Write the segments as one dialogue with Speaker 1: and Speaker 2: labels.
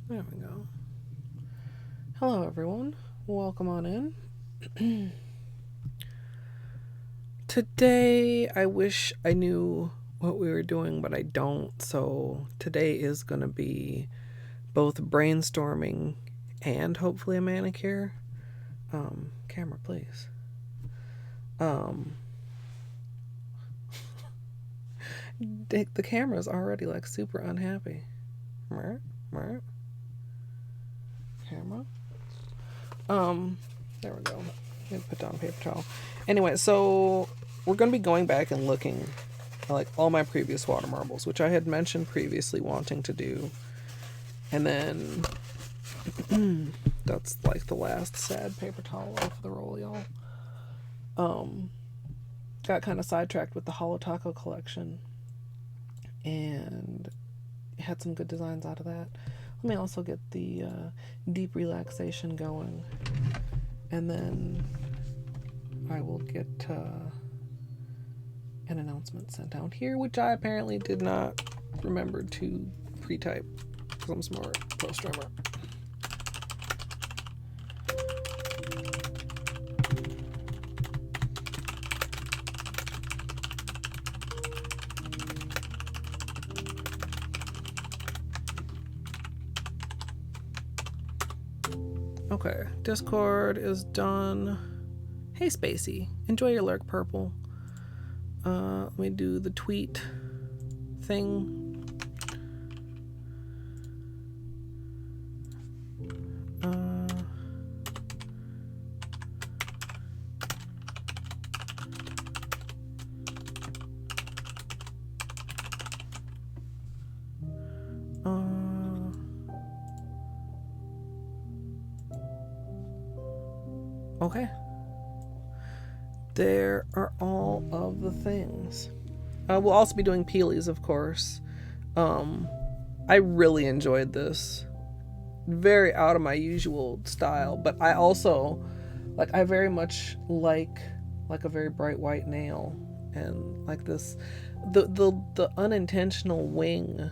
Speaker 1: There we go. Hello, everyone. Welcome on in. Today, I wish I knew what we were doing, but I don't. So, today is going to be both brainstorming and hopefully a manicure. Camera, please. The camera's already like super unhappy. Camera. There we go. Let me put down a paper towel. Anyway, so we're going to be going back and looking at like all my previous water marbles, which I had mentioned previously wanting to do. And then that's like the last sad paper towel off the roll, y'all. Got kind of sidetracked with the Holo Taco collection and had some good designs out of that. Let me also get the deep relaxation going, and then I will get an announcement sent out here, which I apparently did not remember to pre-type because I'm smart programmer. Okay, Discord is done. Hey Spacey, enjoy your lurk, Purple. Let me do the tweet thing. Okay. There are all of the things. We'll also be doing Peelies, of course. I really enjoyed this. Very out of my usual style, but I also I very much like a very bright white nail, and like this the unintentional wing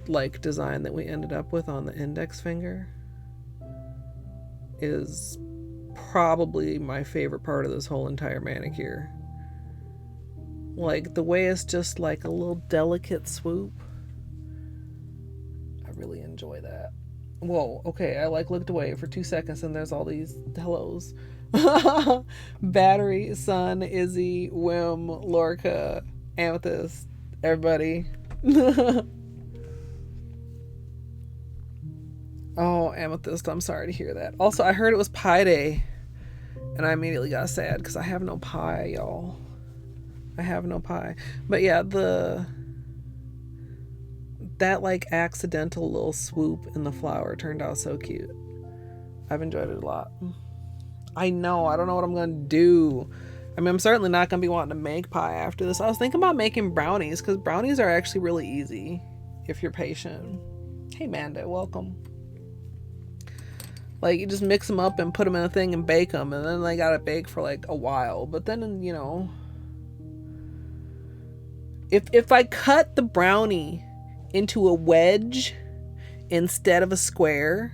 Speaker 1: like design that we ended up with on the index finger is probably my favorite part of this whole entire manicure. Like the way it's just like a little delicate swoop. I really enjoy that. Whoa, okay, I like looked away for 2 seconds and there's all these hellos. Battery, Sun, Izzy, Wim, Lorca, Amethyst, everybody. Oh, Amethyst, I'm sorry to hear that. Also, I heard it was Pi Day, and I immediately got sad because I have no pie, y'all. I have no pie. But yeah, that like accidental little swoop in the flower turned out so cute. I've enjoyed it a lot. I know, I don't know what I'm going to do. I mean, I'm certainly not going to be wanting to make pie after this. I was thinking about making brownies, because brownies are actually really easy if you're patient. Hey, Manda, welcome. Like, you just mix them up and put them in a thing and bake them, and then they gotta bake for like a while. But then, you know, if I cut the brownie into a wedge instead of a square,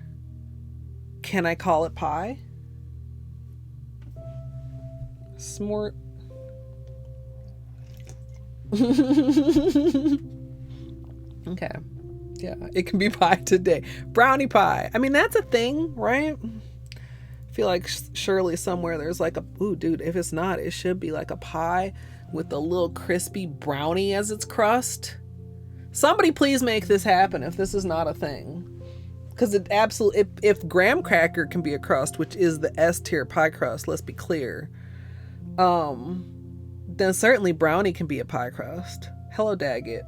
Speaker 1: can I call it pie? Smart. Okay. Yeah, it can be pie today. Brownie pie. I mean, that's a thing, right? I feel like surely somewhere there's like a... Ooh, dude, if it's not, it should be like a pie with a little crispy brownie as its crust. Somebody please make this happen if this is not a thing. Because it absolutely... If graham cracker can be a crust, which is the S tier pie crust, let's be clear, then certainly brownie can be a pie crust. Hello, Daggett.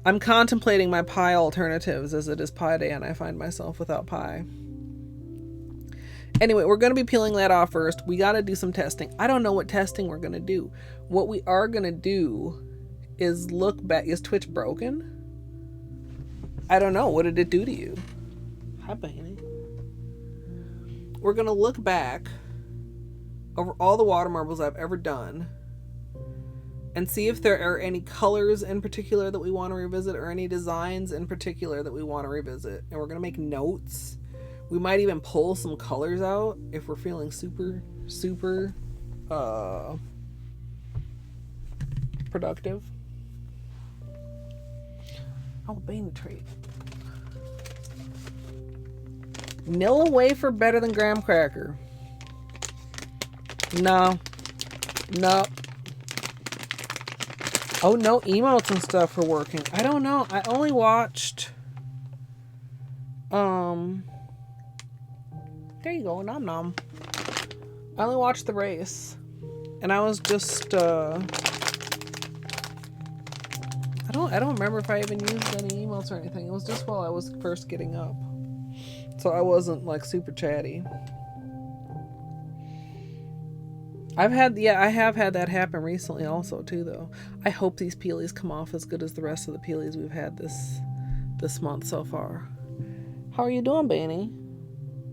Speaker 1: I'm contemplating my pie alternatives as it is Pie Day and I find myself without pie. Anyway, we're going to be peeling that off first. We got to do some testing. I don't know what testing we're going to do. What we are going to do is look back. Is Twitch broken? I don't know. What did it do to you? Hi, Bailey. We're going to look back over all the water marbles I've ever done and see if there are any colors in particular that we want to revisit or any designs in particular that we want to revisit. And we're going to make notes. We might even pull some colors out if we're feeling super productive. Oh, Baby treat. Vanilla wafer better than graham cracker. No. Oh, no emotes and stuff are working. I don't know. I only watched... There you go, nom nom. I only watched the race. And I was just, I don't remember if I even used any emotes or anything. It was just while I was first getting up. So I wasn't, like, super chatty. I have had that happen recently also, too, though. I hope these Peelies come off as good as the rest of the Peelies we've had this month so far. How are you doing, Banny?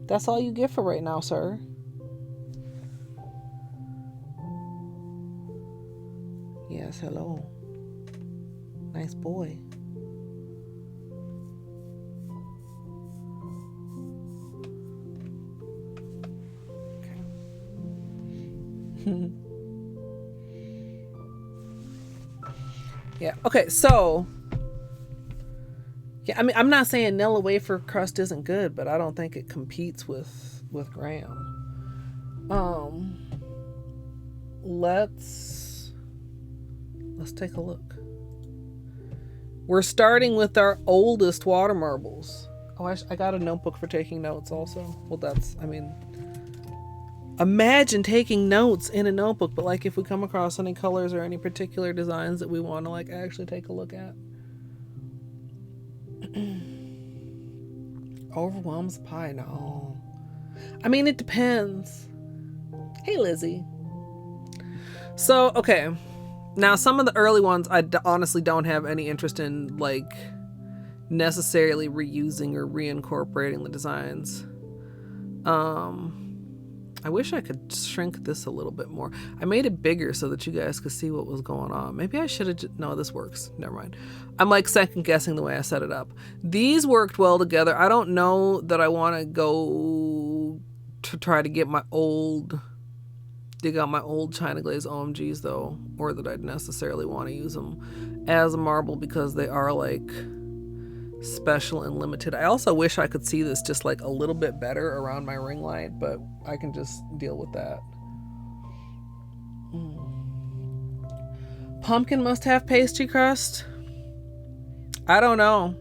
Speaker 1: That's all you get for right now, sir. Yes, hello. Nice boy. Okay. Yeah, okay, so... Yeah, I mean, I'm not saying vanilla wafer crust isn't good, but I don't think it competes with graham. Let's take a look. We're starting with our oldest water marbles. Oh, I got a notebook for taking notes also. Well, imagine taking notes in a notebook, but like if we come across any colors or any particular designs that we want to like actually take a look at. Overwhelms pie? No. I mean, it depends. Hey, Lizzie. So, okay. Now, some of the early ones, I honestly don't have any interest in, like, necessarily reusing or reincorporating the designs. I wish I could shrink this a little bit more. I made it bigger so that you guys could see what was going on. Maybe I should have no, this works. Never mind. I'm like second guessing the way I set it up. These worked well together. I don't know that I want to go to try to get dig out my old China Glaze OMGs though, or that I'd necessarily want to use them as a marble because they are like special and limited. I also wish I could see this just like a little bit better around my ring light, but I can just deal with that. Pumpkin must have pastry crust? I don't know.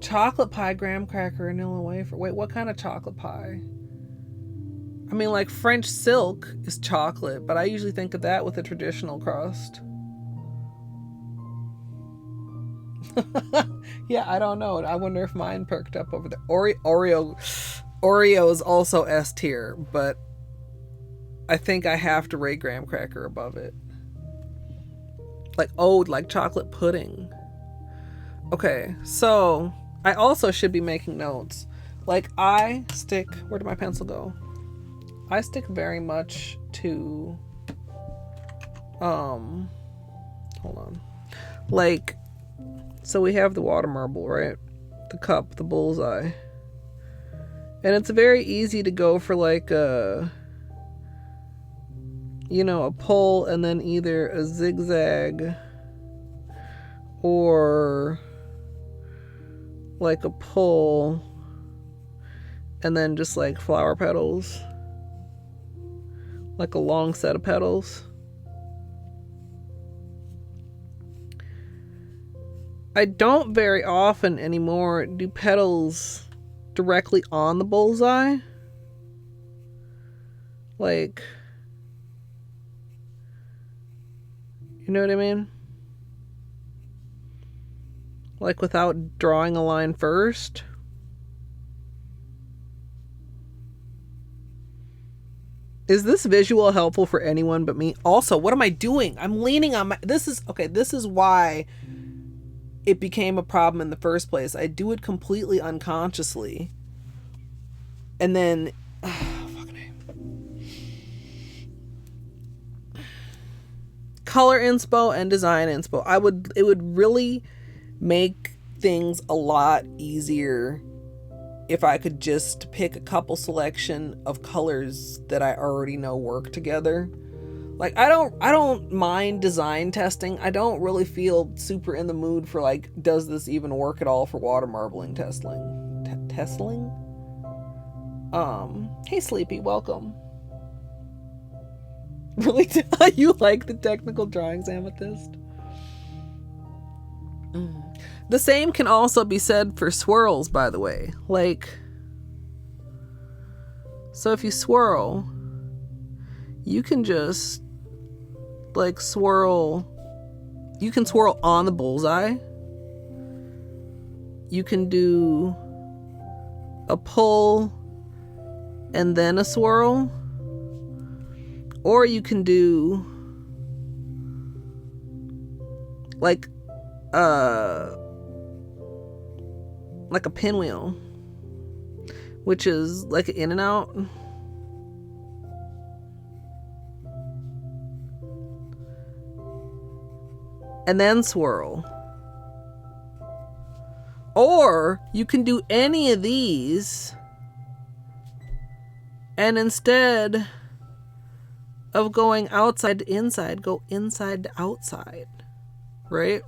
Speaker 1: Chocolate pie, graham cracker, vanilla wafer. Wait, what kind of chocolate pie? I mean, like French silk is chocolate, but I usually think of that with a traditional crust. Yeah, I don't know. I wonder if mine perked up over there. Oreo is also S tier, but I think I have to rate graham cracker above it. Like chocolate pudding. Okay, so I also should be making notes. Like where did my pencil go? I stick very much to, hold on. Like, so we have the water marble, right? The cup, the bullseye. And it's very easy to go for like a pull and then either a zigzag or like a pull and then just like flower petals. Like a long set of petals. I don't very often anymore do petals directly on the bullseye. Like, you know what I mean? Like without drawing a line first. Is this visual helpful for anyone but me? Also, what am I doing? I'm leaning on this is why it became a problem in the first place. I do it completely unconsciously. And then, fuck, color inspo and design inspo. It would really make things a lot easier if I could just pick a couple selection of colors that I already know work together. Like, I don't mind design testing. I don't really feel super in the mood for, like, does this even work at all for water marbling testing? Testing? Hey Sleepy, welcome. Really? You like the technical drawings, Amethyst? The same can also be said for swirls, by the way. Like, so if you swirl, you can just, like, swirl. You can swirl on the bullseye. You can do a pull and then a swirl. Or you can do like a pinwheel, which is like an in and out. And then swirl. Or you can do any of these and instead of going outside to inside, go inside to outside, right?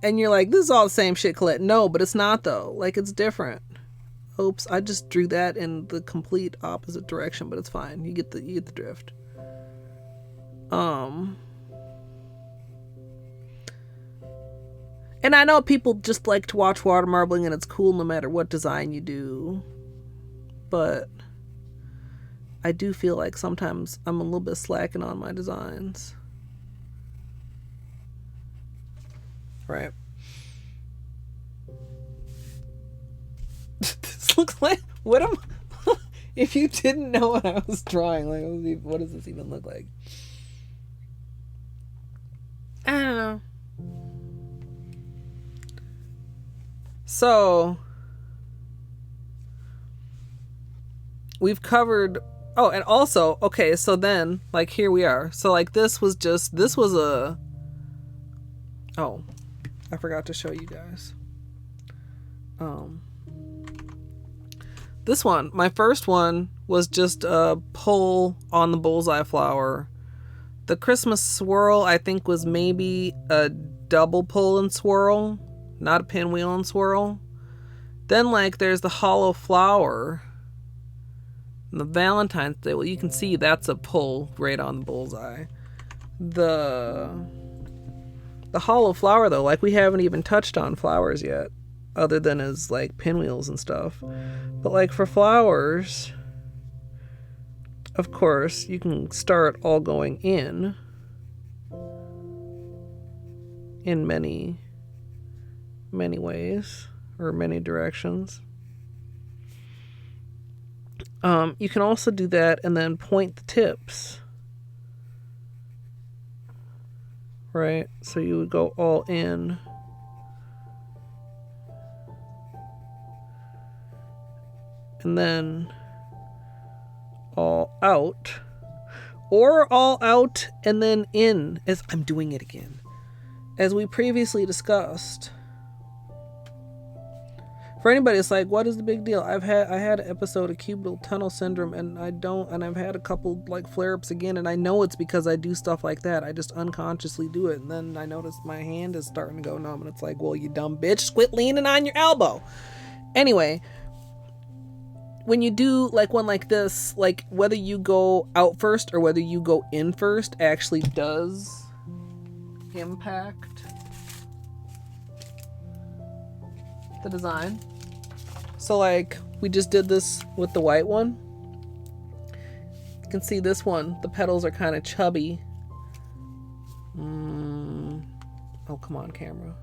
Speaker 1: And you're like, this is all the same shit, Colette. No, but it's not though. Like, it's different. Oops, I just drew that in the complete opposite direction, but it's fine. You get the drift. And I know people just like to watch water marbling and it's cool no matter what design you do. But I do feel like sometimes I'm a little bit slacking on my designs. Right. This looks like, what am if you didn't know what I was drawing, like, what does this even look like? I don't know. So we've covered, oh, and also, okay, so then, like, here we are. So, like, this was a, oh, I forgot to show you guys. This one, my first one was just a pull on the bullseye flower. The Christmas swirl, I think, was maybe a double pull and swirl, not a pinwheel and swirl. Then, like, there's the hollow flower. And the Valentine's Day, well, you can see that's a pull right on the bullseye. The hollow flower, though, like, we haven't even touched on flowers yet, other than as, like, pinwheels and stuff. But, like, for flowers, of course, you can start all going in many ways, or many directions. You can also do that and then point the tips. Right? So you would go all in. And then all out. Or all out and then in. As I'm doing it again. As we previously discussed. For anybody, it's like, what is the big deal? I had an episode of cubital tunnel syndrome, and I've had a couple, like, flare-ups again, and I know it's because I do stuff like that. I just unconsciously do it, and then I notice my hand is starting to go numb, and it's like, well, you dumb bitch, quit leaning on your elbow. Anyway, when you do, like, one like this, like, whether you go out first or whether you go in first actually does impact the design. So, like, we just did this with the white one. You can see this one, the petals are kind of chubby. Oh, come on, camera.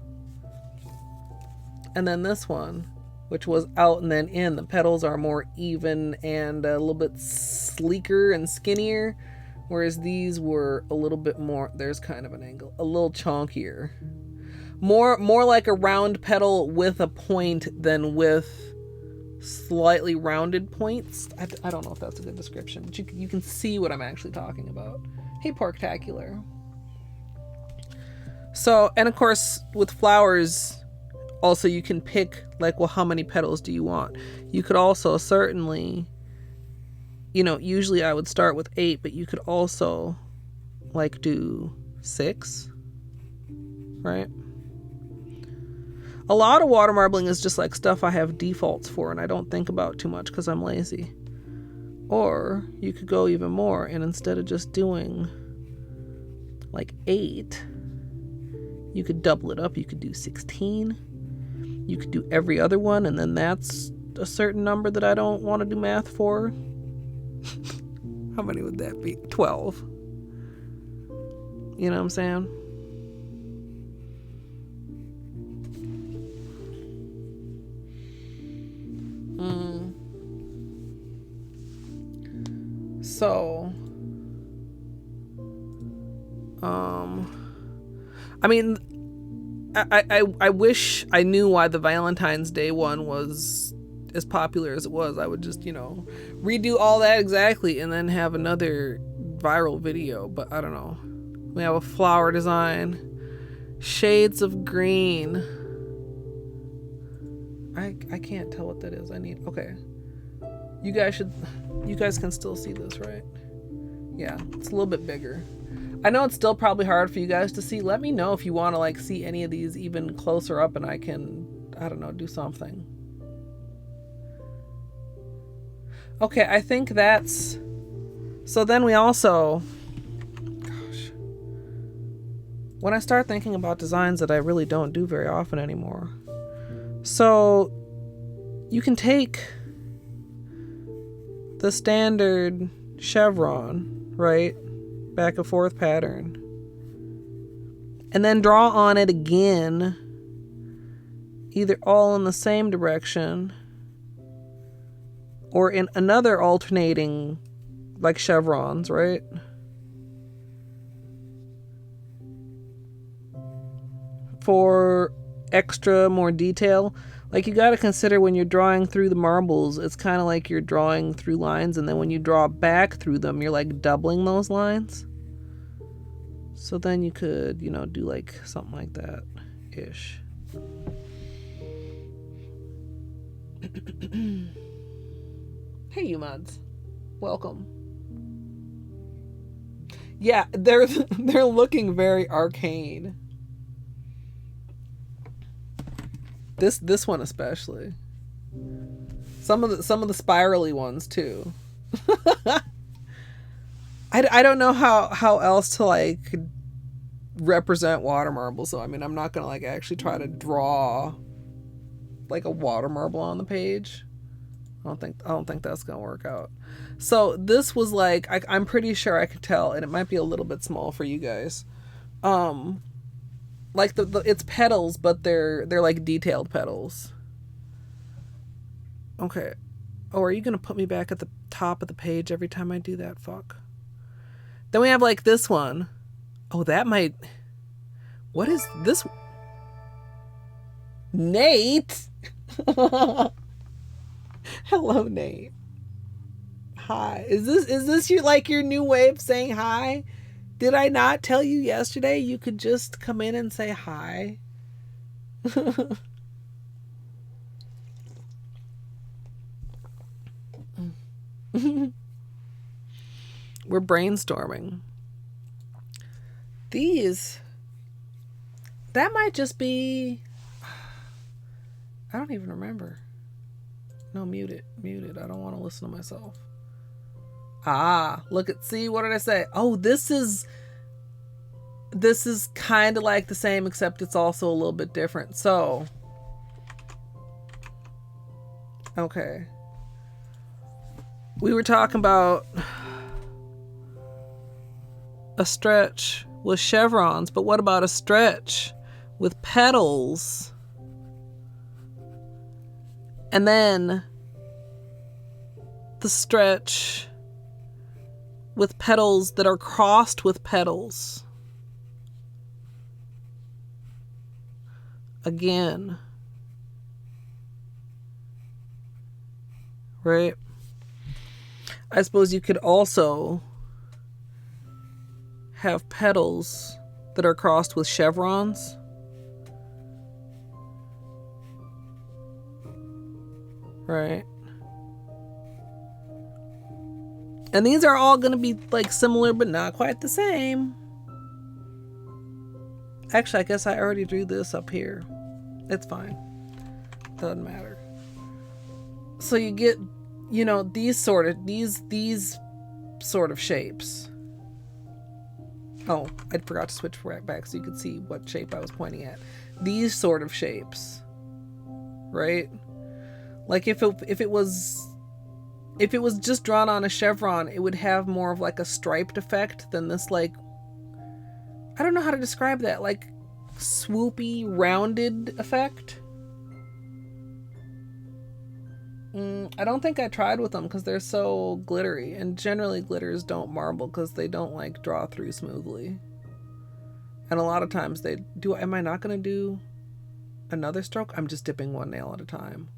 Speaker 1: And then this one, which was out and then in, the petals are more even and a little bit sleeker and skinnier, whereas these were a little bit more, there's kind of an angle, a little chonkier. More like a round petal with a point than with slightly rounded points. I don't know if that's a good description, but you can see what I'm actually talking about. Hey, Porktacular. So, and of course, with flowers, also you can pick, like, well, how many petals do you want? You could also certainly, you know, usually I would start with 8, but you could also, like, do 6, right? A lot of water marbling is just like stuff I have defaults for and I don't think about too much because I'm lazy. Or you could go even more, and instead of just doing like 8, you could double it up. You could do 16. You could do every other one, and then that's a certain number that I don't want to do math for. How many would that be? 12. You know what I'm saying? So, I mean, I wish I knew why the Valentine's Day one was as popular as it was. I would just, you know, redo all that exactly and then have another viral video, but I don't know. We have a flower design. Shades of green. I can't tell what that is. Okay. You guys can still see this, right? Yeah, it's a little bit bigger. I know it's still probably hard for you guys to see. Let me know if you want to, like, see any of these even closer up and I can, I don't know, do something. Okay, I think that's... So then we also... Gosh. When I start thinking about designs that I really don't do very often anymore. So you can take the standard chevron, right? Back and forth pattern. And then draw on it again, either all in the same direction or in another alternating, like, chevrons, right? For extra more detail. Like, you got to consider when you're drawing through the marbles, it's kind of like you're drawing through lines, and then when you draw back through them, you're like doubling those lines. So then you could, you know, do like something like that ish. Hey, you mods, welcome. Yeah, they're looking very arcane. This one especially. Some of the spirally ones too. I don't know how else to, like, represent water marble. So I mean, I'm not gonna, like, actually try to draw like a water marble on the page. I don't think that's gonna work out. So this was like, I'm pretty sure I could tell, and it might be a little bit small for you guys. Like it's petals, but they're like detailed petals. Okay. Oh, are you gonna put me back at the top of the page every time I do that? Fuck. Then we have, like, this one. Oh, that might... What is this? Nate? Hello, Nate. Hi. Is this your new way of saying hi? Did I not tell you yesterday you could just come in and say hi? We're brainstorming. That might just be... I don't even remember. No, mute it. I don't want to listen to myself. See, what did I say? Oh, this is kind of like the same, except it's also a little bit different. So, okay. We were talking about a stretch with chevrons, but what about a stretch with petals? And then the stretch with petals that are crossed with petals. Again. right? I suppose you could also have petals that are crossed with chevrons. Right. And these are all going to be like similar, but not quite the same. Actually, I guess I already drew this up here. It's fine. Doesn't matter. So you get, you know, these sort of shapes. Oh, I forgot to switch back so you could see what shape I was pointing at. These sort of shapes, right? Like if it was just drawn on a chevron, it would have more of like a striped effect than this, like, I don't know how to describe that, like swoopy rounded effect. I don't think I tried with them because they're so glittery, and generally glitters don't marble because they don't like draw through smoothly. And a lot of times they do. Am I not going to do another stroke? I'm just dipping one nail at a time.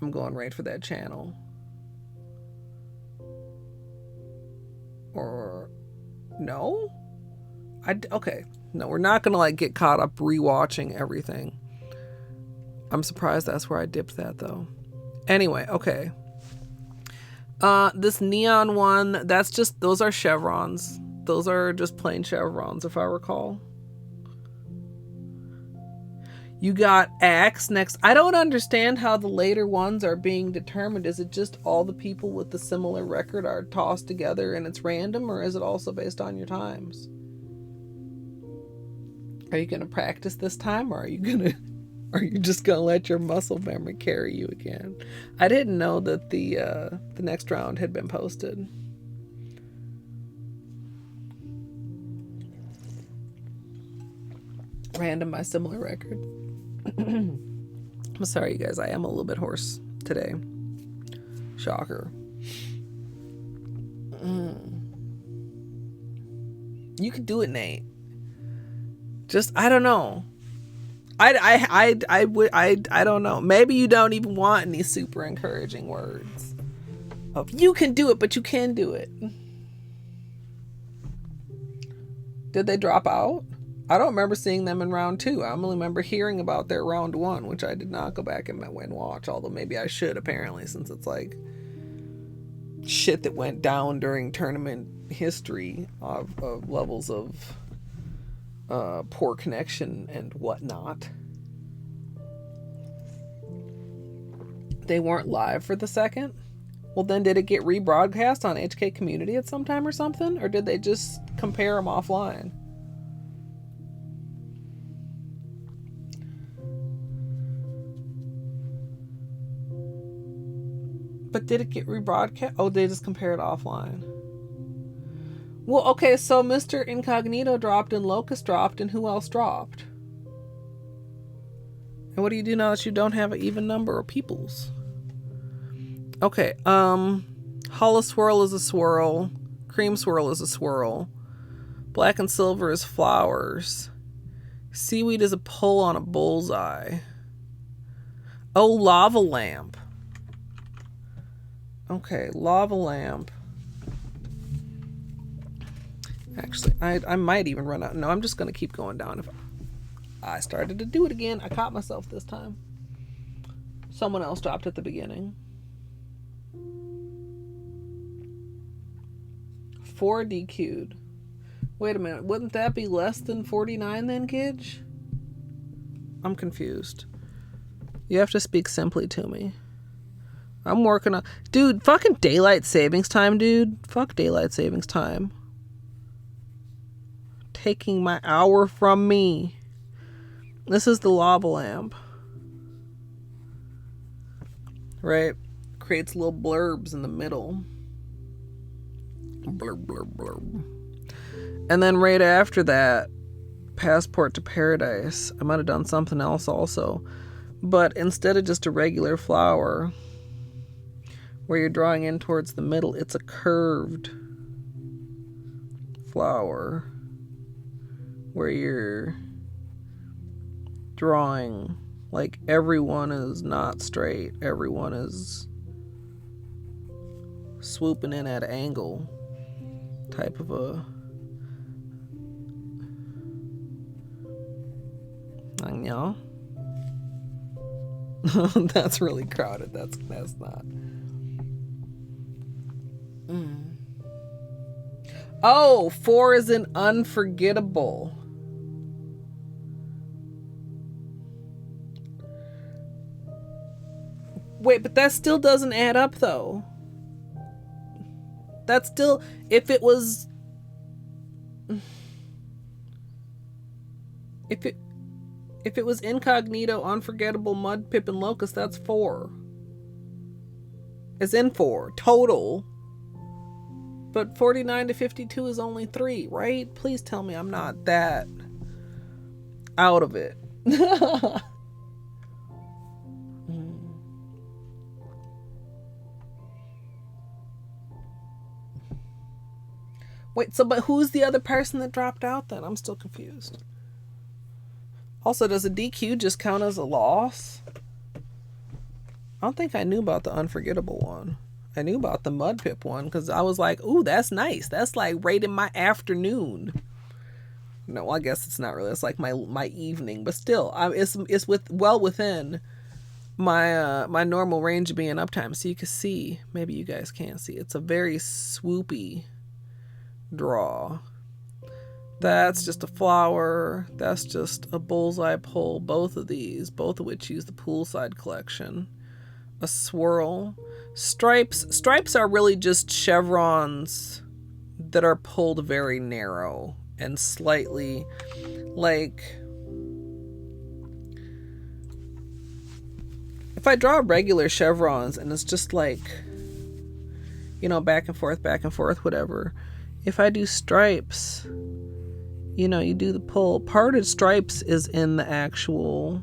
Speaker 1: I'm going right for that channel. Or no? Okay. No, we're not going to like get caught up rewatching everything. I'm surprised that's where I dipped that though. Anyway, okay. This neon one, those are chevrons. Those are just plain chevrons, if I recall. You got Axe next. I don't understand how the later ones are being determined. Is it just all the people with the similar record are tossed together and it's random, or is it also based on your times? Are you going to practice this time, or are you just going to let your muscle memory carry you again? I didn't know that the next round had been posted. Random by similar record. I'm sorry, you guys. I am a little bit hoarse today. Shocker. You could do it, Nate. Just, I don't know. I don't know. Maybe you don't even want any super encouraging words of you can do it, but you can do it. Did they drop out? I don't remember seeing them in round 2. I only remember hearing about their round 1, which I did not go back and watch, although maybe I should, apparently, since it's like shit that went down during tournament history of levels of poor connection and whatnot. They weren't live for the second? Well, then did it get rebroadcast on HK Community at some time or something? Or did they just compare them offline? But did it get rebroadcast? Oh, they just compared offline. Well, okay, so Mr. Incognito dropped and Locust dropped, and who else dropped? And what do you do now that you don't have an even number of peoples? Okay, Hollow Swirl is a swirl. Cream Swirl is a swirl. Black and Silver is flowers. Seaweed is a pull on a bullseye. Oh, Lava Lamp. Okay, Lava Lamp. Actually, I might even run out. No, I'm just going to keep going down. If I started to do it again, I caught myself this time. Someone else dropped at the beginning. 4 DQ'd. Wait a minute. Wouldn't that be less than 49 then, Gidge? I'm confused. You have to speak simply to me. I'm working on... Dude, fucking daylight savings time, dude. Fuck daylight savings time. Taking my hour from me. This is the lava lamp. Right? Creates little blurbs in the middle. Blurb, blurb, blurb. And then right after that, Passport to Paradise. I might have done something else also. But instead of just a regular flower... where you're drawing in towards the middle, it's a curved flower where you're drawing like everyone is not straight, everyone is swooping in at an angle type of a. Y'all. That's really crowded. That's not. Oh, 4 is in unforgettable. Wait, but that still doesn't add up though. That's still, if it was incognito, unforgettable, mud, pip, and locust, that's 4. It's in 4 total. But 49 to 52 is only 3, right? Please tell me I'm not that out of it. Wait, but who's the other person that dropped out then? I'm still confused. Also, does a DQ just count as a loss? I don't think I knew about the unforgettable one. I knew about the mud pip one because I was like, ooh, that's nice. That's like right in my afternoon. No, I guess it's not really. It's like my evening, but still, it's within my normal range of being uptime. So you can see, maybe you guys can't see. It's a very swoopy draw. That's just a flower. That's just a bullseye pull. Both of which use the poolside collection. A swirl. Stripes are really just chevrons that are pulled very narrow and slightly like, if I draw regular chevrons and it's just like, back and forth, whatever. If I do stripes, you do the pull. Parted stripes is in the actual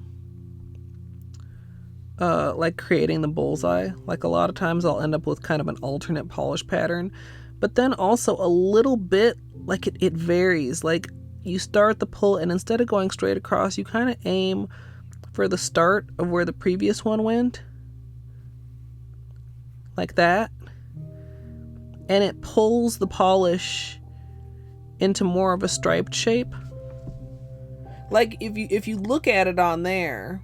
Speaker 1: like creating the bullseye. Like a lot of times I'll end up with kind of an alternate polish pattern, but then also a little bit like it varies. Like you start the pull and instead of going straight across, you kind of aim for the start of where the previous one went, like that, and it pulls the polish into more of a striped shape. Like if you look at it on there,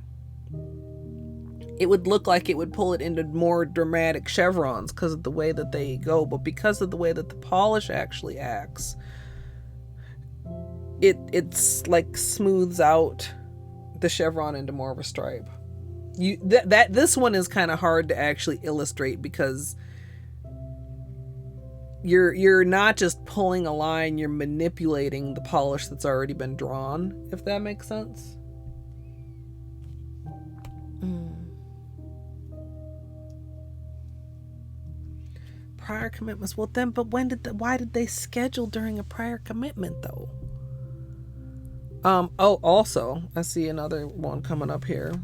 Speaker 1: it would look like it would pull it into more dramatic chevrons because of the way that they go, but because of the way that the polish actually acts, it's like smooths out the chevron into more of a stripe. This one is kind of hard to actually illustrate because you're not just pulling a line, you're manipulating the polish that's already been drawn, if that makes sense. Prior commitments. Well then, but why did they schedule during a prior commitment though? Also, I see another one coming up here.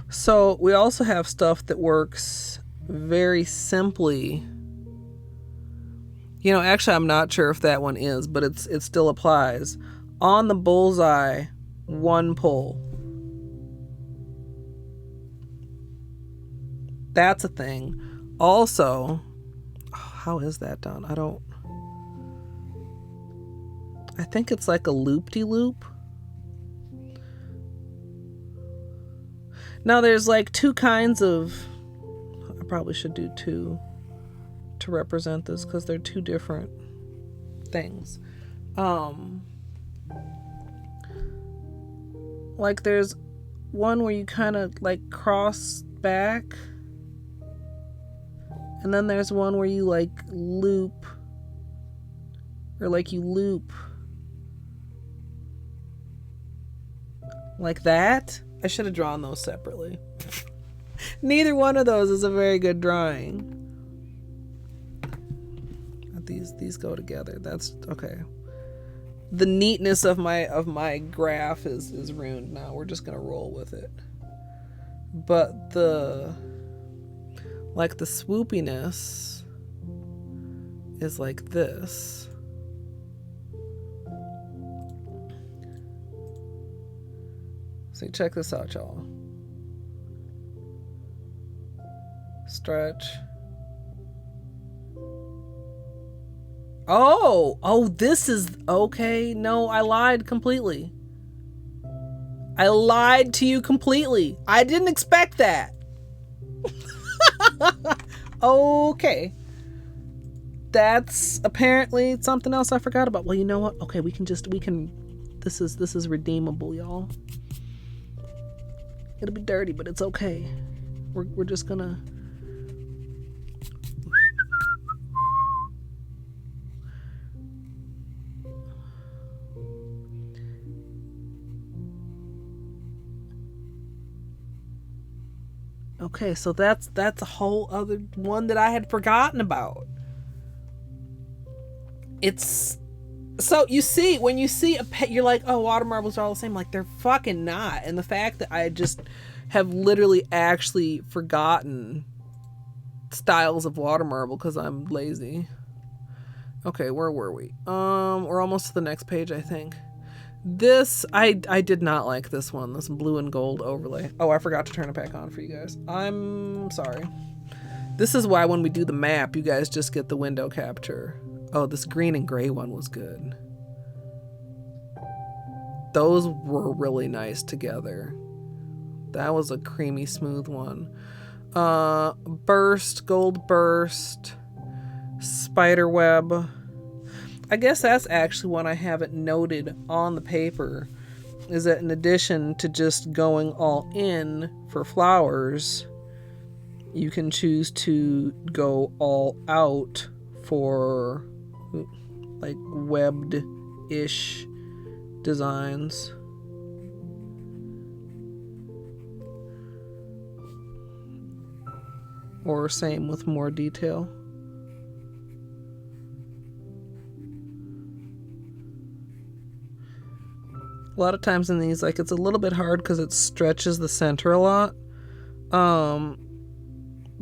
Speaker 1: So we also have stuff that works very simply. Actually, I'm not sure if that one is, but it still applies. On the bullseye, 1 pull. That's a thing. Also, how is that done? I think it's like a loop-de-loop. Now there's like 2 kinds of, I probably should do 2 to represent this because they're 2 different things. Like there's one where you kind of like cross back, and then there's one where you like loop, or like you loop like that. I should have drawn those separately. Neither one of those is a very good drawing. These go together. That's okay. The neatness of my graph is ruined now. We're just gonna roll with it. But the swoopiness is like this. So check this out, y'all. Stretch, Oh, this is okay. No, I lied completely. I lied to you completely. I didn't expect that. Okay. That's apparently something else I forgot about. Well, you know what? Okay, this is redeemable, y'all. It'll be dirty, but it's okay. We're just gonna Okay, so that's a whole other one that I had forgotten about. It's so you see, when you see a pet, you're like, oh, water marbles are all the same. Like, they're fucking not. And the fact that I just have literally actually forgotten styles of water marble because I'm lazy. Okay, where were we? We're almost to the next page, I think. This, I did not like this one, this blue and gold overlay. Oh, I forgot to turn it back on for you guys. I'm sorry. This is why when we do the map, you guys just get the window capture. Oh, this green and gray one was good. Those were really nice together. That was a creamy, smooth one. Burst, gold burst, spider web. I guess that's actually one I haven't noted on the paper, is that in addition to just going all in for flowers, you can choose to go all out for like webbed-ish designs. Or same with more detail. A lot of times in these, like, it's a little bit hard because it stretches the center a lot. But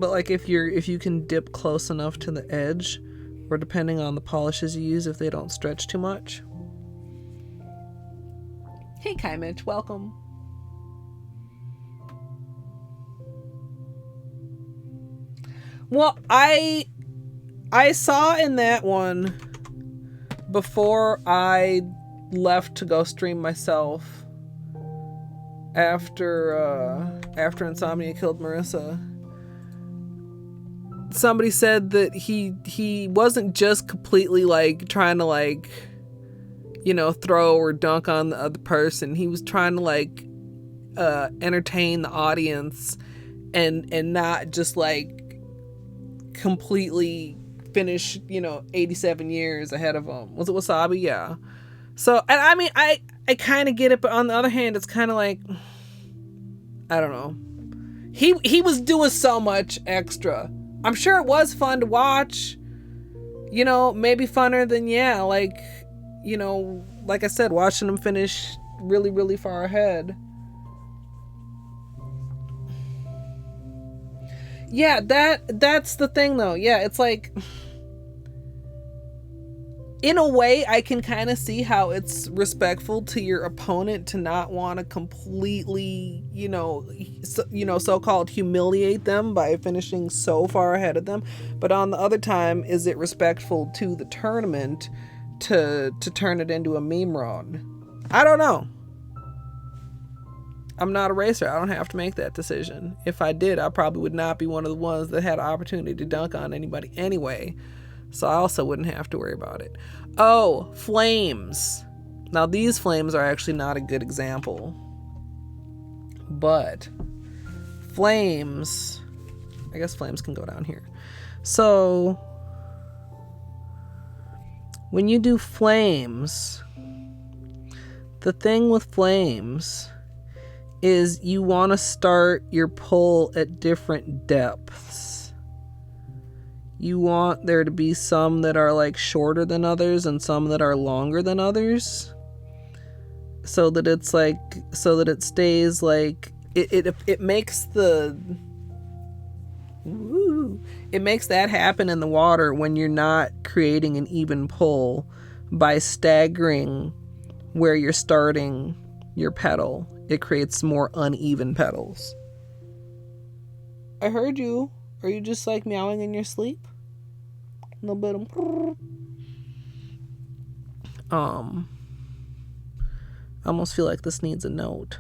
Speaker 1: like if you can dip close enough to the edge, or depending on the polishes you use, if they don't stretch too much. Hey Kai Mitch, welcome. Well, I saw in that one before I left to go stream myself after Insomnia killed Marissa. Somebody said that he wasn't just completely like trying to like, you know, throw or dunk on the other person. He was trying to like entertain the audience and not just like completely finish, you know, 87 years ahead of him. Was it Wasabi? Yeah. So, and I mean, I kind of get it, but on the other hand, it's kind of like, I don't know. He was doing so much extra. I'm sure it was fun to watch. You know, maybe funner than, yeah, like, you know, like I said, watching him finish really, really far ahead. Yeah, that's the thing, though. Yeah, it's like, in a way, I can kind of see how it's respectful to your opponent to not want to completely, so-called humiliate them by finishing so far ahead of them. But on the other time, is it respectful to the tournament to turn it into a meme run? I don't know. I'm not a racer. I don't have to make that decision. If I did, I probably would not be one of the ones that had an opportunity to dunk on anybody anyway. So I also wouldn't have to worry about it. Oh, flames. Now these flames are actually not a good example. But flames, I guess flames can go down here. So when you do flames, the thing with flames is you want to start your pull at different depths. You want there to be some that are like shorter than others and some that are longer than others, so that it's like, so that it stays like it makes the it makes that happen in the water when you're not creating an even pull by staggering where you're starting your pedal. It creates more uneven pedals. I heard you. Are you just like meowing in your sleep? A little bit of... I almost feel like this needs a note.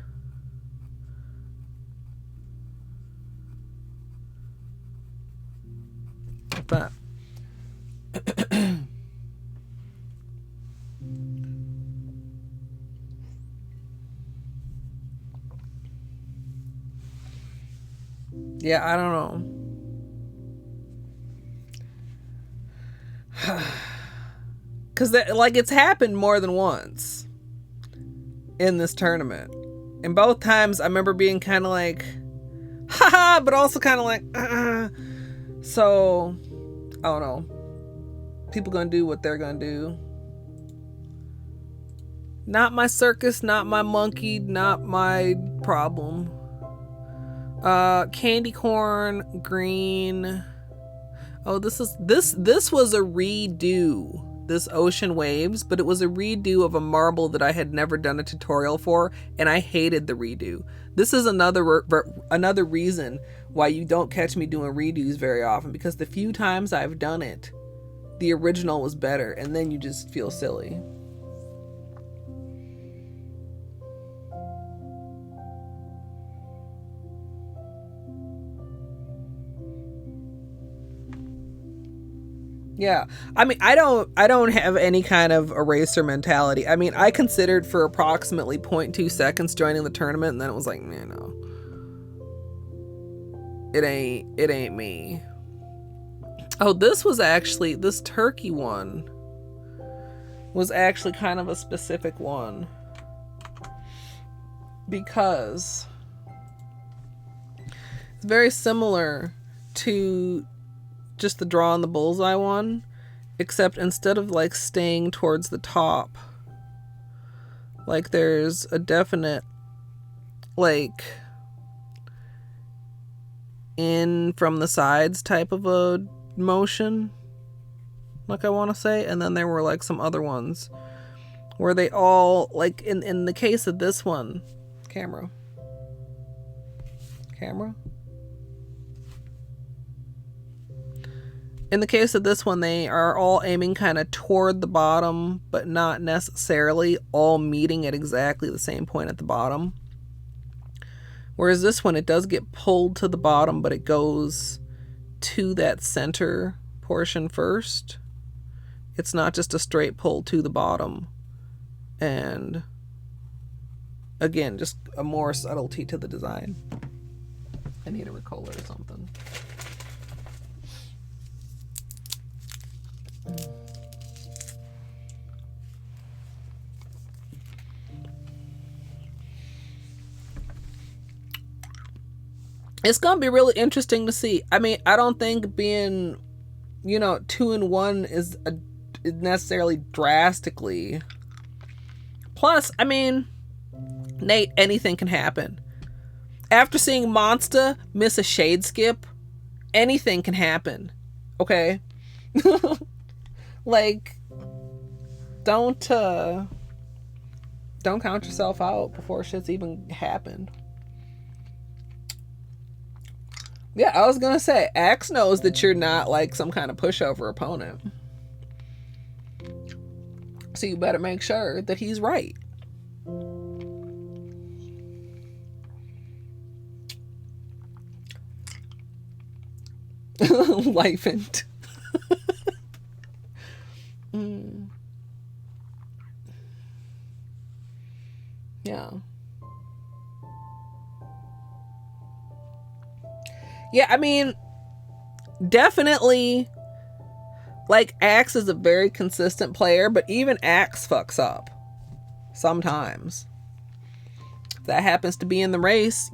Speaker 1: Like that. Yeah, I don't know. Because like it's happened more than once in this tournament, and both times I remember being kind of like haha, but also kind of like so I don't know, people gonna do what they're gonna do. Not my circus, not my monkey, not my problem. Candy corn green. Oh, this was a redo, this Ocean Waves, but it was a redo of a marble that I had never done a tutorial for, and I hated the redo. This is another reason why you don't catch me doing redos very often, because the few times I've done it, the original was better, and then you just feel silly. Yeah, I mean, I don't have any kind of eraser mentality. I mean, I considered for approximately 0.2 seconds joining the tournament, and then it was like, no, it ain't me. Oh, this turkey one was actually kind of a specific one, because it's very similar to just the draw on the bullseye one, except instead of like staying towards the top, like there's a definite like in from the sides type of a motion, like I want to say. And then there were like some other ones where they all, like in the case of this one, camera in the case of this one, they are all aiming kind of toward the bottom, but not necessarily all meeting at exactly the same point at the bottom. Whereas this one, it does get pulled to the bottom, but it goes to that center portion first. It's not just a straight pull to the bottom. And again, just a more subtlety to the design. I need a Ricola or something. It's gonna be really interesting to see. I mean, I don't think being, 2-in-1 is necessarily drastically. Plus, I mean, Nate, anything can happen. After seeing Monster miss a shade skip, anything can happen. Okay? Like, don't count yourself out before shit's even happened. Yeah, I was gonna say, Axe knows that you're not like some kind of pushover opponent. So you better make sure that he's right. Lifent. Yeah. Yeah, I mean, definitely, like, Axe is a very consistent player, but even Axe fucks up sometimes. If that happens to be in the race,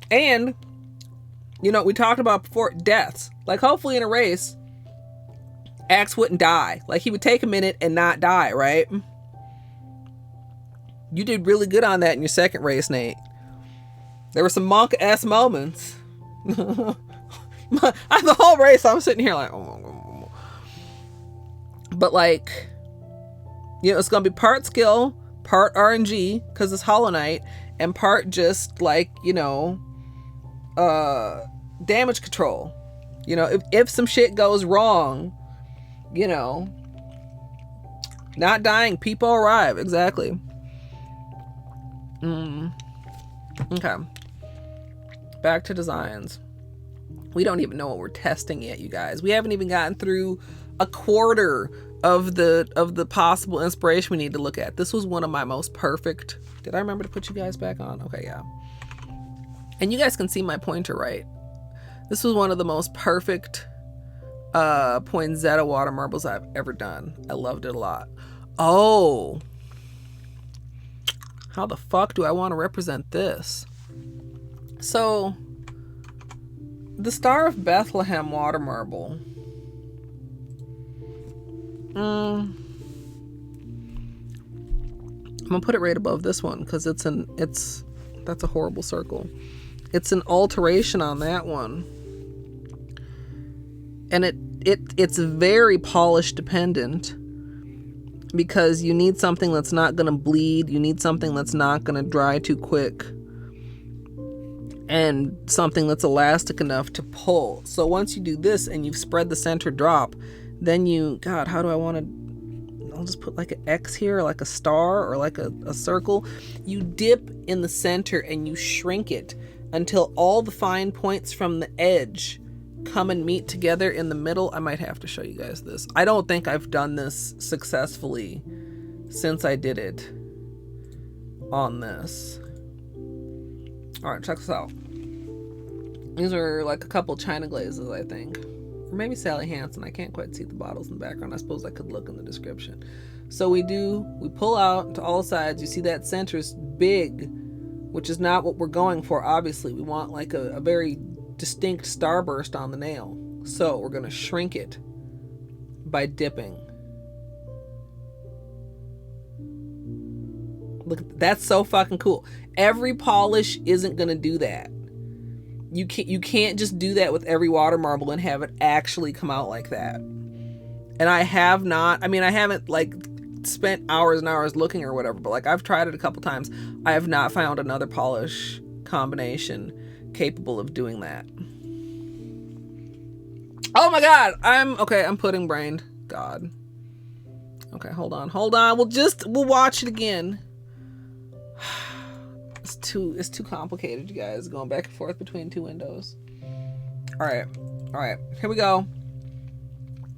Speaker 1: And, we talked about before, deaths. Like, hopefully in a race, Axe wouldn't die. Like, he would take a minute and not die, right? You did really good on that in your second race, Nate. There were some monk-ass moments. The whole race, I'm sitting here like, oh. But, like, it's going to be part skill, part RNG, because it's Hollow Knight, and part just like, you know, damage control. You know, if some shit goes wrong, you know, not dying, people arrive. Exactly. Okay. Back to designs. We don't even know what we're testing yet, you guys. We haven't even gotten through a quarter of the possible inspiration we need to look at. This was one of my most perfect. Did I remember to put you guys back on? Okay, yeah. And you guys can see my pointer, right? This was one of the most perfect poinsettia water marbles I've ever done. I loved it a lot. Oh, how the fuck do I want to represent this? So, the Star of Bethlehem water marble. I'm gonna put it right above this one because that's a horrible circle. It's an alteration on that one, and it's very polish dependent because you need something that's not gonna bleed. You need something that's not gonna dry too quick, and something that's elastic enough to pull. So once you do this and you've spread the center drop, then you, God, how do I want to, I'll just put like an X here, or like a star, or like a circle. You dip in the center and you shrink it until all the fine points from the edge come and meet together in the middle. I might have to show you guys this. I don't think I've done this successfully since I did it on this. All right, check this out. These are like a couple China glazes, I think. Or maybe Sally Hansen. I can't quite see the bottles in the background. I suppose I could look in the description. So we pull out to all sides. You see that center is big, which is not what we're going for, obviously. We want like a very distinct starburst on the nail. So we're going to shrink it by dipping. Look, that's so fucking cool. Every polish isn't going to do that. You can't just do that with every water marble and have it actually come out like that. And I haven't like spent hours and hours looking or whatever, but like I've tried it a couple times. I have not found another polish combination capable of doing that. Oh my God. I'm pudding brained. God. Okay, hold on. We'll watch it again. It's too complicated, you guys, going back and forth between two windows. All right, here we go.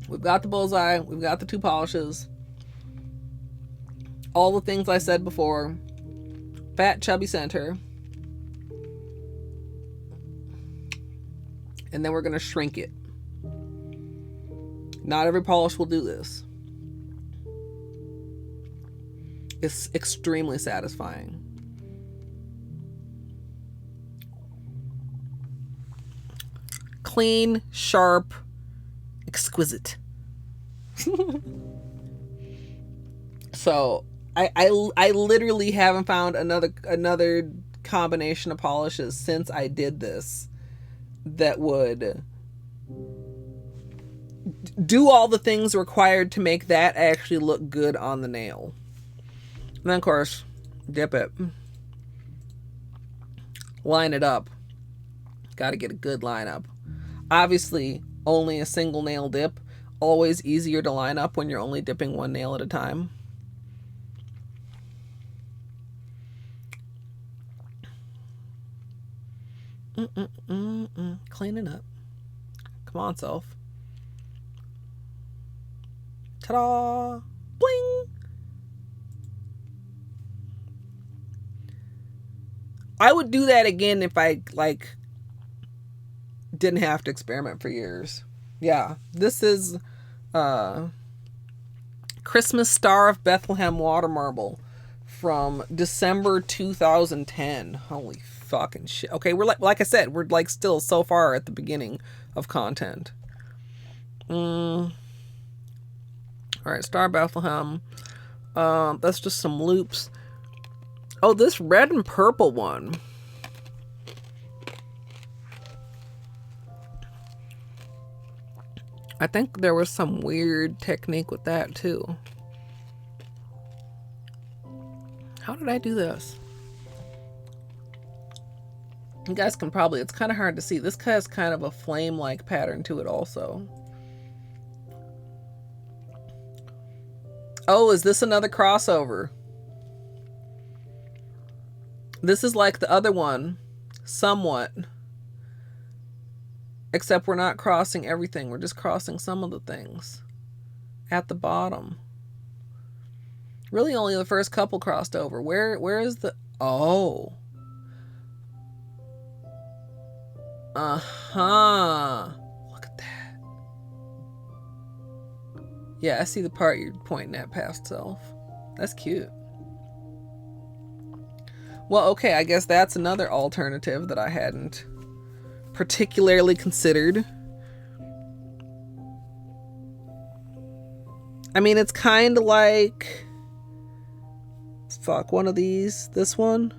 Speaker 1: We've got the bullseye, we've got the two polishes, all the things I said before. Fat chubby center, and then we're gonna shrink it. Not every polish will do this. It's extremely satisfying. Clean, sharp, exquisite. So I literally haven't found another combination of polishes since I did this that would do all the things required to make that actually look good on the nail. And then of course, dip it. Line it up. Got to get a good lineup. Obviously, only a single nail dip. Always easier to line up when you're only dipping one nail at a time. Cleaning up. Come on, self. Ta-da! Bling! I would do that again if I, like, didn't have to experiment for years. Yeah, this is Christmas Star of Bethlehem water marble from December 2010. Holy fucking shit. Okay, we're like I said, we're like still so far at the beginning of content. All right, Star of Bethlehem. That's just some loops. Oh, this red and purple one. I think there was some weird technique with that too. How did I do this? You guys can probably, it's kind of hard to see. This has kind of a flame-like pattern to it also. Oh, is this another crossover? This is like the other one, somewhat. Except we're not crossing everything. We're just crossing some of the things at the bottom. Really only the first couple crossed over. Where is the... Oh. Uh-huh. Look at that. Yeah, I see the part you're pointing at, past self. That's cute. Well, okay, I guess that's another alternative that I hadn't particularly considered. I mean, it's kind of like... Fuck, one of these. This one.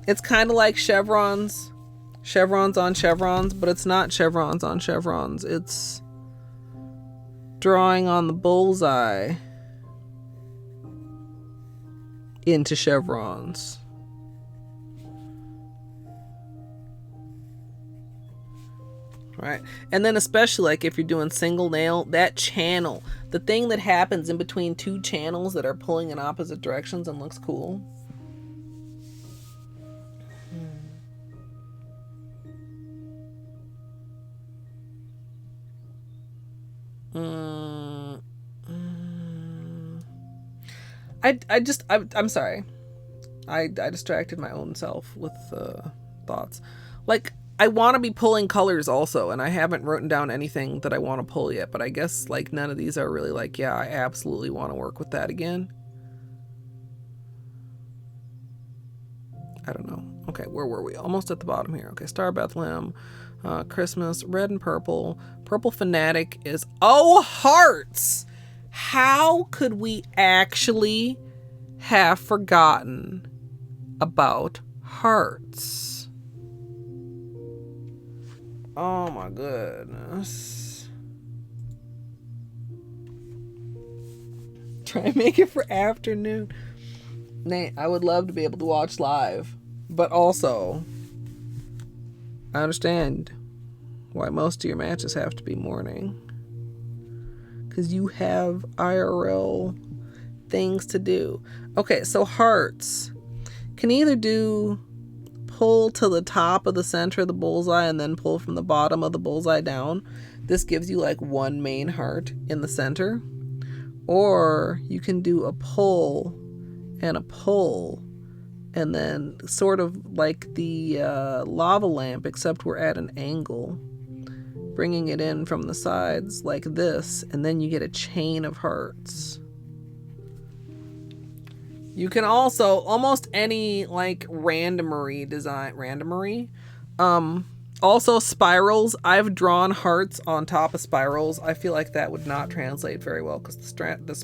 Speaker 1: It's kind of like chevrons. Chevrons on chevrons, but it's not chevrons on chevrons. It's drawing on the bullseye into chevrons. Right. And then especially like if you're doing single nail, that channel, the thing that happens in between two channels that are pulling in opposite directions and looks cool. I'm sorry. I distracted my own self with thoughts. Like, I want to be pulling colors also, and I haven't written down anything that I want to pull yet, but I guess, like, none of these are really like, yeah, I absolutely want to work with that again. I don't know. Okay, where were we? Almost at the bottom here. Okay, Star Bethlehem, Christmas, red and purple. Purple Fanatic is... Oh, hearts! How could we actually have forgotten about hearts? Oh my goodness. Try and make it for afternoon. Nate, I would love to be able to watch live, but also I understand why most of your matches have to be morning. Because you have IRL things to do. Okay, so hearts can either do pull to the top of the center of the bullseye and then pull from the bottom of the bullseye down. This gives you like one main heart in the center. Or you can do a pull and a pull, and then sort of like the lava lamp, except we're at an angle, bringing it in from the sides like this, and then you get a chain of hearts. You can also, almost any like randomery design, also spirals. I've drawn hearts on top of spirals. I feel like that would not translate very well because the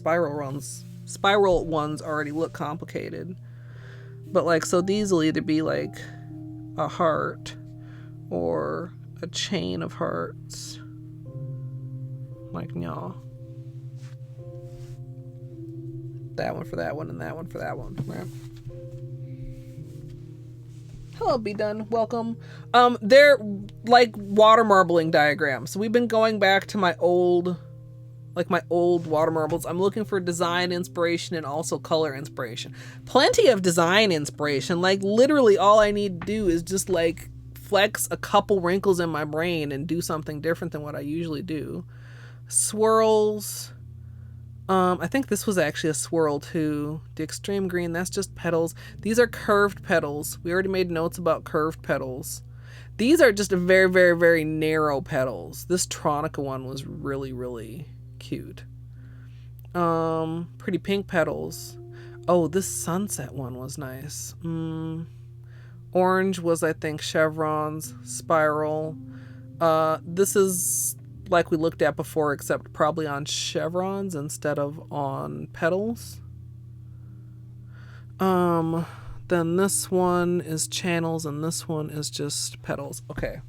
Speaker 1: spiral ones already look complicated. But like, so these will either be like a heart or a chain of hearts. Like, no. That one for that one and that one for that one. Right. Hello, Be Done. Welcome. They're like water marbling diagrams. So we've been going back to my old water marbles. I'm looking for design inspiration and also color inspiration. Plenty of design inspiration. Like literally all I need to do is just like flex a couple wrinkles in my brain and do something different than what I usually do. Swirls. I think this was actually a swirl too. The extreme green, that's just petals. These are curved petals. We already made notes about curved petals. These are just a very, very, very narrow petals. This Tronica one was really, really cute. Pretty pink petals. Oh, this sunset one was nice. Orange was, I think, chevrons, spiral. This is like we looked at before, except probably on chevrons instead of on petals. Then this one is channels and this one is just petals. Okay,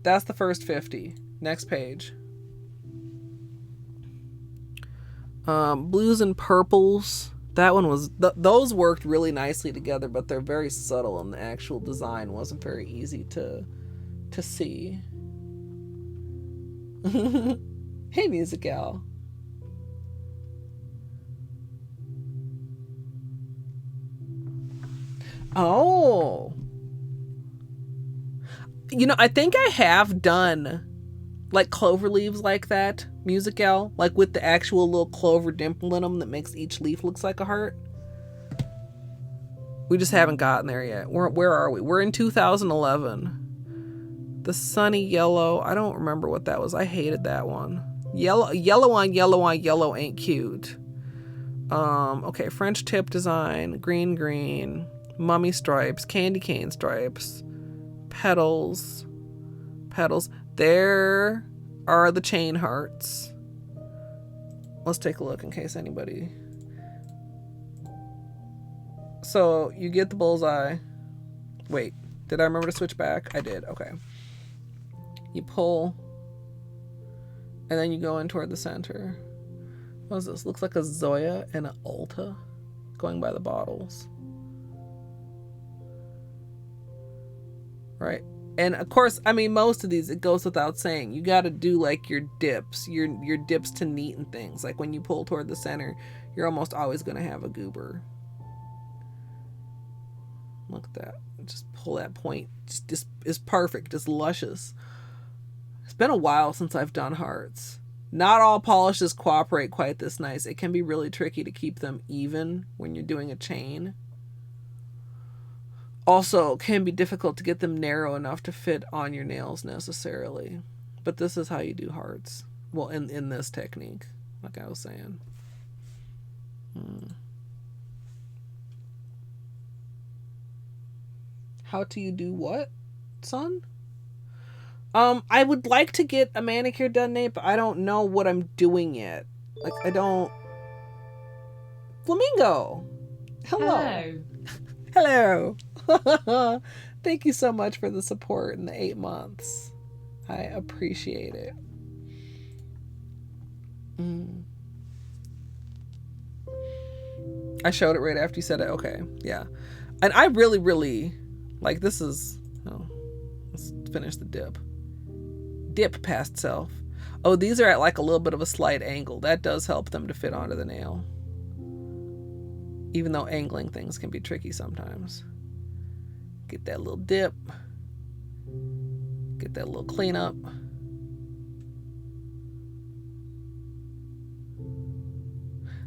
Speaker 1: that's the first 50. Next page. Blues and purples That one was, those worked really nicely together, but they're very subtle, and the actual design wasn't very easy to see. Hey, Music Gal. Oh. You know, I think I have done like clover leaves like that, Music Gal, like with the actual little clover dimple in them that makes each leaf looks like a heart. We just haven't gotten there yet. Where are we? We're in 2011. The sunny yellow. I don't remember what that was. I hated that one. Yellow on yellow ain't cute. Okay, French tip design, green, mummy stripes, candy cane stripes, petals. There are the chain hearts. Let's take a look in case anybody. So you get the bullseye. Wait, did I remember to switch back? I did. Okay. You pull, and then you go in toward the center. What is this? Looks like a Zoya and an Ulta going by the bottles. Right. And of course, I mean, most of these, it goes without saying, you got to do like your dips to neaten things. Like when you pull toward the center, you're almost always going to have a goober. Look at that. Just pull that point. Just is perfect. Just luscious. It's been a while since I've done hearts. Not all polishes cooperate quite this nice. It can be really tricky to keep them even when you're doing a chain. Also, can be difficult to get them narrow enough to fit on your nails necessarily. But this is how you do hearts. Well, in this technique, like I was saying. How do you do what, son? I would like to get a manicure done, Nate, but I don't know what I'm doing yet. Like, I don't... Flamingo! Hello! Hello! Thank you so much for the support in the 8 months. I appreciate it. I showed it right after you said it. Okay, yeah. And I really, like, this is... Oh, let's finish the dip. Dip past self. Oh, these are at like a little bit of a slight angle. That does help them to fit onto the nail. Even though angling things can be tricky sometimes. Get that little dip. Get that little cleanup.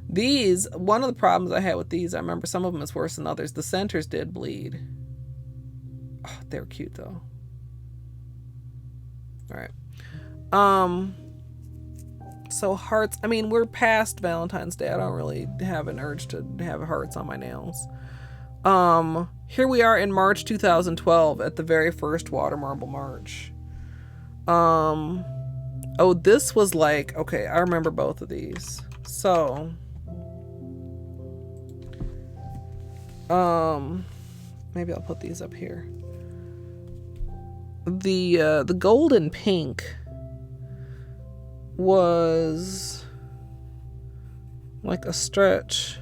Speaker 1: These, one of the problems I had with these, I remember some of them is worse than others. The centers did bleed. Oh, they were cute though. All right. So hearts, I mean, we're past Valentine's Day. I don't really have an urge to have hearts on my nails. Here we are in March 2012 at the very first Water Marble March. Oh, this was like, okay, I remember both of these. So, maybe I'll put these up here. The golden pink was like a stretch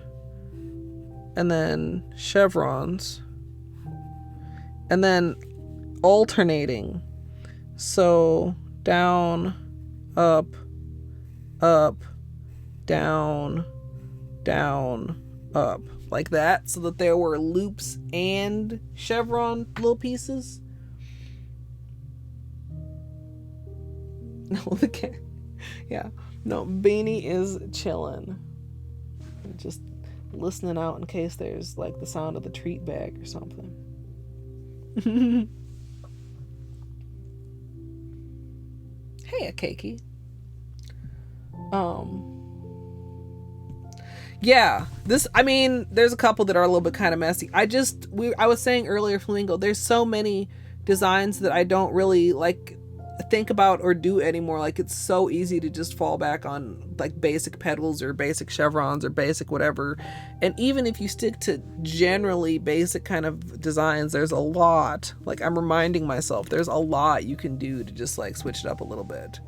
Speaker 1: and then chevrons and then alternating, so down, up, down, up, like that, so that there were loops and chevron little pieces. No, the cat. Yeah. No, Beanie is chilling. Just listening out in case there's like the sound of the treat bag or something. Hey, a cakey. Yeah, this, I mean, there's a couple that are a little bit kind of messy. I was saying earlier, Flamingo, there's so many designs that I don't really like think about or do anymore. Like, it's so easy to just fall back on like basic petals or basic chevrons or basic whatever. And even if you stick to generally basic kind of designs, there's a lot, like, I'm reminding myself, there's a lot you can do to just like switch it up a little bit.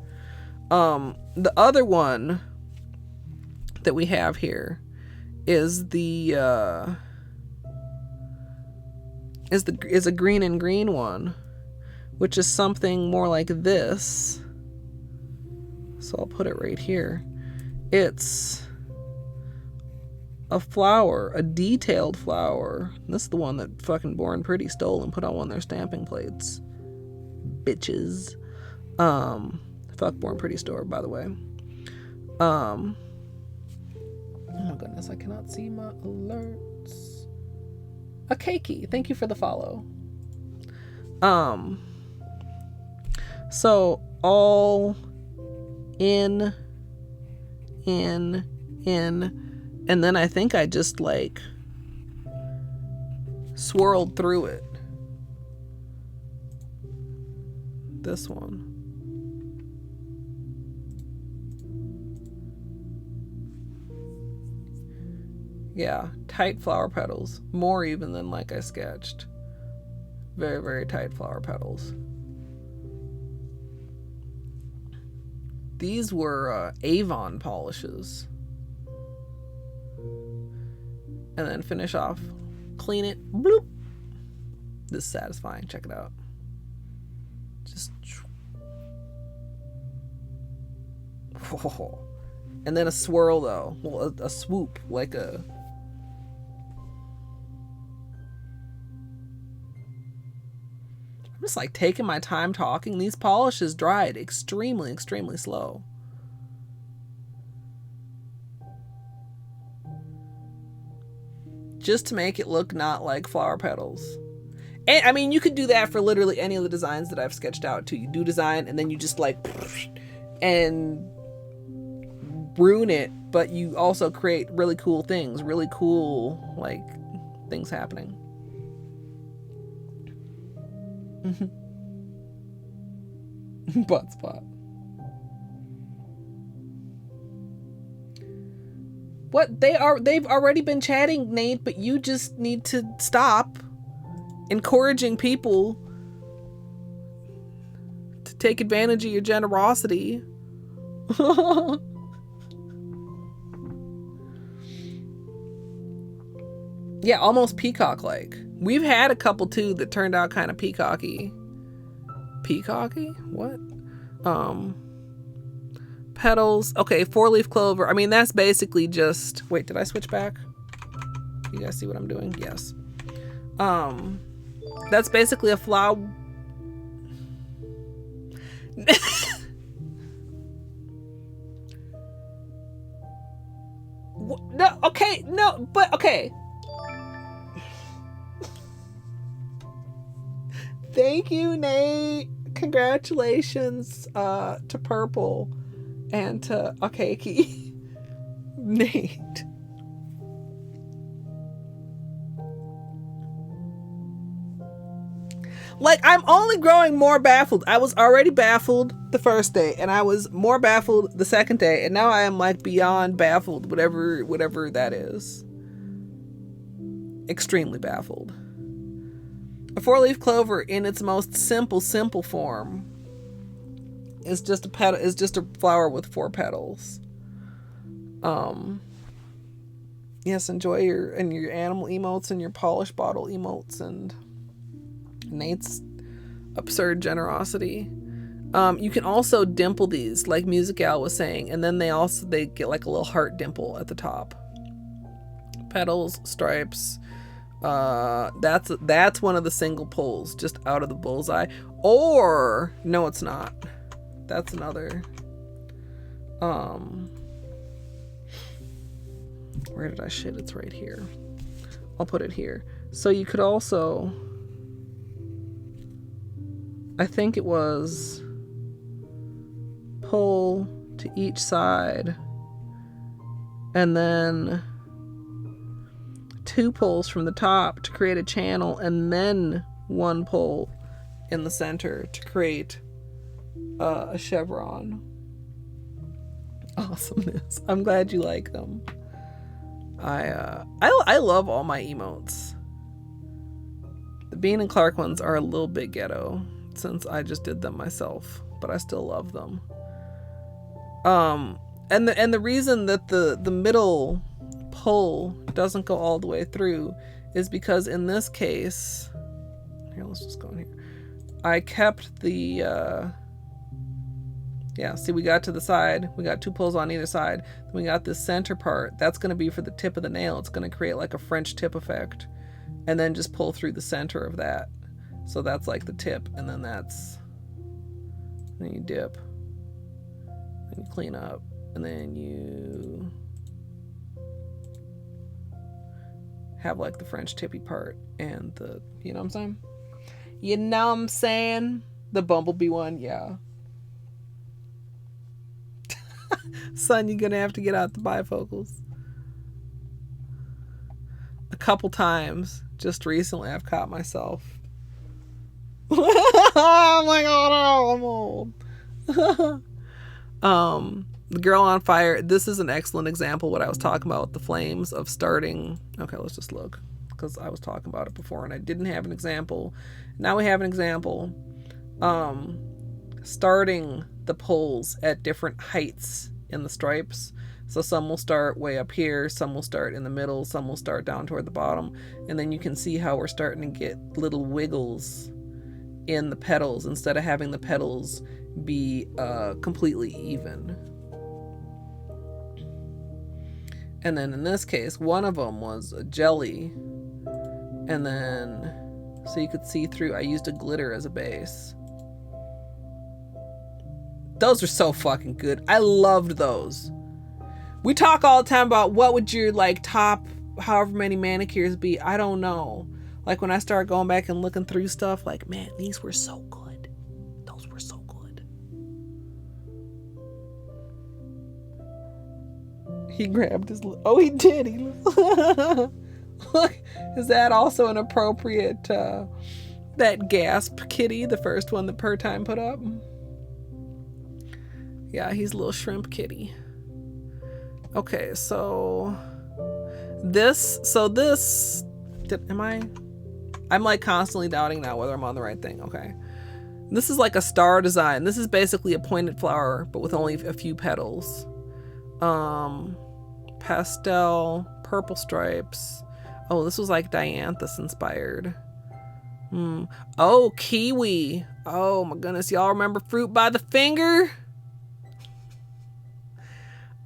Speaker 1: The other one that we have here is a green and green one, which is something more like this. So I'll put it right here. It's a flower, a detailed flower. This is the one that fucking Born Pretty stole and put on one of their stamping plates. Bitches. Fuck Born Pretty store, by the way. Oh my goodness, I cannot see my alerts. A cakey, thank you for the follow. So all in, and then I think I just like swirled through it. This one. Yeah, tight flower petals. More even than like I sketched. Very, very tight flower petals. These were Avon polishes. And then finish off. Clean it. Bloop. This is satisfying. Check it out. Just. Whoa. And then a swirl though. Well, a swoop. Like a. I'm just like taking my time talking. These polishes dried extremely, extremely slow. Just to make it look not like flower petals. And I mean, you could do that for literally any of the designs that I've sketched out too. You do design and then you just like and ruin it, but you also create really cool things, really cool like things happening. Butt spot. What? They've already been chatting, Nate, but you just need to stop encouraging people to take advantage of your generosity. Yeah, almost peacock-like. We've had a couple too that turned out kind of peacocky. Peacocky? What? Petals. Okay, 4-leaf clover. I mean, that's basically just... Wait, did I switch back? You guys see what I'm doing? Yes. That's basically a flower... No, okay, no, but okay. Thank you, Nate. Congratulations to Purple and to Akeki. Nate. Like, I'm only growing more baffled. I was already baffled the first day, and I was more baffled the second day, and now I am like beyond baffled, whatever that is. Extremely baffled. A 4-leaf clover in its most simple form is just a flower with 4 petals. Yes, enjoy your animal emotes and your polish bottle emotes and Nate's absurd generosity. You can also dimple these, like Music Al was saying, and then they get like a little heart dimple at the top. Petals, stripes. That's one of the single pulls just out of the bullseye. Or no, it's not. That's another. Where did I shit? It's right here. I'll put it here. So you could also, I think it was pull to each side and then 2 pulls from the top to create a channel and then 1 pull in the center to create a chevron. Awesomeness. I'm glad you like them. I love all my emotes. The Bean and Clark ones are a little bit ghetto since I just did them myself, but I still love them. And the reason that the middle pull doesn't go all the way through is because in this case, here, let's just go in here. I kept the, yeah, see, we got to the side. We got 2 pulls on either side. Then we got this center part. That's going to be for the tip of the nail. It's going to create like a French tip effect. And then just pull through the center of that. So that's like the tip. And then that's, then you dip. Then you clean up. And then you have like the French tippy part and the, you know what I'm saying? You know what I'm saying? The bumblebee one, yeah. Son, you're gonna have to get out the bifocals. A couple times, just recently, I've caught myself. Oh my god, I'm old. The Girl on Fire, this is an excellent example of what I was talking about with the flames of starting. Okay, let's just look, because I was talking about it before and I didn't have an example. Now we have an example. Starting the pulls at different heights in the stripes. So some will start way up here, some will start in the middle, some will start down toward the bottom, and then you can see how we're starting to get little wiggles in the petals instead of having the petals be completely even. And then in this case, one of them was a jelly, and then so you could see through, I used a glitter as a base. Those are so fucking good. I loved those. We talk all the time about what would your like top however many manicures be. I don't know. Like when I start going back and looking through stuff, like, man, these were so good. Those were so good. He grabbed his, oh, he did. He look, is that also an appropriate that gasp kitty, the first one that Per Time put up? Yeah, he's a little shrimp kitty. Okay, so this, I'm like constantly doubting now whether I'm on the right thing. Okay. This is like a star design. This is basically a pointed flower, but with only a few petals. Pastel, purple stripes. Oh, this was like dianthus inspired. Oh, kiwi. Oh my goodness. Y'all remember Fruit by the Finger?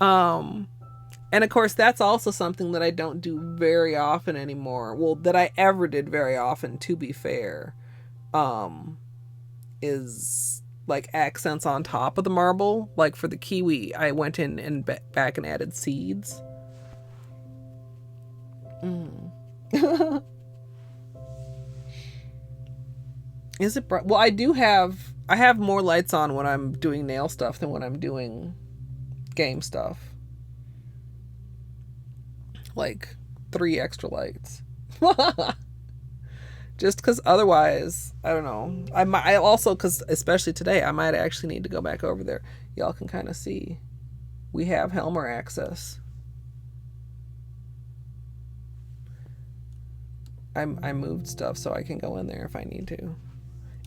Speaker 1: And of course, that's also something that I don't do very often anymore. Well, that I ever did very often, to be fair, is like accents on top of the marble. Like for the kiwi, I went in and back and added seeds. Is it bright? Well, I have more lights on when I'm doing nail stuff than when I'm doing game stuff. Like 3 extra lights. Just because otherwise, I don't know. I also, because especially today, I might actually need to go back over there. Y'all can kind of see. We have Helmer access. I moved stuff so I can go in there if I need to.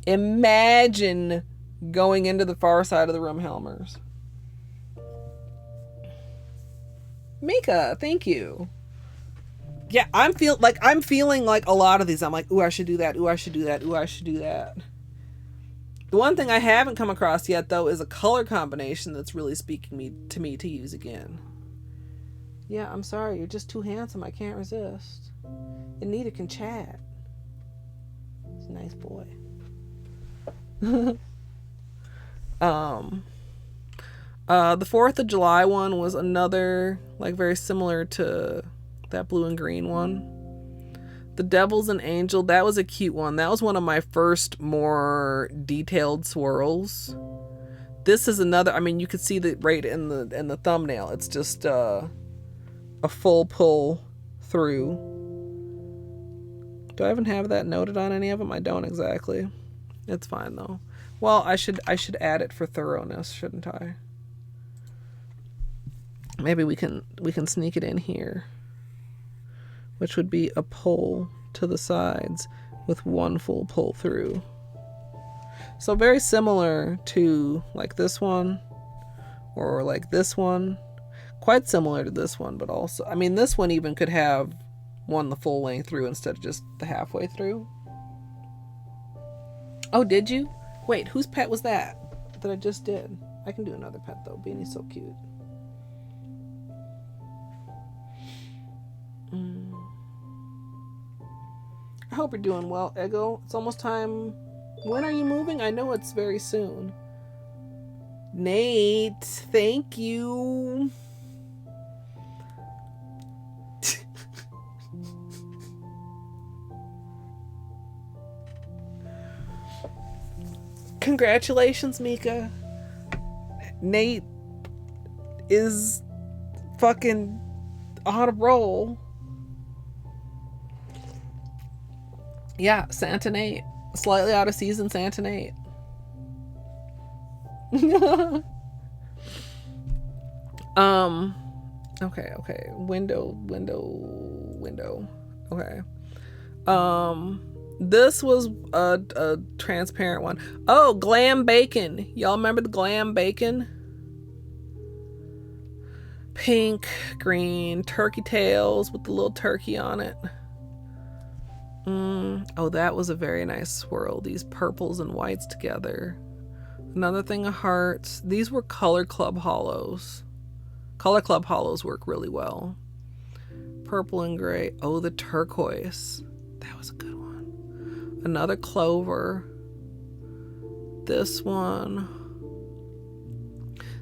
Speaker 1: Imagine going into the far side of the room, Helmers. Mika, thank you. Yeah, I'm feeling like a lot of these. I'm like, ooh, I should do that. Ooh, I should do that. Ooh, I should do that. The one thing I haven't come across yet, though, is a color combination that's really speaking to me to use again. Yeah, I'm sorry. You're just too handsome. I can't resist. And neither can Chad. He's a nice boy. The 4th of July one was another, like, very similar to that blue and green one. The Devil's an Angel, that was a cute one. That was one of my first more detailed swirls. This is another, I mean, you could see that right in the thumbnail. It's just a full pull through. Do I even have that noted on any of them? I don't exactly. It's fine though. Well, I should add it for thoroughness, shouldn't I? Maybe we can sneak it in here, which would be a pull to the sides with one full pull through. So very similar to like this one or like this one. Quite similar to this one, but also, I mean, this one even could have one the full length through instead of just the halfway through. Oh, did you? Wait, whose pet was that I just did? I can do another pet though. Beanie's so cute. I hope you're doing well, Ego. It's almost time. When are you moving? I know it's very soon. Nate, thank you. Congratulations, Mika. Nate is fucking on a roll. Yeah, Santa Nate. Slightly out of season Santa Nate. Okay. Window. Okay. This was a transparent one. Oh, glam bacon. Y'all remember the glam bacon? Pink, green, turkey tails with the little turkey on it. Oh, that was a very nice swirl. These purples and whites together. Another thing of hearts. These were Color Club hollows. Color Club hollows work really well. Purple and gray. Oh, the turquoise. That was a good one. Another clover. This one.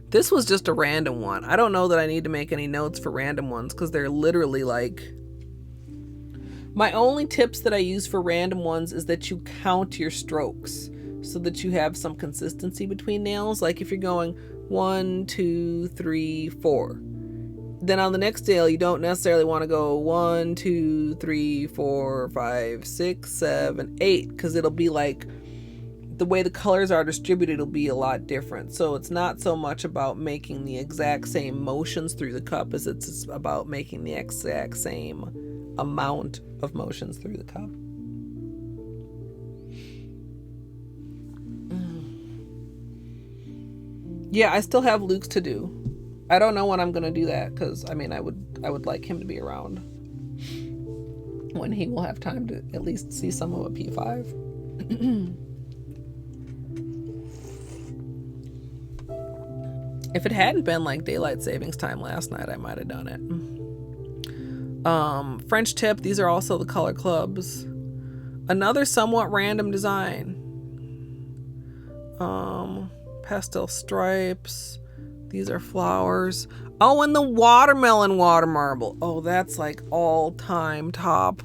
Speaker 1: This was just a random one. I don't know that I need to make any notes for random ones because they're literally like... My only tips that I use for random ones is that you count your strokes so that you have some consistency between nails. Like if you're going 1, 2, 3, 4. Then on the next nail, you don't necessarily want to go 1, 2, 3, 4, 5, 6, 7, 8, because it'll be like the way the colors are distributed will be a lot different. So it's not so much about making the exact same motions through the cup as it's about making the exact same amount of motions through the cup. Yeah, I still have Luke's to do. I don't know when I'm gonna do that because I mean I would like him to be around when he will have time to at least see some of a P5. If it hadn't been like daylight savings time last night, I might have done it. French tip, these are also the Color Clubs. Another somewhat random design. Pastel stripes. These are flowers. Oh, and the watermelon water marble. Oh, that's like all-time top.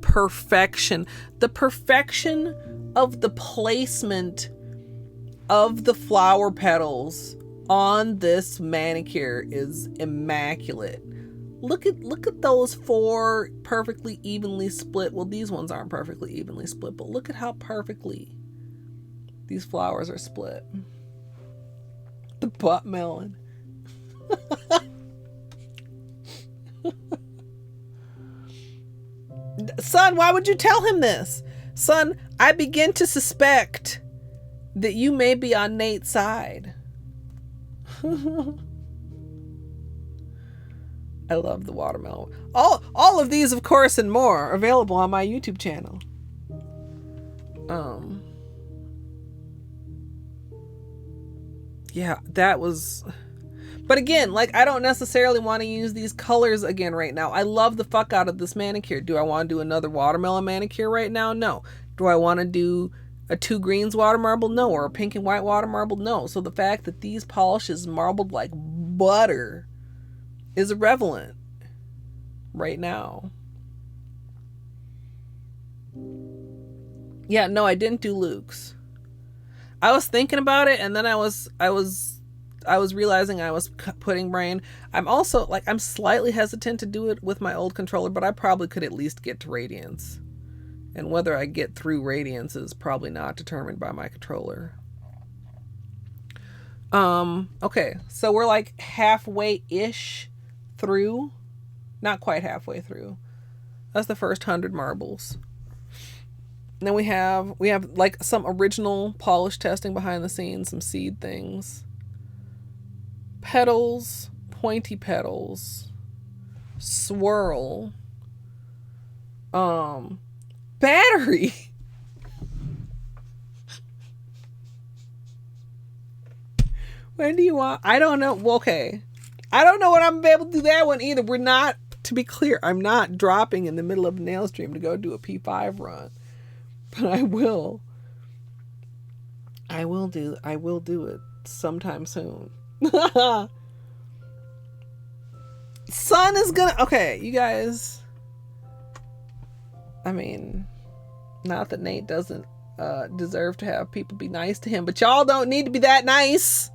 Speaker 1: Perfection. The perfection of the placement of the flower petals on this manicure is immaculate. Look at those 4 perfectly evenly split. Well, these ones aren't perfectly evenly split, but look at how perfectly these flowers are split. The butt melon. Son, why would you tell him this? Son, I begin to suspect that you may be on Nate's side. I love the watermelon. All of these, of course, and more are available on my YouTube channel. Yeah, that was... But again, like, I don't necessarily want to use these colors again right now. I love the fuck out of this manicure. Do I want to do another watermelon manicure right now? No. Do I want to do a 2 greens water marble? No. Or a pink and white water marble? No. So the fact that these polishes marbled like butter is irrelevant right now. Yeah, no, I didn't do Luke's. I was thinking about it, and then I was realizing I was putting brain. I'm also like, I'm slightly hesitant to do it with my old controller, but I probably could at least get to Radiance. And whether I get through Radiance is probably not determined by my controller. Okay, so we're like halfway-ish through. Not quite halfway through. That's the first 100 marbles. And then we have like some original polish testing behind the scenes, some seed things. Petals, pointy petals, swirl, battery. When do you want? I don't know. Well, okay. I don't know when I'm going to be able to do that one either. We're not, to be clear, I'm not dropping in the middle of a nail stream to go do a P5 run. But I will. I will do it sometime soon. Sun is gonna, okay, you guys. I mean, not that Nate doesn't deserve to have people be nice to him, but y'all don't need to be that nice.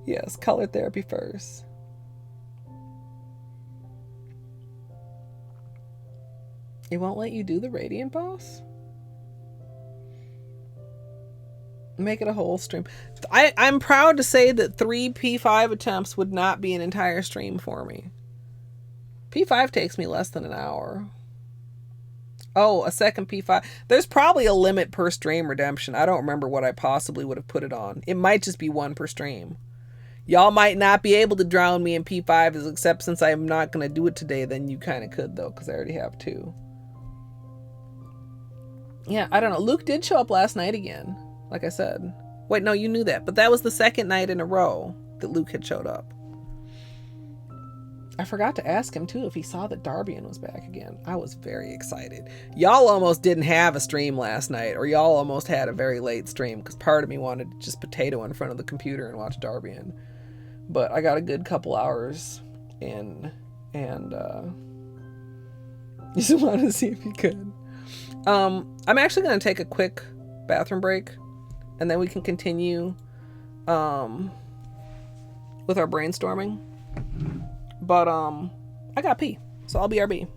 Speaker 1: Yes, color therapy first. It won't let you do the Radiant Boss? Make it a whole stream. I'm proud to say that 3 P5 attempts would not be an entire stream for me. P5 takes me less than an hour. Oh, a second P5. There's probably a limit per stream redemption. I don't remember what I possibly would have put it on. It might just be 1 per stream. Y'all might not be able to drown me in P5s, except since I'm not going to do it today, then you kind of could, though, because I already have 2. Yeah, I don't know. Luke did show up last night again, like I said. Wait, no, you knew that. But that was the second night in a row that Luke had showed up. I forgot to ask him, too, if he saw that Darbian was back again. I was very excited. Y'all almost didn't have a stream last night, or y'all almost had a very late stream, because part of me wanted to just potato in front of the computer and watch Darbian. But I got a good couple hours in, and just wanted to see if you could. I'm actually going to take a quick bathroom break, and then we can continue with our brainstorming. But I got pee, so I'll BRB.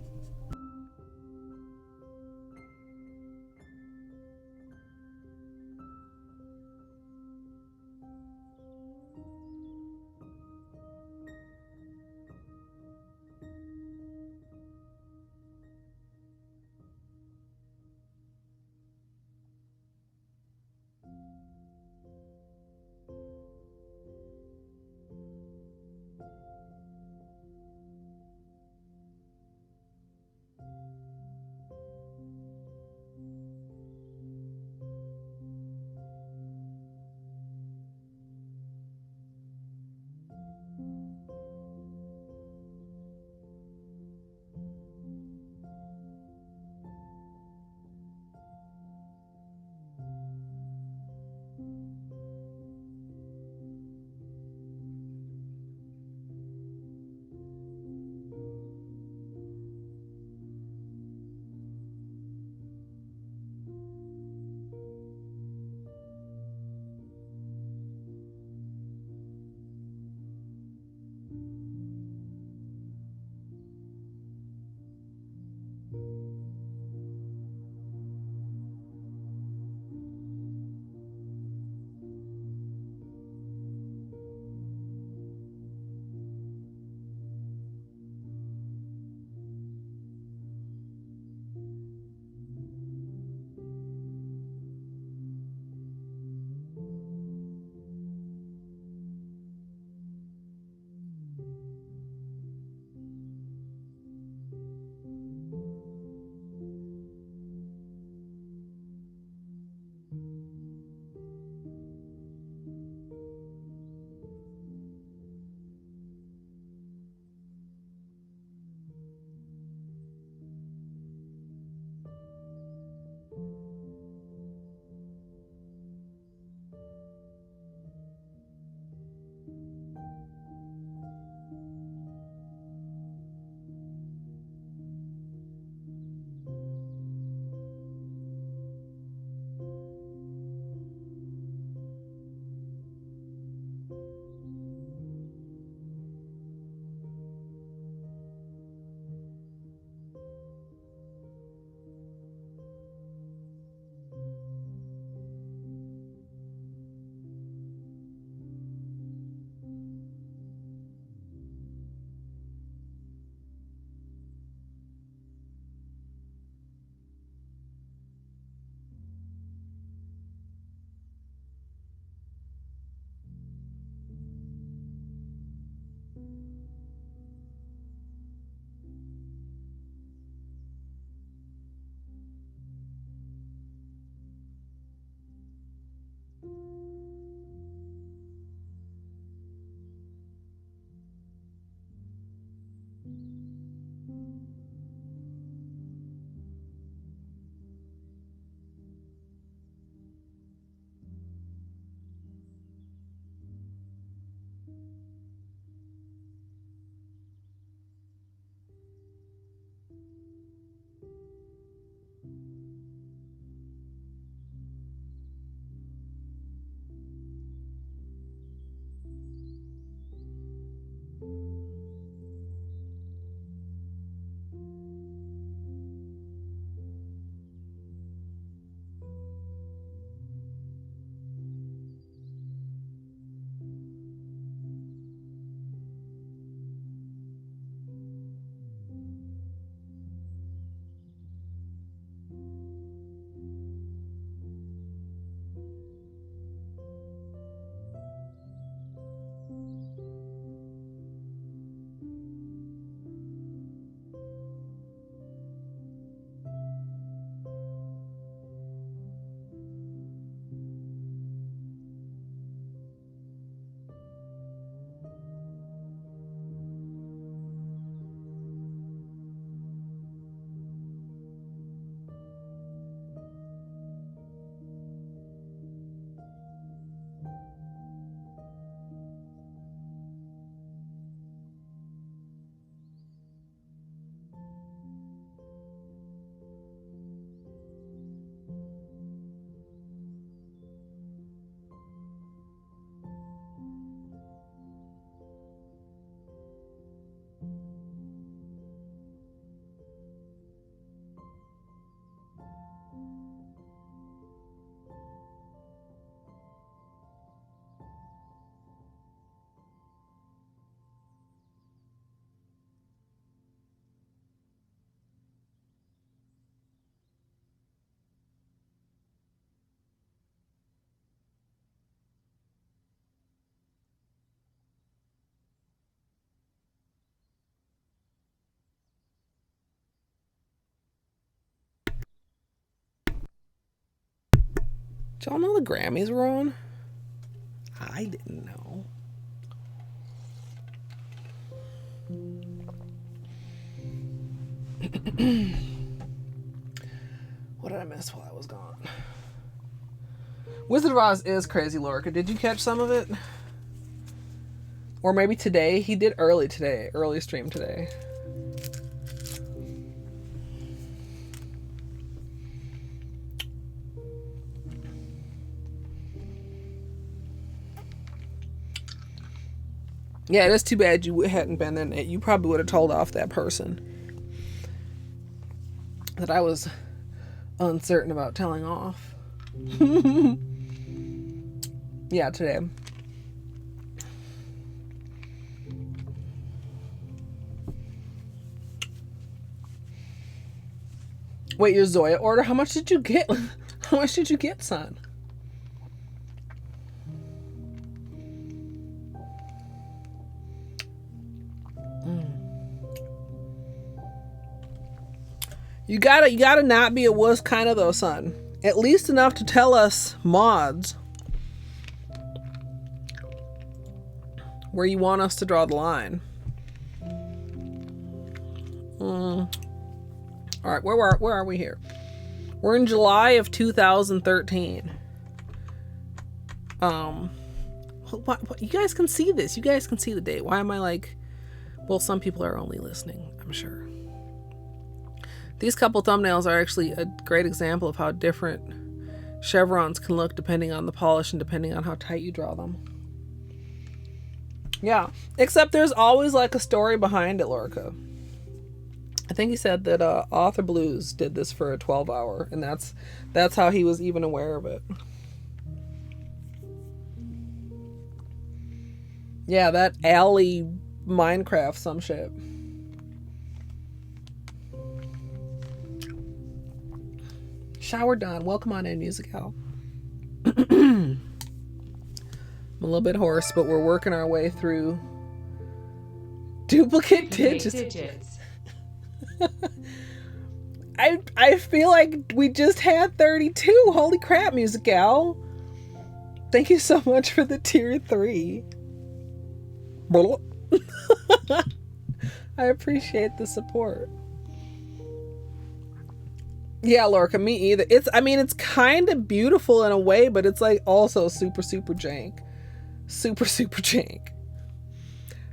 Speaker 1: Did y'all know the Grammys were on? I didn't know. What did I miss while I was gone? Wizard of Oz is crazy, Lorca. Did you catch some of it? Or maybe today? He did early stream today. Yeah, it is too bad you hadn't been in it. You probably would have told off that person that I was uncertain about telling off. Yeah, today. Wait, your Zoya order? How much did you get? How much did you get, son? You gotta not be a wuss kind of though, son. At least enough to tell us mods where you want us to draw the line. All right, where are we here? We're in July of 2013. What, you guys can see this. You guys can see the date. Why am I like? Well, some people are only listening, I'm sure. These couple thumbnails are actually a great example of how different chevrons can look depending on the polish and depending on how tight you draw them. Yeah, except there's always like a story behind it, Lorca. I think he said that Author Blues did this for a 12-hour, and that's how he was even aware of it. Yeah, that alley Minecraft some shit. Shower done. Welcome on in, Music Owl. I'm a little bit hoarse, but we're working our way through duplicate digits. I feel like we just had 32. Holy crap, Music Owl. Thank you so much for the tier 3. I I appreciate the support. Yeah, Lorca, me either. It's kind of beautiful in a way, but it's like also super, super jank. Super, super jank.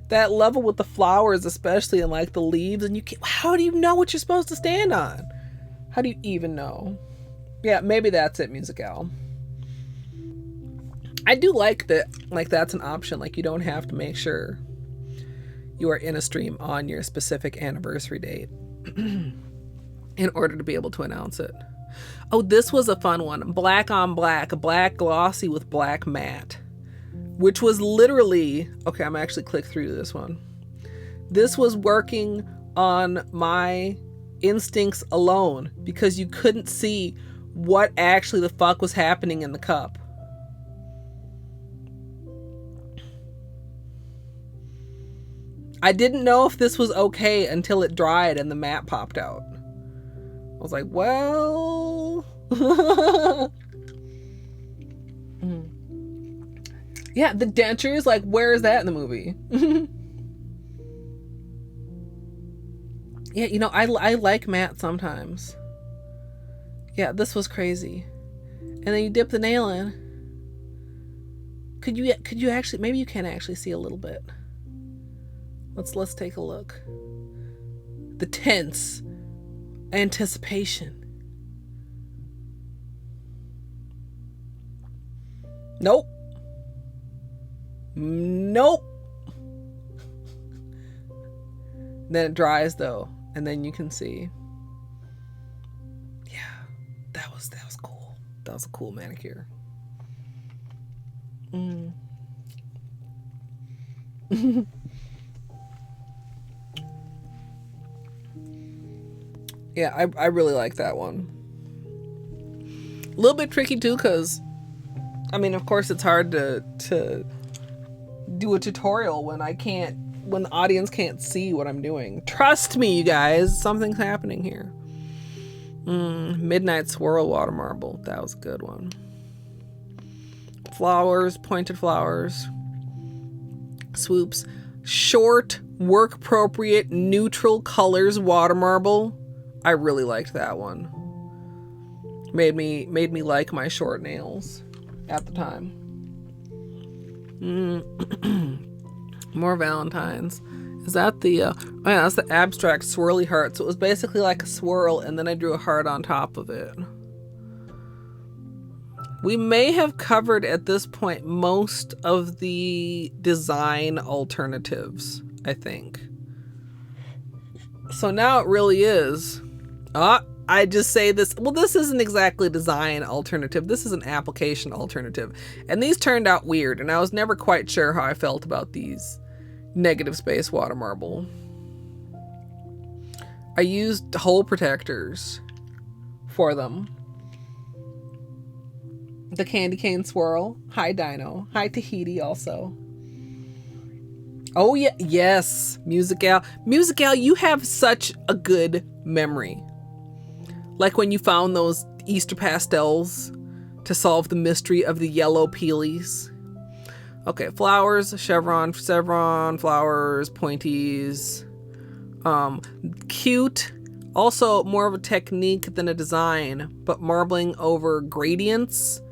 Speaker 1: That level with the flowers, especially, and like the leaves, and how do you know what you're supposed to stand on? How do you even know? Yeah, maybe that's it, Musical. I do like that, like that's an option. Like you don't have to make sure you are in a stream on your specific anniversary date in order to be able to announce it. Oh, this was a fun one. Black on black, black glossy with black matte, which was literally, okay, I'm actually click through this one. This was working on my instincts alone because you couldn't see what actually the fuck was happening in the cup. I didn't know if this was okay until it dried and the matte popped out. I was like, well... Yeah, the dentures, like, where is that in the movie? Yeah, you know, I like matte sometimes. Yeah, this was crazy. And then you dip the nail in. Could you actually, maybe you can actually see a little bit. Let's take a look. The tense anticipation. Nope. Nope. Then it dries though, and then you can see. Yeah, that was cool. That was a cool manicure. Yeah, I really like that one. A little bit tricky too, because I mean, of course, it's hard to do a tutorial when the audience can't see what I'm doing. Trust me, you guys, something's happening here. Midnight Swirl Water Marble. That was a good one. Flowers, pointed flowers. Swoops. Short, work appropriate, neutral colors water marble. I really liked that one. Made me like my short nails at the time. More Valentines. Is that the oh yeah, that's the abstract swirly heart. So it was basically like a swirl and then I drew a heart on top of it. We may have covered at this point most of the design alternatives, I think. So now it really is. I just say this. Well, this isn't exactly design alternative. This is an application alternative. And these turned out weird, and I was never quite sure how I felt about these negative space water marble. I used hole protectors for them. The candy cane swirl. Hi, Dino. Hi, Tahiti also. Oh, yeah. Yes. Musical. Musical, you have such a good memory. Like when you found those Easter pastels to solve the mystery of the yellow Peelies. Okay, flowers, chevron, flowers, pointies. Cute. Also more of a technique than a design, but marbling over gradients.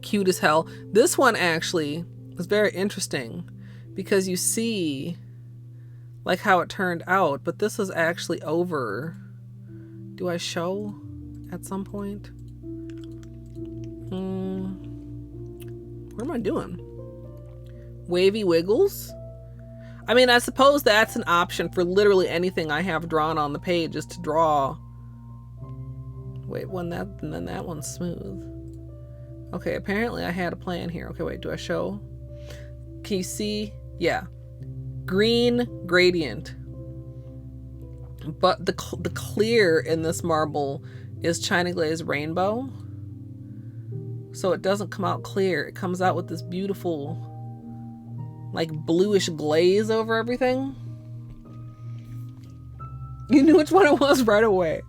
Speaker 1: Cute as hell. This one actually was very interesting because you see like how it turned out, but this was actually over. Do I show at some point? What am I doing? Wavy wiggles? I mean, I suppose that's an option for literally anything I have drawn on the page is to draw. Wait, and then that one's smooth. Okay, apparently I had a plan here. Okay, wait, do I show? Can you see? Yeah. Green gradient. But the clear in this marble is China Glaze Rainbow. So it doesn't come out clear. It comes out with this beautiful, like, bluish glaze over everything. You knew which one it was right away.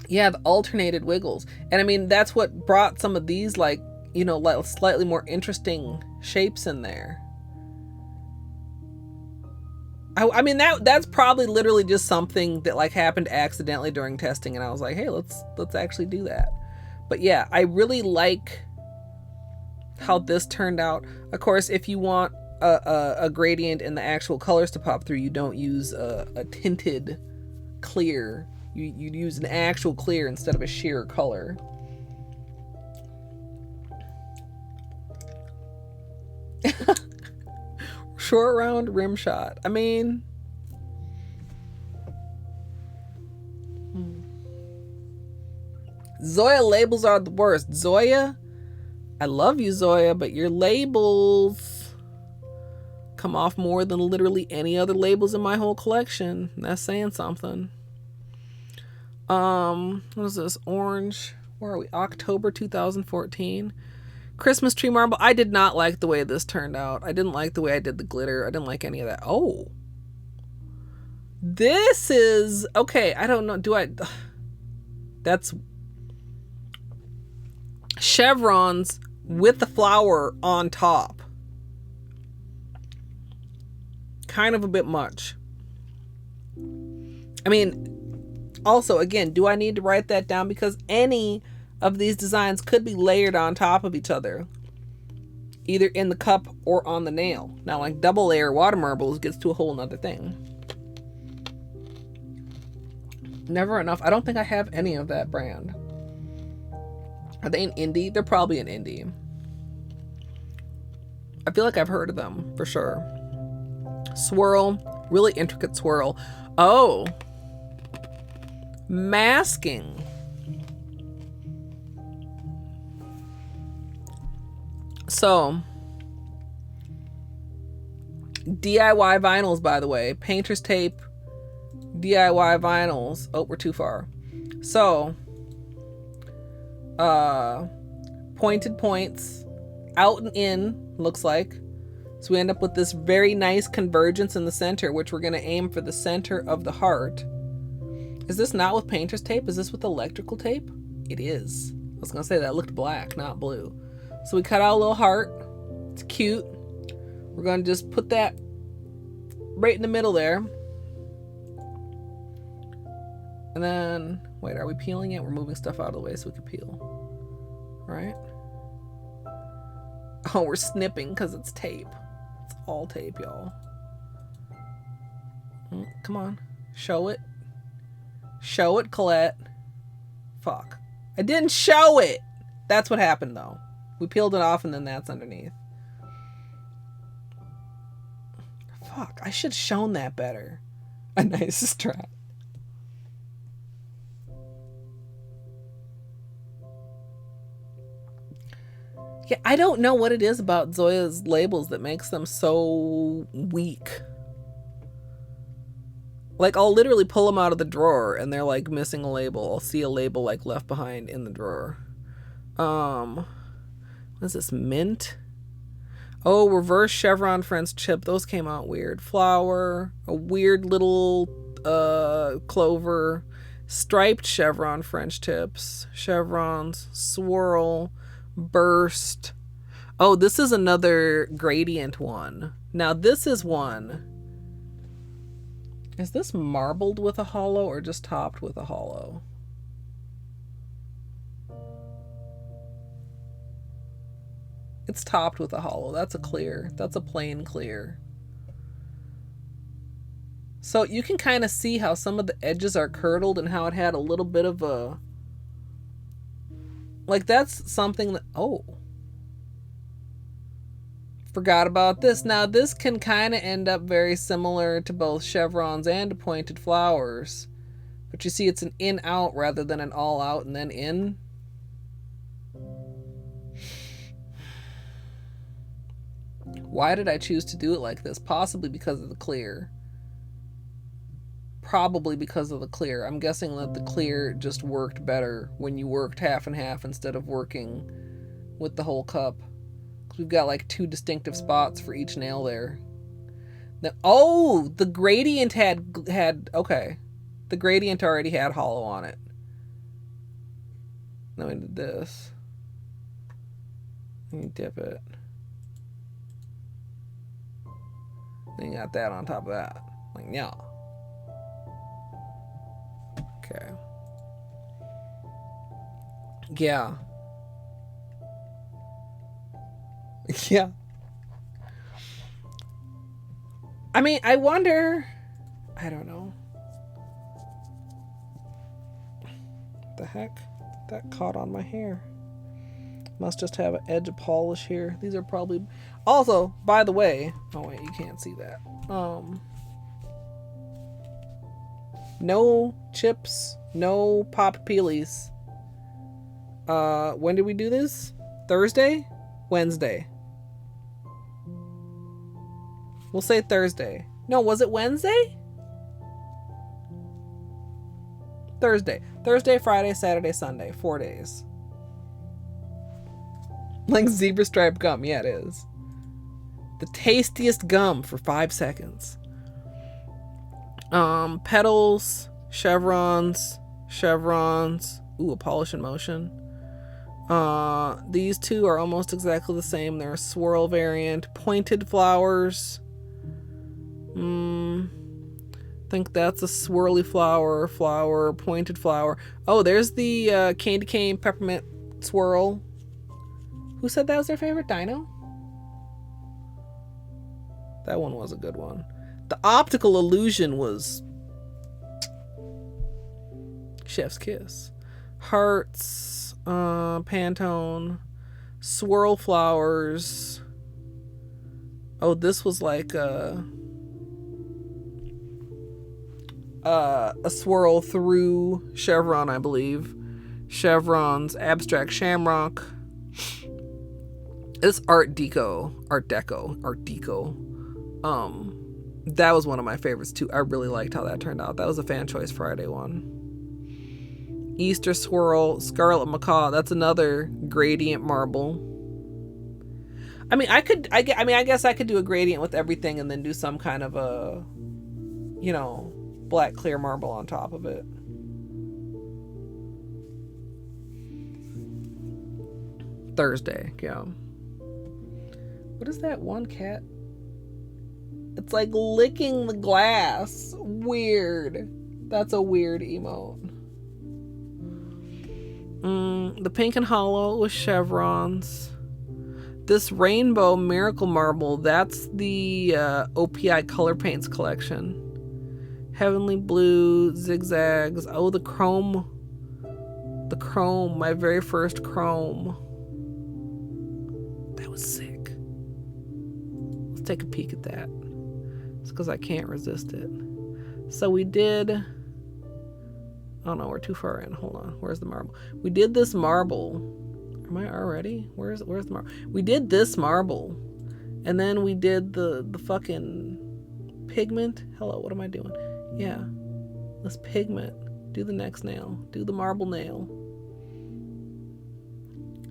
Speaker 1: Yeah, the alternated wiggles. And I mean, that's what brought some of these, like, you know, like slightly more interesting shapes in there. I mean, that's probably literally just something that like happened accidentally during testing, and I was like, hey, let's actually do that. But yeah, I really like how this turned out. Of course, if you want a gradient and the actual colors to pop through, you don't use a tinted clear. You use an actual clear instead of a sheer color. Short round rim shot. I mean, Zoya labels are the worst. Zoya, I love you, Zoya, but your labels come off more than literally any other labels in my whole collection. That's saying something. What is this? Orange. Where are we? October 2014. Christmas tree marble. I did not like the way this turned out. I didn't like the way I did the glitter. I didn't like any of that. Oh. This is... Okay, I don't know. Do I... That's... chevrons with the flower on top. Kind of a bit much. I mean, also, again, do I need to write that down? Because any of these designs could be layered on top of each other, either in the cup or on the nail. Now, like double layer water marbles gets to a whole nother thing. Never enough. I don't think I have any of that brand. Are they an indie? They're probably an indie. I feel like I've heard of them for sure. Swirl, really intricate swirl. Oh, masking. So, DIY vinyls, by the way. Painter's tape, DIY vinyls. Oh, we're too far. So, pointed points, out and in, looks like. So we end up with this very nice convergence in the center, which we're going to aim for the center of the heart. Is this not with painter's tape? Is this with electrical tape? It is. I was going to say that looked black, not blue. So we cut out a little heart. It's cute. We're going to just put that right in the middle there. And then, wait, are we peeling it? We're moving stuff out of the way so we can peel. Right? Oh, we're snipping because it's tape. It's all tape, y'all. Come on. Show it. Show it, Colette. Fuck. I didn't show it! That's what happened, though. We peeled it off and then that's underneath. Fuck, I should have shown that better. A nice strap. Yeah, I don't know what it is about Zoya's labels that makes them so weak. Like, I'll literally pull them out of the drawer and they're like missing a label. I'll see a label like left behind in the drawer. What is this? Mint? Oh, reverse chevron French tip. Those came out weird. Flower, a weird little clover, striped chevron French tips, chevrons, swirl, burst. Oh, this is another gradient one. Now this is one. Is this marbled with a hollow or just topped with a hollow? It's topped with a hollow. That's a clear. That's a plain clear. So you can kind of see how some of the edges are curdled and how it had a little bit of a... Like, that's something that... Oh. Forgot about this. Now, this can kind of end up very similar to both chevrons and pointed flowers. But you see it's an in-out rather than an all-out and then in. Why did I choose to do it like this? Possibly because of the clear. Probably because of the clear. I'm guessing that the clear just worked better when you worked half and half instead of working with the whole cup. We've got like two distinctive spots for each nail there. Now, oh, the gradient had okay. The gradient already had hollow on it. Now we did this. And you dip it. Then you got that on top of that. Like, yeah. Okay. Yeah. Yeah. I mean, I wonder. I don't know. What the heck? That caught on my hair. Must just have an edge of polish here. These are probably. Also, by the way. Oh, wait, you can't see that. No chips. No pop Peelies. When did we do this? Thursday? Wednesday. We'll say Thursday. No, was it Wednesday? Thursday. Thursday, Friday, Saturday, Sunday. 4 days. Like zebra stripe gum. Yeah, it is. The tastiest gum for 5 seconds. Petals, chevrons. Ooh, a polish in motion. These two are almost exactly the same. They're a swirl variant. Pointed flowers. I think that's a swirly flower, pointed flower. Oh, there's the candy cane peppermint swirl. Who said that was their favorite? Dino? That one was a good one. The optical illusion was chef's kiss. Hearts, Pantone, swirl flowers. Oh, this was like a swirl through chevron, I believe. Chevrons, abstract shamrock. It's Art Deco. That was one of my favorites too. I really liked how that turned out. That was a Fan Choice Friday one. Easter swirl, Scarlet Macaw. That's another gradient marble. I mean, I guess I could do a gradient with everything and then do some kind of a, black clear marble on top of it. Thursday, yeah. What is that one cat? It's like licking the glass. Weird. That's a weird emote. The pink and hollow with chevrons. This rainbow miracle marble, that's the OPI Color Paints collection. Heavenly blue, zigzags. Oh, the chrome. My very first chrome. That was sick. Let's take a peek at that. It's because I can't resist it. So we did... Oh no, we're too far in. Hold on. Where's the marble? We did this marble. Am I already? Where's the marble? We did this marble. And then we did the fucking pigment. Hello, what am I doing? Yeah. This pigment. Do the next nail. Do the marble nail.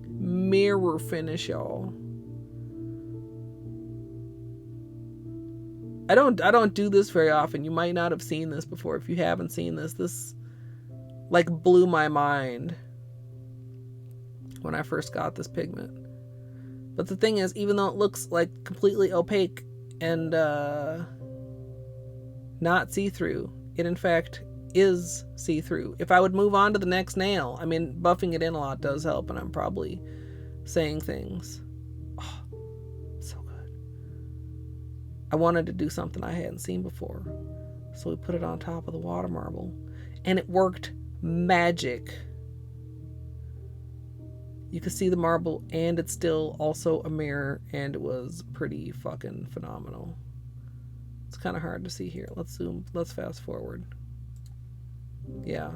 Speaker 1: Mirror finish, y'all. I don't do this very often. You might not have seen this before. If you haven't seen this like blew my mind when I first got this pigment. But the thing is, even though it looks like completely opaque and not see-through, it in fact is see-through. If I would move on to the next nail, I mean, buffing it in a lot does help, and I'm probably saying things. Oh, so good. I wanted to do something I hadn't seen before, so we put it on top of the water marble, and it worked magic. You could see the marble, and it's still also a mirror, and it was pretty fucking phenomenal. It's kind of hard to see here. Let's zoom. Let's fast forward. Yeah.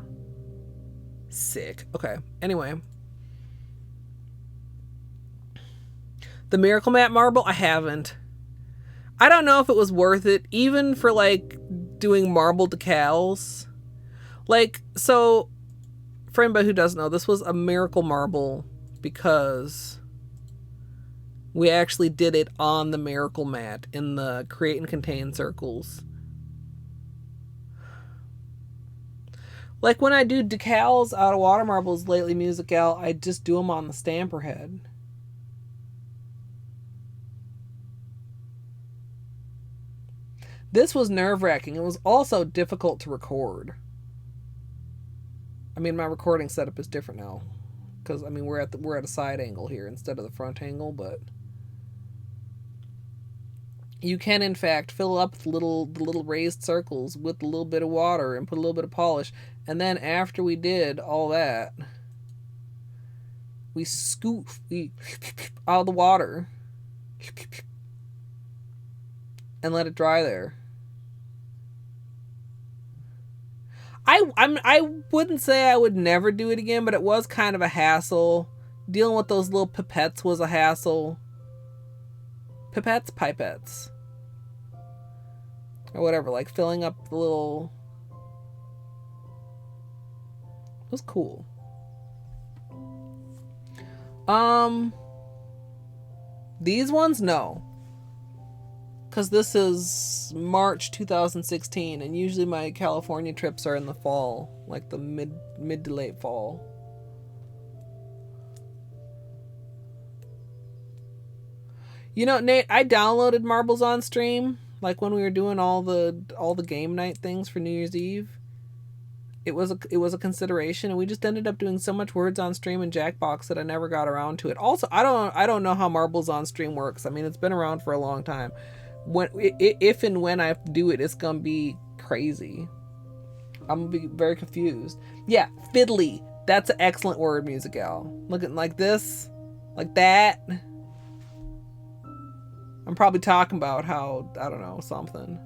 Speaker 1: Sick. Okay. Anyway. The Miracle Matte marble, I haven't. I don't know if it was worth it, even for, like, doing marble decals. Like, so, for anybody who doesn't know, this was a miracle marble because we actually did it on the Miracle Mat in the Create and Contain circles. Like, when I do decals out of water marbles lately, Musical, I just do them on the stamper head. This was nerve-wracking. It was also difficult to record. I mean, my recording setup is different now, because I mean we're at a side angle here instead of the front angle, but you can in fact fill up the little raised circles with a little bit of water and put a little bit of polish, and then after we did all that, we scoop out of the water and let it dry there. I wouldn't say I would never do it again, but it was kind of a hassle. Dealing with those little pipettes was a hassle. Pipettes. Or whatever, like filling up the little... It was cool. These ones, no. Because this is March 2016, and usually my California trips are in the fall, like the mid to late fall. You know, Nate, I downloaded Marbles on Stream, like when we were doing all the game night things for New Year's Eve. It was a consideration, and we just ended up doing so much Words on Stream and Jackbox that I never got around to it. Also, I don't know how Marbles on Stream works. I mean, it's been around for a long time. If and when I do it, it's gonna be crazy. I'm gonna be very confused. Yeah, fiddly. That's an excellent word, Musical. Looking like this, like that. I'm probably talking about how, I don't know, something.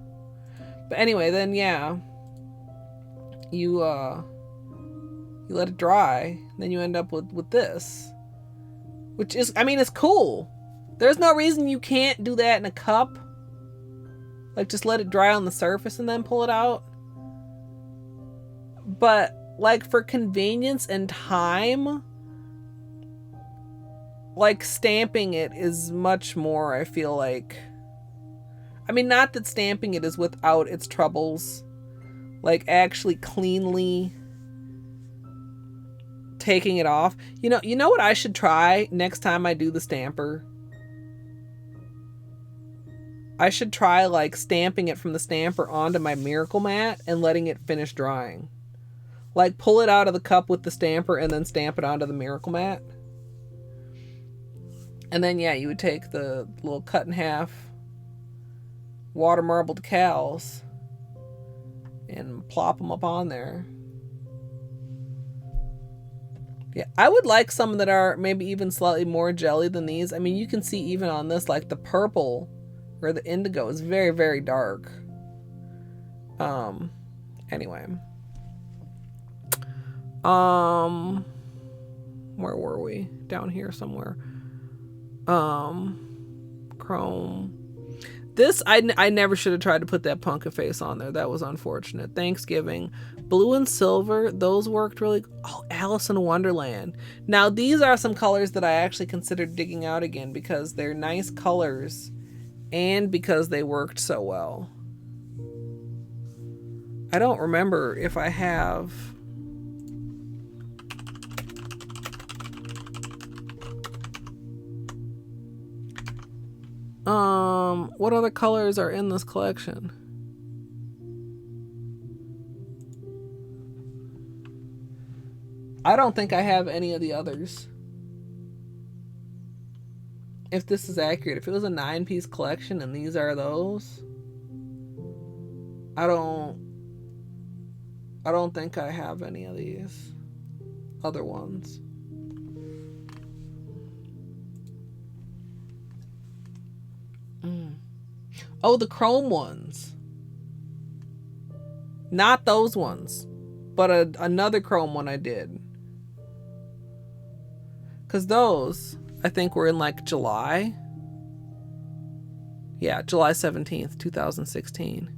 Speaker 1: But anyway, then yeah, you let it dry, then you end up with this, which is, I mean, it's cool. There's no reason you can't do that in a cup. Like, just let it dry on the surface and then pull it out. But, like, for convenience and time, like, stamping it is much more, I feel like... I mean, not that stamping it is without its troubles. Like, actually cleanly taking it off. You know what I should try next time I do the stamper? I should try, like, stamping it from the stamper onto my Miracle Mat and letting it finish drying. Like, pull it out of the cup with the stamper and then stamp it onto the Miracle Mat. And then, yeah, you would take the little cut in half water marble decals and plop them up on there. Yeah, I would like some that are maybe even slightly more jelly than these. I mean, you can see even on this, like, the purple... or the indigo is very, very dark. Anyway. Where were we? Down here somewhere. Chrome. This, I never should have tried to put that pumpkin face on there. That was unfortunate. Thanksgiving. Blue and silver, those worked really... Oh, Alice in Wonderland. Now, these are some colors that I actually considered digging out again because they're nice colors. And because they worked so well. I don't remember if I have... What other colors are in this collection? I don't think I have any of the others. If this is accurate, if it was a 9-piece collection and these are those, I don't think I have any of these other ones. Oh, the chrome ones. Not those ones, but another chrome one I did. Because those... I think we're in like July. Yeah, July 17th, 2016.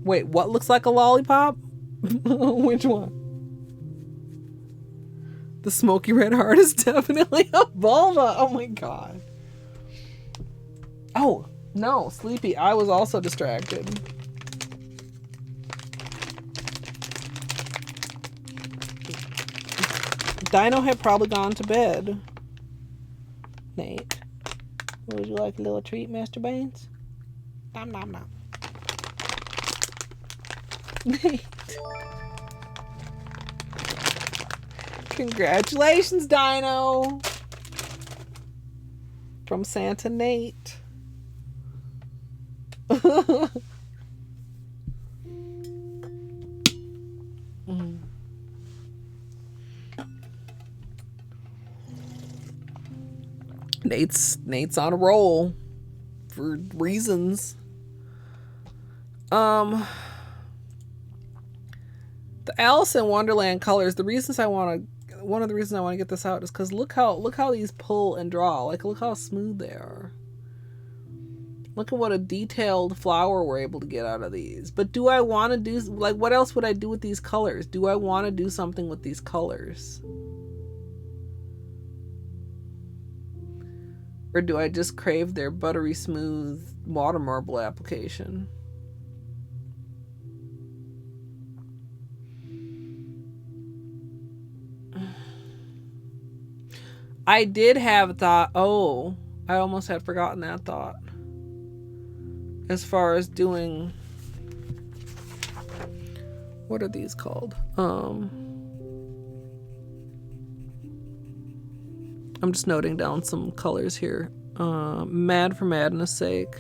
Speaker 1: Wait, what looks like a lollipop? Which one? The smoky red heart is definitely a vulva. Oh my god. Oh, no, Sleepy. I was also distracted. Dino had probably gone to bed. Nate. Would you like a little treat, Mr. Baines? Nom nom nom. Congratulations, Dino! From Santa Nate. Nate's on a roll for reasons. The Alice in Wonderland colors, one of the reasons I want to get this out is because look how these pull and draw. Like, look how smooth they are. Look at what a detailed flower we're able to get out of these. But do I want to do, like, what else would I do with these colors? Do I want to do something with these colors? Or do I just crave their buttery smooth water marble application? I did have a thought. Oh, I almost had forgotten that thought. As far as doing, what are these called? I'm just noting down some colors here. Mad for madness sake.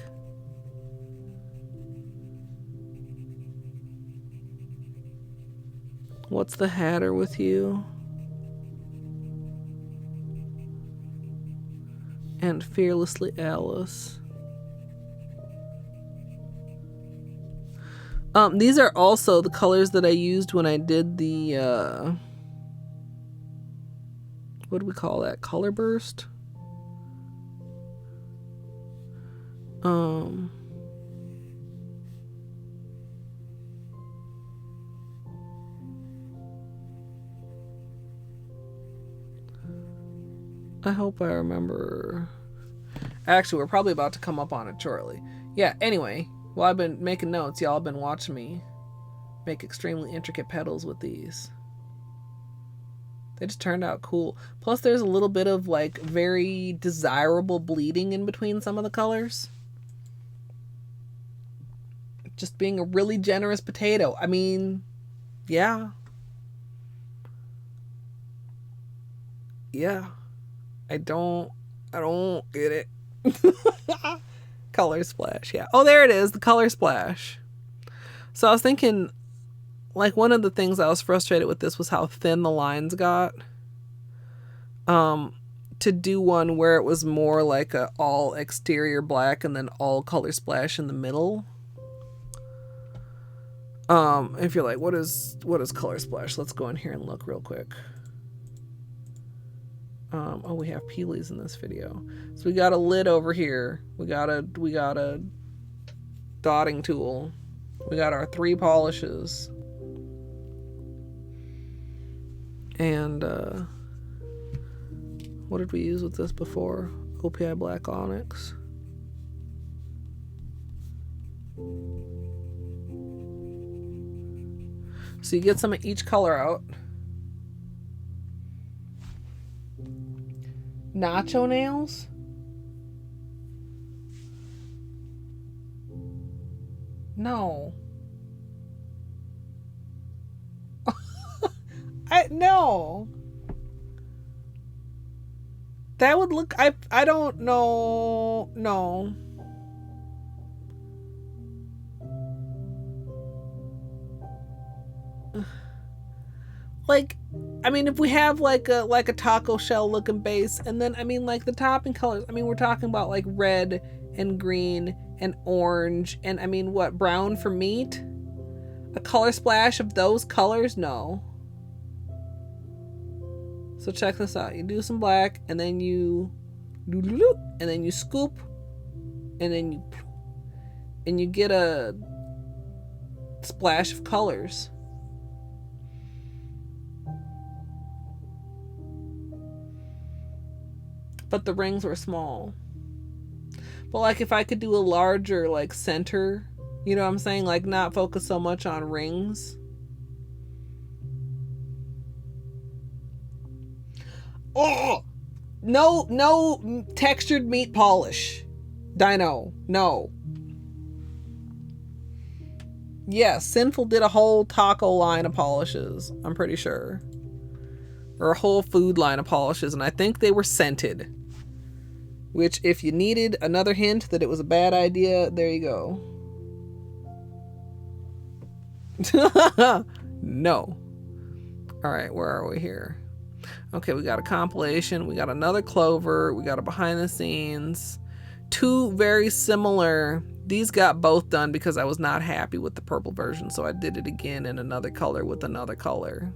Speaker 1: What's the Hatter with you? And Fearlessly Alice. These are also the colors that I used when I did the what do we call that? Color burst? I hope I remember. Actually, we're probably about to come up on it shortly. Yeah, anyway, while I've been making notes, y'all have been watching me make extremely intricate petals with these. They just turned out cool. Plus, there's a little bit of, like, very desirable bleeding in between some of the colors. Just being a really generous potato. I mean, yeah. Yeah. I don't get it. Color splash, yeah. Oh, there it is, the color splash. So I was thinking, like, one of the things I was frustrated with this was how thin the lines got. To do one where it was more like a all exterior black and then all color splash in the middle. If you're like, what is color splash? Let's go in here and look real quick. Oh, we have Peelies in this video. So we got a lid over here. We got a dotting tool. We got our 3 polishes. And what did we use with this before? OPI Black Onyx. So you get some of each color out. Nacho nails? No. No. That would look, I don't know. No. Like, I mean, if we have like a taco shell looking base, and then, I mean, like the topping colors, I mean, we're talking about like red and green and orange and, I mean, what, brown for meat? A color splash of those colors? No. So check this out. You do some black, and then you scoop, and then you get a splash of colors. But the rings were small. But like, if I could do a larger like center, you know what I'm saying? Like, not focus so much on rings. Oh! no textured meat polish. Dino, no. Yes, Sinful did a whole taco line of polishes, I'm pretty sure. Or a whole food line of polishes, and I think they were scented. Which, if you needed another hint that it was a bad idea, there you go. No. Alright, where are we here? Okay, we got a compilation, we got another Clover, we got a behind the scenes. Two very similar. These got both done because I was not happy with the purple version, so I did it again in another color with another color.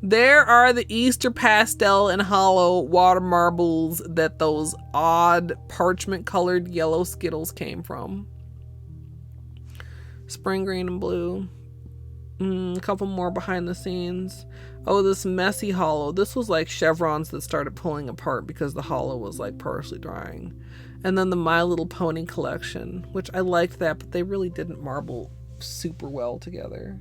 Speaker 1: There are the Easter pastel and hollow water marbles that those odd parchment colored yellow Skittles came from. Spring green and blue. A couple more behind the scenes. Oh, this messy hollow. This was like chevrons that started pulling apart because the hollow was like partially drying. And then the My Little Pony collection, which I liked that, but they really didn't marble super well together.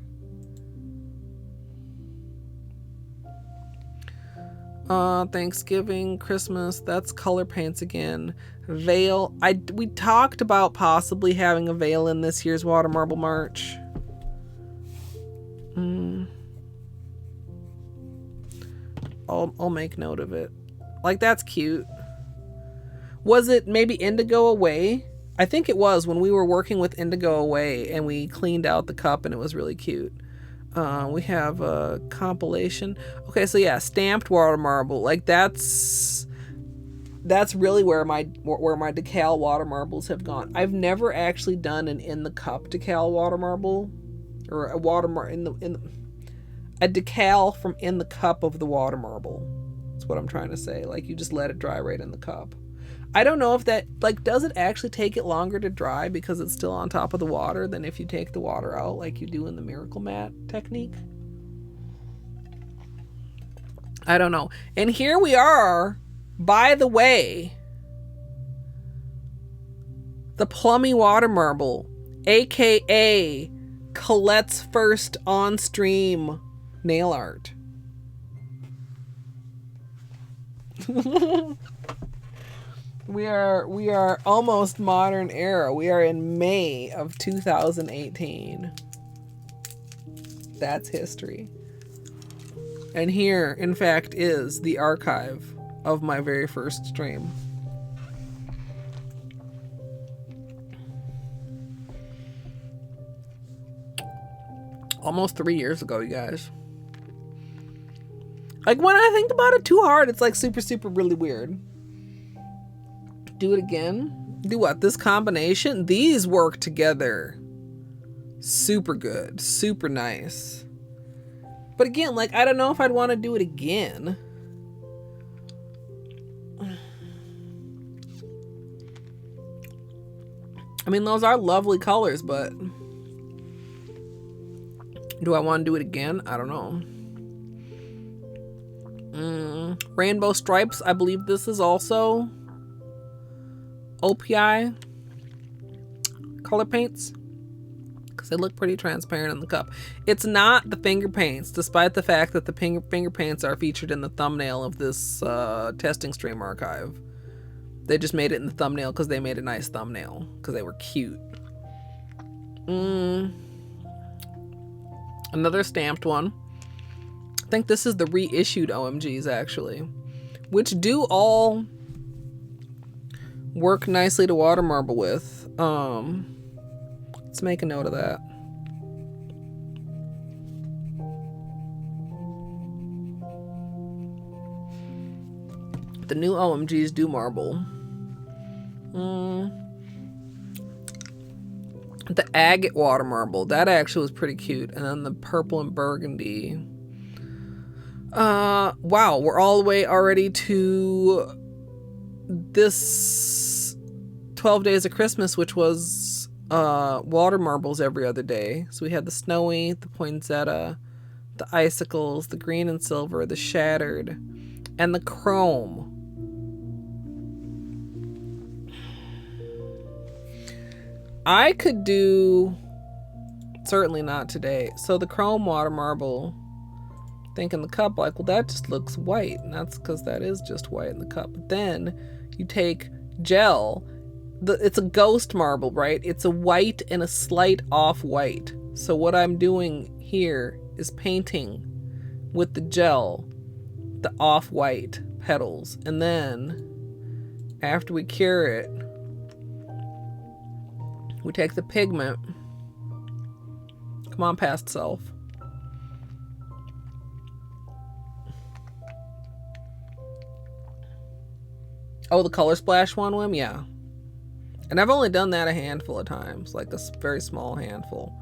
Speaker 1: Thanksgiving, Christmas, that's color paints again. Veil. We talked about possibly having a veil in this year's Water Marble March. I'll make note of it. Like, that's cute. Was it maybe Indigo Away? I think it was when we were working with Indigo Away and we cleaned out the cup and it was really cute. We have a compilation. Okay, so yeah, stamped water marble. Like, that's really where my decal water marbles have gone. I've never actually done an in the cup decal water marble, or a a decal from in the cup of the water marble. That's what I'm trying to say. Like, you just let it dry right in the cup. I don't know if that, like, does it actually take it longer to dry because it's still on top of the water than if you take the water out like you do in the Miracle Mat technique? I don't know. And here we are, by the way, the Plummy Water Marble, aka Colette's first on-stream nail art. We are almost modern era. We are in May of 2018. That's history. And here, in fact, is the archive of my very first stream. Almost 3 years ago, you guys. Like, when I think about it too hard, it's like super, super really weird. Do it again? Do what? This combination? These work together. Super good. Super nice. But again, like, I don't know if I'd want to do it again. I mean, those are lovely colors, but do I want to do it again? I don't know. Rainbow Stripes. I believe this is also OPI color paints because they look pretty transparent in the cup. It's not the finger paints, despite the fact that the finger paints are featured in the thumbnail of this testing stream archive. They just made it in the thumbnail because they made a nice thumbnail because they were cute. Another stamped one. I think this is the reissued OMGs, actually, which do all work nicely to water marble with. Let's make a note of that. The new OMGs do marble. The agate water marble, that actually was pretty cute. And then the purple and burgundy. Wow, we're all the way already to this 12 Days of Christmas, which was water marbles every other day. So we had the snowy, the poinsettia, the icicles, the green and silver, the shattered, and the chrome. I could do, certainly not today. So the chrome water marble think in the cup, like, well, that just looks white. And that's because that is just white in the cup. But then you take gel. It's a ghost marble, right? It's a white and a slight off-white. So what I'm doing here is painting with the gel the off-white petals. And then after we cure it, we take the pigment. Come on, past self. Oh, the color splash one, Wim? Yeah. And I've only done that a handful of times, like a very small handful.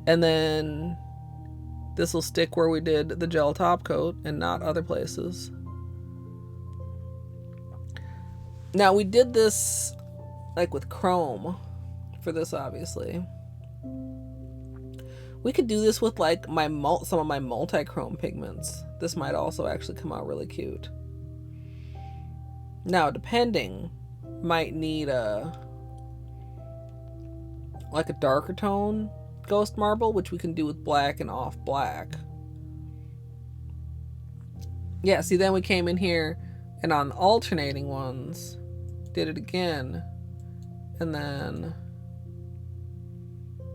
Speaker 1: And then this will stick where we did the gel top coat and not other places. Now, we did this like with chrome for this, obviously. We could do this with like some of my multi-chrome pigments. This might also actually come out really cute. Now, depending, might need like a darker tone ghost marble, which we can do with black and off black. Yeah, see, then we came in here and on alternating ones did it again, and then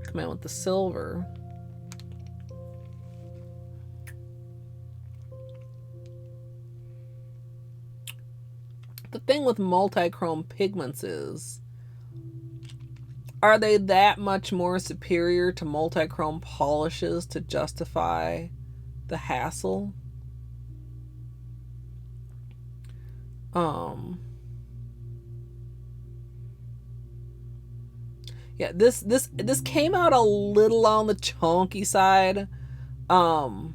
Speaker 1: come in with the silver. The thing with multi-chrome pigments is, are they that much more superior to multi-chrome polishes to justify the hassle? Yeah, this came out a little on the chunky side. And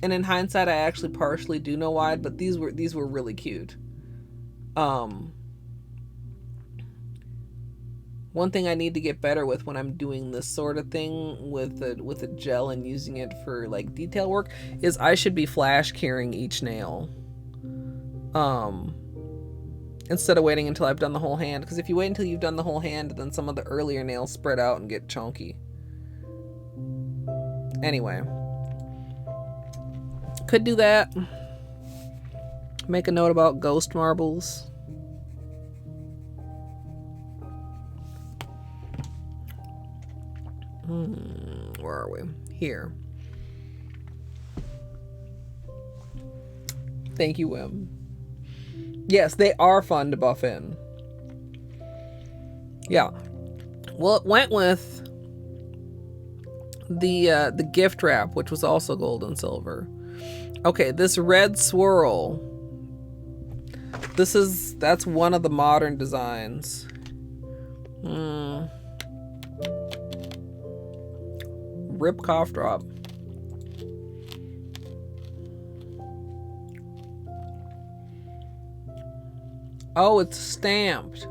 Speaker 1: in hindsight, I actually partially do know why, but these were really cute. One thing I need to get better with when I'm doing this sort of thing with a gel and using it for like detail work is I should be flash curing each nail. Instead of waiting until I've done the whole hand, because if you wait until you've done the whole hand, then some of the earlier nails spread out and get chunky. Anyway. Could do that. Make a note about ghost marbles. Where are we? Here. Thank you, Wim. Yes, they are fun to buff in. Yeah. Well, it went with the gift wrap, which was also gold and silver. Okay, this red swirl. That's one of the modern designs. Rip cough drop. Oh, it's stamped.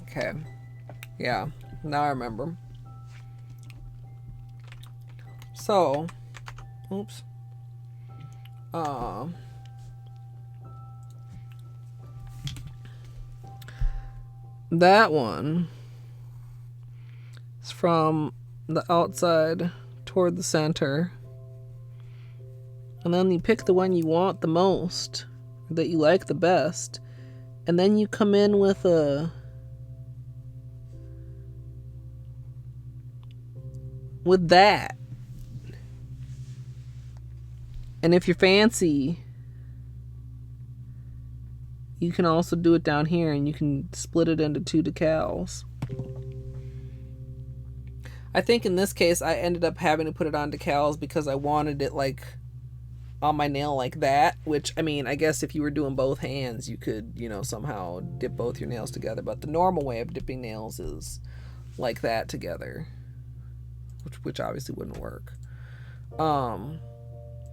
Speaker 1: Okay. Yeah, now I remember. So, oops. That one is from the outside toward the center. And then you pick the one you want the most, that you like the best. And then you come in with that. And if you're fancy, you can also do it down here and you can split it into 2 decals. I think in this case I ended up having to put it on decals because I wanted it like on my nail like that, which, I mean, I guess if you were doing both hands you could, somehow dip both your nails together, but the normal way of dipping nails is like that together, which obviously wouldn't work.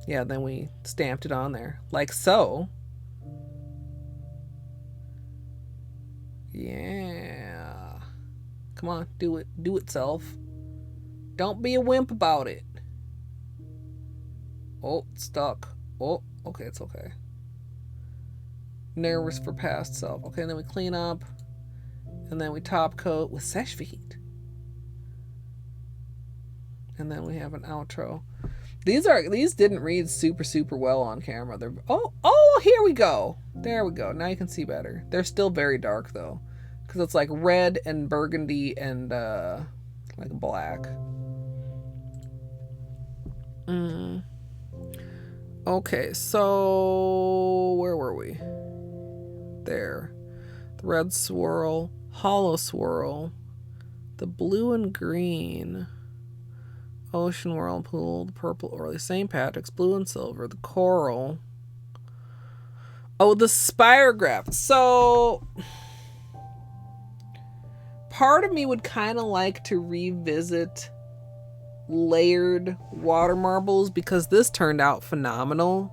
Speaker 1: Yeah, then we stamped it on there like so. Yeah, come on, do it, self. Don't be a wimp about it. Oh, it's stuck. Oh, okay, it's okay. Nervous for past self. Okay, and then we clean up. And then we top coat with sesh feet. And then we have an outro. These didn't read super well on camera. They're here we go. There we go. Now you can see better. They're still very dark though, because it's like red and burgundy and like black. Okay, so where were we? There. The red swirl, hollow swirl, the blue and green, ocean whirlpool, the purple orly, St. Patrick's, blue and silver, the coral. Oh, the spirograph. So part of me would kind of like to revisit layered water marbles, because this turned out phenomenal.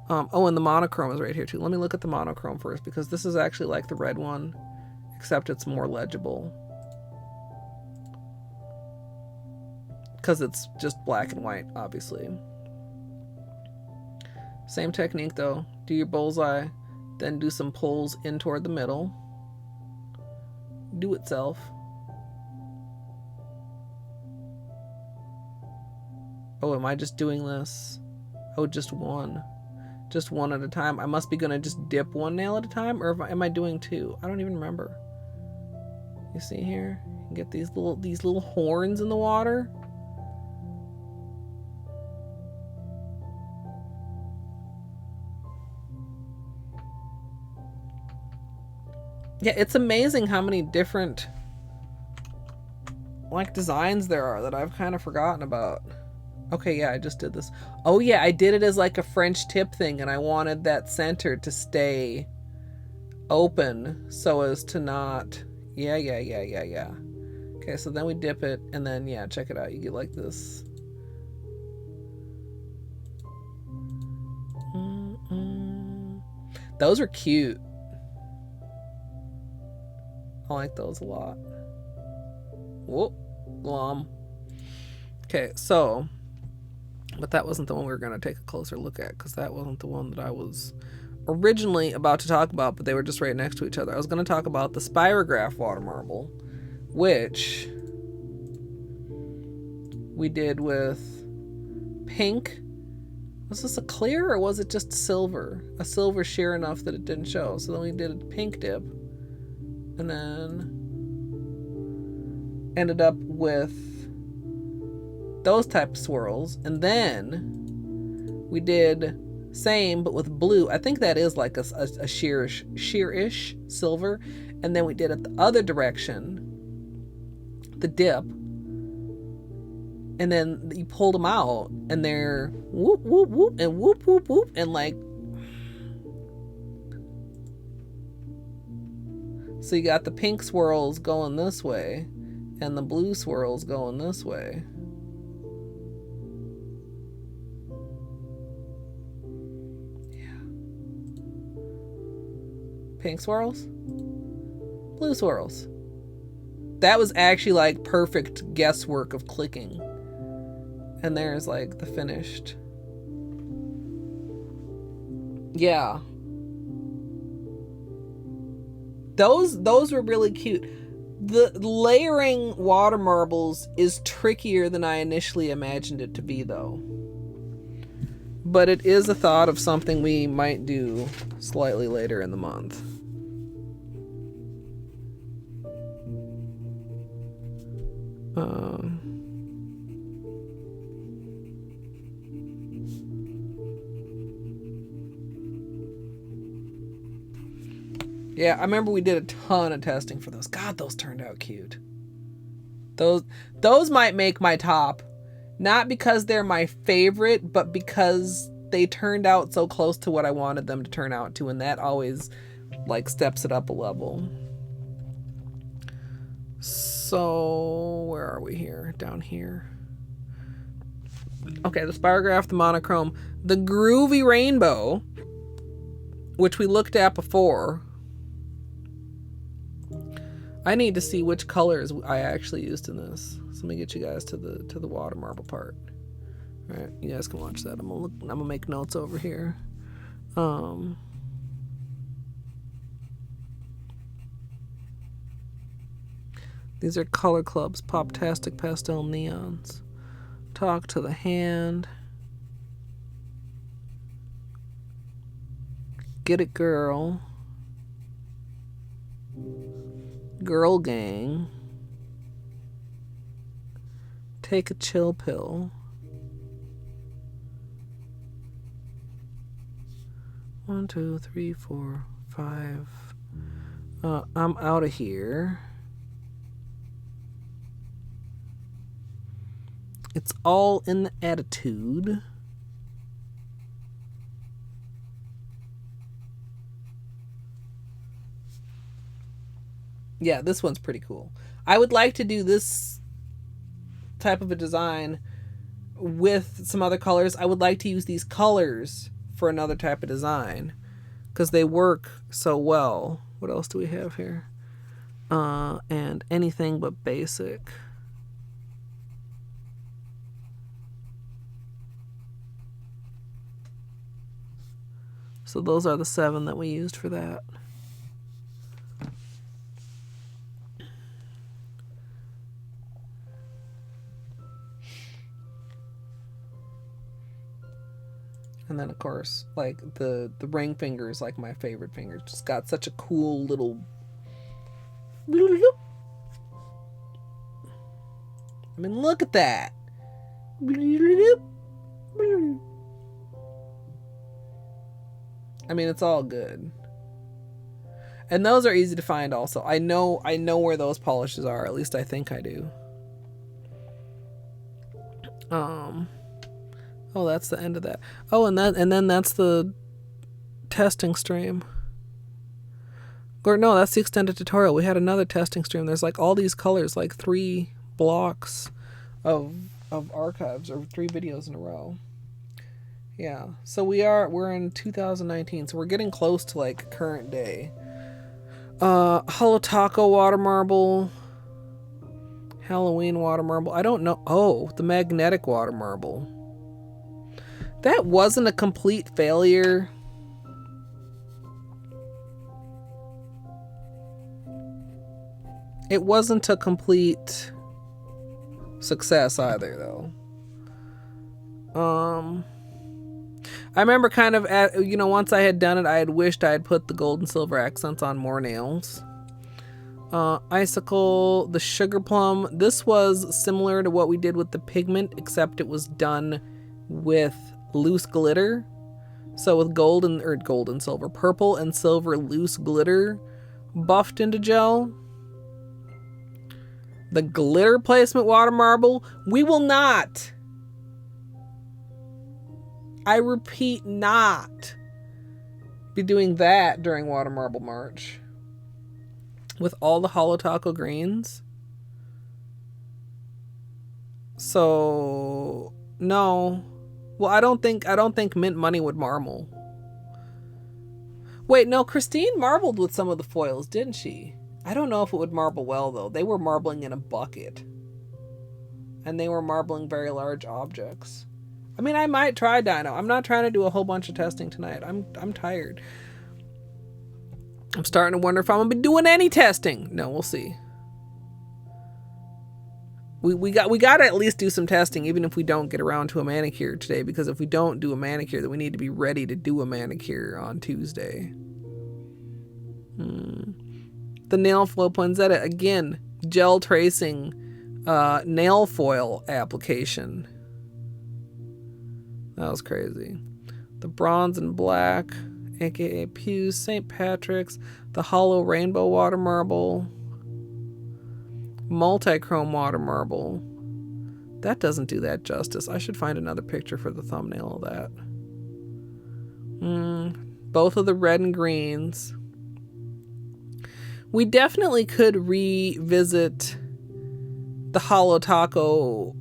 Speaker 1: And the monochrome is right here too. Let me look at the monochrome first, because this is actually like the red one, except it's more legible, because it's just black and white, obviously. Same technique though. Do your bullseye, then do some pulls in toward the middle. Do itself. Oh, am I just doing this? Oh, just one. Just one at a time. I must be gonna just dip one nail at a time, or am I doing two? I don't even remember. You see here? You can get these little horns in the water. Yeah, it's amazing how many different like designs there are that I've kind of forgotten about. Okay, yeah, I just did this. Oh yeah, I did it as like a French tip thing, and I wanted that center to stay open so as to not... Yeah. Okay, so then we dip it, and then, yeah, check it out. You get like this. Those are cute. I like those a lot. Whoop. Glom. Okay, so... But that wasn't the one we were going to take a closer look at, because that wasn't the one that I was originally about to talk about, but they were just right next to each other. I was going to talk about the spirograph water marble, which we did with pink. Was this a clear, or was it just silver? A silver sheer enough that it didn't show. So then we did a pink dip, and then ended up with those type of swirls, and then we did same but with blue. I think that is like a sheerish silver, and then we did it the other direction, the dip, and then you pulled them out, and they're whoop whoop whoop and whoop whoop whoop, and like, so you got the pink swirls going this way and the blue swirls going this way. Pink swirls, blue swirls. That was actually like perfect guesswork of clicking. And there's like the finished. Yeah. Those were really cute. The layering water marbles is trickier than I initially imagined it to be though. But it is a thought of something we might do slightly later in the month. Yeah, I remember we did a ton of testing for those. God, those turned out cute. Those might make my top. Not because they're my favorite, but because they turned out so close to what I wanted them to turn out to, and that always like steps it up a level. So where are we here? Down here. Okay, the spirograph, the monochrome, the groovy rainbow, which we looked at before. I need to see which colors I actually used in this. So let me get you guys to the water marble part. All right, you guys can watch that. I'm gonna make notes over here. These are Color Club's Poptastic Pastel Neons. Talk to the Hand. Get It Girl. Girl Gang. Take a Chill Pill. 1, 2, 3, 4, 5. I'm Out of Here. It's All in the Attitude. Yeah, this one's pretty cool. I would like to do this type of a design with some other colors. I would like to use these colors for another type of design because they work so well. What else do we have here? And Anything But Basic. So those are the 7 that we used for that. And then, of course, like the ring finger is like my favorite finger. It's just got such a cool little... I mean, look at that. I mean, it's all good. And those are easy to find also. I know where those polishes are. At least I think I do. Oh, that's the end of that. Oh, and then that's the testing stream. Or no, that's the extended tutorial. We had another testing stream. There's like all these colors, like 3 blocks of archives or 3 videos in a row. Yeah. So we're in 2019, so we're getting close to like current day. Holo Taco water marble. Halloween water marble. I don't know. Oh, the magnetic water marble. That wasn't a complete failure. It wasn't a complete success either, though. I remember kind of once I had done it, I had wished I had put the gold and silver accents on more nails. Icicle, the sugar plum. This was similar to what we did with the pigment, except it was done with loose glitter. So with gold and silver, purple and silver loose glitter buffed into gel. The glitter placement water marble, we will not, I repeat, not be doing that during Water Marble March with all the Holo Taco greens. So no. Well, I don't think Mint Money would marble. Wait, no, Christine marbled with some of the foils, didn't she? I don't know if it would marble well, though. They were marbling in a bucket. And they were marbling very large objects. I mean, I might try Dino. I'm not trying to do a whole bunch of testing tonight. I'm tired. I'm starting to wonder if I'm going to be doing any testing. No, we'll see. We got to at least do some testing, even if we don't get around to a manicure today. Because if we don't do a manicure, then we need to be ready to do a manicure on Tuesday. The nail foil poinsettia, again, gel tracing nail foil application. That was crazy. The bronze and black, aka Pew's, St. Patrick's, the hollow rainbow water marble, multi-chrome water marble. That doesn't do that justice. I should find another picture for the thumbnail of that. Both of the red and greens. We definitely could revisit the Holo Taco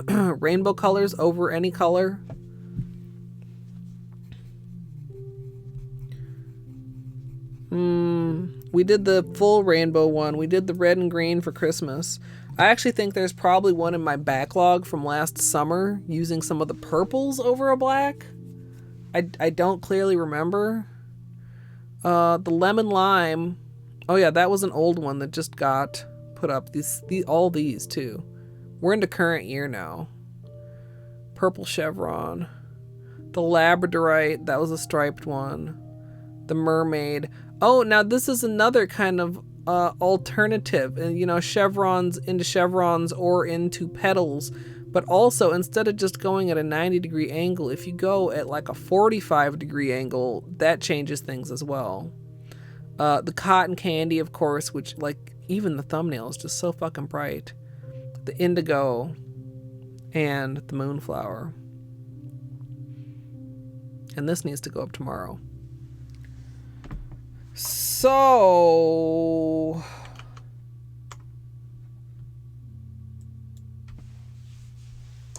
Speaker 1: rainbow colors over any color. We did the full rainbow one. We did the red and green for Christmas. I actually think there's probably one in my backlog from last summer using some of the purples over a black. I don't clearly remember. The lemon lime. Oh yeah, that was an old one that just got put up all these too. We're into current year now. Purple chevron. The labradorite, that was a striped one. The mermaid. Oh, now this is another kind of alternative. And, you know, chevrons or into petals. But also, instead of just going at a 90-degree angle, if you go at like a 45-degree angle, that changes things as well. The cotton candy, of course, which, like, even the thumbnail is just so fucking bright. The indigo and the moonflower. And this needs to go up tomorrow. So...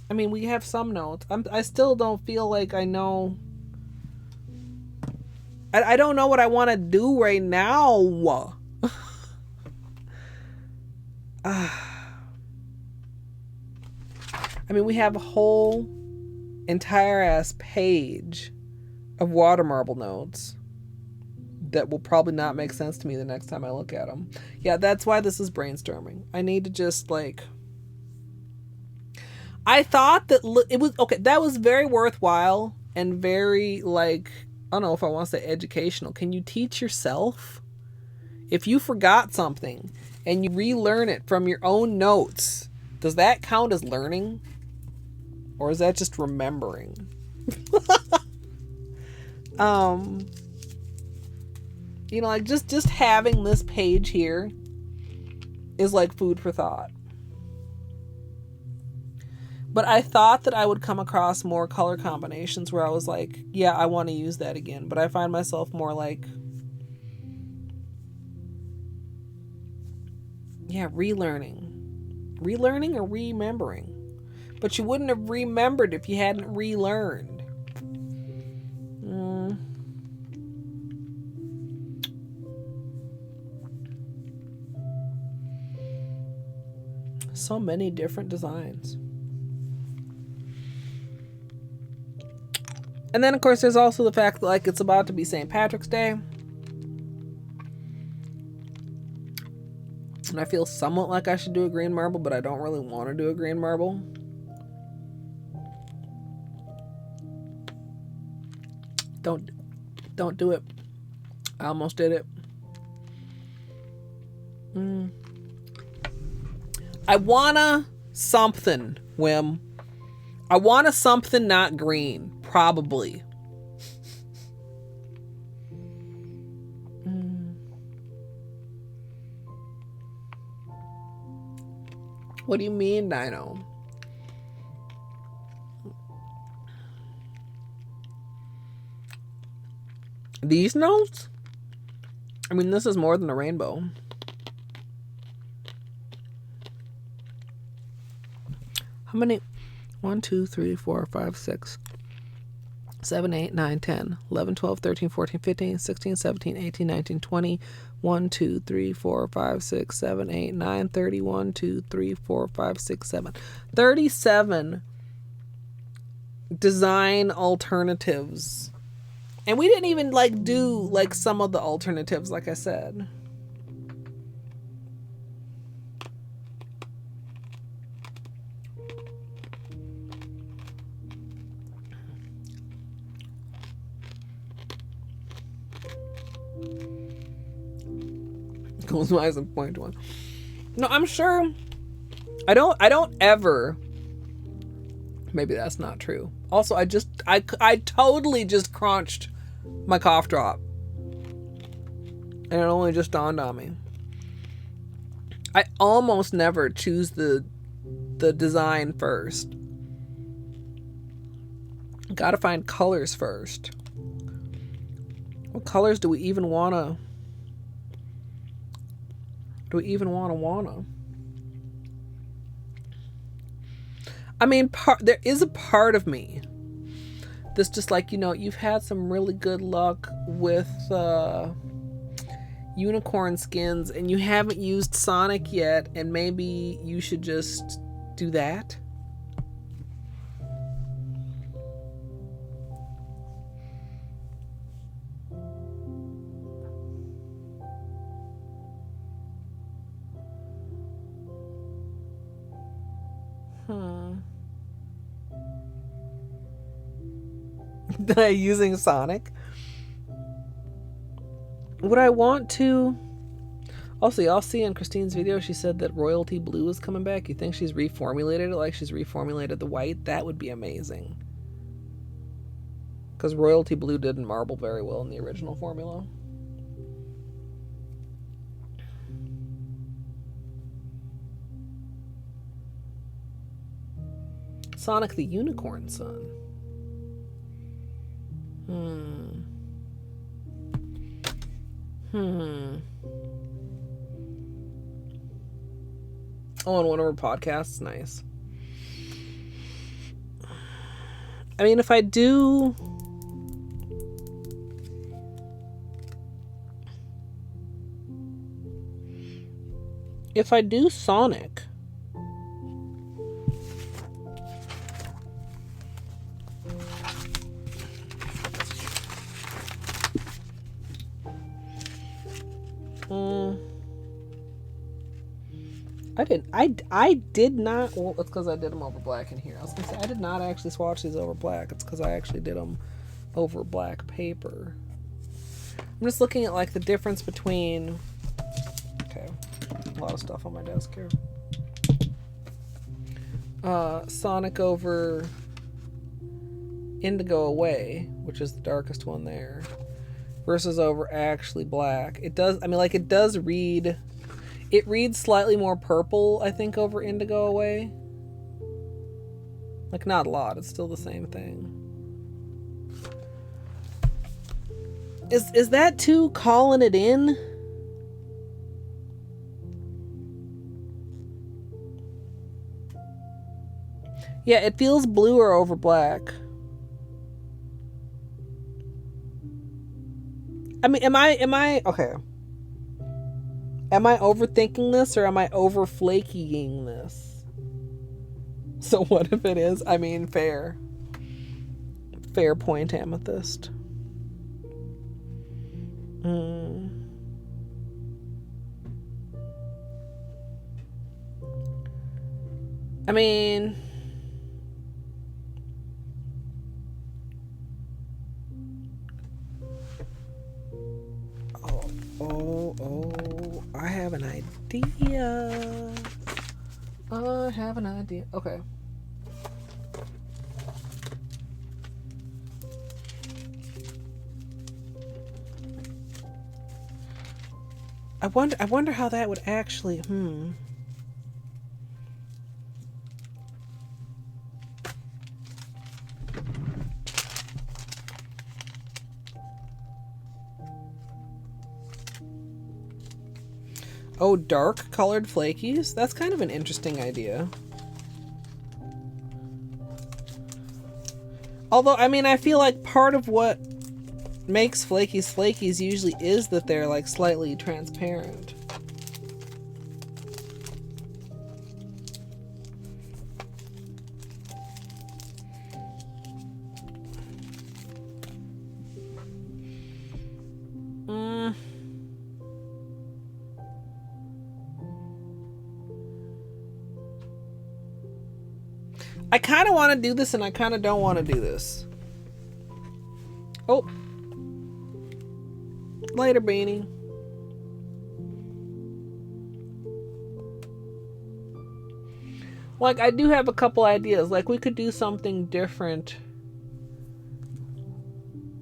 Speaker 1: I mean, we have some notes. I still don't feel like I know... I don't know what I want to do right now. I mean, we have a whole entire ass page of water marble notes that will probably not make sense to me the next time I look at them. Yeah, that's why this is brainstorming. I need to just, like... I thought that it was... Okay, that was very worthwhile and very, like... I don't know if I want to say educational. Can you teach yourself? If you forgot something and you relearn it from your own notes, does that count as learning? Or is that just remembering? You know, like just having this page here is like food for thought. But I thought that I would come across more color combinations where I was like, yeah, I want to use that again. But I find myself more like, yeah, relearning. Relearning or remembering. But you wouldn't have remembered if you hadn't relearned. So many different designs. And then, of course, there's also the fact that, like, it's about to be St. Patrick's Day. And I feel somewhat like I should do a green marble, but I don't really want to do a green marble. Don't do it. I almost did it. I wanna something, Wim. I wanna something not green. Probably. What do you mean, Dino? These notes? I mean, this is more than a rainbow. How many? 1, 2, 3, 4, 5, 6, 7, 8, 9, 10, 11, 12, 13, 14, 15, 16, 17, 18, 19, 20, 1, 2, 3, 4, 5, 6, 7, 8, 9, 30, 1, 2, 3, 4, 5, 6, 7. 37 design alternatives. And we didn't even, like, do, like, some of the alternatives, like I said. Goes wise and point one. No, I'm sure. I don't ever. Maybe that's not true. Also, I totally just crunched my cough drop. And it only just dawned on me. I almost never choose the design first. Gotta find colors first. What colors do we even wanna? Do we even wanna? I mean, there is a part of me that's just like, you know, you've had some really good luck with unicorn skins and you haven't used Sonic yet, and maybe you should just do that. Using Sonic. Would I want to? Also, y'all see in Christine's video, she said that Royalty Blue is coming back. You think she's reformulated it like she's reformulated the white? That would be amazing. Because Royalty Blue didn't marble very well in the original formula. Sonic the Unicorn Son. Oh, on one of our podcasts? Nice. I mean, if I do... If I do Sonic... I did not, well, it's because I did them over black in here. I was going to say, I did not actually swatch these over black. It's because I actually did them over black paper. I'm just looking at, like, the difference between, okay, a lot of stuff on my desk here. Sonic over Indigo Away, which is the darkest one there, versus over actually black. It does, I mean, like, it does read... It reads slightly more purple, I think, over Indigo Away. Like, not a lot. It's still the same thing. Is that too calling it in? Yeah, it feels bluer over black. I mean, am I... Okay. Am I overthinking this or am I over flakying this? So what if it is? I mean, fair. Fair point, Amethyst. I mean... Oh, I have an idea. I have an idea. Okay. I wonder how that would actually, Oh, dark colored flakies? That's kind of an interesting idea. Although, I mean, I feel like part of what makes flakies flakies usually is that they're like slightly transparent. I kind of want to do this and I kind of don't want to do this. Oh. Later, Beanie. Like, I do have a couple ideas. Like, we could do something different.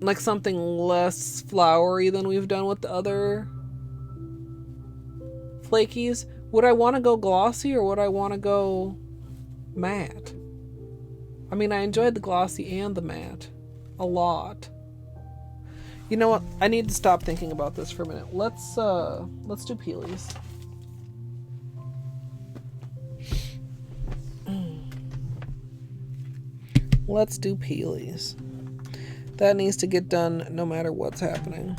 Speaker 1: Like, something less flowery than we've done with the other flakies. Would I want to go glossy or would I want to go matte? I mean, I enjoyed the glossy and the matte a lot. You know what? I need to stop thinking about this for a minute. Let's do Peelies. Let's do Peelies. That needs to get done no matter what's happening.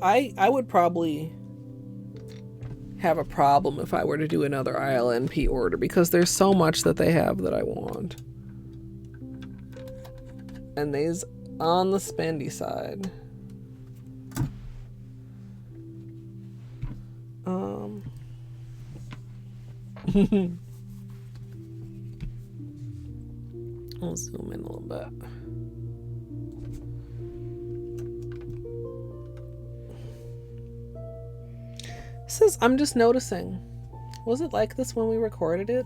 Speaker 1: I would probably have a problem if I were to do another ILNP order because there's so much that they have that I want. And these on the spendy side. I'll zoom in a little bit. It says, I'm just noticing. Was it like this when we recorded it?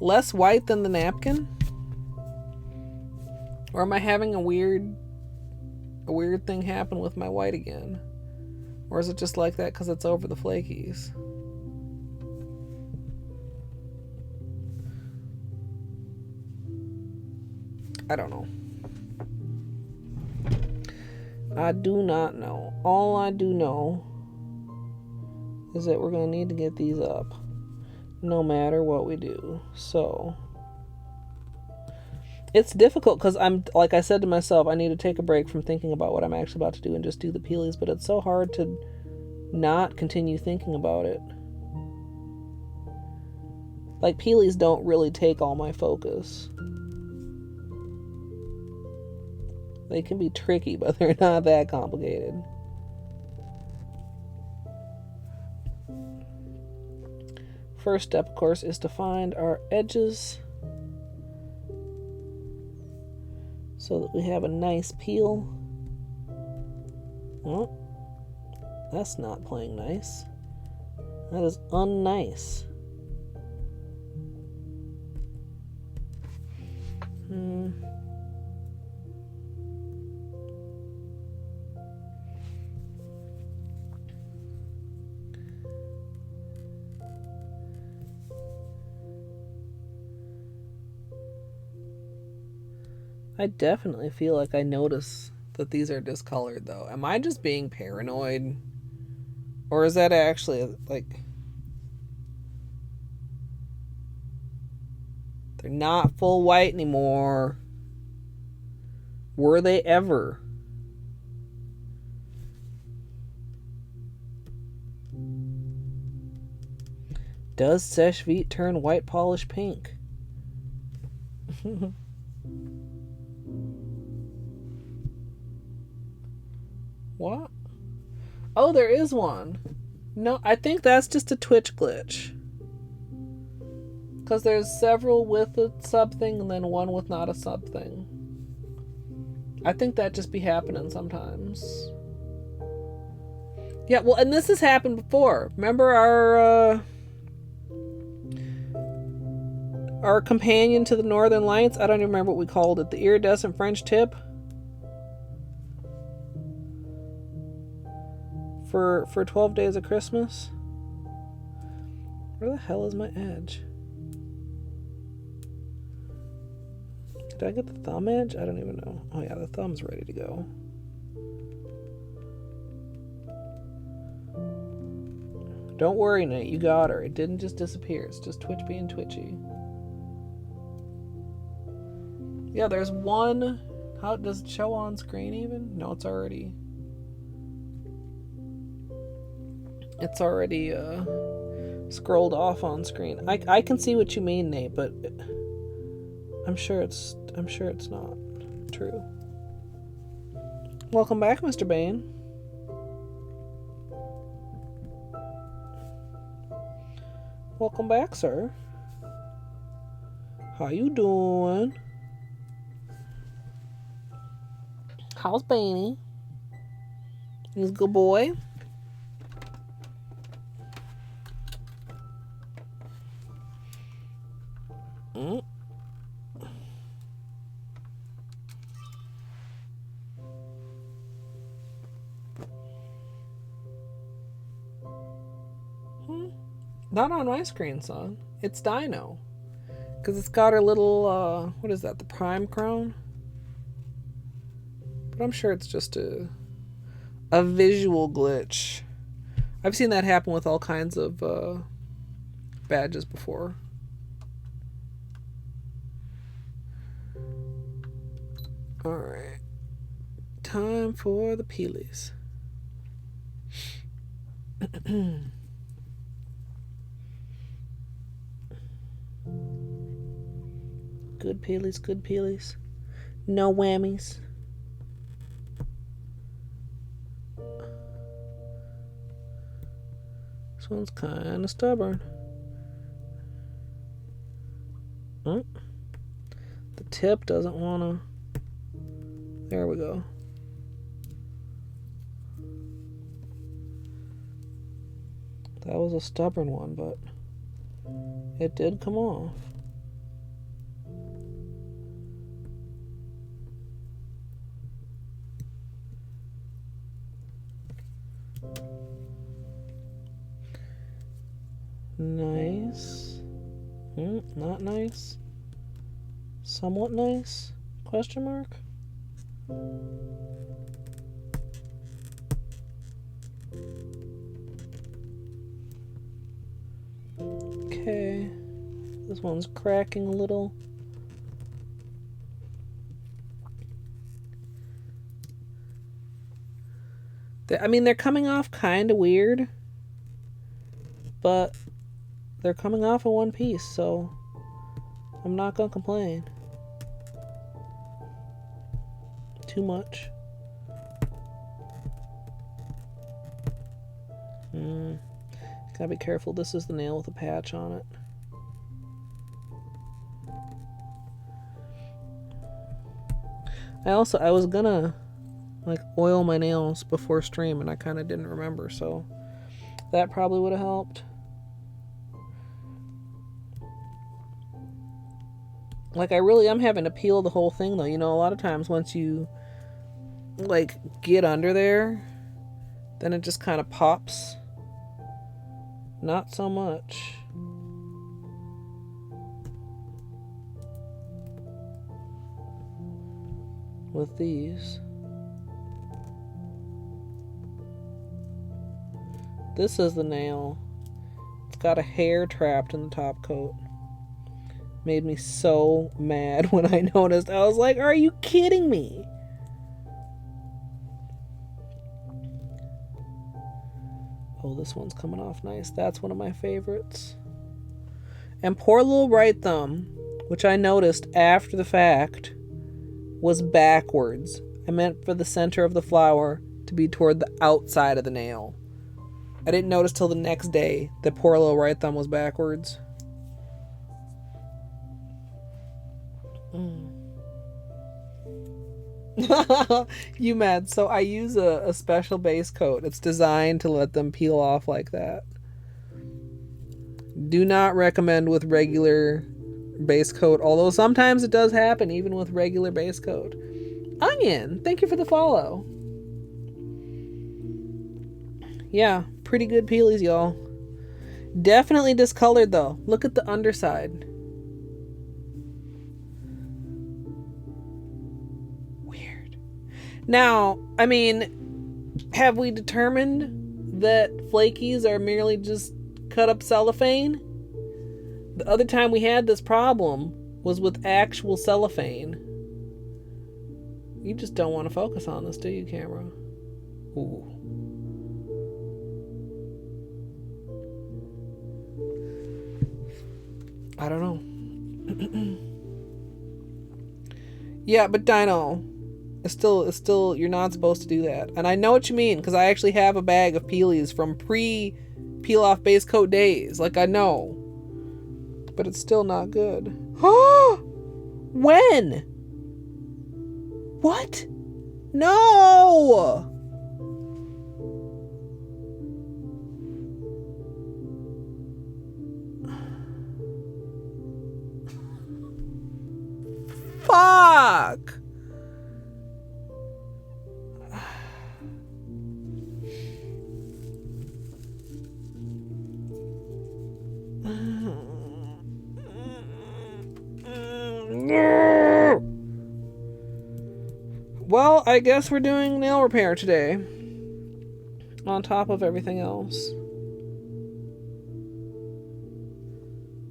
Speaker 1: Less white than the napkin? Or am I having a weird thing happen with my white again? Or is it just like that because it's over the flakies? I don't know. I do not know. All I do know is that we're going to need to get these up no matter what we do. So it's difficult because I'm, like I said to myself, I need to take a break from thinking about what I'm actually about to do and just do the Peelies, but it's so hard to not continue thinking about it. Like, Peelies don't really take all my focus. They can be tricky, but they're not that complicated. First step, of course, is to find our edges so that we have a nice peel. Oh, that's not playing nice. That is unnice. I definitely feel like I notice that these are discolored, though. Am I just being paranoid? Or is that actually, like... They're not full white anymore. Were they ever? Does Seche Vite turn white polish pink? What? Oh, there is one. No, I think that's just a Twitch glitch. Because there's several with a sub thing and then one with not a sub thing. I think that just be happening sometimes. Yeah, well, and this has happened before. Remember our companion to the Northern Lights? I don't even remember what we called it. The iridescent French tip. For 12 Days of Christmas. Where the hell is my edge? Did I get the thumb edge? I don't even know. Oh yeah, the thumb's ready to go. Don't worry, Nate. You got her. It didn't just disappear. It's just Twitch being twitchy. Yeah, there's one. How does it show on screen even? No, it's already... It's already scrolled off on screen. I can see what you mean, Nate, but I'm sure it's not true. Welcome back, Mr. Bain. Welcome back, sir. How you doing? How's Bainey? He's a good boy. Not on my screen, son. It's Dino. Because it's got her little, what is that, the prime crown? But I'm sure it's just a visual glitch. I've seen that happen with all kinds of badges before. Alright. Time for the Peelies. Good Peelies, good Peelies. No whammies. one's kind of stubborn. Oh. The tip doesn't want to. There we go. That was a stubborn one, but it did come off. Nice. Not nice. Somewhat nice? Question mark? Okay. This one's cracking a little. I mean, they're coming off kind of weird, but they're coming off in one piece, so I'm not gonna complain too much. Gotta be careful. This is the nail with a patch on it. I was gonna like oil my nails before stream, and I kind of didn't remember, so that probably would have helped. Like, I really am having to peel the whole thing, though. You know, a lot of times once you, like, get under there, then it just kind of pops. Not so much. With these. This is the nail. It's got a hair trapped in the top coat. Made me so mad when I noticed. I was like, are you kidding me? Oh, this one's coming off nice. That's one of my favorites. And poor little right thumb, which I noticed after the fact, was backwards. I meant for the center of the flower to be toward the outside of the nail. I didn't notice till the next day that poor little right thumb was backwards. You mad? So I use a special base coat. It's designed to let them peel off like that. Do not recommend with regular base coat, although sometimes it does happen even with regular base coat. Onion, thank you for the follow. Yeah, pretty good peelies, y'all. Definitely discolored though. Look at the underside. Now, I mean, have we determined that flakies are merely just cut up cellophane? The other time we had this problem was with actual cellophane. You just don't want to focus on this, do you, camera? Ooh. I don't know. Yeah, but Dino, it's still, you're not supposed to do that. And I know what you mean, because I actually have a bag of Peelies from pre-peel-off base coat days. Like, I know. But it's still not good. When? What? No! Fuck! Well, I guess we're doing nail repair today. On top of everything else.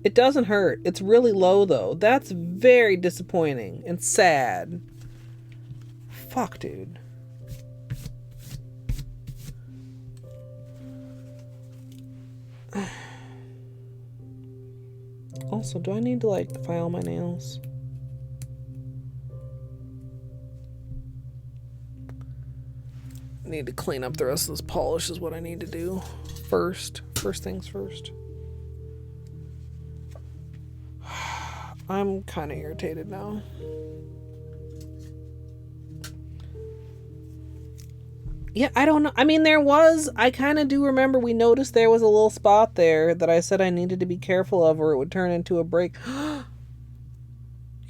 Speaker 1: It doesn't hurt. It's really low, though. That's very disappointing and sad. Fuck, dude. Also, do I need to, like, file my nails? I need to clean up the rest of this polish is what I need to do first. First things first. I'm kind of irritated now. Yeah, I don't know. I mean, I kind of do remember we noticed there was a little spot there that I said I needed to be careful of or it would turn into a break. You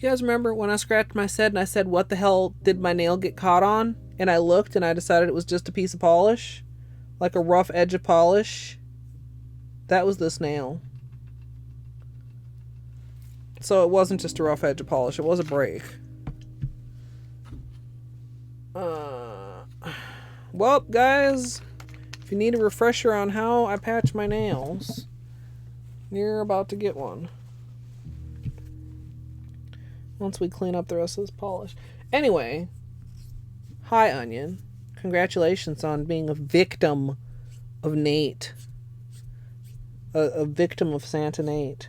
Speaker 1: guys remember when I scratched my head and I said, what the hell did my nail get caught on? And I looked and I decided it was just a piece of polish. Like a rough edge of polish. That was this nail. So it wasn't just a rough edge of polish. It was a break. Well, guys, if you need a refresher on how I patch my nails, you're about to get one. Once we clean up the rest of this polish. Anyway, hi, Onion. Congratulations on being a victim of Nate. A victim of Santa Nate.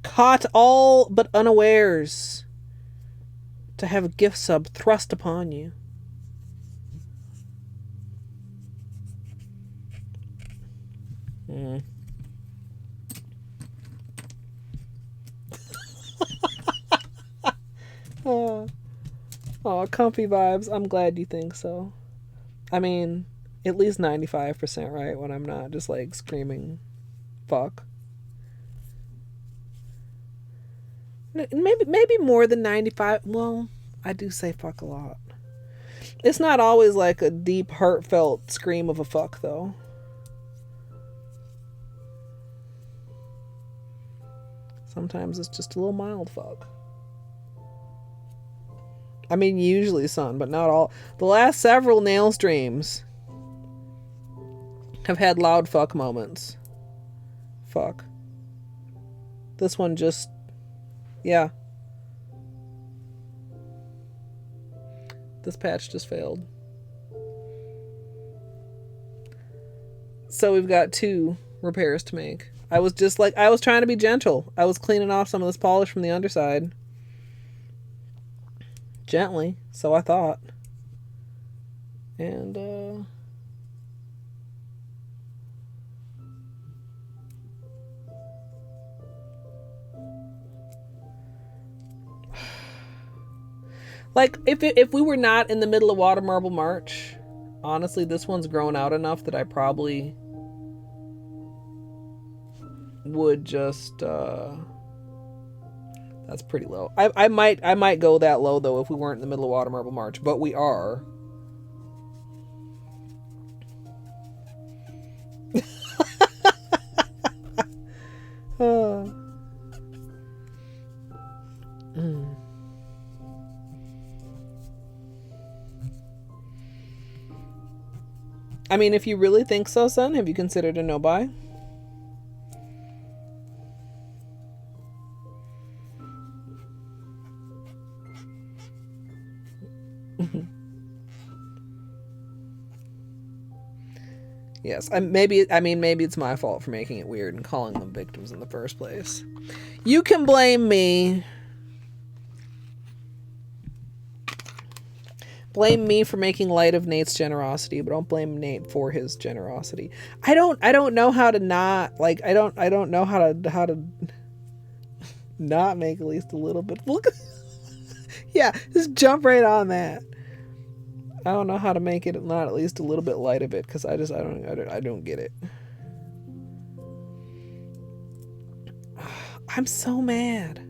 Speaker 1: Caught all but unawares to have a gift sub thrust upon you. Oh, comfy vibes. I'm glad you think so. I mean, at least 95% right when I'm not just like screaming fuck. Maybe more than 95. Well, I do say fuck a lot. It's not always like a deep, heartfelt scream of a fuck, though. Sometimes it's just a little mild fuck. I mean, usually some, but not all. The last several nail streams have had loud fuck moments. Fuck. This one just... yeah. This patch just failed. So we've got 2 repairs to make. I was trying to be gentle. I was cleaning off some of this polish from the underside. Gently, so I thought. And, like, if we were not in the middle of Water Marble March, honestly, this one's grown out enough that I probably would just, that's pretty low. I might go that low, though, if we weren't in the middle of Water Marble March, but we are. I mean, if you really think so, son, have you considered a no-buy? Yes, maybe it's my fault for making it weird and calling them victims in the first place. You can blame me. Blame me for making light of Nate's generosity, but don't blame Nate for his generosity. I don't know how to not, like, I don't know how to not make at least a little bit. Look, yeah, just jump right on that. I don't know how to make it not at least a little bit light of it, because I don't get it. I'm so mad.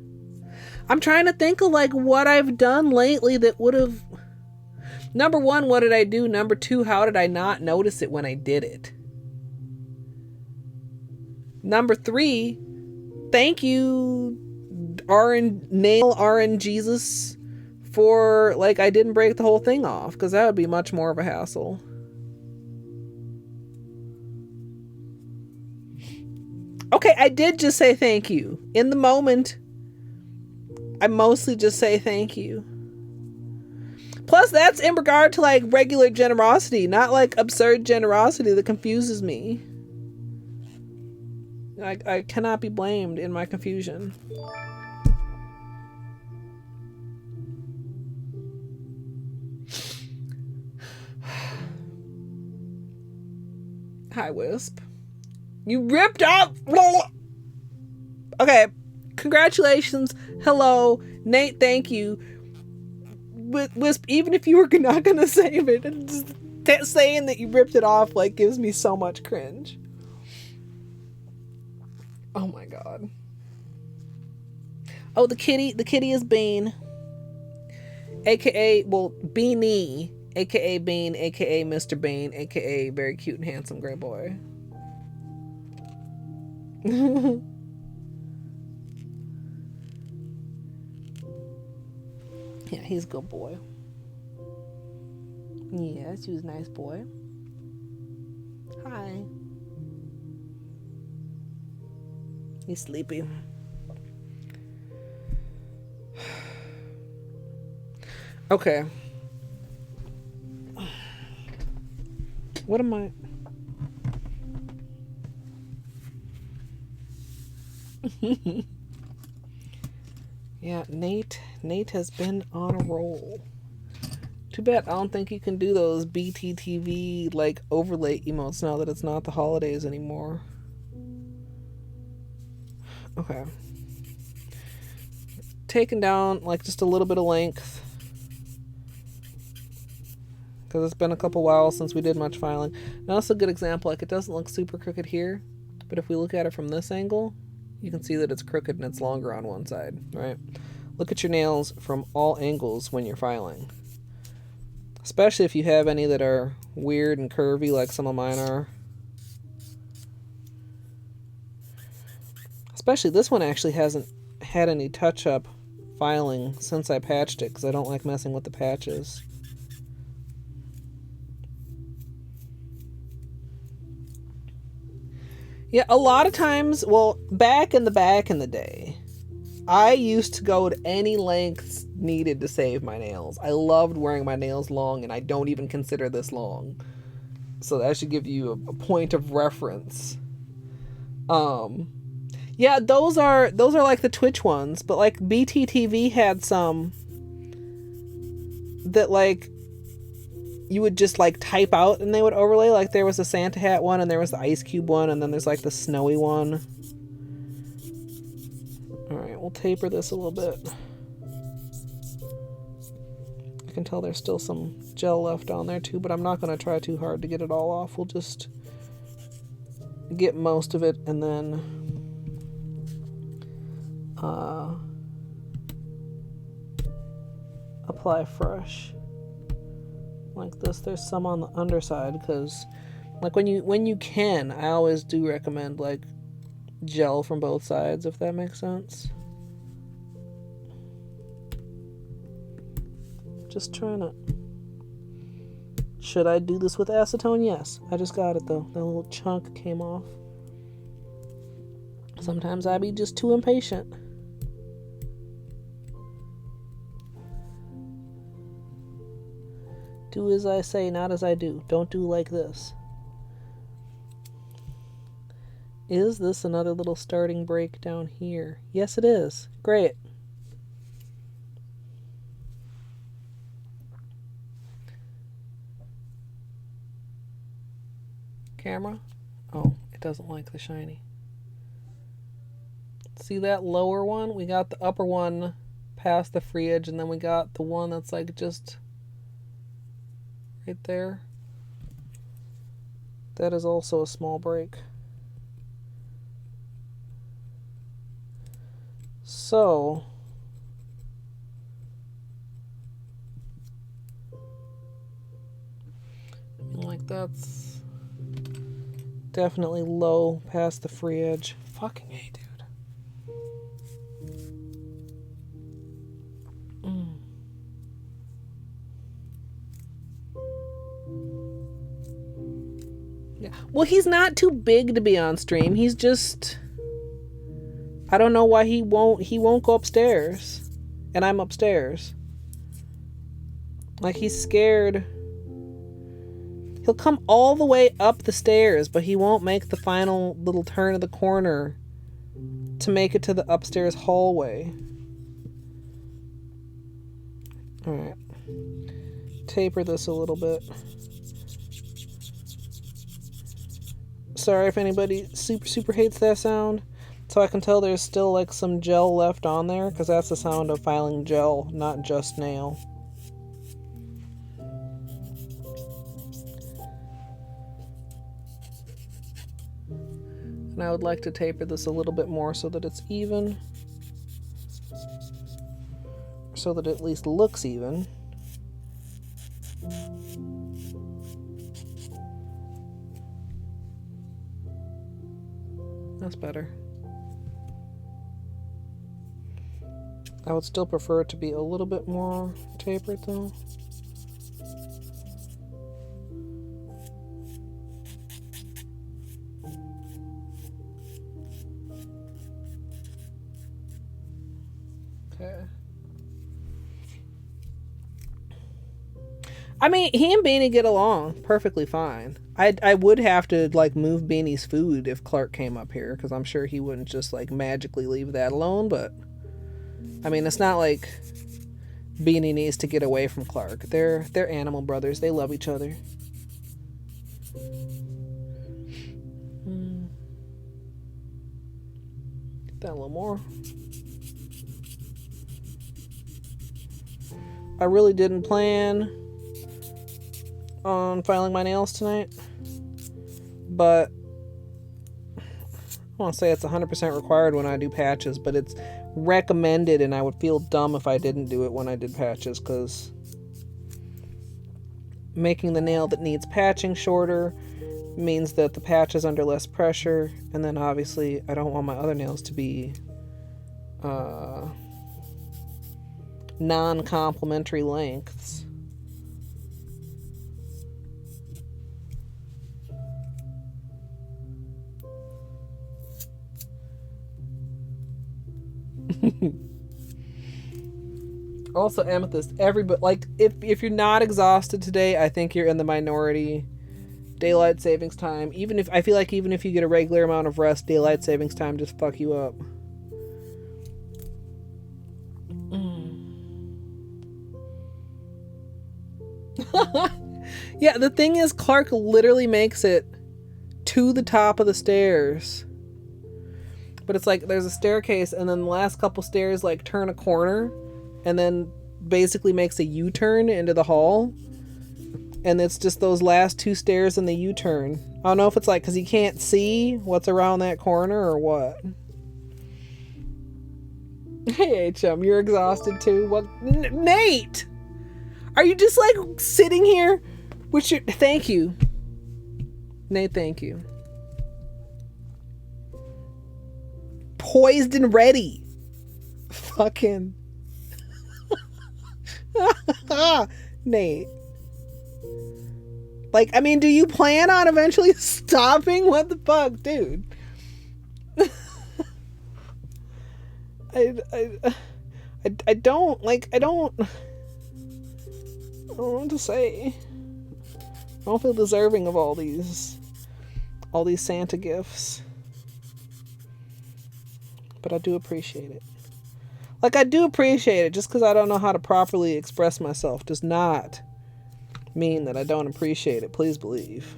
Speaker 1: I'm trying to think of like what I've done lately that would have. Number 1, what did I do? Number 2, how did I not notice it when I did it? Number 3, thank you, RN Jesus, for, like, I didn't break the whole thing off, because that would be much more of a hassle. Okay, I did just say thank you. In the moment, I mostly just say thank you. Plus, that's in regard to, like, regular generosity, not, like, absurd generosity that confuses me. I cannot be blamed in my confusion. Hi, Wisp. You ripped off. Okay. Congratulations. Hello. Nate, thank you. Wisp, even if you were not going to save it, just saying that you ripped it off like gives me so much cringe. Oh my god. Oh, the kitty is Bean. AKA, well, Beanie. AKA Bean, AKA Mr. Bean, AKA very cute and handsome gray boy. Yeah, he's a good boy. Yes, he was a nice boy. Hi. He's sleepy. Okay. What am I? Yeah, Nate has been on a roll. Too bad I don't think you can do those BTTV like overlay emotes now that it's not the holidays anymore. Okay. Taking down like just a little bit of length. Because it's been a couple whiles since we did much filing. Now that's a good example. Like it doesn't look super crooked here. But if we look at it from this angle, you can see that it's crooked and it's longer on one side, right? Look at your nails from all angles when you're filing. Especially if you have any that are weird and curvy like some of mine are. Especially this one actually hasn't had any touch-up filing since I patched it because I don't like messing with the patches. Yeah, a lot of times, well, back in the day, I used to go to any lengths needed to save my nails. I loved wearing my nails long, and I don't even consider this long. So that should give you a point of reference. Yeah, those are like the Twitch ones, but like BTTV had some that like you would just like type out and they would overlay. Like there was the Santa hat one and there was the Ice Cube one and then there's like the snowy one. Alright, we'll taper this a little bit. I can tell there's still some gel left on there too, but I'm not going to try too hard to get it all off. We'll just get most of it and then apply fresh. Like this. There's some on the underside because like when you can, I always do recommend like gel from both sides, if that makes sense. Just trying to. Should I do this with acetone? Yes. I just got it though. That little chunk came off. Sometimes I be just too impatient. Do as I say, not as I do. Don't do like this. Is this another little starting break down here? Yes, it is. Great. Camera? Oh, it doesn't like the shiny. See that lower one? We got the upper one past the free edge, and then we got the one that's like just right there. That is also a small break. So like that's definitely low past the free edge. Fucking A, dude. Yeah. Well, he's not too big to be on stream. He's just, I don't know why he won't go upstairs. And I'm upstairs. Like he's scared. He'll come all the way up the stairs, but he won't make the final little turn of the corner to make it to the upstairs hallway. Alright. Taper this a little bit. sorry if anybody super hates that sound. So I can tell there's still like some gel left on there, because that's the sound of filing gel, not just nail. And I would like to taper this a little bit more so that it's even. So that it at least looks even. That's better. I would still prefer it to be a little bit more tapered though. Okay. I mean, he and Beanie get along perfectly fine. I would have to like move Beanie's food if Clark came up here, because I'm sure he wouldn't just like magically leave that alone, but I mean, it's not like Beanie needs to get away from Clark. They're animal brothers. They love each other. Get that a little more. I really didn't plan on filing my nails tonight, but I won't say it's 100% required when I do patches, but it's recommended, and I would feel dumb if I didn't do it when I did patches, because making the nail that needs patching shorter means that the patch is under less pressure, and then obviously I don't want my other nails to be non-complementary lengths. Also, Amethyst, everybody, like, if you're not exhausted today, I think you're in the minority. Daylight savings time, even if you get a regular amount of rest, daylight savings time just fuck you up. Yeah, the thing is, Clark literally makes it to the top of the stairs. But it's like there's a staircase, and then the last couple stairs like turn a corner, and then basically makes a U-turn into the hall. And it's just those last two stairs and the U-turn. I don't know if it's like because he can't see what's around that corner or what. Hey, Chum, you're exhausted too? What, Nate? Are you just like sitting here with your... Thank you. Nate, thank you. Poised and ready. Fucking... Nate. Like, I mean, do you plan on eventually stopping? What the fuck, dude? I don't, like, I don't know what to say. I don't feel deserving of all these Santa gifts. But I do appreciate it. Like, I do appreciate it. Just because I don't know how to properly express myself does not mean that I don't appreciate it. Please believe.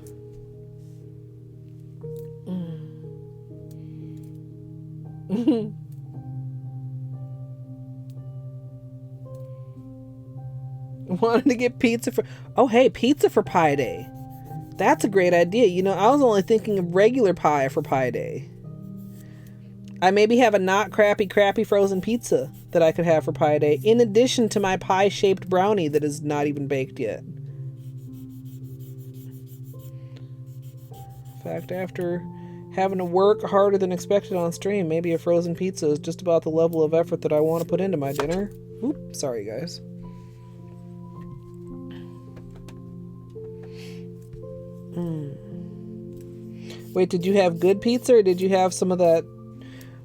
Speaker 1: Wanted to get pizza for... Oh, hey, pizza for Pie Day. That's a great idea. You know, I was only thinking of regular pie for Pie Day. I maybe have a not crappy frozen pizza that I could have for Pie Day, in addition to my pie-shaped brownie that is not even baked yet. In fact, after having to work harder than expected on stream, maybe a frozen pizza is just about the level of effort that I want to put into my dinner. Oop, sorry guys. Wait, did you have good pizza, or did you have some of that?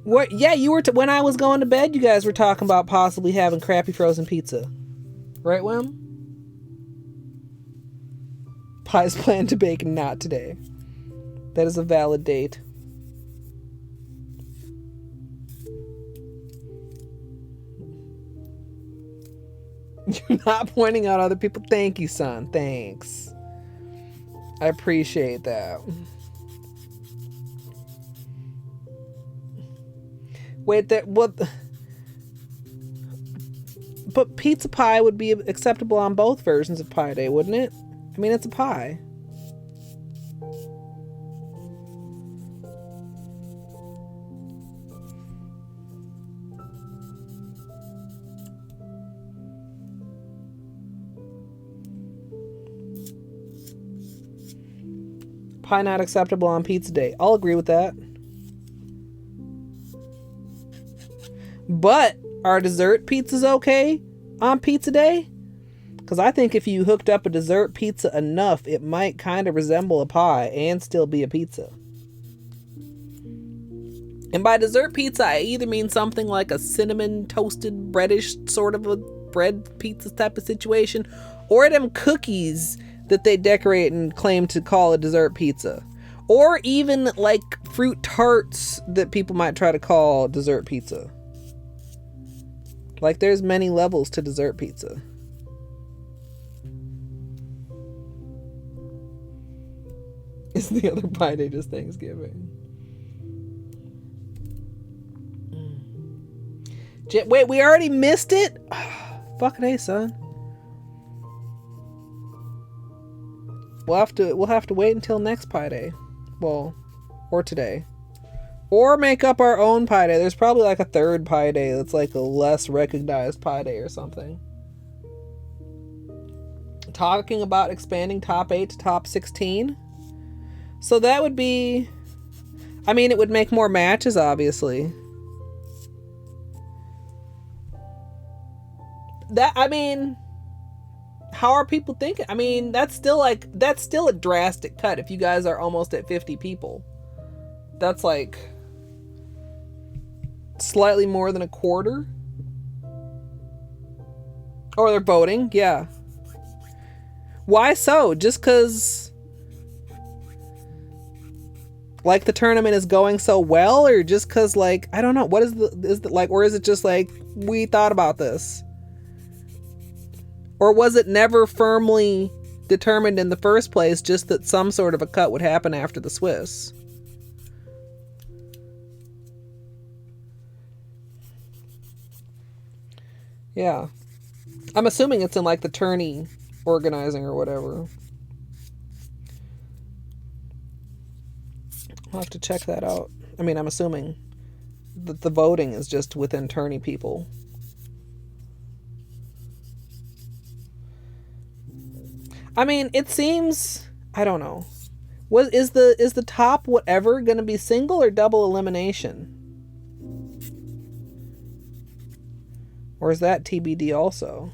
Speaker 1: What? Yeah, you were. When I was going to bed, you guys were talking about possibly having crappy frozen pizza, right, Wim? Pie's planned to bake not today. That is a valid date. You're not pointing out other people. Thank you, son. Thanks. I appreciate that. Wait, that what? But pizza pie would be acceptable on both versions of Pie Day, wouldn't it? I mean, it's a pie. Pie not acceptable on pizza day. I'll agree with that. But are dessert pizzas okay on pizza day? Because I think if you hooked up a dessert pizza enough, it might kind of resemble a pie and still be a pizza. And by dessert pizza, I either mean something like a cinnamon toasted breadish sort of a bread pizza type of situation, or them cookies that they decorate and claim to call a dessert pizza, or even like fruit tarts that people might try to call dessert pizza. Like, there's many levels to dessert pizza. Is the other Pie Day just Thanksgiving? Wait, we already missed it? Fucking A, son. We'll have to wait until next Pie Day. Well, or today. Or make up our own Pie Day. There's probably like a third Pie Day that's like a less recognized Pie Day or something. Talking about expanding top 8 to top 16. So that would be... I mean, it would make more matches, obviously. I mean... How are people thinking? I mean, that's still a drastic cut if you guys are almost at 50 people. That's like slightly more than a quarter. Or they're voting, yeah. Why so? Just because like the tournament is going so well, or just because like, I don't know, what is the like, or is it just like we thought about this? Or was it never firmly determined in the first place, just that some sort of a cut would happen after the Swiss? Yeah. I'm assuming it's in like the tourney organizing or whatever. I'll have to check that out. I mean, I'm assuming that the voting is just within tourney people. I mean, it seems, I don't know. Is the top whatever going to be single or double elimination? Or is that TBD also?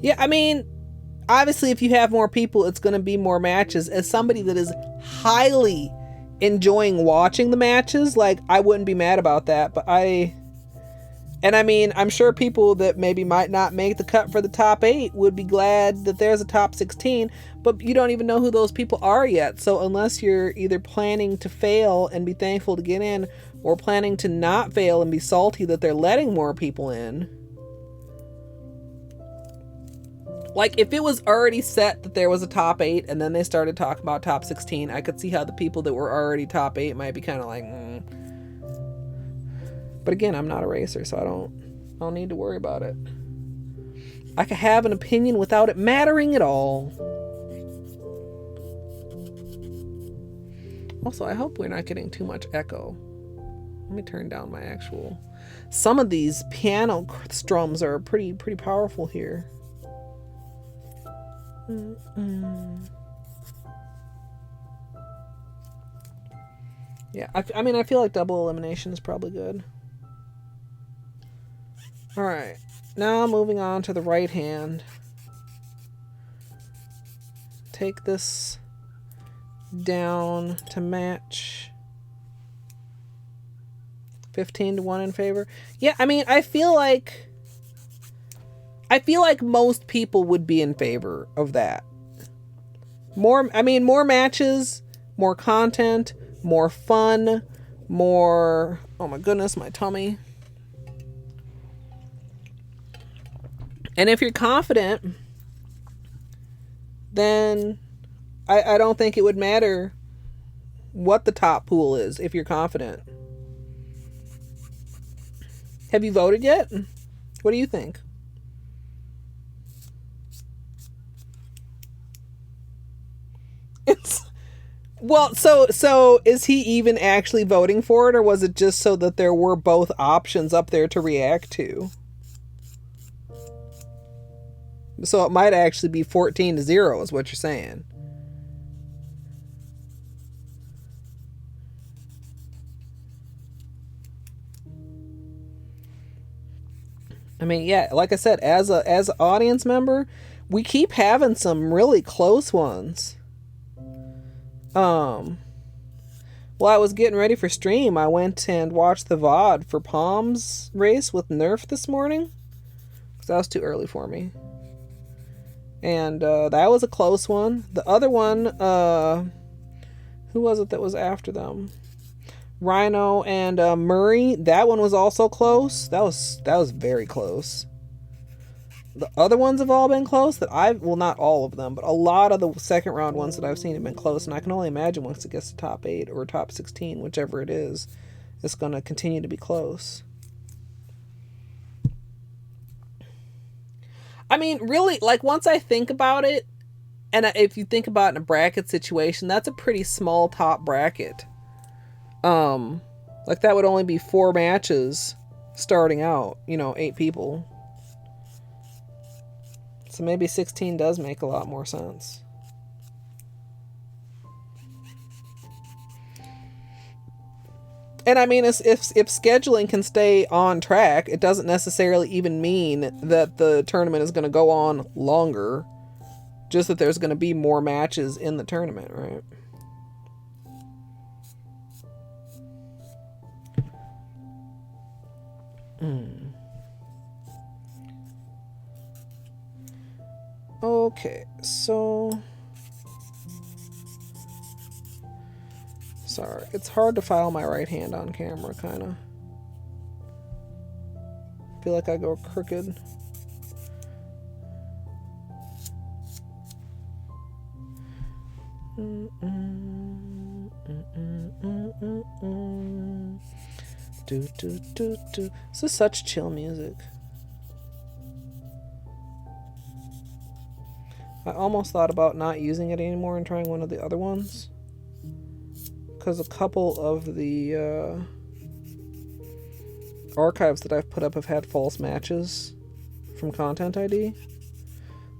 Speaker 1: Yeah, I mean, obviously, if you have more people, it's going to be more matches. As somebody that is highly enjoying watching the matches, like, I wouldn't be mad about that. But I mean, I'm sure people that maybe might not make the cut for the top 8 would be glad that there's a top 16, but you don't even know who those people are yet. So unless you're either planning to fail and be thankful to get in, or planning to not fail and be salty that they're letting more people in. Like, if it was already set that there was a top 8 and then they started talking about top 16, I could see how the people that were already top 8 might be kind of like, But again, I'm not a racer, so I don't need to worry about it. I could have an opinion without it mattering at all. Also, I hope we're not getting too much echo. Let me turn down my actual... Some of these piano strums are pretty powerful here. Yeah, I mean, I feel like double elimination is probably good. Alright, now moving on to the right hand. Take this down to match. 15-1 in favor. Yeah, I mean, I feel like most people would be in favor of that. More matches, more content, more fun, more Oh my goodness, my tummy. And if you're confident, then I don't think it would matter what the top pool is if you're confident. Have you voted yet? What do you think? Well, so is he even actually voting for it, or was it just so that there were both options up there to react to? So it might actually be 14-0 is what you're saying. I mean, yeah, like I said, as an audience member, we keep having some really close ones. While I was getting ready for stream, I went and watched the VOD for Palm's race with Nerf this morning, because that was too early for me. And that was a close one. The other one, who was it that was after them? Rhino and Murray. That one was also close. That was very close. The other ones have all been close. Well, not all of them, but a lot of the second round ones that I've seen have been close. And I can only imagine once it gets to top 8 or top 16, whichever it is, it's going to continue to be close. I mean, really, like, once I think about it, and if you think about it in a bracket situation, that's a pretty small top bracket. Like, that would only be 4 matches starting out, 8 people. So maybe 16 does make a lot more sense. And I mean, if scheduling can stay on track, it doesn't necessarily even mean that the tournament is going to go on longer. Just that there's going to be more matches in the tournament, right? Okay, so... Sorry, it's hard to file my right hand on camera, kind of. Feel like I go crooked. This is such chill music. I almost thought about not using it anymore and trying one of the other ones, because a couple of the archives that I've put up have had false matches from Content ID,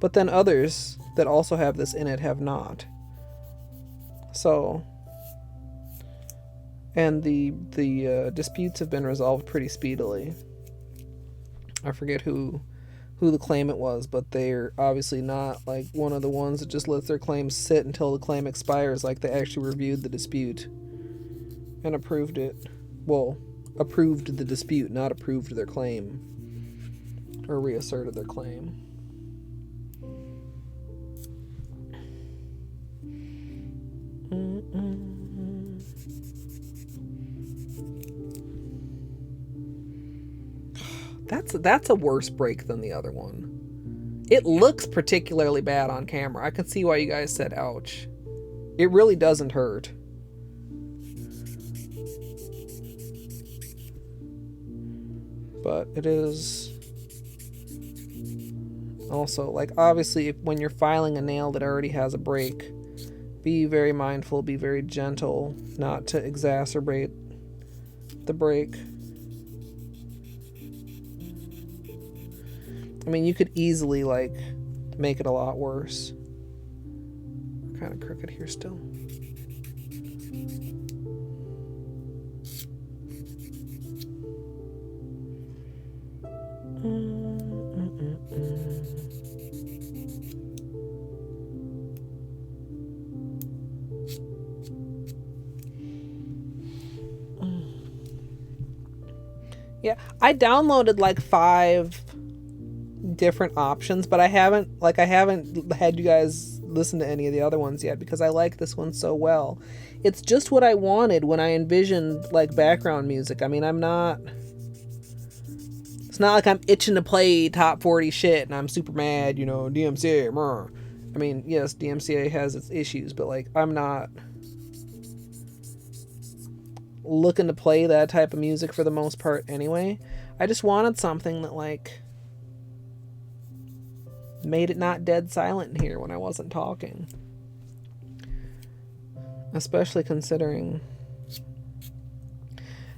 Speaker 1: but then others that also have this in it have not. So, and the disputes have been resolved pretty speedily. I forget who the claimant was, but they're obviously not like one of the ones that just lets their claim sit until the claim expires. Like, they actually reviewed the dispute and approved it. Well, approved the dispute, not approved their claim or reasserted their claim. That's a worse break than the other one. It looks particularly bad on camera. I can see why you guys said ouch. It really doesn't hurt. But it is also, like, obviously when you're filing a nail that already has a break, be very mindful, be very gentle, not to exacerbate the break. I mean, you could easily, like, make it a lot worse. We're kind of crooked here still. Yeah, I downloaded like 5 different options, but I haven't had you guys listened to any of the other ones yet because I like this one so well. It's just what I wanted when I envisioned like background music. I mean, it's not like I'm itching to play top 40 shit and I'm super mad, you know, DMCA. I mean, yes, DMCA has its issues, but like I'm not looking to play that type of music for the most part anyway. I just wanted something that like made it not dead silent in here when I wasn't talking. Especially considering,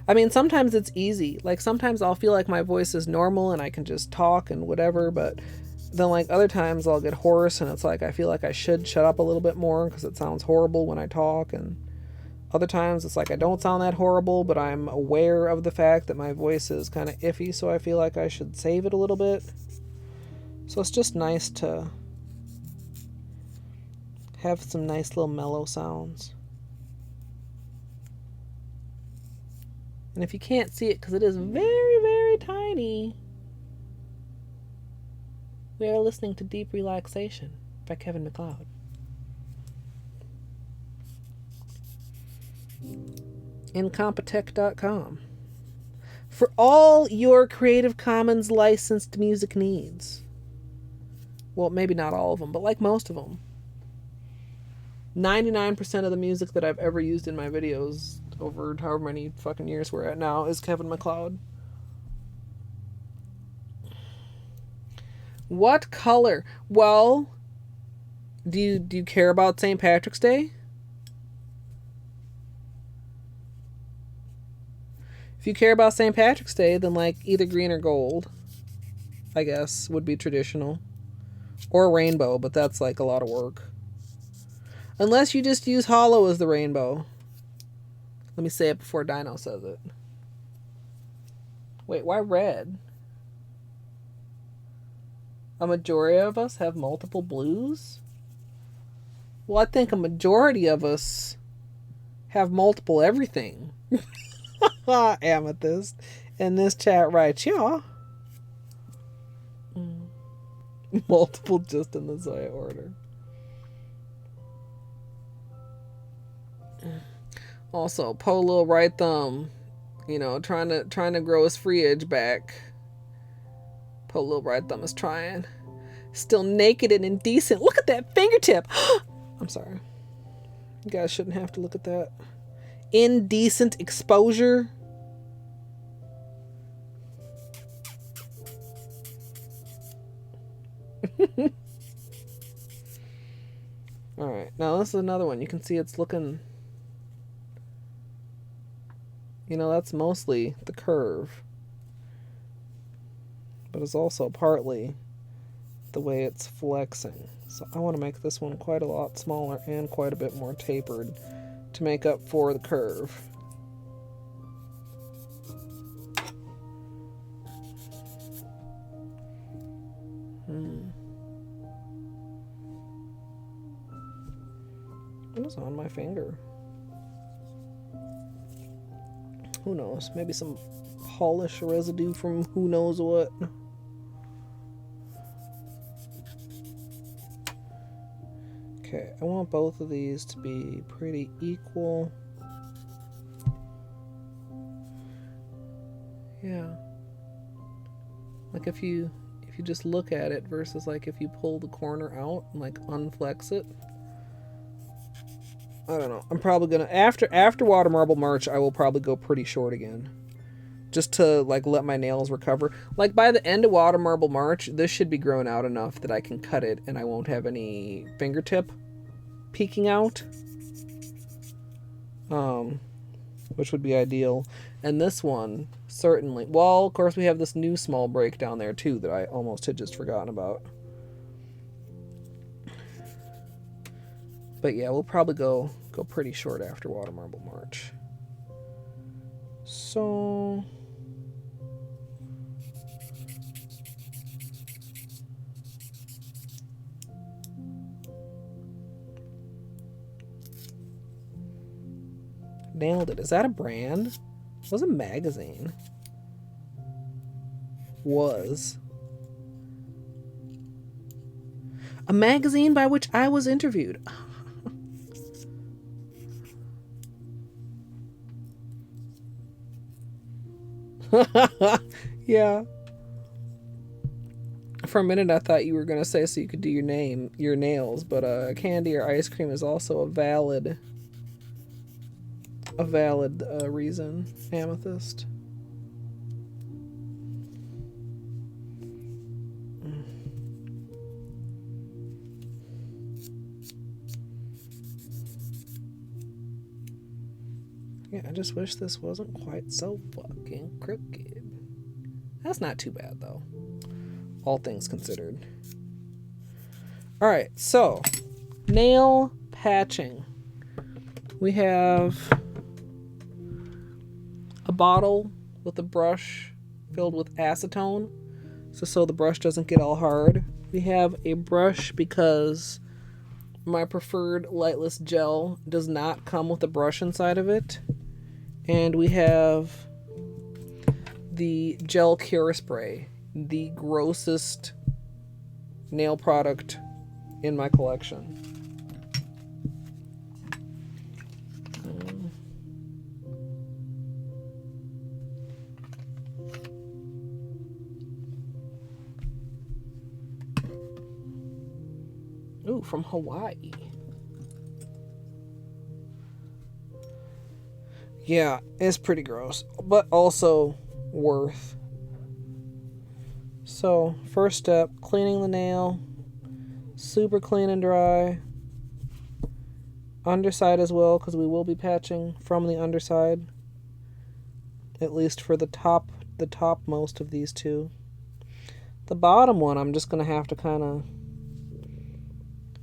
Speaker 1: I mean, sometimes it's easy. Like sometimes I'll feel like my voice is normal and I can just talk and whatever, but then like other times I'll get hoarse and it's like I feel like I should shut up a little bit more because it sounds horrible when I talk, and other times it's like I don't sound that horrible, but I'm aware of the fact that my voice is kind of iffy, so I feel like I should save it a little bit. So it's just nice to have some nice little mellow sounds. And if you can't see it, because it is very, very tiny, we are listening to Deep Relaxation by Kevin MacLeod. Incompetech.com for all your Creative Commons licensed music needs. Well, maybe not all of them, but like most of them. 99% of the music that I've ever used in my videos over however many fucking years we're at now is Kevin MacLeod. What color? Well, do you care about St. Patrick's Day? If you care about St. Patrick's Day, then like either green or gold, I guess, would be traditional. Or rainbow, but that's like a lot of work. Unless you just use hollow as the rainbow. Let me say it before Dino says it. Wait, why red? A majority of us have multiple blues? Well, I think a majority of us have multiple everything. Amethyst. And this chat writes, yeah. Multiple just in the Zoya order. Also, Polo right thumb, you know, trying to grow his free edge back. Polo right thumb is trying. Still naked and indecent. Look at that fingertip. I'm sorry. You guys shouldn't have to look at that. Indecent exposure. Alright, now this is another one. You can see it's looking, you know, that's mostly the curve, but it's also partly the way it's flexing. So I want to make this one quite a lot smaller and quite a bit more tapered to make up for the curve. What is on my finger? Who knows? Maybe some polish residue from who knows what. Okay, I want both of these to be pretty equal. Yeah. Like if you just look at it versus like if you pull the corner out and like unflex it. I don't know. I'm probably gonna after Water Marble March, I will probably go pretty short again, just to like let my nails recover. Like by the end of Water Marble March, this should be grown out enough that I can cut it and I won't have any fingertip peeking out, which would be ideal. And this one certainly. Well, of course we have this new small break down there too that I almost had just forgotten about. But yeah, we'll probably go pretty short after Water Marble March. So nailed it. Is that a brand? It was a magazine. Was. A magazine by which I was interviewed. Yeah. For a minute I thought you were going to say so you could do your nails, but candy or ice cream is also a valid reason. Amethyst. Yeah, I just wish this wasn't quite so fucking crooked. That's not too bad, though. All things considered. Alright, so. Nail patching. We have a bottle with a brush filled with acetone. So the brush doesn't get all hard. We have a brush because my preferred lightless gel does not come with a brush inside of it. And we have the gel cure spray, the grossest nail product in my collection. Ooh, from Hawaii. Yeah, it's pretty gross, but also worth. So, first step, cleaning the nail. Super clean and dry. Underside as well, because we will be patching from the underside. At least for the topmost of these two. The bottom one, I'm just going to have to kind of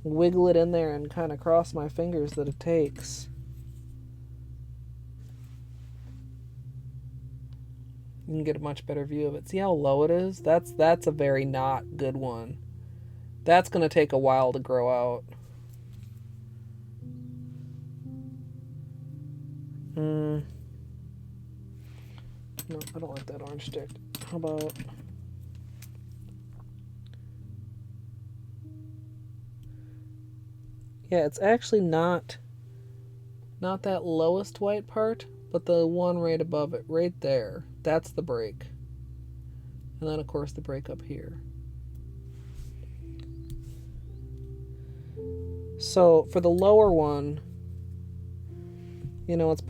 Speaker 1: wiggle it in there and kind of cross my fingers that it takes. You can get a much better view of it. See how low it is? That's a very not good one. That's going to take a while to grow out. No, I don't like that orange stick. How about... Yeah, it's actually not that lowest white part, but the one right above it, right there. That's the break. And then, of course, the break up here. So, for the lower one, you know, it's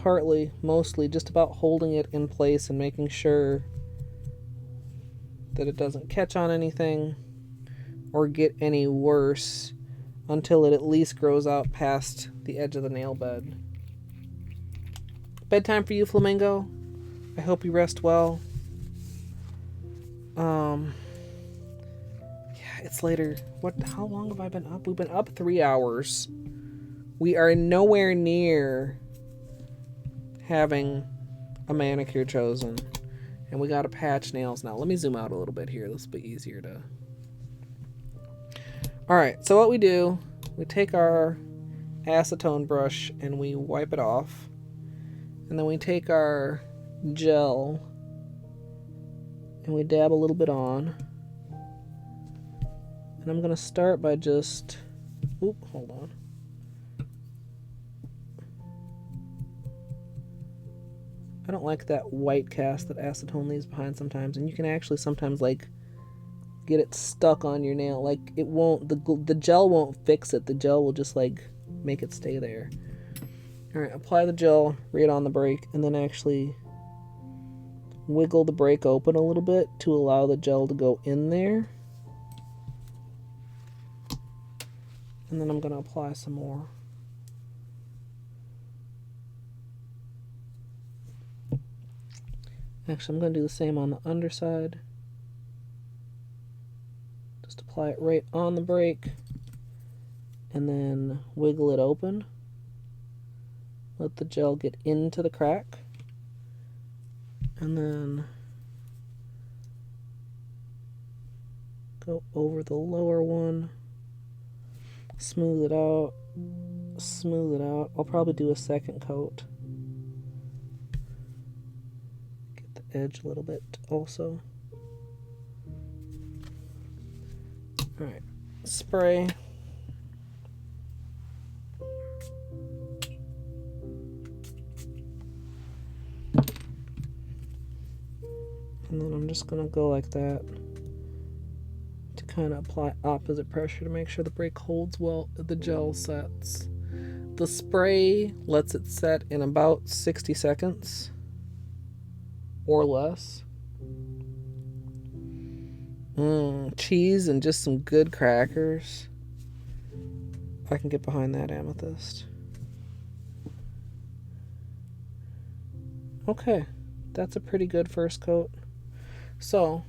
Speaker 1: mostly just about holding it in place and making sure that it doesn't catch on anything or get any worse until it at least grows out past the edge of the nail bed. Bedtime for you, Flamingo. I hope you rest well. Yeah, it's later. How long have I been up? We've been up 3 hours. We are nowhere near having a manicure chosen. And we gotta patch nails now. Let me zoom out a little bit here. This will be easier to... Alright, so what we do, we take our acetone brush and we wipe it off. And then we take our gel and we dab a little bit on. And I'm going to start by just... Oop, hold on. I don't like that white cast that acetone leaves behind sometimes. And you can actually sometimes, like, get it stuck on your nail. Like, it won't... The gel won't fix it. The gel will just, like, make it stay there. Alright, apply the gel right on the break. And then actually wiggle the break open a little bit to allow the gel to go in there. And then I'm going to apply some more. Actually, I'm going to do the same on the underside. Just apply it right on the break. And then wiggle it open. Let the gel get into the crack. And then go over the lower one. Smooth it out. Smooth it out. I'll probably do a second coat. Get the edge a little bit also. Alright. spray. And then I'm just going to go like that to kind of apply opposite pressure to make sure the brake holds well, the gel sets. The spray lets it set in about 60 seconds or less. Cheese and just some good crackers. I can get behind that amethyst. Okay, that's a pretty good first coat. So,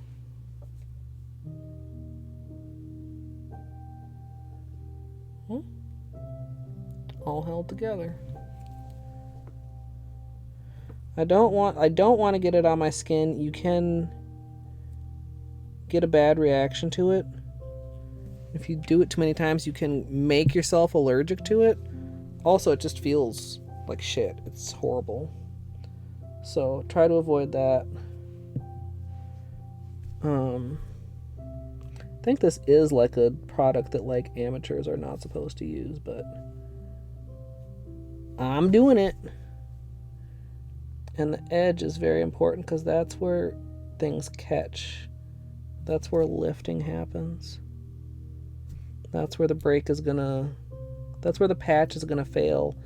Speaker 1: all held together. I don't want to get it on my skin. You can get a bad reaction to it. If you do it too many times, you can make yourself allergic to it. Also, it just feels like shit. It's horrible. So try to avoid that. I think this is like a product that like amateurs are not supposed to use, but I'm doing it. And the edge is very important because that's where things catch. That's where lifting happens. That's where the brake is gonna, that's where the patch is gonna fail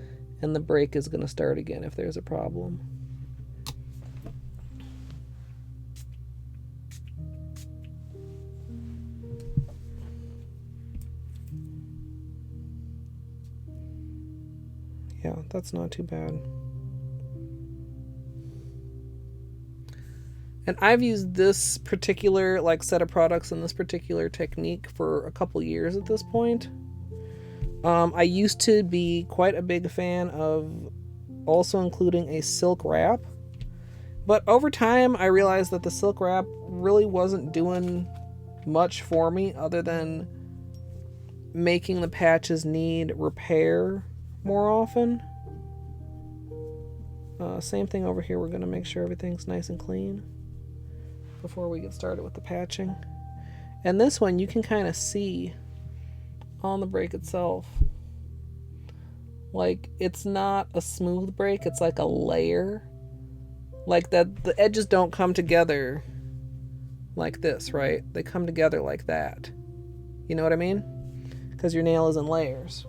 Speaker 1: and the brake is gonna start again if there's a problem. Yeah, that's not too bad. And I've used this particular like set of products and this particular technique for a couple years at this point. I used to be quite a big fan of also including a silk wrap. But over time, I realized that the silk wrap really wasn't doing much for me other than making the patches need repair more often. Same thing over here. We're going to make sure everything's nice and clean before we get started with the patching. And this one you can kind of see on the brake itself. Like, it's not a smooth brake, it's like a layer. Like that, the edges don't come together like this, right? They come together like that. You know what I mean? Because your nail is in layers.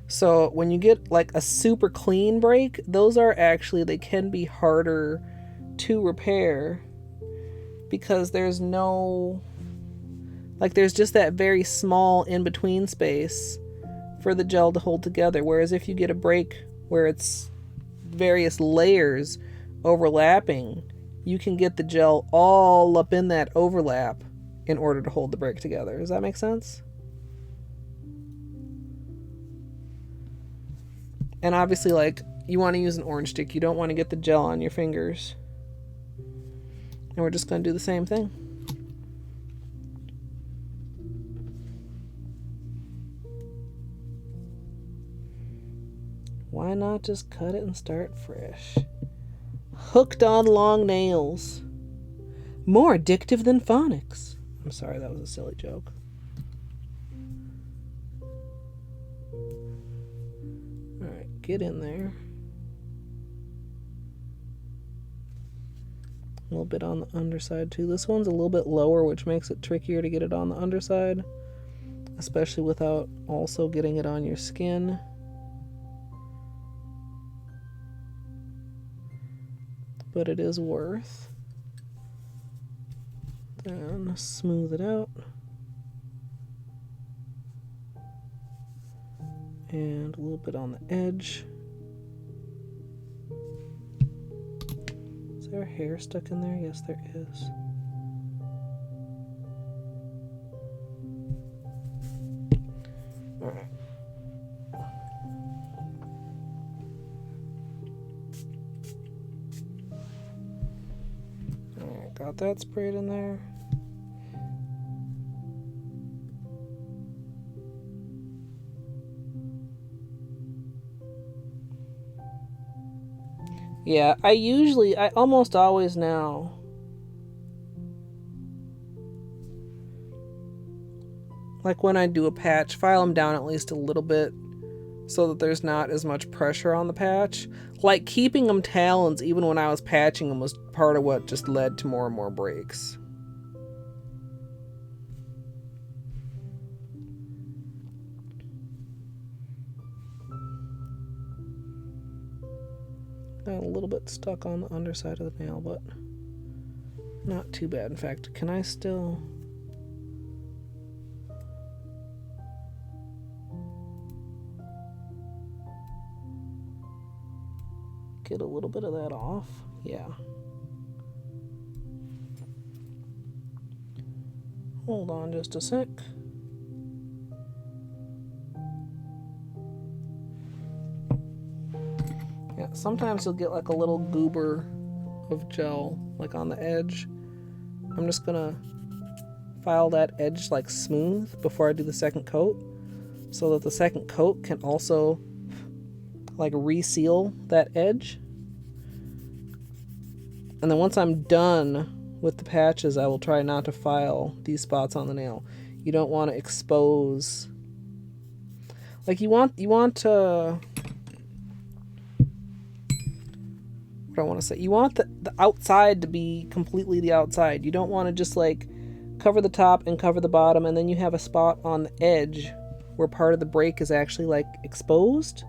Speaker 1: So when you get like a super clean brake, those are actually, they can be harder to repair because there's no, like there's just that very small in-between space for the gel to hold together. Whereas if you get a brake where it's various layers overlapping, you can get the gel all up in that overlap in order to hold the brake together. Does that make sense? And obviously, like, you want to use an orange stick. You don't want to get the gel on your fingers. And we're just going to do the same thing. Why not just cut it and start fresh? Hooked on long nails. More addictive than phonics. I'm sorry, that was a silly joke. Alright, get in there. A little bit on the underside too. This one's a little bit lower, which makes it trickier to get it on the underside, especially without also getting it on your skin. But it is worth. Then smooth it out. And a little bit on the edge. Is there hair stuck in there? Yes, there is. All right. All right, got that sprayed in there. Yeah, I almost always now like when I do a patch, file them down at least a little bit so that there's not as much pressure on the patch. Like keeping them talons even when I was patching them was part of what just led to more and more breaks. Got a little bit stuck on the underside of the nail, but not too bad. In fact, can I still... get a little bit of that off? Yeah. Hold on just a sec. Yeah, sometimes you'll get like a little goober of gel like on the edge. I'm just gonna file that edge like smooth before I do the second coat so that the second coat can also like reseal that edge. And then once I'm done with the patches, I will try not to file these spots on the nail. You don't want to expose, like you want what I want to say, you want the outside to be completely the outside. You don't want to just like cover the top and cover the bottom and then you have a spot on the edge where part of the break is actually like exposed.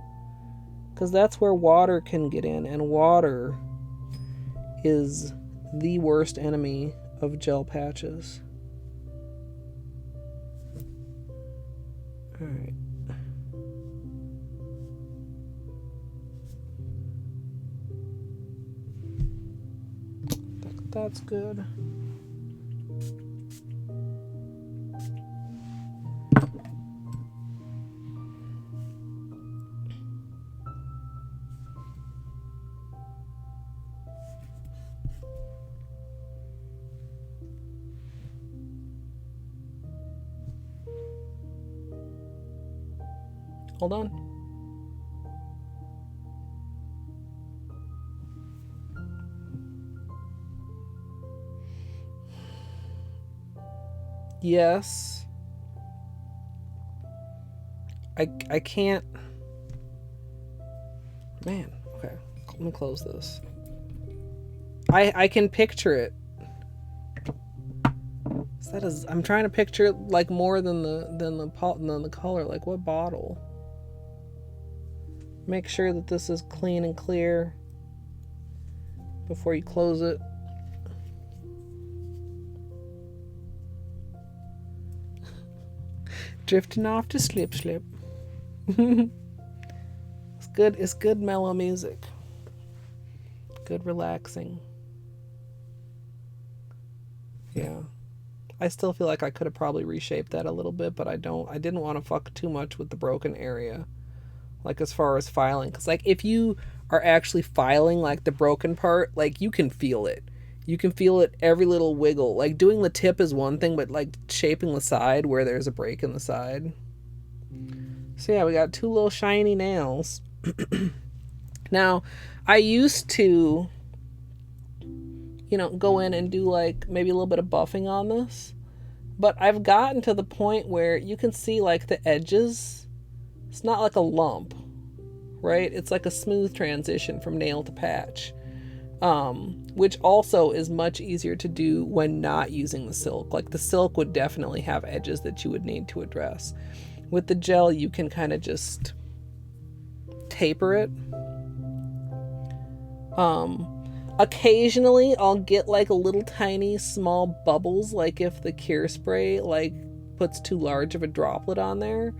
Speaker 1: Because that's where water can get in, and water is the worst enemy of gel patches. Alright. That's good. Hold on. Yes. I can't. Man, okay. Let me close this. I can picture it. That is, I'm trying to picture it like more than the color. Like what bottle? Make sure that this is clean and clear before you close it. Drifting off to slip. It's good mellow music. Good relaxing. Yeah. I still feel like I could have probably reshaped that a little bit, but I didn't want to fuck too much with the broken area. Like as far as filing. Because like if you are actually filing like the broken part, like you can feel it. You can feel it every little wiggle. Like doing the tip is one thing, but like shaping the side where there's a break in the side. So yeah, we got two little shiny nails. Now, I used to, go in and do like maybe a little bit of buffing on this. But I've gotten to the point where you can see like the edges. It's not like a lump, right? It's like a smooth transition from nail to patch. Which also is much easier to do when not using the silk. Like the silk would definitely have edges that you would need to address. With the gel, you can kind of just taper it. Occasionally I'll get like a little tiny small bubbles, like if the cure spray like puts too large of a droplet on there,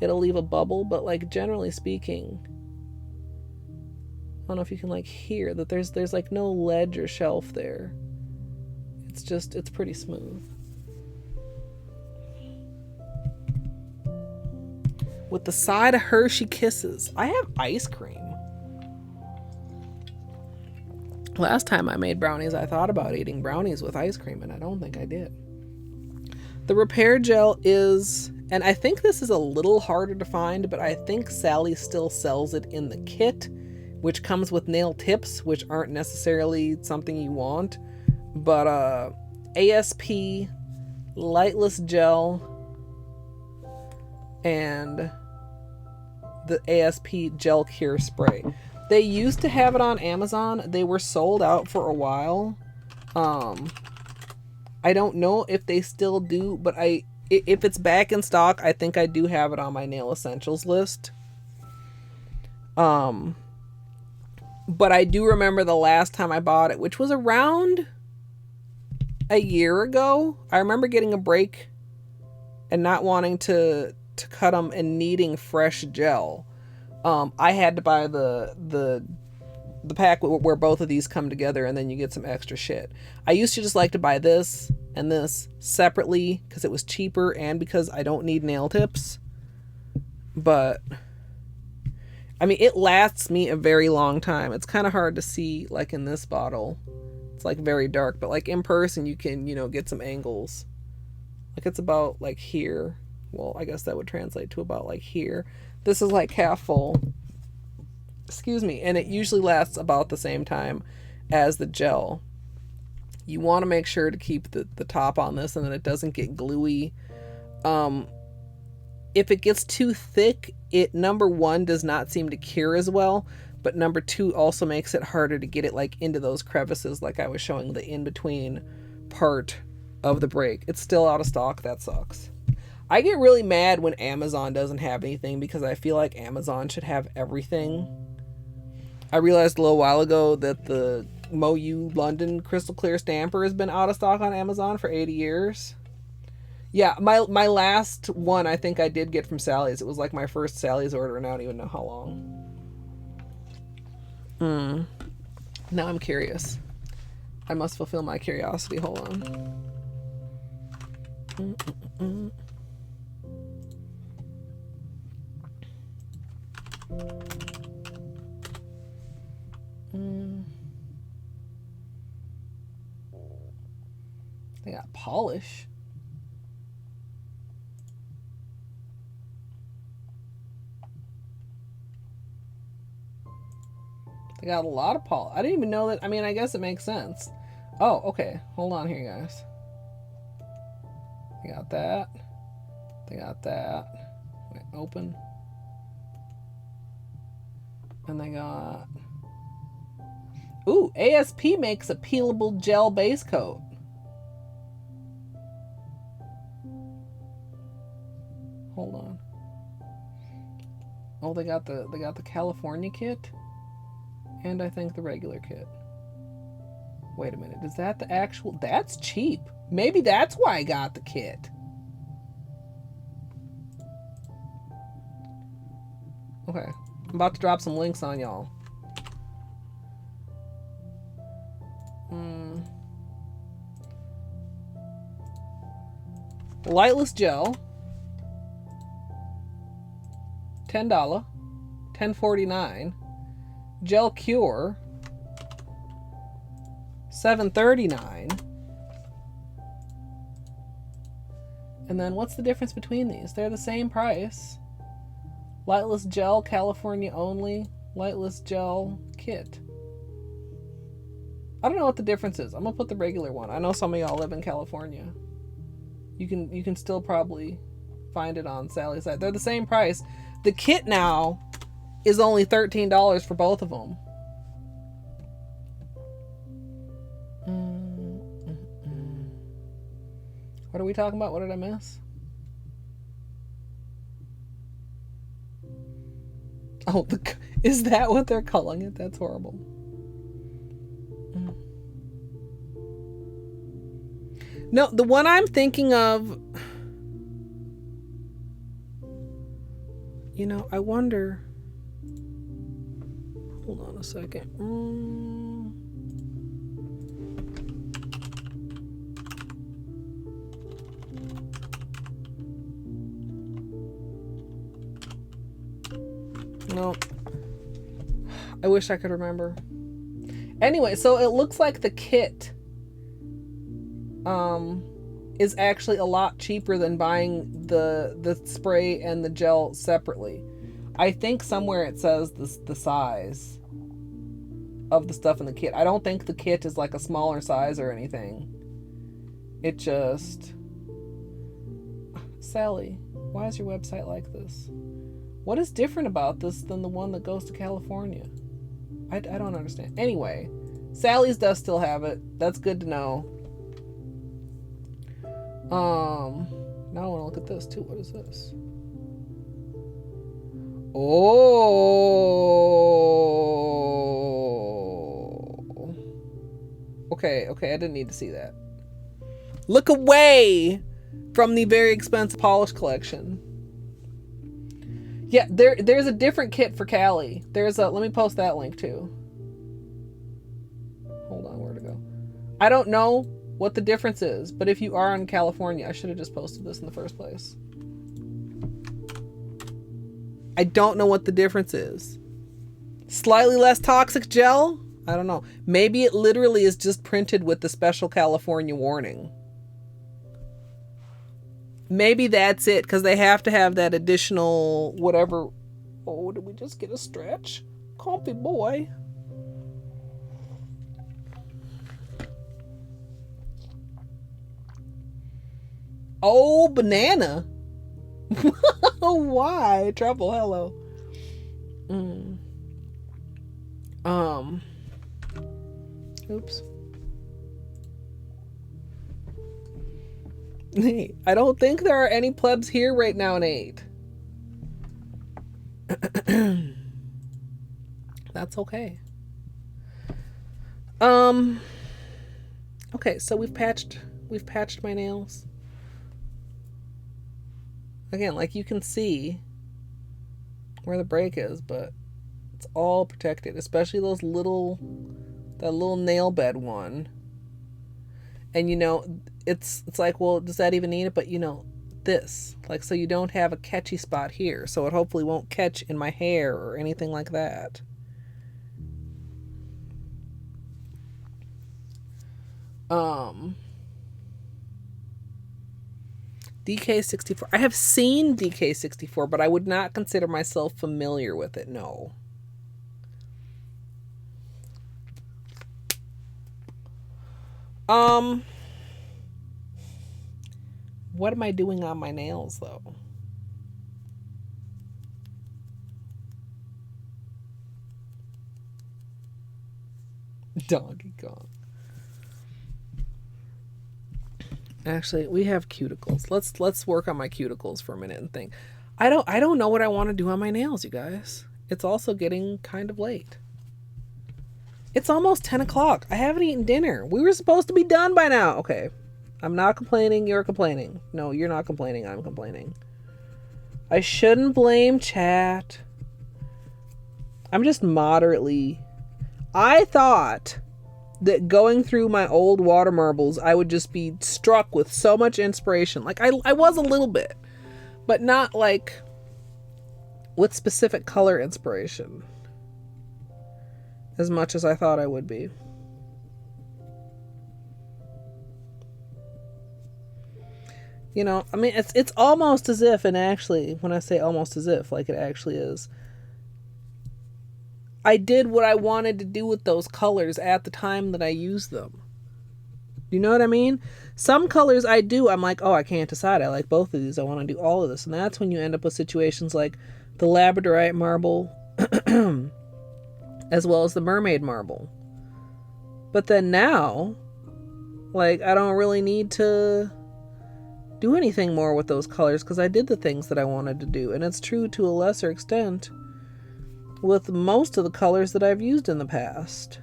Speaker 1: it'll leave a bubble, but like generally speaking, I don't know if you can like hear that there's like no ledge or shelf there. It's pretty smooth. With the side of Hershey Kisses, I have ice cream. Last time I made brownies, I thought about eating brownies with ice cream, and I don't think I did. The repair gel is, and I think this is a little harder to find, but I think Sally still sells it in the kit, which comes with nail tips, which aren't necessarily something you want. But ASP Lightless Gel and the ASP Gel Cure Spray. They used to have it on Amazon. They were sold out for a while. I don't know if they still do, but if it's back in stock, I think I do have it on my nail essentials list. But I do remember the last time I bought it, which was around a year ago. I remember getting a break and not wanting to cut them and needing fresh gel. I had to buy the pack where both of these come together, and then you get some extra shit. I used to just like to buy this and this separately because it was cheaper and because I don't need nail tips. But I mean, it lasts me a very long time. It's kind of hard to see, like in this bottle. It's like very dark, but like in person you can, get some angles. Like it's about like here. Well, I guess that would translate to about like here. This is like half full. Excuse me. And it usually lasts about the same time as the gel. You want to make sure to keep the top on this and that it doesn't get gluey. If it gets too thick, it, number one, does not seem to cure as well. But number two also makes it harder to get it like into those crevices like I was showing, the in-between part of the break. It's still out of stock. That sucks. I get really mad when Amazon doesn't have anything because I feel like Amazon should have everything. I realized a little while ago that the MoU London Crystal Clear Stamper has been out of stock on Amazon for 80 years. Yeah, my last one I think I did get from Sally's. It was like my first Sally's order and I don't even know how long. Now I'm curious. I must fulfill my curiosity. Hold on. They got polish. They got a lot of polish. I didn't even know that. I mean, I guess it makes sense. Oh, okay. Hold on here, guys. They got that. They got that. Wait, open. And they got... Ooh, ASP makes a peelable gel base coat. Hold on. Oh, they got the California kit. And I think the regular kit. Wait a minute. Is that the actual... That's cheap. Maybe that's why I got the kit. Okay. I'm about to drop some links on y'all. Lightless gel. $10. $10.49. Gel Cure. $7.39. And then what's the difference between these? They're the same price. Lightless Gel, California only. Lightless Gel Kit. I don't know what the difference is. I'm gonna put the regular one. I know some of y'all live in California. You can still probably find it on Sally's site. They're the same price. The kit now is only $13 for both of them. What are we talking about? What did I miss? Oh, is that what they're calling it? That's horrible. No, the one I'm thinking of... You know, I wonder... Hold on a second. No. I wish I could remember. Anyway, so it looks like the kit is actually a lot cheaper than buying the spray and the gel separately. I think somewhere it says the size of the stuff in the kit. I don't think the kit is like a smaller size or anything. It just... Sally, Why is your website like this? What is different about this than the one that goes to California? I don't understand. Anyway, Sally's does still have it. That's good to know. Now I want to look at this too. What is this? Oh. Okay, I didn't need to see that. Look away from the very expensive polish collection. Yeah, there's a different kit for Cali. Let me post that link too. Hold on, where to go? I don't know what the difference is, but if you are in California, I should have just posted this in the first place. I don't know what the difference is. Slightly less toxic gel? I don't know. Maybe it literally is just printed with the special California warning. Maybe that's it, because they have to have that additional whatever. Oh, did we just get a stretch? Comfy boy. Oh, banana. Why? Trouble, hello. Oops. I don't think there are any plebs here right now, Nate. That's okay. Okay, so we've patched my nails. Again, like you can see where the break is, but it's all protected, especially that little nail bed one. And you know, it's like, well, does that even need it? But you know, this, like, so you don't have a catchy spot here, so it hopefully won't catch in my hair or anything like that. DK64. I have seen DK64, but I would not consider myself familiar with it. No. What am I doing on my nails, though? Donkey Kong. Actually, we have cuticles. Let's work on my cuticles for a minute and think. I don't know what I want to do on my nails, you guys. It's also getting kind of late. It's almost 10 o'clock. I haven't eaten dinner. We were supposed to be done by now. Okay. I'm not complaining. You're complaining. No, you're not complaining. I'm complaining. I shouldn't blame chat. I'm just moderately... I thought that going through my old water marbles, I would just be struck with so much inspiration. Like, I was a little bit. But not, like, with specific color inspiration. As much as I thought I would be. You know, I mean, it's almost as if, and actually, when I say almost as if, like it actually is, I did what I wanted to do with those colors at the time that I used them. You know what I mean? Some colors I do, I'm like, oh, I can't decide. I like both of these. I want to do all of this. And that's when you end up with situations like the labradorite marble as well as the mermaid marble. But then now, like, I don't really need to do anything more with those colors because I did the things that I wanted to do. And it's true to a lesser extent with most of the colors that I've used in the past.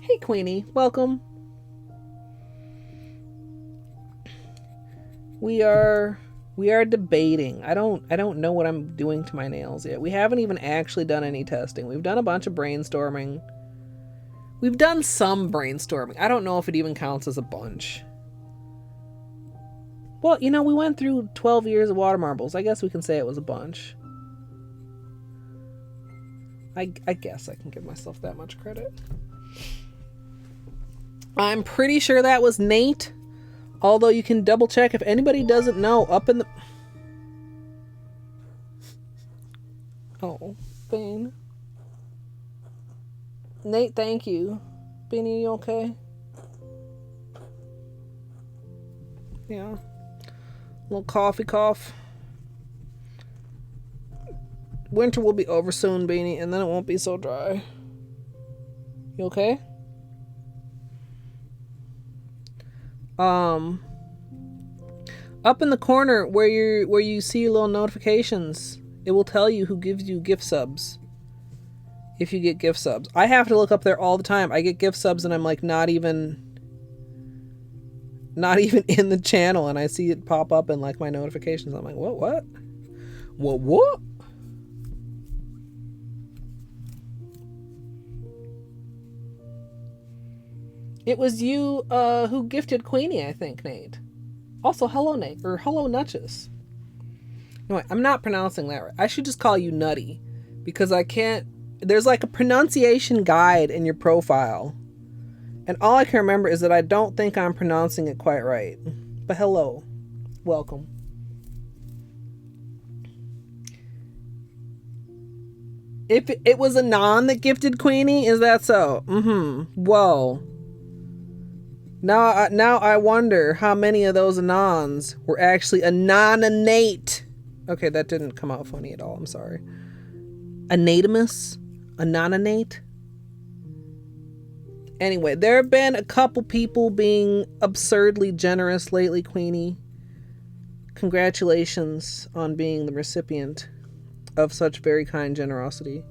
Speaker 1: Hey, Queenie, welcome. We are debating. I don't know what I'm doing to my nails yet. We haven't even actually done any testing. We've done a bunch of brainstorming. We've done some brainstorming. I don't know if it even counts as a bunch. Well, you know, we went through 12 years of water marbles. I guess we can say it was a bunch. I guess I can give myself that much credit. I'm pretty sure that was Nate. Although you can double check if anybody doesn't know. Up in the... Oh, Bean. Nate, thank you. Beanie, you okay? Yeah. Little coffee cough. Winter will be over soon, Beanie, and then it won't be so dry. You okay? Up in the corner where you see your little notifications, it will tell you who gives you gift subs. If you get gift subs. I have to look up there all the time. I get gift subs and I'm like not even in the channel, and I see it pop up in like my notifications. I'm like, what? It was you who gifted Queenie, I think, Nate. Also, hello, Nate. Or hello, Nutches. No, I'm not pronouncing that right. I should just call you Nutty. Because I can't... There's like a pronunciation guide in your profile. And all I can remember is that I don't think I'm pronouncing it quite right. But hello. Welcome. If it was Anon that gifted Queenie, is that so? Whoa. Now I wonder how many of those Anons were actually Anononate. Okay, that didn't come out funny at all. I'm sorry. Anatomus? Anononate? Anyway, there have been a couple people being absurdly generous lately, Queenie. Congratulations on being the recipient of such very kind generosity.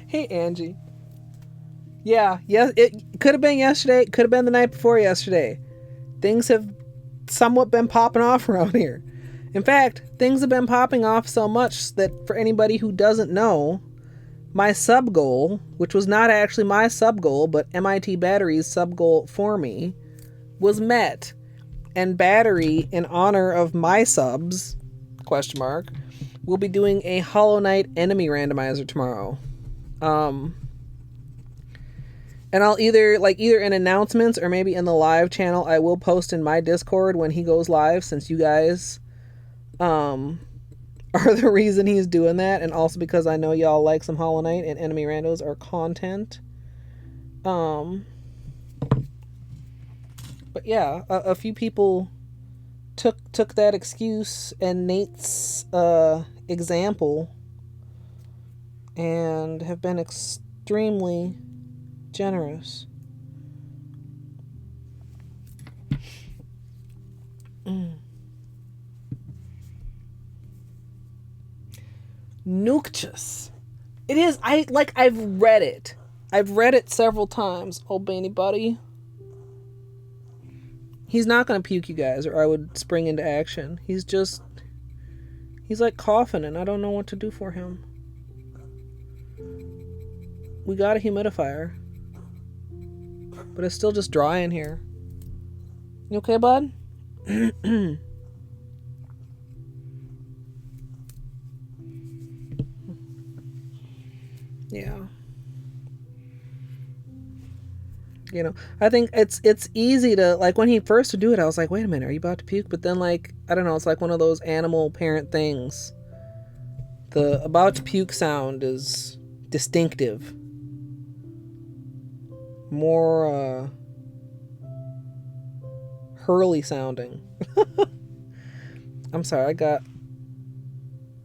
Speaker 1: Hey, Angie. Yeah, it could have been yesterday. It could have been the night before yesterday. Things have somewhat been popping off around here. In fact, things have been popping off so much that for anybody who doesn't know, my sub goal, which was not actually my sub goal, but MIT Battery's sub goal for me, was met. And Battery, in honor of my subs, will be doing a Hollow Knight enemy randomizer tomorrow. And I'll either in announcements or maybe in the live channel, I will post in my Discord when he goes live, since you guys are the reason he's doing that, and also because I know y'all like some Hollow Knight and enemy randos are content. But yeah, a few people took that excuse and Nate's example and have been extremely generous. Nookchus. It is. I've read it. I've read it several times. Oh, Beanie Buddy. He's not gonna puke, you guys, or I would spring into action. He's like coughing and I don't know what to do for him. We got a humidifier, but it's still just dry in here. You okay, bud? Yeah. You know, I think it's easy to, like, when he first would do it, I was like, wait a minute, are you about to puke? But then, like, I don't know, it's like one of those animal parent things. The about to puke sound is distinctive. More hurly sounding. I'm sorry, I got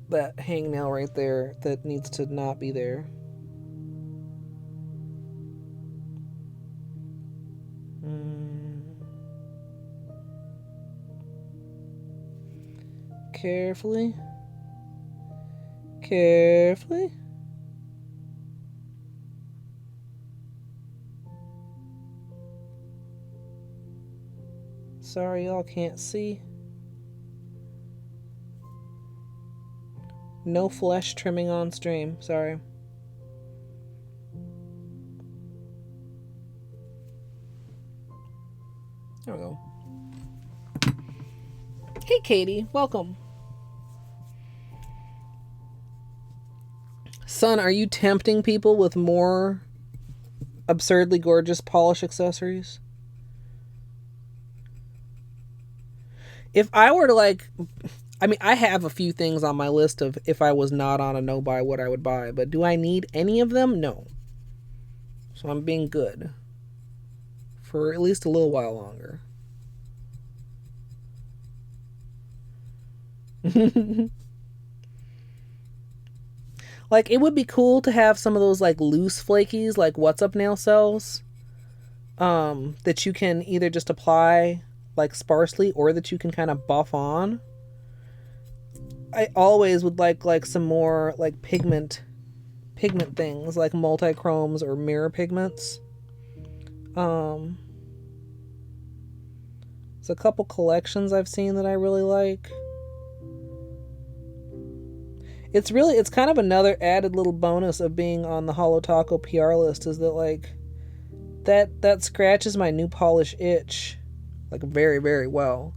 Speaker 1: that hangnail right there that needs to not be there. Carefully. Carefully. Sorry, y'all can't see. No flesh trimming on stream. Sorry. There we go. Hey, Katie. Welcome. Son, are you tempting people with more absurdly gorgeous polish accessories? If I were to, like... I mean, I have a few things on my list of if I was not on a no buy, what I would buy. But do I need any of them? No. So I'm being good for at least a little while longer. Like, it would be cool to have some of those, like, loose flakies, like What's Up nail cells, that you can either just apply, like, sparsely, or that you can kind of buff on. I always would like some more, like, pigment things, like multi-chromes or mirror pigments. There's a couple collections I've seen that I really like. It's kind of another added little bonus of being on the Holo Taco PR list, is that, like, that scratches my new polish itch, like, very, very well,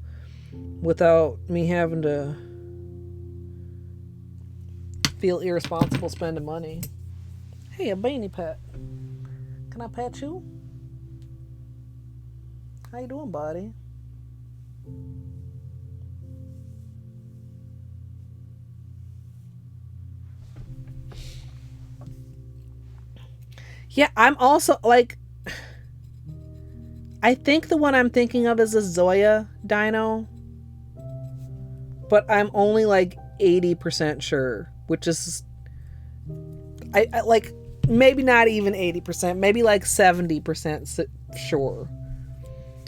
Speaker 1: without me having to feel irresponsible spending money. Hey, a beanie pet. Can I pet you? How you doing, buddy? Yeah, I'm also, like, I think the one I'm thinking of is a Zoya dino, but I'm only like 80% sure, which is, I like, maybe not even 80%, maybe like 70% sure.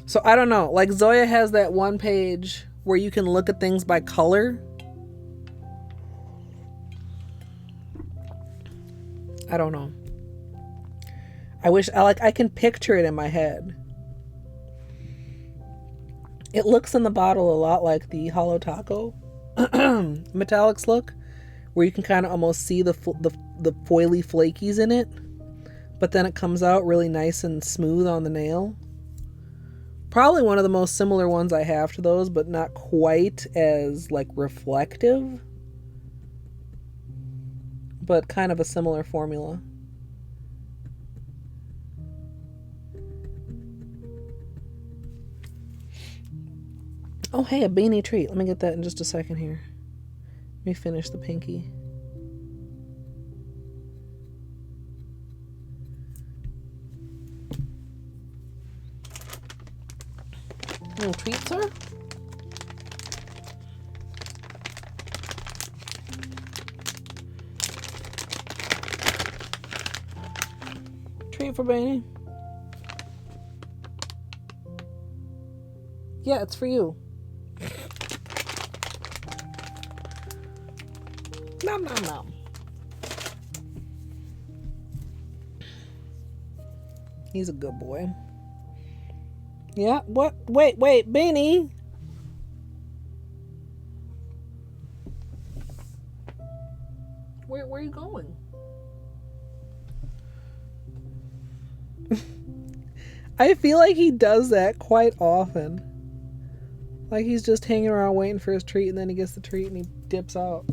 Speaker 1: So I don't know. Like, Zoya has that one page where you can look at things by color. I don't know. I wish I can picture it in my head. It looks in the bottle a lot like the Holo Taco metallics look, where you can kind of almost see the foily flakies in it, but then it comes out really nice and smooth on the nail. Probably one of the most similar ones I have to those, but not quite as, like, reflective, but kind of a similar formula. Oh, hey, a beanie treat. Let me get that in just a second here. Let me finish the pinky. Little treat, sir? Treat for Beanie. Yeah, it's for you. Nom nom nom. He's a good boy. Yeah, what? Wait, Beanie. Where are you going? I feel like he does that quite often. Like, he's just hanging around waiting for his treat, and then he gets the treat and he dips out.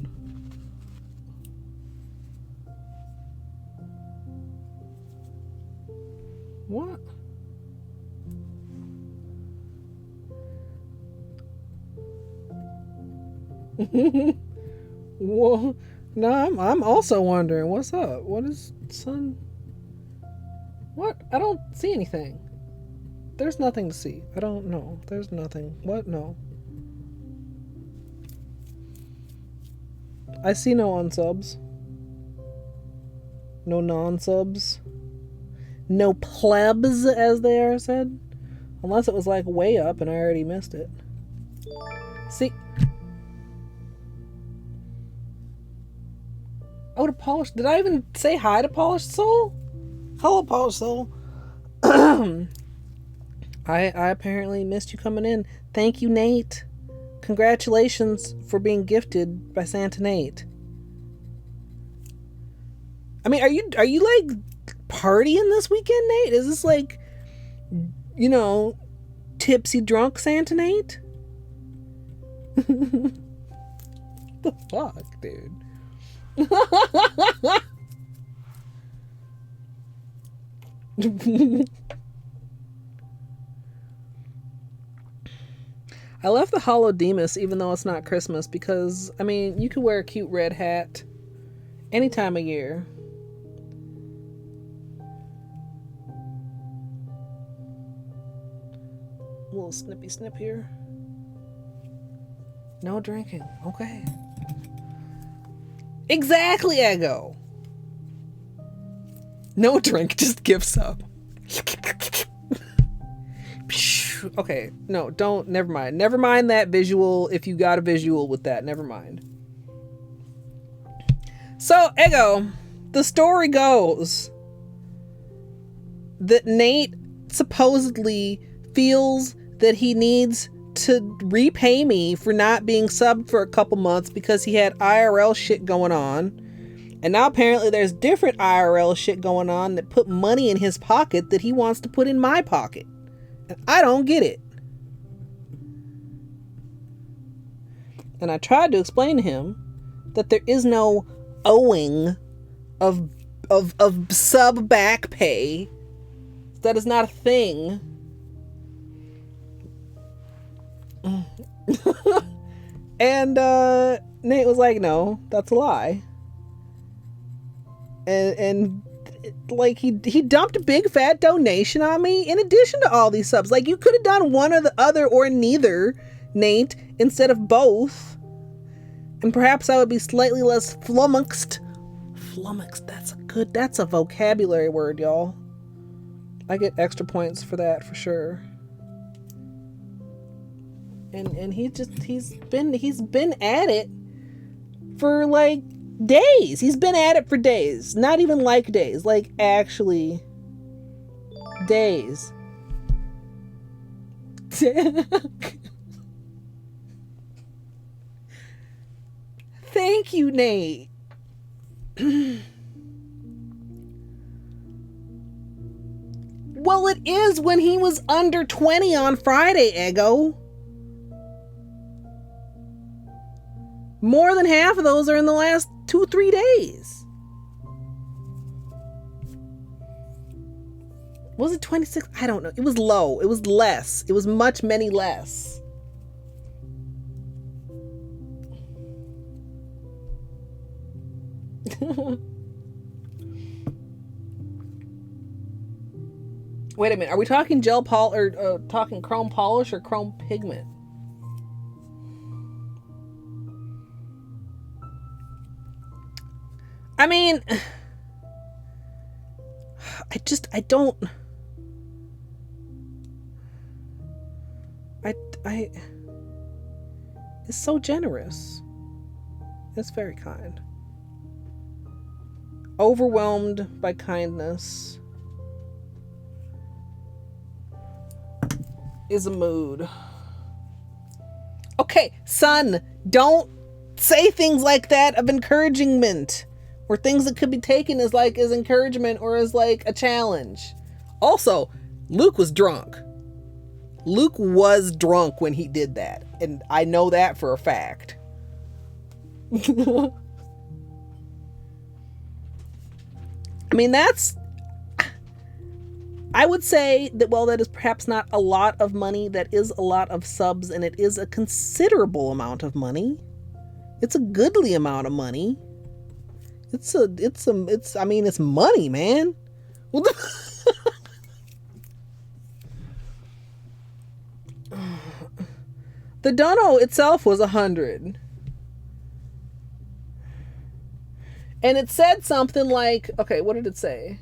Speaker 1: What? Well, no, I'm also wondering, what's up? What is, son? What? I don't see anything. There's nothing to see. I don't know. There's nothing. What? No. I see no unsubs. No non-subs. No plebs, as they are said. Unless it was, like, way up and I already missed it. See? Oh, to Polished. Did I even say hi to Polished Soul? Hello, Polished Soul. I apparently missed you coming in. Thank you, Nate. Congratulations for being gifted by Santa Nate. I mean, are you like partying this weekend, Nate? Is this like, you know, tipsy drunk Santa Nate? The fuck, dude? I I left the Hollow Demus even though it's not Christmas because, I mean, you could wear a cute red hat any time of year. A little snippy snip here. No drinking. Okay. Exactly, Ego. No drink, just give sub. Okay, no, don't, never mind. Never mind that visual if you got a visual with that. Never mind. So, Ego, the story goes that Nate supposedly feels that he needs to repay me for not being subbed for a couple months because he had IRL shit going on. And now apparently there's different IRL shit going on that put money in his pocket that he wants to put in my pocket. And I don't get it. And I tried to explain to him that there is no owing of sub back pay. That is not a thing. And Nate was like, no, that's a lie. And like he dumped a big fat donation on me in addition to all these subs. Like, you could have done one or the other or neither, Nate, instead of both. And perhaps I would be slightly less flummoxed. Flummoxed, that's a vocabulary word, y'all. I get extra points for that for sure. And he's been at it for like days. He's been at it for days. Not even like days, like actually days. Thank you, Nate. Well, it is when he was under 20 on Friday, Ego. More than half of those are in the last 2-3 days. Was it 26? I don't know. It was low. It was less. It was many less. Wait a minute. Are we talking gel polish or talking chrome polish or chrome pigment? I mean, I don't. It's so generous. It's very kind. Overwhelmed by kindness is a mood. Okay, son, don't say things like that of encouragement, or things that could be taken as like as encouragement or as like a challenge. Also, Luke was drunk. Luke was drunk when he did that, and I know that for a fact. I mean, I would say that while that is perhaps not a lot of money, that is a lot of subs, and it is a considerable amount of money. It's a goodly amount of money. It's money, man. The dono itself was 100. And it said something like, okay, what did it say?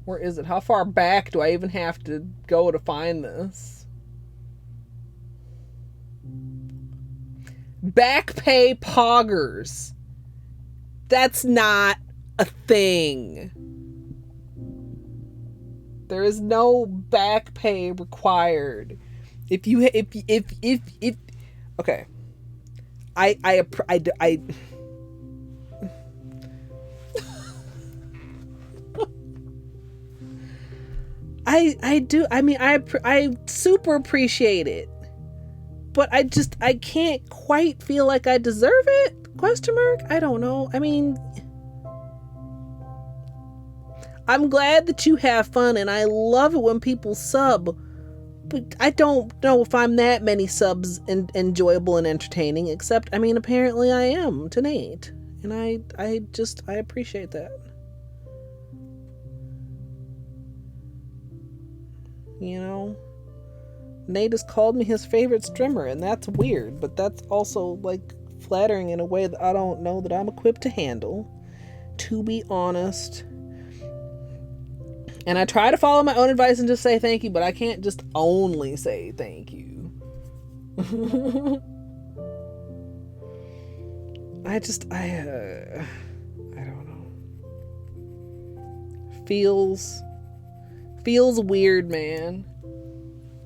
Speaker 1: Where is it? How far back do I even have to go to find this? Back pay poggers. That's not a thing. There is no back pay required. Okay. I super appreciate it, but I can't quite feel like I deserve it? Question mark? I don't know. I mean, I'm glad that you have fun, and I love it when people sub, but I don't know if I'm that many subs and enjoyable and entertaining, except, I mean, apparently I am to Nate. And I appreciate that. You know? Nate has called me his favorite streamer, and that's weird, but that's also, like, flattering in a way that I don't know that I'm equipped to handle, to be honest. And I try to follow my own advice and just say thank you, but I can't just only say thank you. I don't know. Feels weird, man.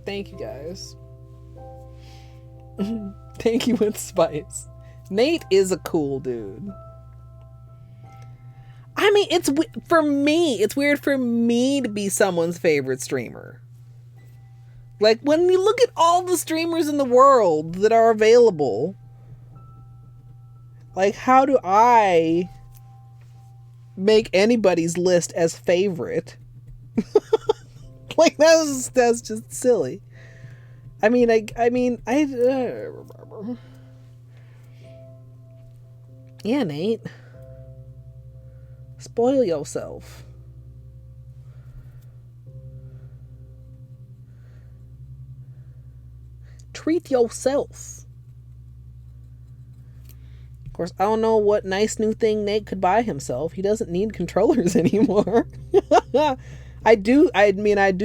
Speaker 1: Thank you, guys. Thank you with spice. Nate is a cool dude. I mean, it's weird for me to be someone's favorite streamer. Like, when you look at all the streamers in the world that are available, like, how do I make anybody's list as favorite? Like, that's just silly. I mean, yeah, Nate. Spoil yourself. Treat yourself. Of course, I don't know what nice new thing Nate could buy himself. He doesn't need controllers anymore. I do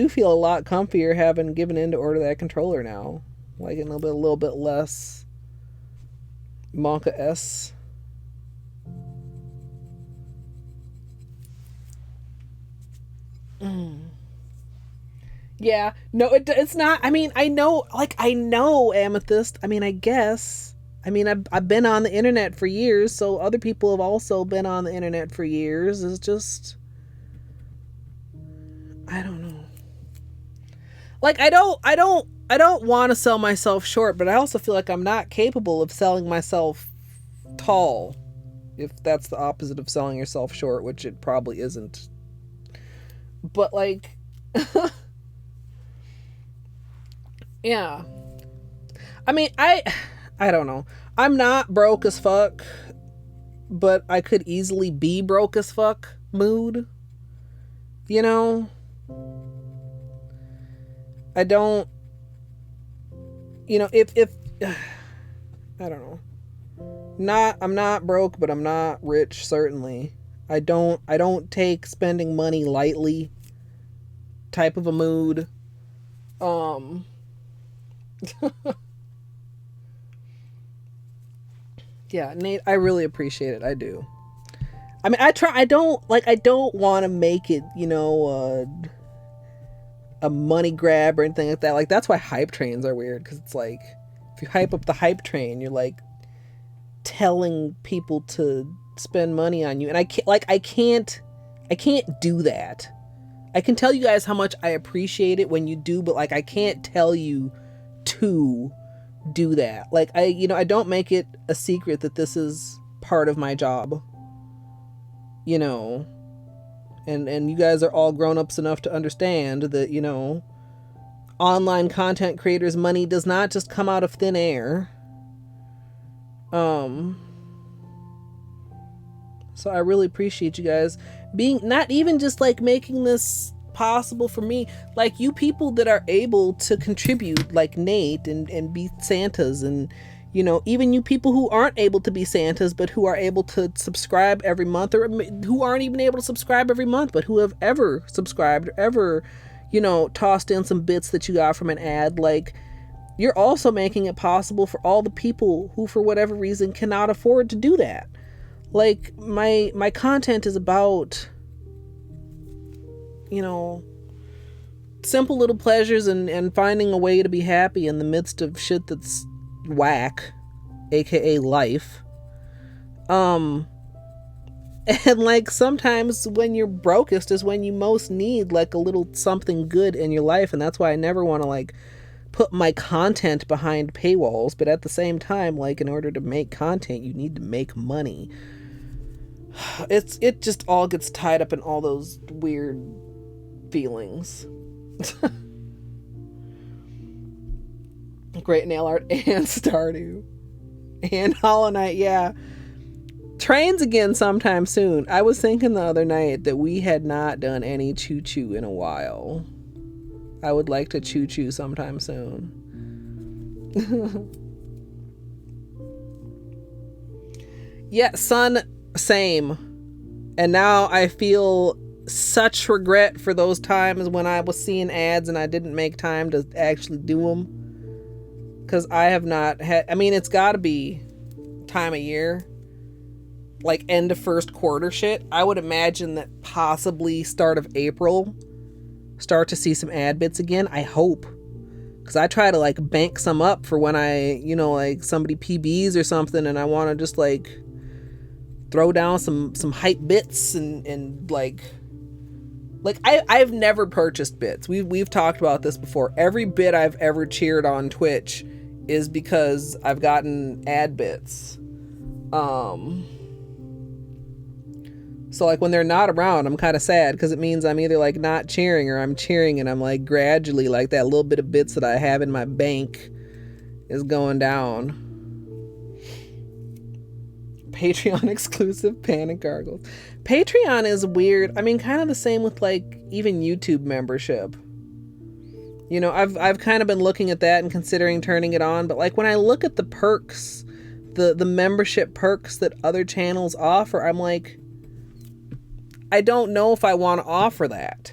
Speaker 1: feel a lot comfier having given in to order that controller now. Like, a little bit less Monka S. Yeah, no, it's not. I mean, I know Amethyst. I mean, I guess. I mean, I've been on the internet for years, so other people have also been on the internet for years. It's just, I don't know. Like, I don't want to sell myself short, but I also feel like I'm not capable of selling myself tall, if that's the opposite of selling yourself short, which it probably isn't. But, like, yeah. I mean, I don't know. I'm not broke as fuck, but I could easily be broke as fuck mood. You know? I don't, you know, if I don't know. I'm not broke, but I'm not rich, certainly. I don't take spending money lightly type of a mood. Yeah, Nate, I really appreciate it. I do. I mean, I don't want to make it, you know, a money grab or anything like that. Like, that's why hype trains are weird, because it's like, if you hype up the hype train, you're like telling people to spend money on you, and I can't do that. I can tell you guys how much I appreciate it when you do, but like, I can't tell you to do that. Like, I don't make it a secret that this is part of my job, you know, and you guys are all grown-ups enough to understand that, you know, online content creators' money does not just come out of thin air. So I really appreciate you guys being, not even just like making this possible for me, like you people that are able to contribute, like Nate, and be Santas, and, you know, even you people who aren't able to be Santas but who are able to subscribe every month, or who aren't even able to subscribe every month but who have ever subscribed, or ever, you know, tossed in some bits that you got from an ad. Like, you're also making it possible for all the people who, for whatever reason, cannot afford to do that. Like, my content is about, you know, simple little pleasures and finding a way to be happy in the midst of shit that's whack, aka life. And like, sometimes when you're brokest is when you most need like a little something good in your life, and that's why I never want to like put my content behind paywalls. But at the same time, like, in order to make content, you need to make money. It just all gets tied up in all those weird feelings. Great nail art and Stardew. And Hollow Knight, yeah. Trains again sometime soon. I was thinking the other night that we had not done any choo-choo in a while. I would like to choo-choo sometime soon. Yeah, son, same. And now I feel such regret for those times when I was seeing ads and I didn't make time to actually do them. Because I have not had... I mean, it's got to be time of year. Like end of first quarter shit. I would imagine that possibly start of April start to see some ad bits again. I hope. Because I try to like bank some up for when I, you know, like somebody PBs or something and I want to just like throw down some hype bits and like I've never purchased bits. We've talked about this before. Every bit I've ever cheered on Twitch is because I've gotten ad bits. So like when they're not around, I'm kind of sad because it means I'm either like not cheering or I'm cheering and I'm like gradually like that little bit of bits that I have in my bank is going down. Patreon exclusive panic gargles. Patreon is weird. I mean, kind of the same with like even YouTube membership. You know, I've kind of been looking at that and considering turning it on, but like when I look at the perks, the membership perks that other channels offer, I'm like, I don't know if I want to offer that.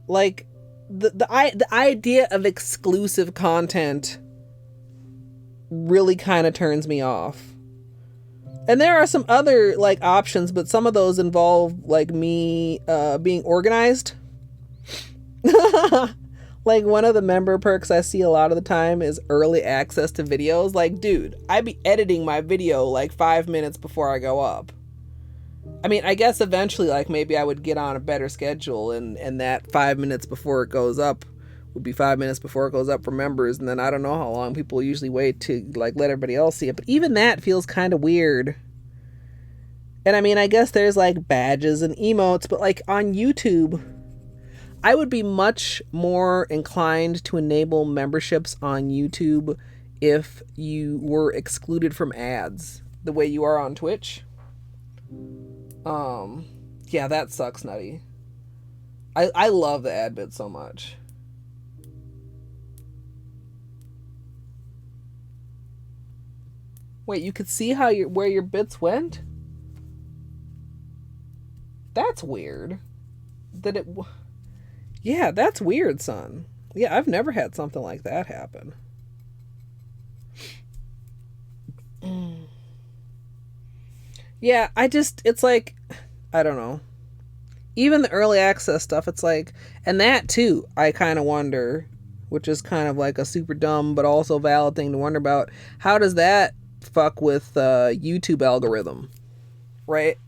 Speaker 1: Like the idea of exclusive content really kind of turns me off. And there are some other like options, but some of those involve like me being organized. Like one of the member perks I see a lot of the time is early access to videos. Like, dude, I be editing my video like 5 minutes before I go up. I mean, I guess eventually like maybe I would get on a better schedule and that 5 minutes before it goes up would be 5 minutes before it goes up for members. And then I don't know how long people usually wait to like let everybody else see it. But even that feels kind of weird. And I mean, I guess there's like badges and emotes, but like on YouTube, I would be much more inclined to enable memberships on YouTube if you were excluded from ads the way you are on Twitch. Yeah, that sucks, Nutty. I love the ad bit so much. Wait, you could see how where your bits went? That's weird. Yeah, that's weird, son. Yeah, I've never had something like that happen. Yeah, it's like, I don't know. Even the early access stuff, it's like, and that too, I kind of wonder, which is kind of like a super dumb but also valid thing to wonder about. How does that fuck with YouTube algorithm? Right?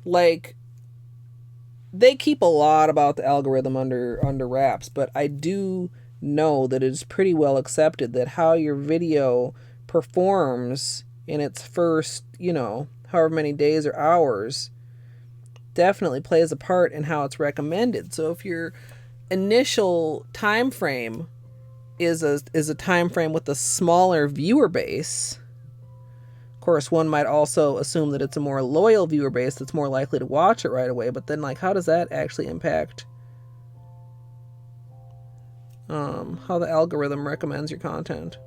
Speaker 1: Like, they keep a lot about the algorithm under wraps, but I do know that it's pretty well accepted that how your video performs in its first, you know, however many days or hours definitely plays a part in how it's recommended. So if your initial time frame is a time frame with a smaller viewer base, of course, one might also assume that it's a more loyal viewer base that's more likely to watch it right away. But then, like, how does that actually impact how the algorithm recommends your content?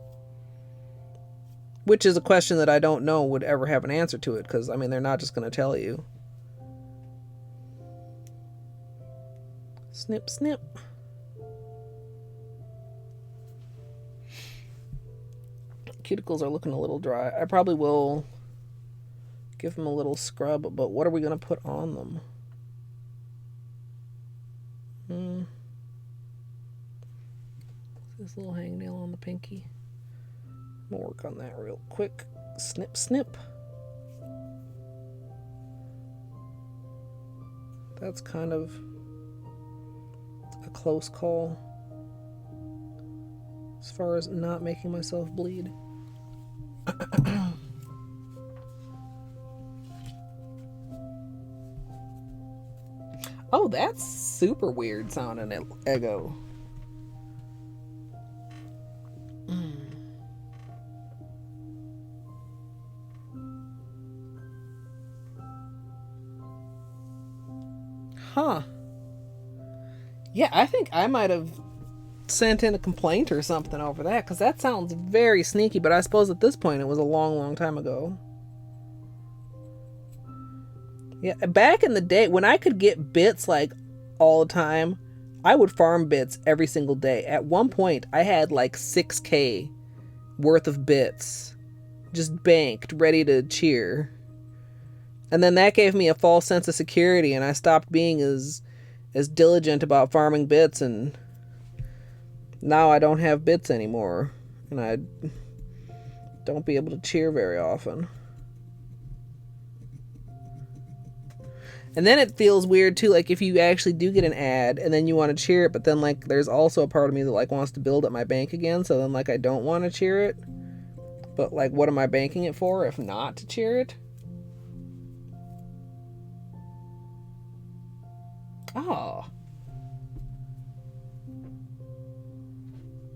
Speaker 1: Which is a question that I don't know would ever have an answer to it, because, I mean, they're not just going to tell you. Snip, snip. Cuticles are looking a little dry. I probably will give them a little scrub, but what are we going to put on them? This little hangnail on the pinky. We'll work on that real quick. Snip, snip. That's kind of a close call as far as not making myself bleed. Oh, that's super weird sounding, Ego. Huh. Yeah, I think I might have sent in a complaint or something over that, because that sounds very sneaky, but I suppose at this point it was a long, long time ago. Yeah, back in the day when I could get bits like all the time, I would farm bits every single day. At one point, I had like 6K worth of bits just banked, ready to cheer. And then that gave me a false sense of security, and I stopped being as diligent about farming bits, and now I don't have bits anymore, and I don't be able to cheer very often. And then it feels weird too, like if you actually do get an ad and then you want to cheer it, but then like there's also a part of me that like wants to build up my bank again, so then like I don't want to cheer it. But like, what am I banking it for if not to cheer it? Oh.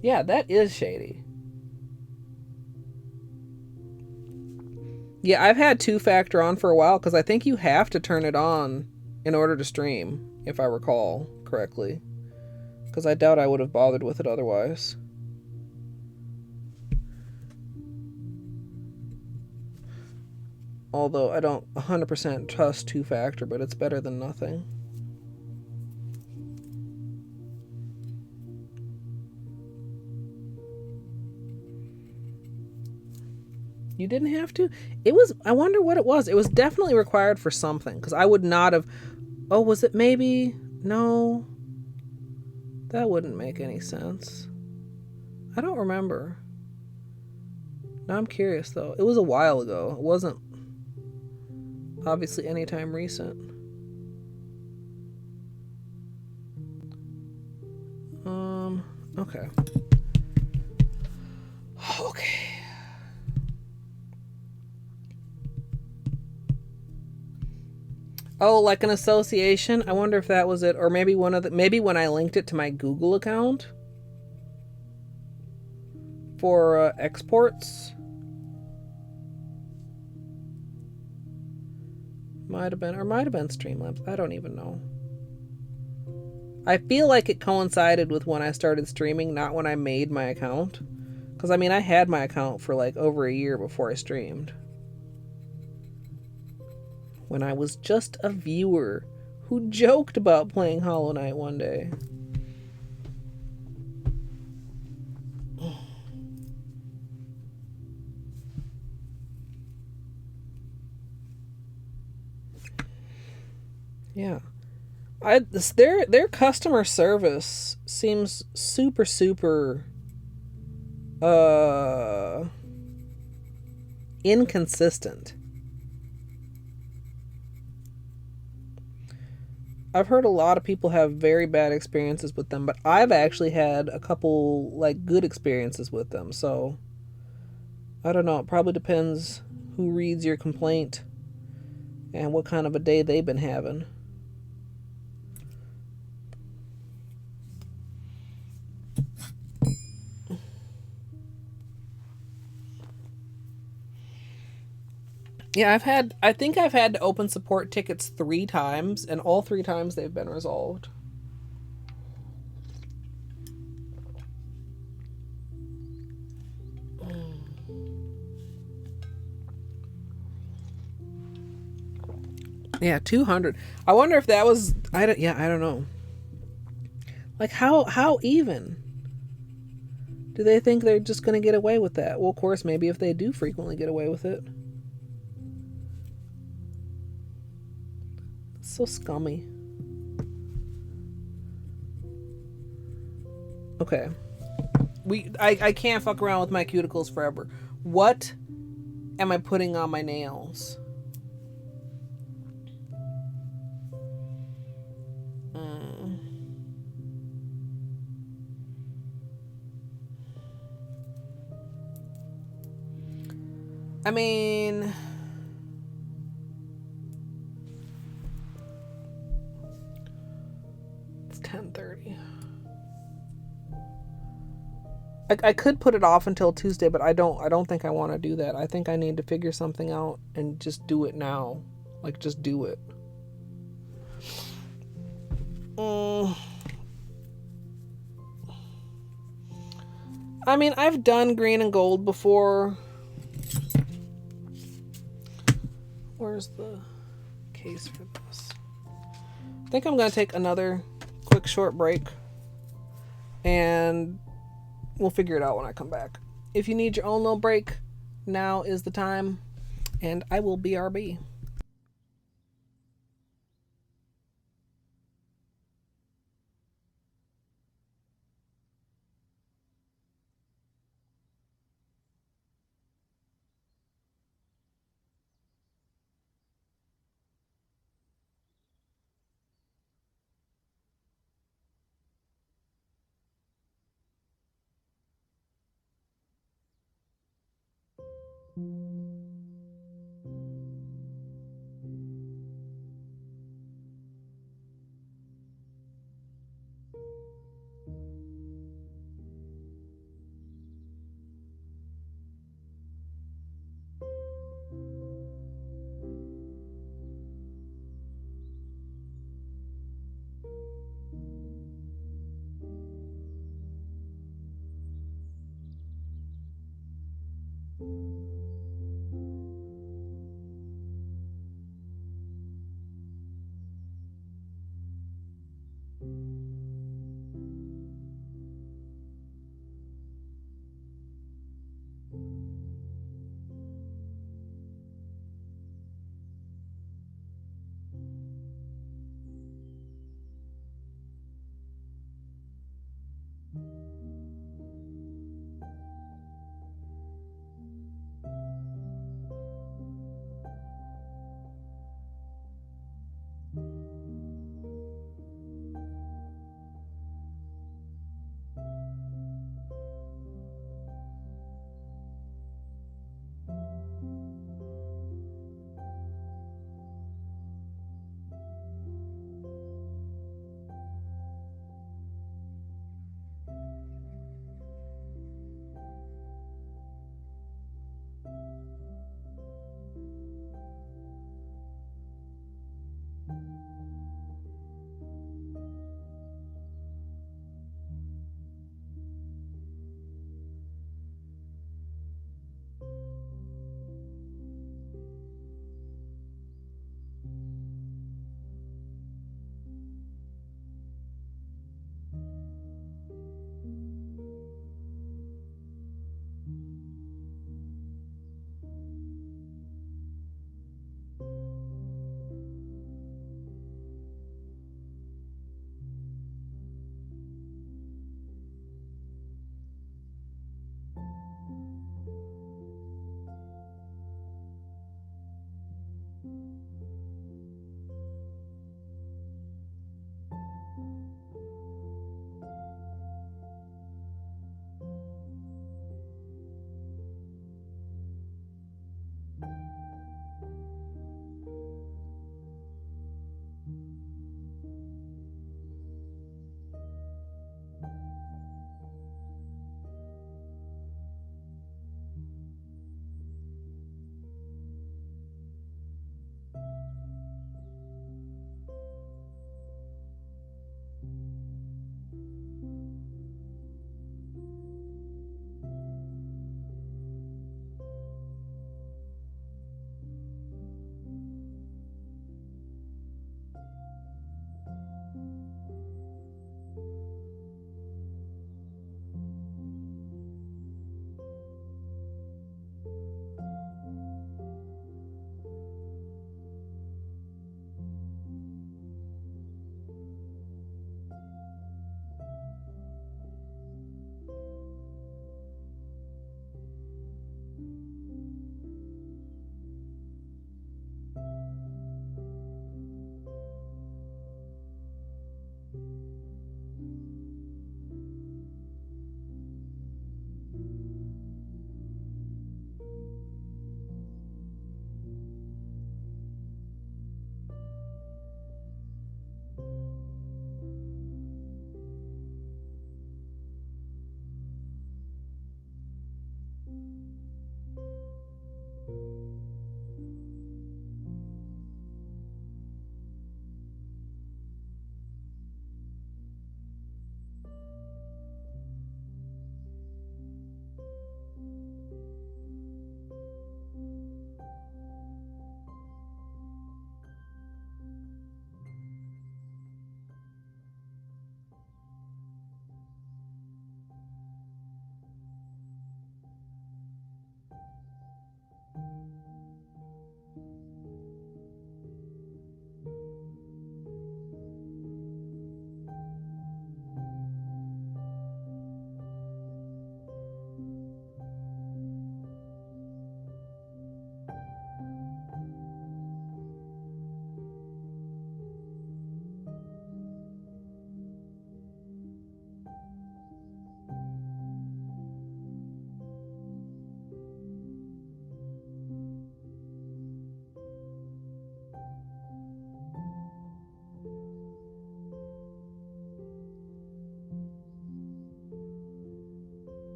Speaker 1: Yeah, that is shady. Yeah, I've had two-factor on for a while because I think you have to turn it on in order to stream, if I recall correctly. Because I doubt I would have bothered with it otherwise. Although I don't 100% trust two-factor, but it's better than nothing. You didn't have to? It was, I wonder what it was. It was definitely required for something, because I would not have... Oh, was it maybe? No. That wouldn't make any sense. I don't remember. Now I'm curious, though. It was a while ago. It wasn't obviously anytime recent. Okay. Okay. Oh, like an association? I wonder if that was it. Or maybe maybe when I linked it to my Google account for exports. Might have been Streamlabs. I don't even know. I feel like it coincided with when I started streaming, not when I made my account. Because, I mean, I had my account for like over a year before I streamed. When I was just a viewer who joked about playing Hollow Knight one day. Yeah. Their customer service seems super inconsistent. I've heard a lot of people have very bad experiences with them, but I've actually had a couple like good experiences with them. So I don't know, it probably depends who reads your complaint and what kind of a day they've been having. Yeah, I think I've had to open support tickets 3 times, and all 3 times they've been resolved. Yeah, 200. I wonder if that was, I don't know. Like, how even? Do they think they're just going to get away with that? Well, of course, maybe if they do frequently get away with it. So scummy. Okay. I can't fuck around with my cuticles forever. What am I putting on my nails? I mean... It's 10:30. I could put it off until Tuesday, but I don't think I want to do that. I think I need to figure something out and just do it now. Like, just do it. I mean, I've done green and gold before. Where's the case for this? I think I'm going to take another quick short break, and we'll figure it out when I come back. If you need your own little break, now is the time, and I will BRB.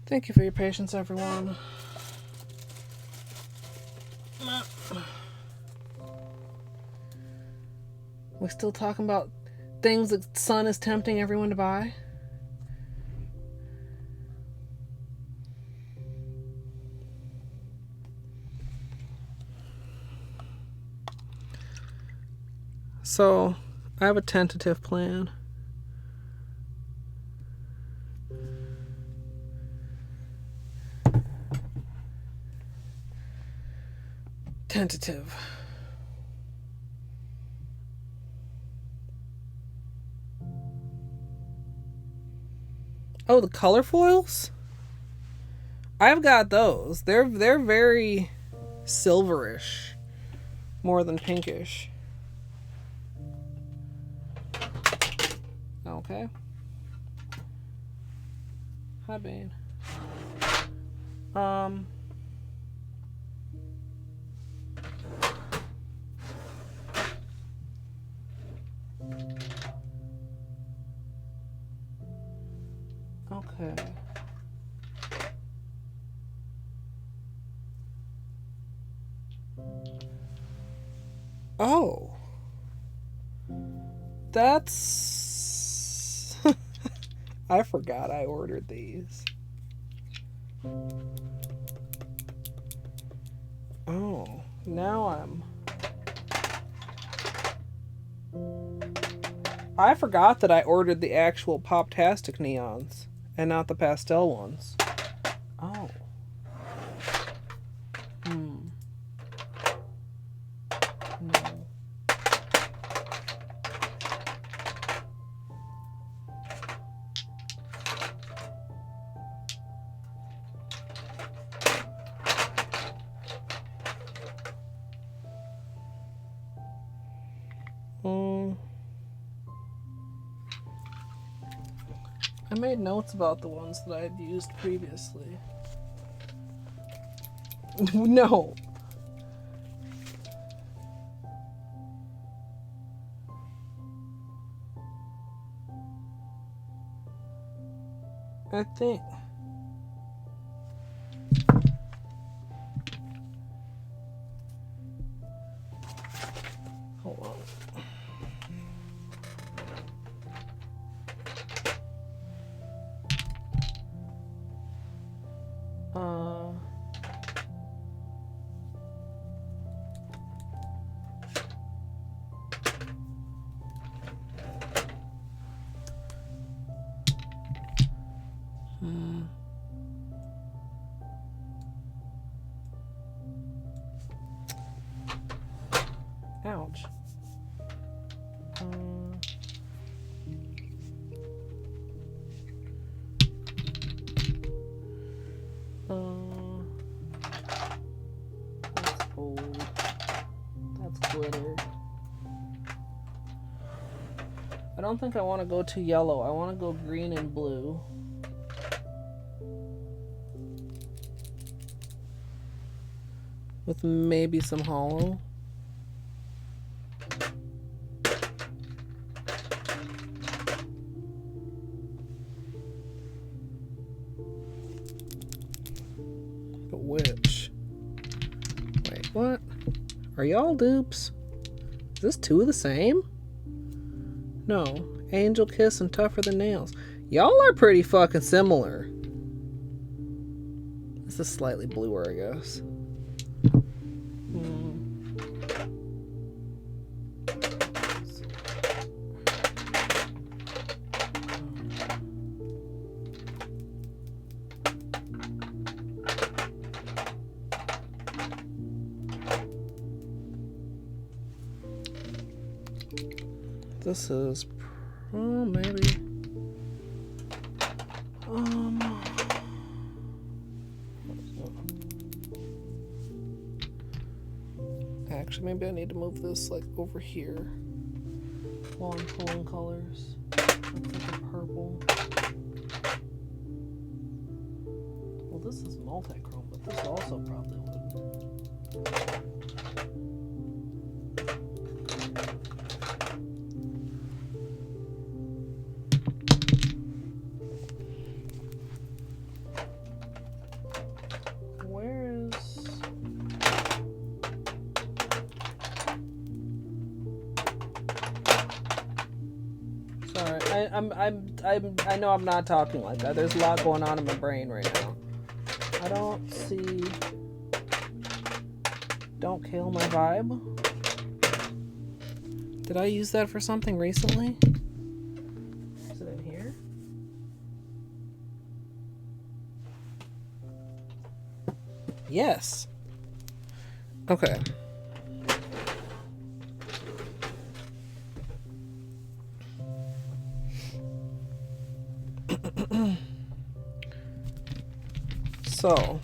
Speaker 1: Thank you for your patience, everyone. We're still talking about things that Sun is tempting everyone to buy. So, I have a tentative plan. Tentative. Oh, the color foils? I've got those. They're very silverish, more than pinkish. Okay. Hi, Bane. Okay. Oh. That's... I forgot I ordered these. Oh, now I forgot that I ordered the actual Poptastic neons and not the pastel ones. Oh. No. I made notes about the ones that I had used previously. No. I think... Hold on. Ouch. That's gold. That's glitter. I don't think I want to go too yellow. I want to go green and blue. With maybe some hollow. But which? Wait, what? Are y'all dupes? Is this two of the same? No. Angel Kiss and Tougher Than Nails. Y'all are pretty fucking similar. This is slightly bluer, I guess. This is maybe actually maybe I need to move this like over here while I'm pulling colors. Looks like a purple. Well, this is multi-chrome, but this also probably would. I know I'm not talking like that. There's a lot going on in my brain right now. I don't see. Don't kill my vibe. Did I use that for something recently? Is it in here? Yes. Okay. So,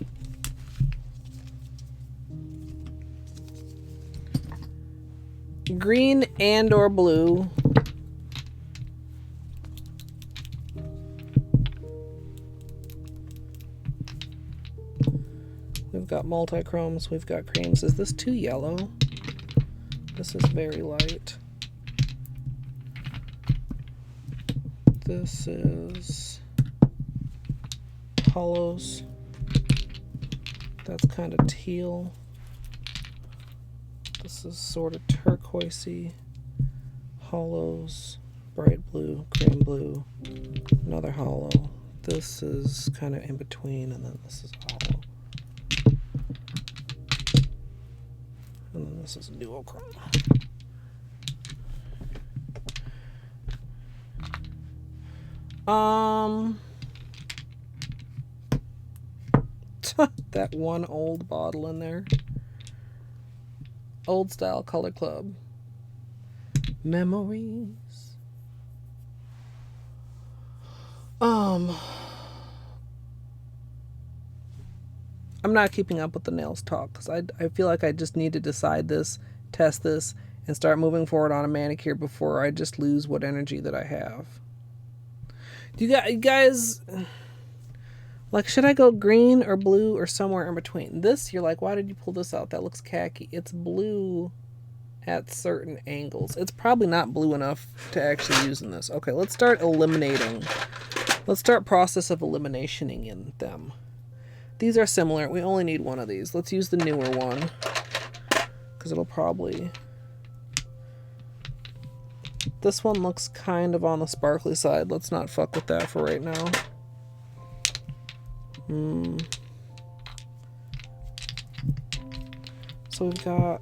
Speaker 1: green and or blue. We've got multi-chromes, we've got creams. Is this too yellow? This is very light. This is hollows. That's kind of teal. This is sort of turquoisey. Hollows, bright blue, cream blue, another hollow. This is kind of in between, and then this is hollow. And then this is duochrome. That one old bottle in there. Old Style Color Club. Memories. I'm not keeping up with the nails talk because I feel like I just need to decide this, test this, and start moving forward on a manicure before I just lose what energy that I have. Do you guys... Like, should I go green or blue or somewhere in between? This, you're like, why did you pull this out? That looks khaki. It's blue at certain angles. It's probably not blue enough to actually use in this. Okay, let's start eliminating. Let's start process of eliminationing in them. These are similar. We only need one of these. Let's use the newer one. Because it'll probably... This one looks kind of on the sparkly side. Let's not fuck with that for right now. So we've got...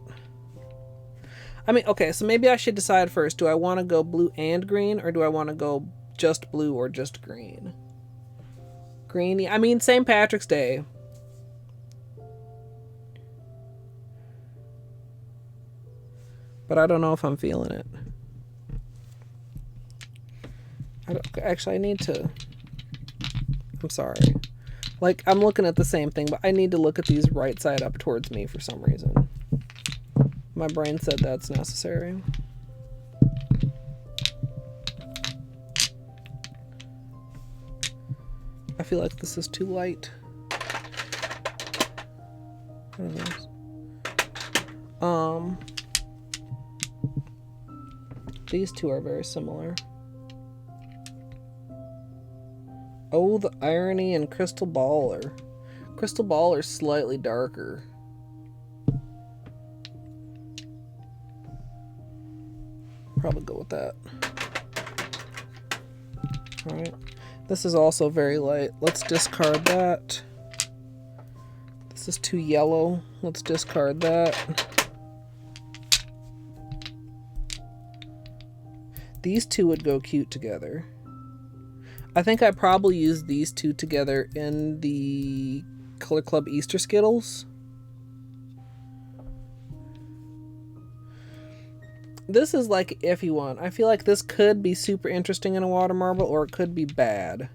Speaker 1: I mean, okay, so maybe I should decide first. Do I want to go blue and green, or do I want to go just blue or just green? Greeny. I mean, St. Patrick's Day. But I don't know if I'm feeling it. Actually, I need to... I'm sorry. Like, I'm looking at the same thing, but I need to look at these right side up towards me for some reason. My brain said that's necessary. I feel like this is too light. These two are very similar. Oh, the irony in Crystal Baller. Crystal Baller's slightly darker. Probably go with that. Alright. This is also very light. Let's discard that. This is too yellow. Let's discard that. These two would go cute together. I think I probably used these two together in the Color Club Easter Skittles. This is like an iffy one. I feel like this could be super interesting in a water marble, or it could be bad.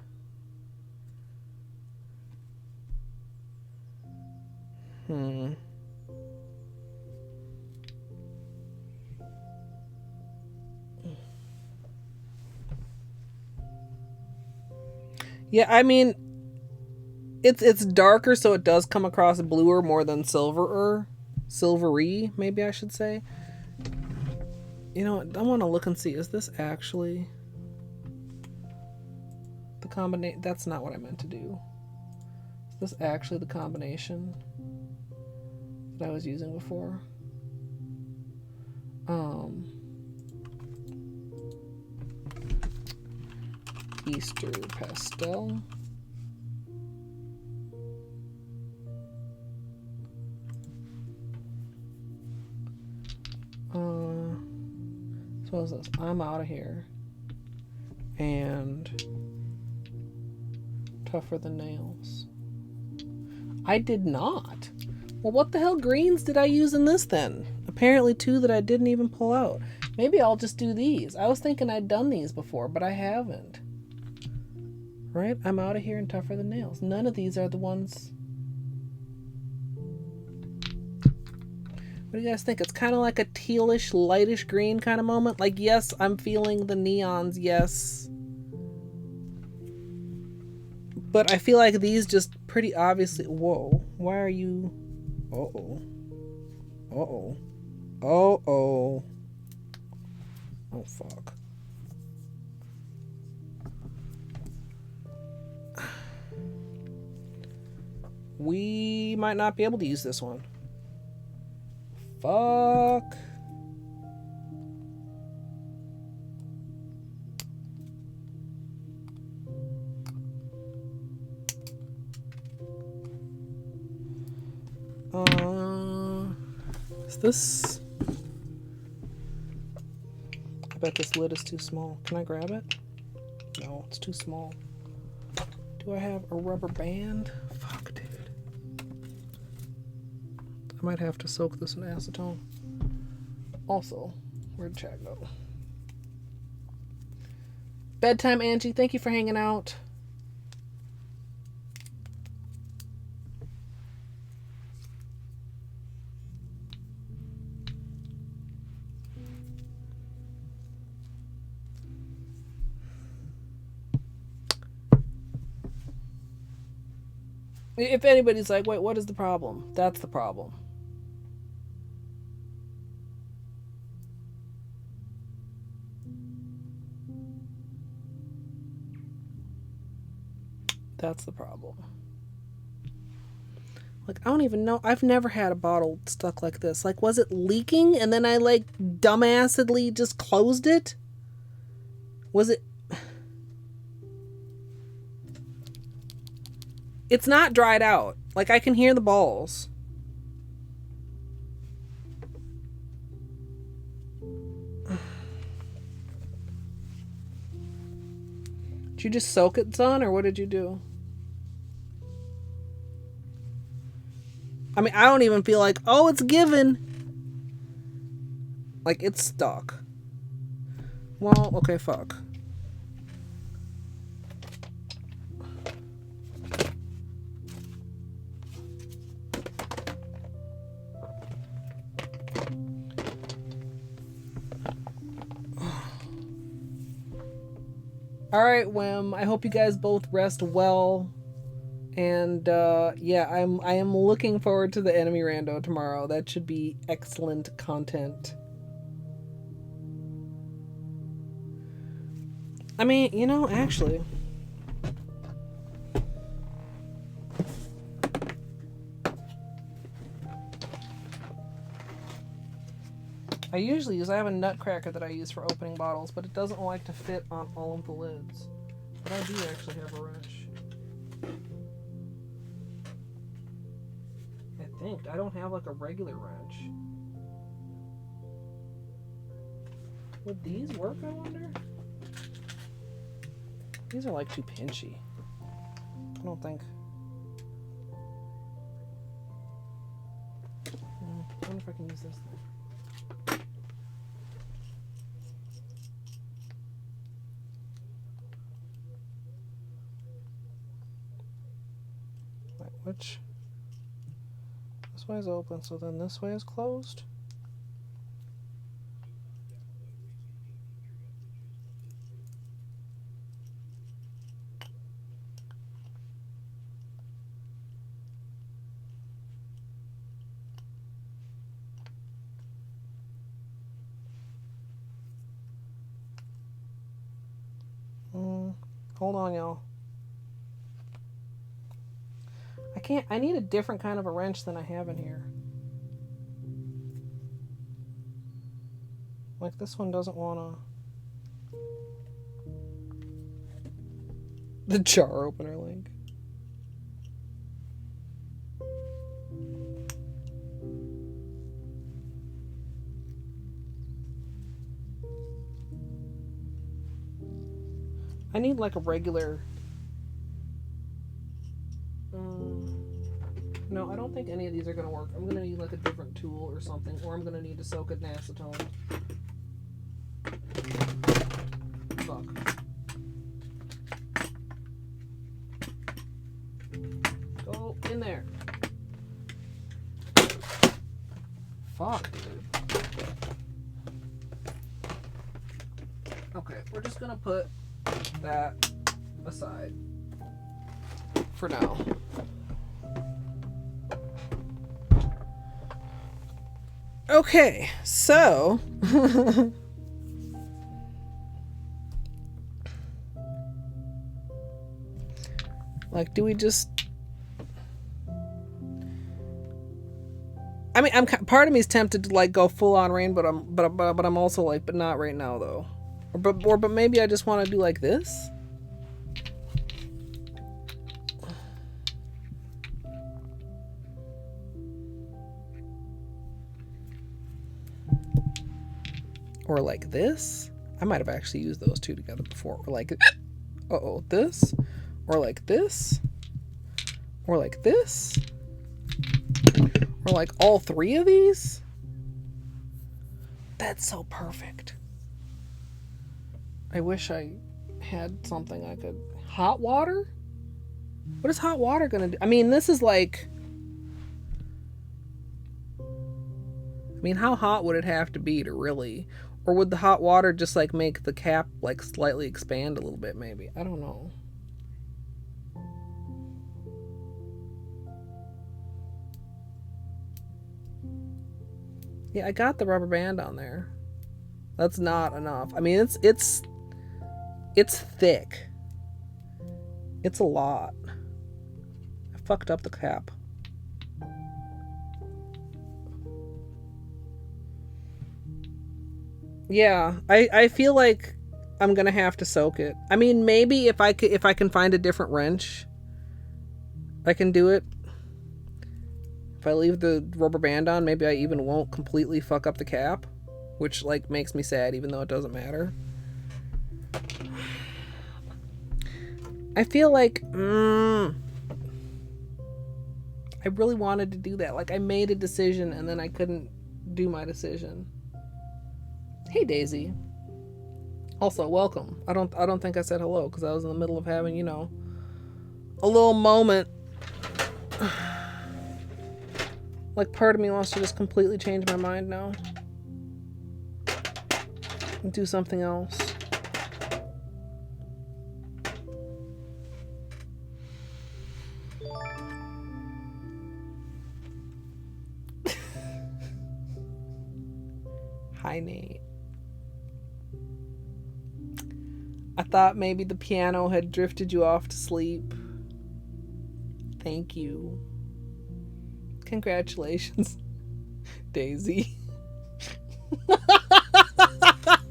Speaker 1: Yeah, I mean, it's darker, so it does come across bluer more than silvery, maybe I should say. You know what? I want to look and see. Is this actually the combination? That's not what I meant to do. Is this actually the combination that I was using before? Easter pastel. So what is this? I'm out of here. And tougher than nails. I did not. Well, what the hell greens did I use in this then? Apparently two that I didn't even pull out. Maybe I'll just do these. I was thinking I'd done these before, but I haven't. Right? I'm out of here and tougher than nails. None of these are the ones. What do you guys think? It's kind of like a tealish, lightish green kind of moment. Like, yes, I'm feeling the neons, yes. But I feel like these just pretty obviously... Whoa. Why are you... Uh-oh. Uh-oh. Uh-oh. Oh, fuck. We might not be able to use this one. Fuck. Is this... I bet this lid is too small. Can I grab it? No, it's too small. Do I have a rubber band? Fuck, dude. I might have to soak this in acetone. Also, where'd chat go? Bedtime, Angie. Thank you for hanging out. If anybody's like, wait, what is the problem? That's the problem. That's the problem. Like, I don't even know. I've never had a bottle stuck like this. Like, was it leaking and then I, like, dumbassedly just closed it? Was it... It's not dried out. Like, I can hear the balls. Did you just soak it, son, or what did you do? I mean, I don't even feel like, oh, it's given. Like, it's stuck. Well, okay, fuck. Alright, Wim. I hope you guys both rest well. And yeah, I am looking forward to the enemy rando tomorrow. That should be excellent content. I mean, you know, actually, I have a nutcracker that I use for opening bottles, but it doesn't like to fit on all of the lids. But I do actually have a wrench. I think. I don't have like a regular wrench. Would these work, I wonder? These are like too pinchy. I don't think. I wonder if I can use this thing. Wait, which? This way is open, so then this way is closed? Hold on, y'all. I need a different kind of a wrench than I have in here. Like this one doesn't wanna. The jar opener link. I need like a regular. No, I don't think any of these are gonna work. I'm gonna need like a different tool or something, or I'm gonna need to soak it in acetone. Fuck. Go in there. Fuck, dude. Okay, we're just gonna put that aside for now. Okay, so like, do we just? I mean, part of me is tempted to like go full on rain, but I'm also like, but not right now though. But maybe I just want to do like this. Or like this. I might have actually used those two together before. Or like, this. Or like this. Or like this. Or like all three of these. That's so perfect. I wish I had something I could... Hot water? What is hot water gonna do? I mean, this is like... I mean, how hot would it have to be to really... Or would the hot water just like make the cap like slightly expand a little bit maybe? I don't know. Yeah, I got the rubber band on there. That's not enough. I mean, it's thick. It's a lot. I fucked up the cap. Yeah, I feel like I'm gonna have to soak it. I mean, maybe if I can find a different wrench, I can do it. If I leave the rubber band on, maybe I even won't completely fuck up the cap, which like makes me sad, even though it doesn't matter. I feel like I really wanted to do that. Like I made a decision and then I couldn't do my decision. Hey Daisy. Also, welcome. I don't think I said hello because I was in the middle of having, you know, a little moment. Like part of me wants to just completely change my mind now and do something else. Hi, Nate. I thought maybe the piano had drifted you off to sleep. Thank you. Congratulations, Daisy.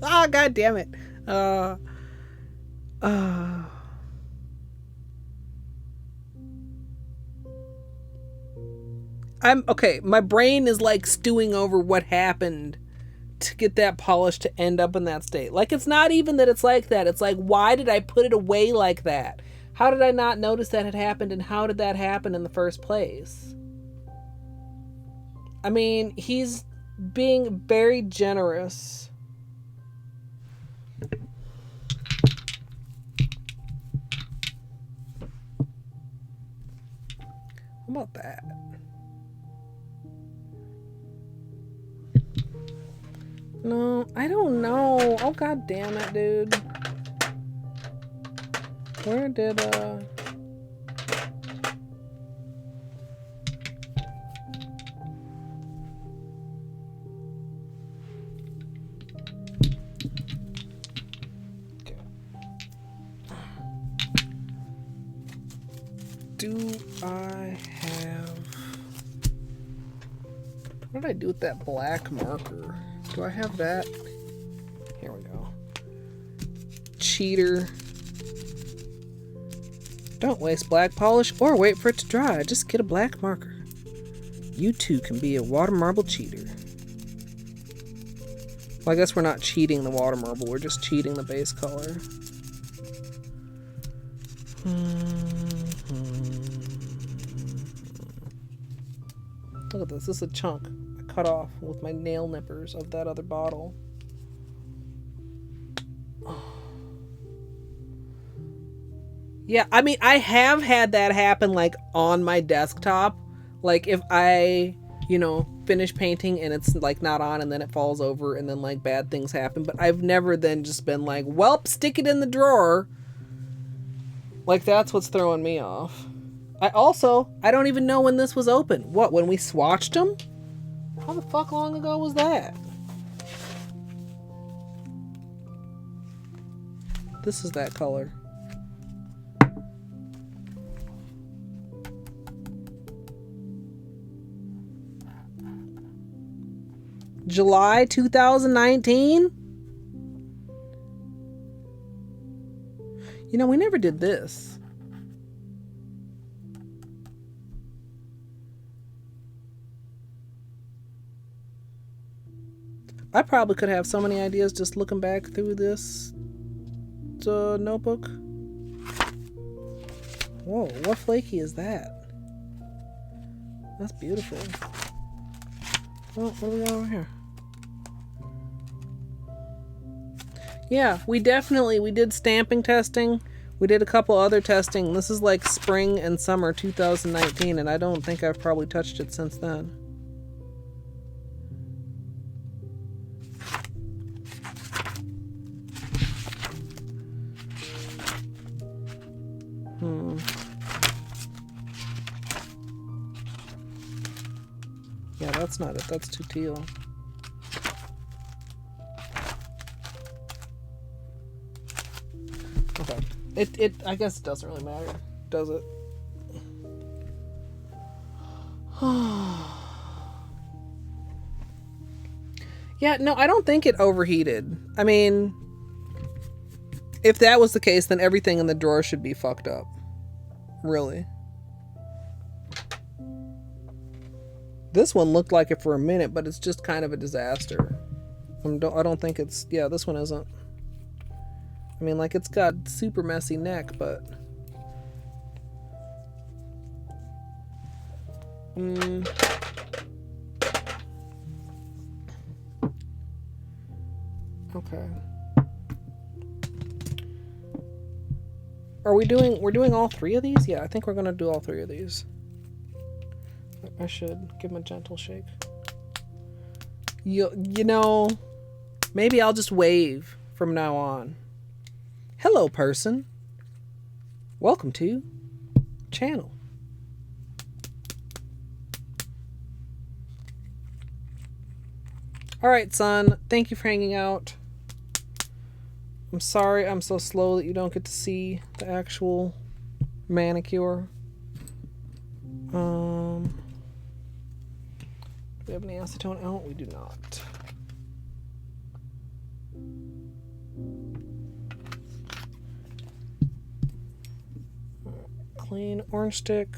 Speaker 1: Oh, God damn it. I'm okay. My brain is like stewing over what happened to get that polish to end up in that state. Like, it's not even that it's like that. It's like, why did I put it away like that? How did I not notice that had happened, and how did that happen in the first place? I mean, he's being very generous. How about that? No, I don't know. Oh, God damn it, dude. Where did, Okay. Do I have... What did I do with that black marker? Do I have that? Here we go. Cheater. Don't waste black polish or wait for it to dry. Just get a black marker. You too can be a water marble cheater. Well, I guess we're not cheating the water marble. We're just cheating the base color. Look at this. This is a chunk I cut off with my nail nippers of that other bottle. Yeah, I mean, I have had that happen, like, on my desktop. Like, if I, you know, finish painting and it's, like, not on and then it falls over and then, like, bad things happen. But I've never then just been like, welp, stick it in the drawer. Like, that's what's throwing me off. I don't even know when this was open. What, when we swatched them? How the fuck long ago was that? This is that color. July 2019? You know, we never did this. I probably could have so many ideas just looking back through this notebook. Whoa, what flaky is that? That's beautiful. Oh, what do we got over here? Yeah, we did stamping testing. We did a couple other testing. This is like spring and summer 2019, and I don't think I've probably touched it since then. Yeah, that's not it. That's too teal. Okay. I guess it doesn't really matter, does it? Yeah, no, I don't think it overheated. I mean, if that was the case, then everything in the drawer should be fucked up. Really. This one looked like it for a minute, but it's just kind of a disaster. I don't think it's... Yeah, this one isn't. I mean, like, it's got super messy neck, but... Okay. We're doing all three of these? Yeah, I think we're gonna do all three of these. I should give him a gentle shake. You know, maybe I'll just wave from now on. Hello, person. Welcome to channel. Alright, son. Thank you for hanging out. I'm sorry I'm so slow that you don't get to see the actual manicure. Do we have any acetone out? We do not. Clean orange stick.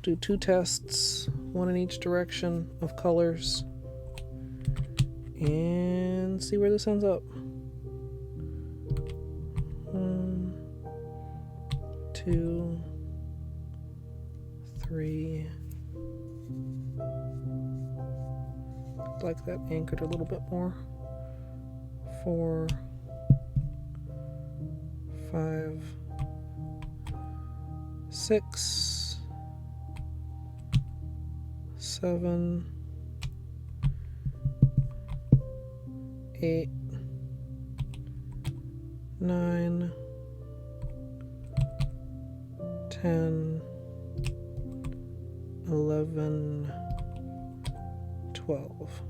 Speaker 1: Do 2 tests, 1 in each direction of colors, and see where this ends up. 1, 2, 3. Like that anchored a little bit more. 4, 5, 6, 7, 8, 9, 10, 11, 12.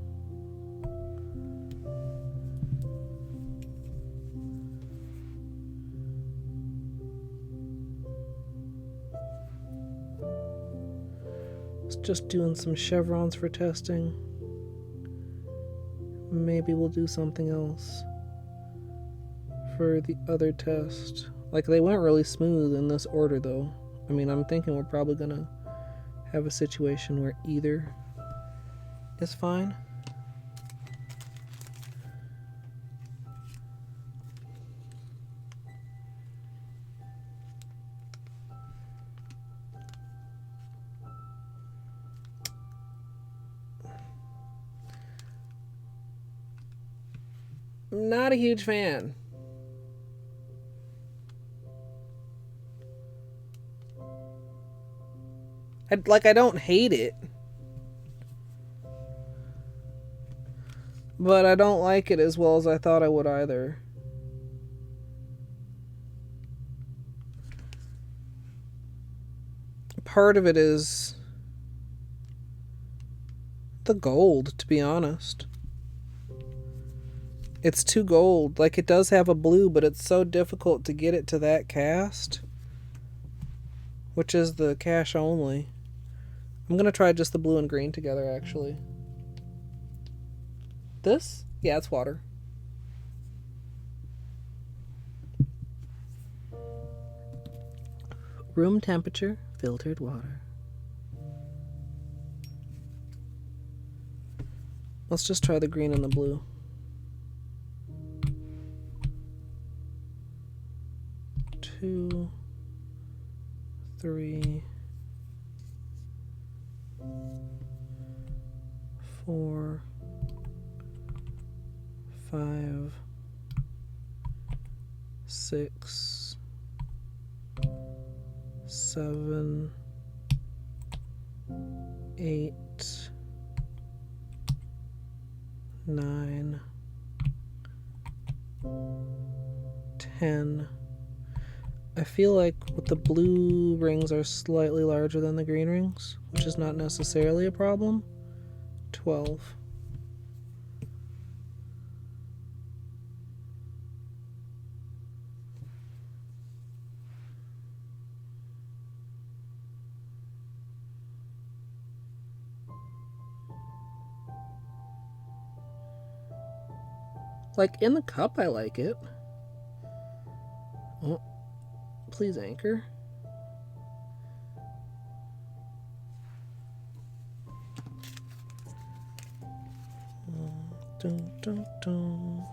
Speaker 1: Just doing some chevrons for testing. Maybe we'll do something else for the other test. Like, they went really smooth in this order though. I mean, I'm thinking we're probably gonna have a situation where either is fine. Not a huge fan. I don't hate it, but I don't like it as well as I thought I would either. Part of it is the gold, to be honest. It's too gold. Like, it does have a blue, but it's so difficult to get it to that cast, which is the cash only. I'm gonna try just the blue and green together, actually. This? Yeah, it's water. Room temperature filtered water. Let's just try the green and the blue. Two, 3, 4, 5, 6, 7, 8, 9, 10. I feel like with the blue rings are slightly larger than the green rings, which is not necessarily a problem. 12. Like, in the cup, I like it. Oh, please anchor. Dun, dun, dun.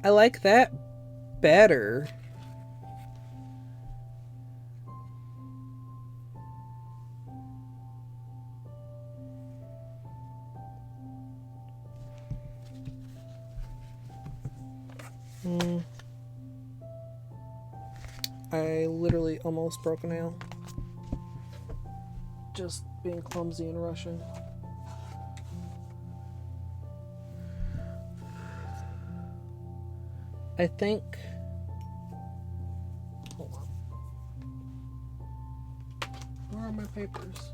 Speaker 1: I like that better. I literally almost broke a nail. Just being clumsy and rushing. I think... Hold on. Where are my papers?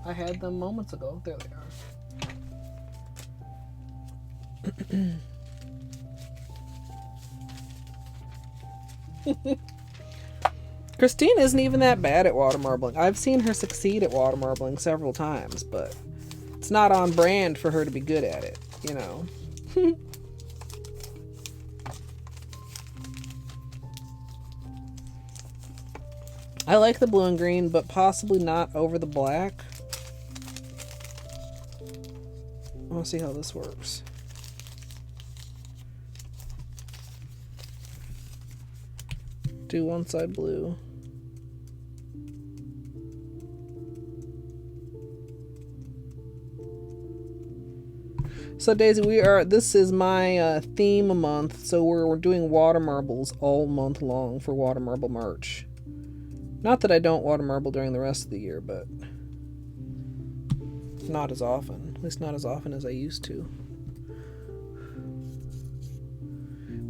Speaker 1: I had them moments ago. There they are. Christine isn't even that bad at water marbling. I've seen her succeed at water marbling several times, but it's not on brand for her to be good at it, you know. I like the blue and green, but possibly not over the black. I want to see how this works. Do one side blue. So Daisy, this is my theme month, so we're doing water marbles all month long for water marble merch. Not that I don't water marble during the rest of the year, but not as often. At least not as often as I used to.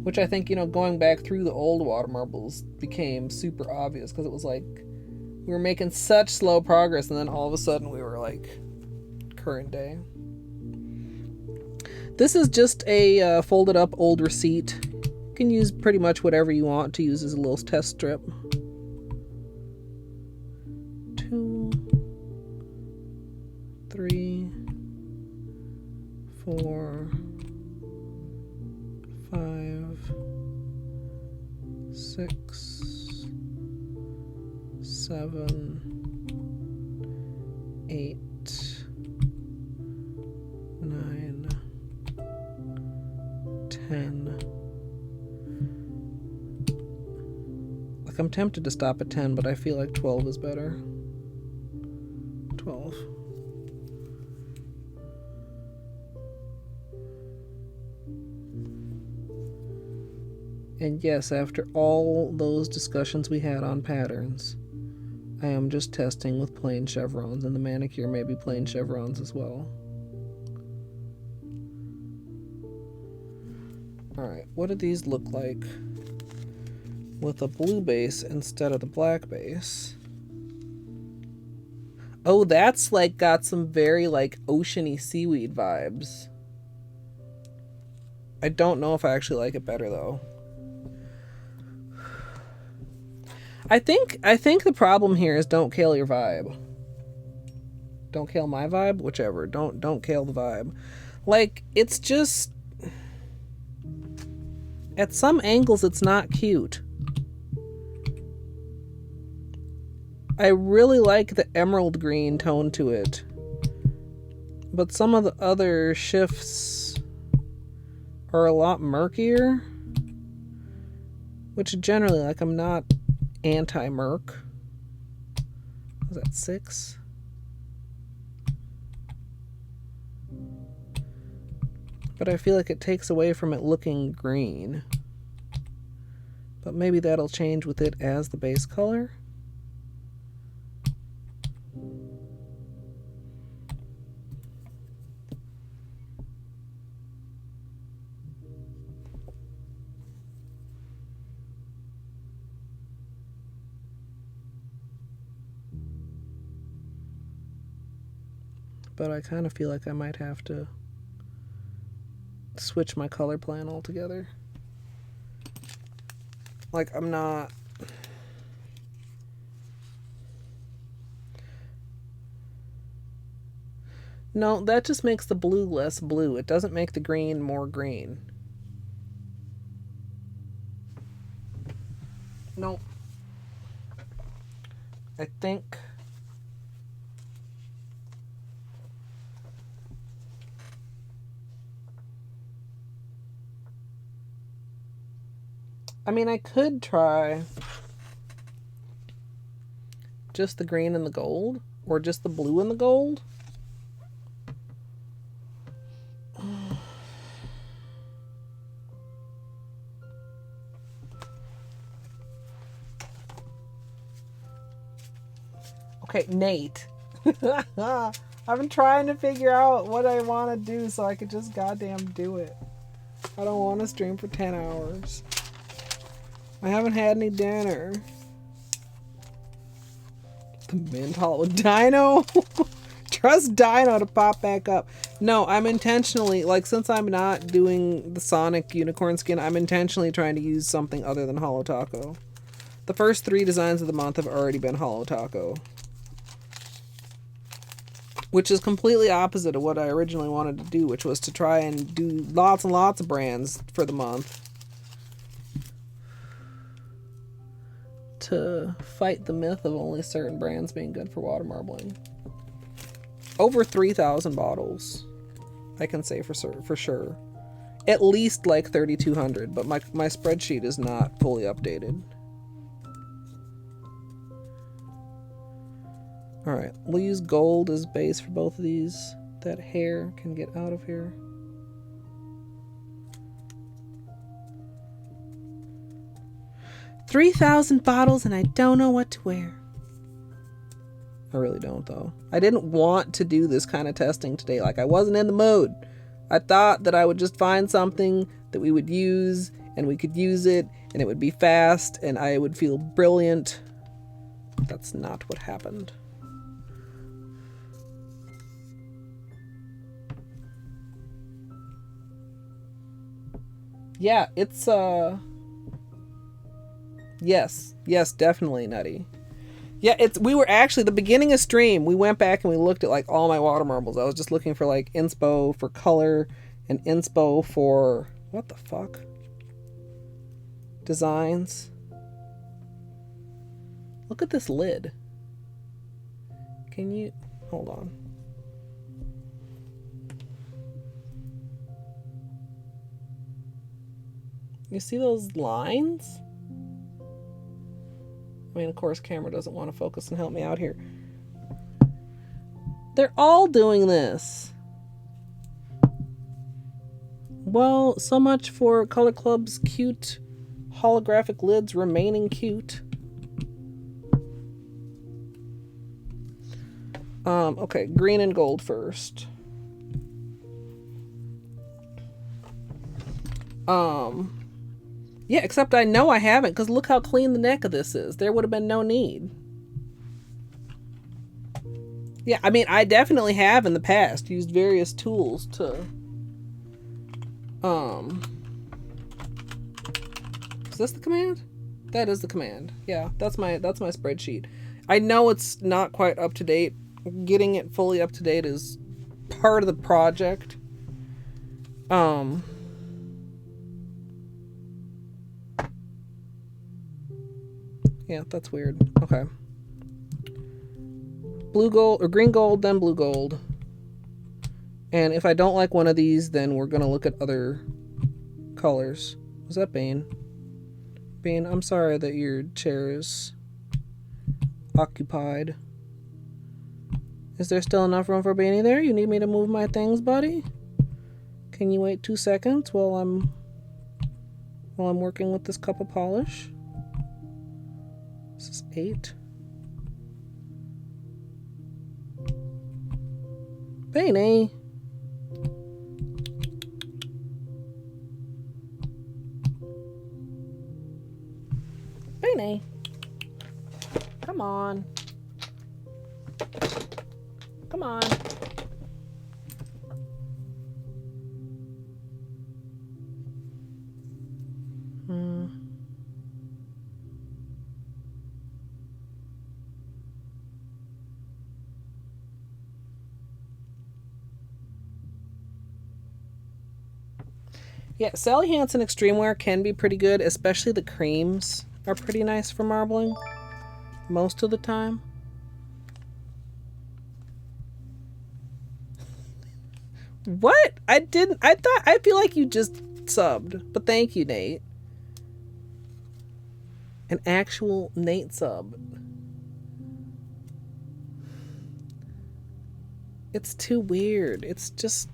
Speaker 1: Which I think, you know, going back through the old water marbles became super obvious, because it was like we were making such slow progress, and then all of a sudden we were like current day. This is just a folded up old receipt. You can use pretty much whatever you want to use as a little test strip. 2, 3, 4, 5, 6, 7, 8, 9, 10. Like, I'm tempted to stop at 10, but I feel like 12 is better. 12. And yes, after all those discussions we had on patterns, I am just testing with plain chevrons, and the manicure may be plain chevrons as well. Alright, what do these look like with a blue base instead of the black base? Oh, that's like got some very like oceany seaweed vibes. I don't know if I actually like it better though. I think the problem here is don't kill your vibe. Don't kill my vibe, whichever. Don't kill the vibe. Like, it's just, at some angles it's not cute. I really like the emerald green tone to it, but some of the other shifts are a lot murkier, which generally, like, I'm not anti-murk. Was that 6? But I feel like it takes away from it looking green. But maybe that'll change with it as the base color. But I kind of feel like I might have to switch my color plan altogether. Like, I'm not... No, that just makes the blue less blue. It doesn't make the green more green. Nope. I think... I mean, I could try just the green and the gold, or just the blue and the gold. Okay, Nate. I've been trying to figure out what I want to do so I could just goddamn do it. I don't want to stream for 10 hours. I haven't had any dinner. The mint Hollywood Dino. Trust Dino to pop back up. No, I'm intentionally, like, since I'm not doing the Sonic unicorn skin, I'm intentionally trying to use something other than Holo Taco. The first 3 designs of the month have already been Holo Taco, which is completely opposite of what I originally wanted to do, which was to try and do lots and lots of brands for the month to fight the myth of only certain brands being good for water marbling. Over 3,000 bottles, I can say for sure. At least like 3,200, but my spreadsheet is not fully updated. Alright, we'll use gold as base for both of these. That hair can get out of here. $3,000 bottles and I don't know what to wear. I really don't, though. I didn't want to do this kind of testing today. Like, I wasn't in the mood. I thought that I would just find something that we would use and we could use it and it would be fast and I would feel brilliant. That's not what happened. Yeah, it's, yes, definitely nutty. Yeah, we were actually, the beginning of stream, we went back and we looked at, like, all my water marbles. I was just looking for, like, inspo for color and inspo for, what the fuck? Designs. Look at this lid. Can you, hold on. You see those lines? I mean, of course, camera doesn't want to focus and help me out here. They're all doing this. Well, so much for Color Club's cute holographic lids remaining cute. Okay, green and gold first. Yeah, except I know I haven't, because look how clean the neck of this is. There would have been no need. Yeah, I mean, I definitely have in the past used various tools to... Is this the command? That is the command. Yeah, that's my spreadsheet. I know it's not quite up to date. Getting it fully up to date is part of the project. Yeah, that's weird. Okay. Blue gold, or green gold, then blue gold. And if I don't like one of these, then we're gonna look at other colors. Was that Bane? Bane, I'm sorry that your chair is occupied. Is there still enough room for Baney there? You need me to move my things, buddy? Can you wait 2 seconds while I'm working with this cup of polish? This is 8. Baney. Baney. Come on. Come on. Yeah, Sally Hansen Extreme Wear can be pretty good, especially the creams are pretty nice for marbling most of the time. What? I feel like you just subbed, but thank you, Nate. An actual Nate sub. It's too weird. It's just...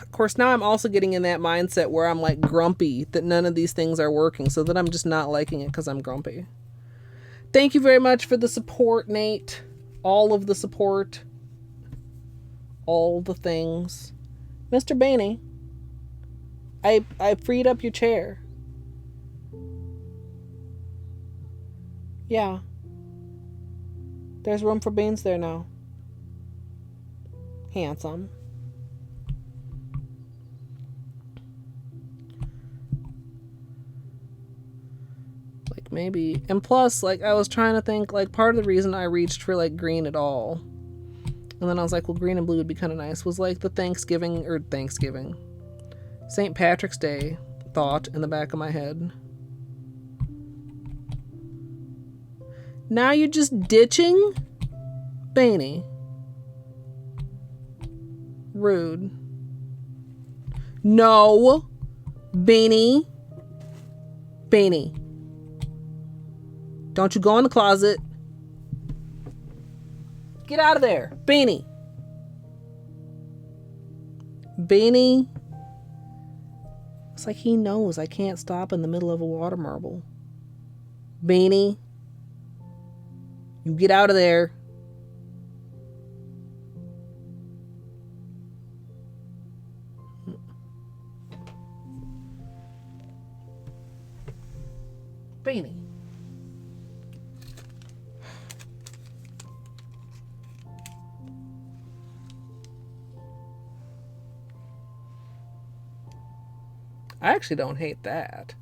Speaker 1: Of course, now I'm also getting in that mindset where I'm like grumpy that none of these things are working, so that I'm just not liking it because I'm grumpy. Thank you very much for the support, Nate. All of the support. All the things. Mr. Baney, I freed up your chair. Yeah. There's room for beans there now. handsome. Like maybe, and plus, like I was trying to think, like part of the reason I reached for like green at all, and then I was like, well, green and blue would be kind of nice, was like the Thanksgiving, St. Patrick's Day thought in the back of my head. Now you're just ditching? Beanie. Rude. No. Beanie. Beanie. Don't you go in the closet. Get out of there. Beanie. Beanie. It's like he knows I can't stop in the middle of a water marble. Beanie. You get out of there. Beanie. I actually don't hate that.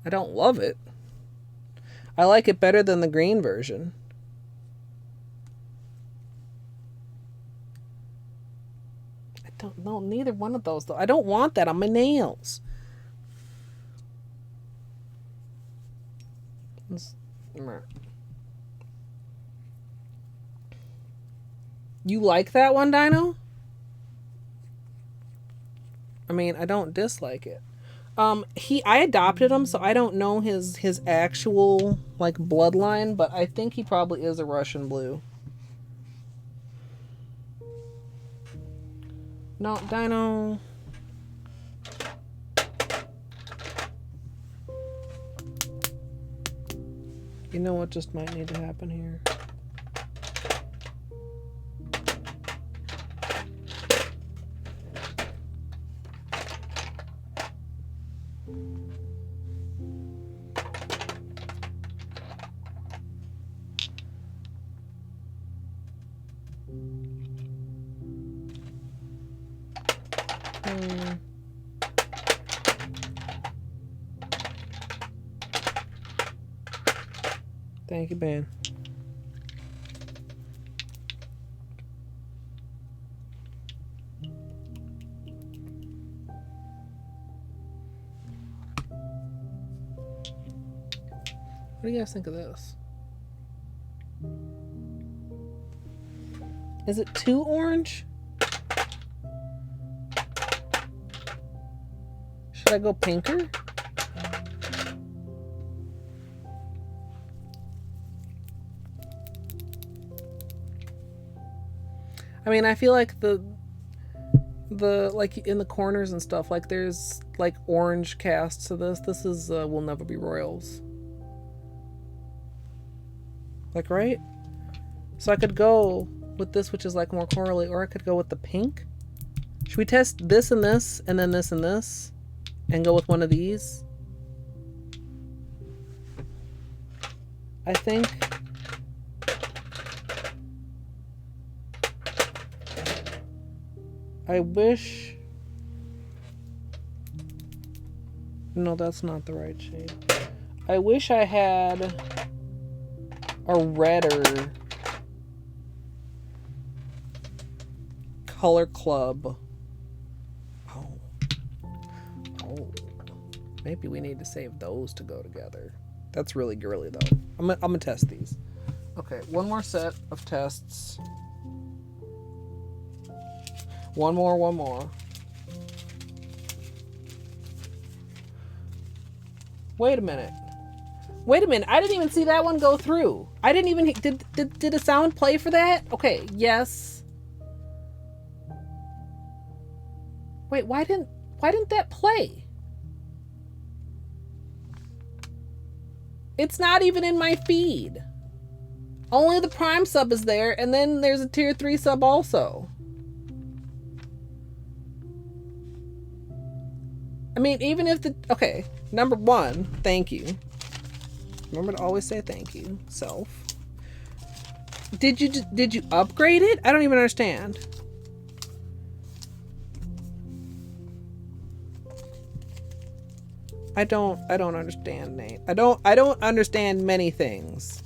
Speaker 1: I don't love it. I like it better than the green version. I don't know, neither one of those though. I don't want that on my nails. You like that one, Dino? I mean, I don't dislike it. I adopted him, so I don't know his actual like bloodline, but I think he probably is a Russian blue. No, Dino. You know what just might need to happen here? Thank you, Ben. What do you guys think of this? Is it too orange? Should I go pinker? I mean, I feel like the like in the corners and stuff, like there's like orange casts to this. This is Will Never Be Royals. Like, right? So I could go with this, which is like more corally, or I could go with the pink. Should we test this and this, and then this and this, and go with one of these? I think. I wish. No, that's not the right shade. I wish I had a redder color club. Oh. Maybe we need to save those to go together. That's really girly though. I'm gonna test these. Okay, one more set of tests. One more. Wait a minute. I didn't even see that one go through. I didn't even... Did a sound play for that? Okay, yes. Wait, why didn't that play? It's not even in my feed. Only the Prime sub is there, and then there's a tier 3 sub also. I mean, even if the... Okay, number one, thank you. Remember to always say thank you, self. Did you upgrade it? I don't even understand. I don't understand, Nate. I don't understand many things.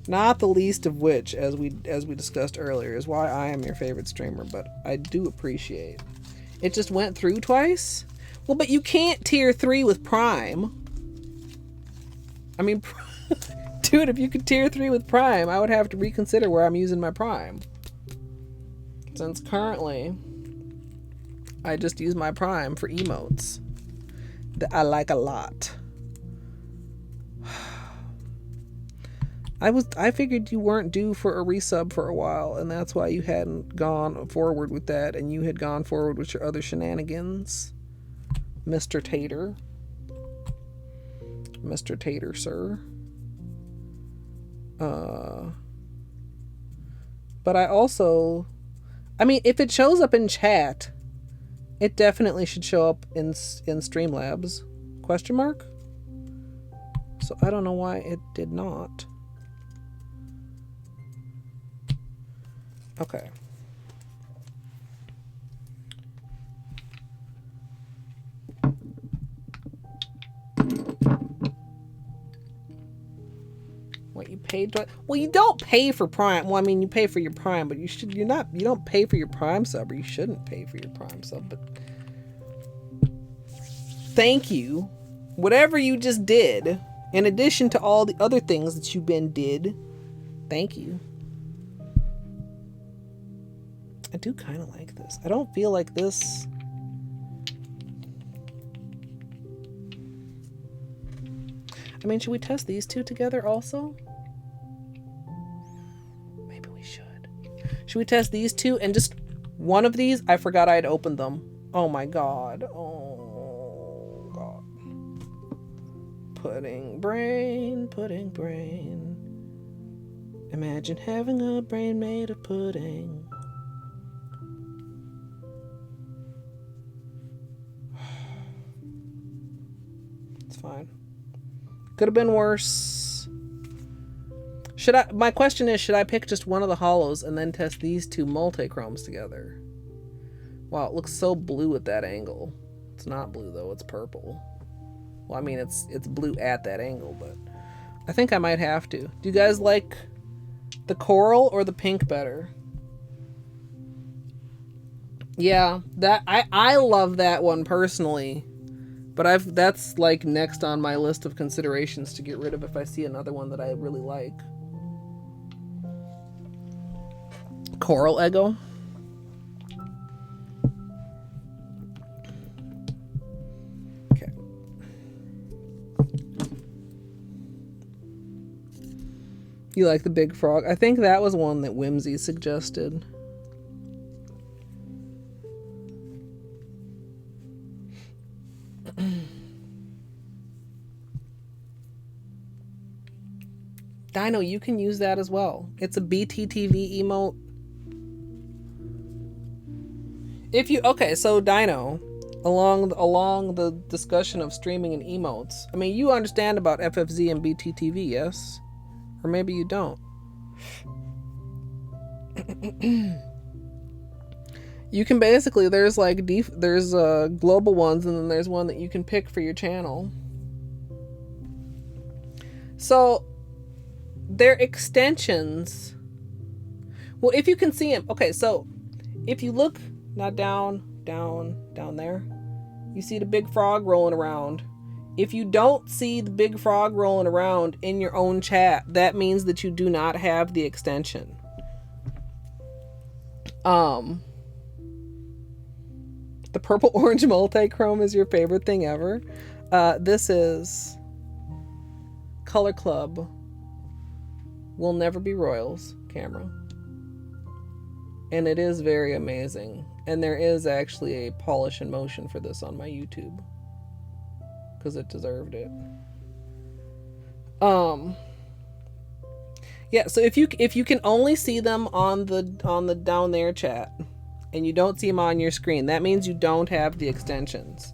Speaker 1: Not the least of which, as we discussed earlier, is why I am your favorite streamer, but I do appreciate. It just went through twice? Well, but you can't tier 3 with Prime. I mean, dude, if you could tier 3 with Prime, I would have to reconsider where I'm using my Prime. Since currently, I just use my Prime for emotes that I like a lot. I figured you weren't due for a resub for a while, and that's why you hadn't gone forward with that, and you had gone forward with your other shenanigans, Mr. Tater. Mr. Tater, sir. But I also, I mean, if it shows up in chat, it definitely should show up in Streamlabs? Question mark? So I don't know why it did not. Okay. What, you paid to, well, you don't pay for Prime. Well, I mean, you pay for your Prime, but you don't pay for your Prime sub, or you shouldn't pay for your Prime sub, but thank you. Whatever you just did, in addition to all the other things that you did, thank you. I do kind of like this. I don't feel like this. I mean, should we test these two together also? Maybe we should. Should we test these two and just one of these? I forgot I had opened them. Oh my god. Oh god. Pudding brain, pudding brain. Imagine having a brain made of pudding. It's fine. Could have been worse. My question is, should I pick just one of the hollows and then test these two multi-chromes together? Wow, it looks so blue at that angle. It's not blue though, it's purple. Well, I mean, it's blue at that angle, but I think I might have to. Do you guys like the coral or the pink better? Yeah, that I love that one personally. But that's like next on my list of considerations to get rid of if I see another one that I really like. Coral Ego. Okay. You like the big frog? I think that was one that Whimsy suggested. Dino, you can use that as well. It's a BTTV emote. If you, okay, so Dino, along the discussion of streaming and emotes, I mean, you understand about FFZ and BTTV, yes? Or maybe you don't. You can basically, there's like there's global ones, and then there's one that you can pick for your channel. So they're extensions. Well, if you can see them, okay, so if you look not down there, you see the big frog rolling around. If you don't see the big frog rolling around in your own chat, that means that you do not have the extension. The purple orange multi-chrome is your favorite thing ever. This is Color Club Will Never Be Royals camera. And it is very amazing. And there is actually a polish in motion for this on my YouTube. Because it deserved it. Yeah, so if you can only see them on the down there chat, and you don't see them on your screen, that means you don't have the extensions.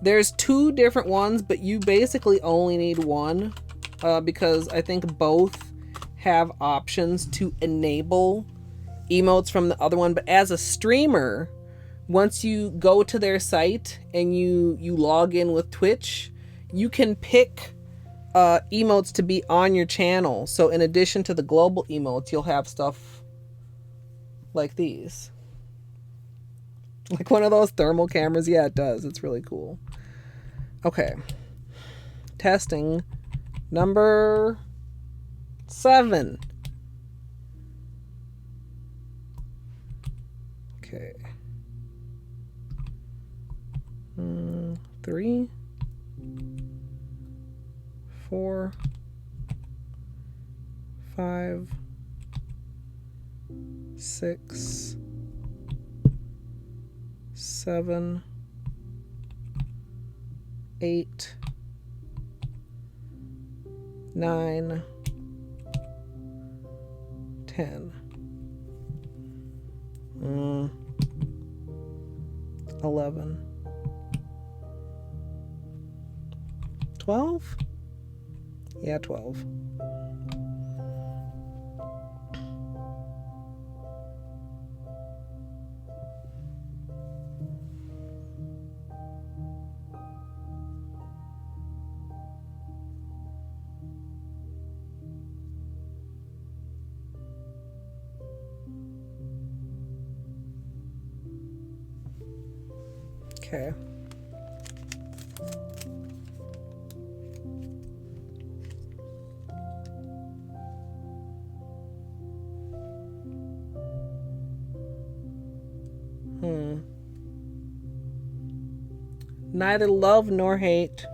Speaker 1: There's two different ones, but you basically only need one, because I think both have options to enable emotes from the other one, but as a streamer, once you go to their site and you log in with Twitch, you can pick emotes to be on your channel. So in addition to the global emotes, you'll have stuff like these. Like one of those thermal cameras. Yeah, it does. It's really cool. Okay. Testing number 7. Okay. 3, 4, 5, 6, 7, 8, 9, 10, 11, 12? Yeah, 12. Okay. Neither love nor hate.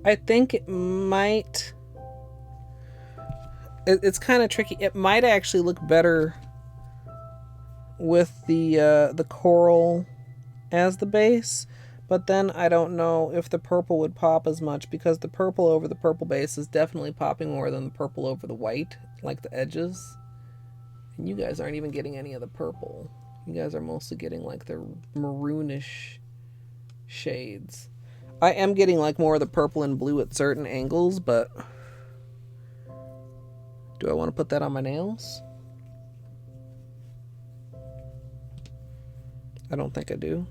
Speaker 1: I think it might... It's kind of tricky. It might actually look better with the coral as the base, but then I don't know if the purple would pop as much, because the purple over the purple base is definitely popping more than the purple over the white, like the edges. And you guys aren't even getting any of the purple. You guys are mostly getting like the maroonish shades. I am getting like more of the purple and blue at certain angles, but do I want to put that on my nails? I don't think I do.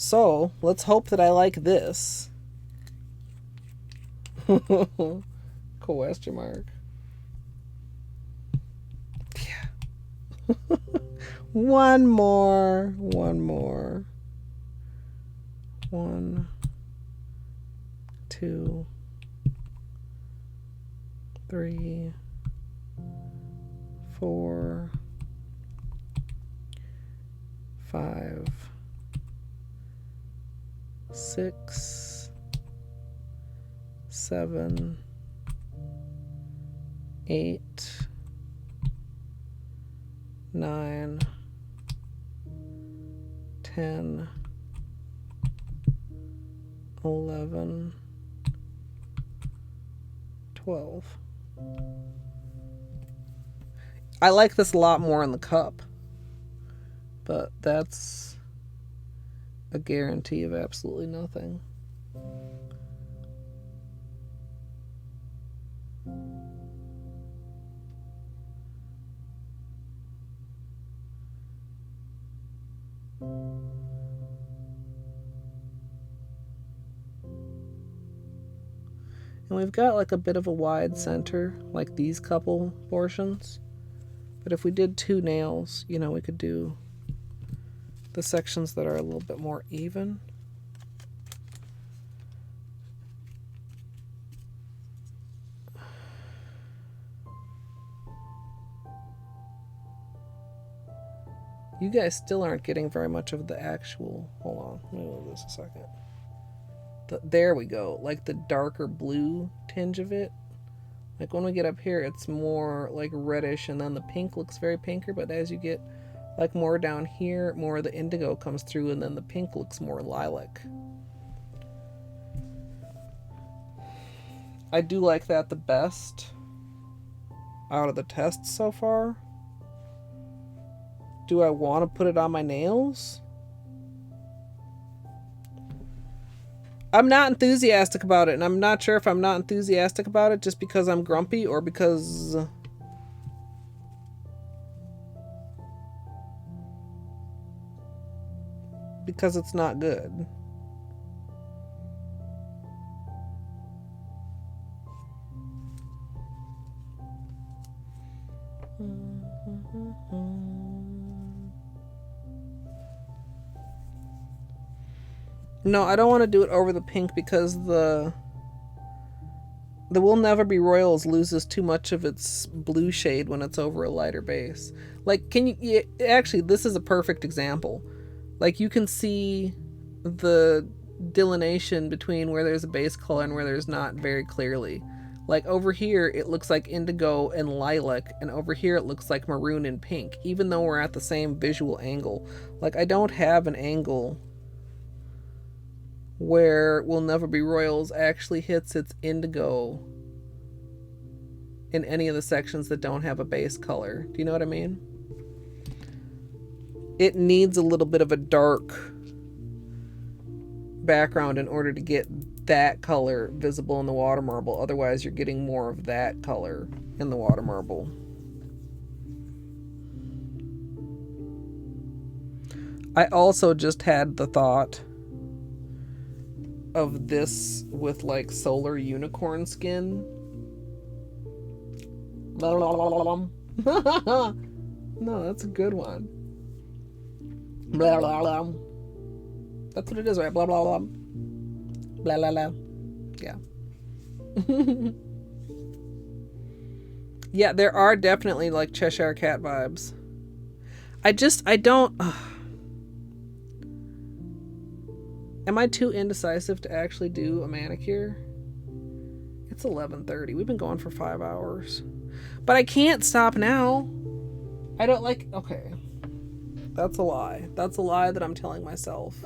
Speaker 1: So, let's hope that I like this. Question mark. Yeah. One more. 1, 2, 3, 4, 5, 6, 7, 8, 9, 10, 11, 12. I like this a lot more in the cup, but that's a guarantee of absolutely nothing. And we've got like a bit of a wide center, like these couple portions. But if we did 2 nails, you know, we could do the sections that are a little bit more even. You guys still aren't getting very much of the actual... Hold on, let me move this a second. There we go, like the darker blue tinge of it. Like when we get up here, it's more like reddish, and then the pink looks very pinker, but as you get like more down here, more of the indigo comes through, and then the pink looks more lilac. I do like that the best. out of the tests so far. Do I want to put it on my nails? I'm not enthusiastic about it, and I'm not sure if I'm not enthusiastic about it just because I'm grumpy or because it's not good. No, I don't want to do it over the pink because the Will Never Be Royals loses too much of its blue shade when it's over a lighter base. Like, actually, this is a perfect example. Like, you can see the delineation between where there's a base color and where there's not very clearly. Like, over here, it looks like indigo and lilac, and over here it looks like maroon and pink, even though we're at the same visual angle. Like, I don't have an angle where Will Never Be Royals actually hits its indigo in any of the sections that don't have a base color. Do you know what I mean? It needs a little bit of a dark background in order to get that color visible in the water marble. Otherwise, you're getting more of that color in the water marble. I also just had the thought of this with like solar unicorn skin. No, that's a good one. That's what it is, right? Blah blah blah. Blah blah blah. Yeah. Yeah, there are definitely like Cheshire Cat vibes. I don't. Am I too indecisive to actually do a manicure? It's 11:30. We've been going for 5 hours. But I can't stop now. I don't like... Okay. That's a lie. That's a lie that I'm telling myself.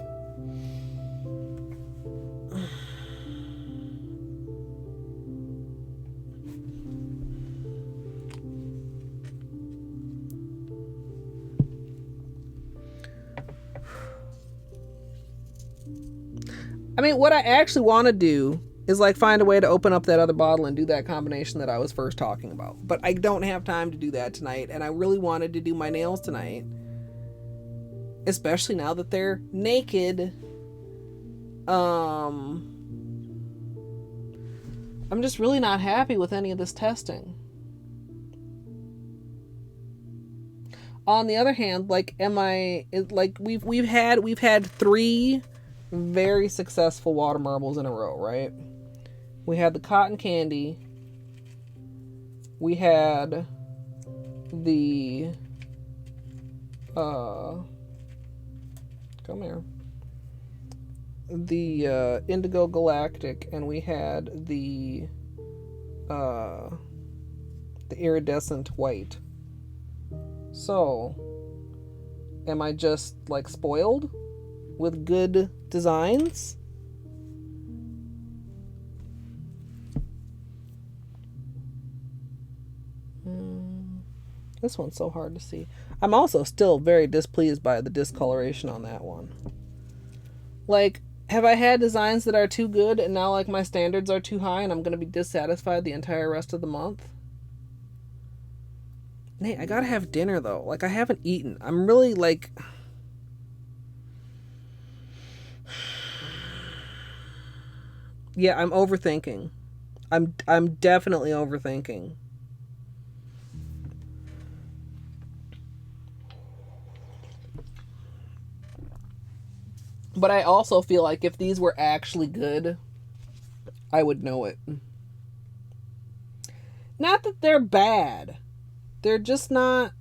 Speaker 1: I mean, what I actually want to do is like find a way to open up that other bottle and do that combination that I was first talking about. But I don't have time to do that tonight, and I really wanted to do my nails tonight. Especially now that they're naked. I'm just really not happy with any of this testing. On the other hand, like, we've had 3 very successful water marbles in a row, right? We had the cotton candy. We had the come here. The Indigo Galactic, and we had the iridescent white. So, am I just like spoiled with good designs? This one's so hard to see. I'm also still very displeased by the discoloration on that one. Like, have I had designs that are too good and now like my standards are too high and I'm going to be dissatisfied the entire rest of the month? Nate, I gotta have dinner though. Like, I haven't eaten. I'm really like... Yeah, I'm overthinking. I'm definitely overthinking. But I also feel like if these were actually good, I would know it. Not that they're bad. They're just not...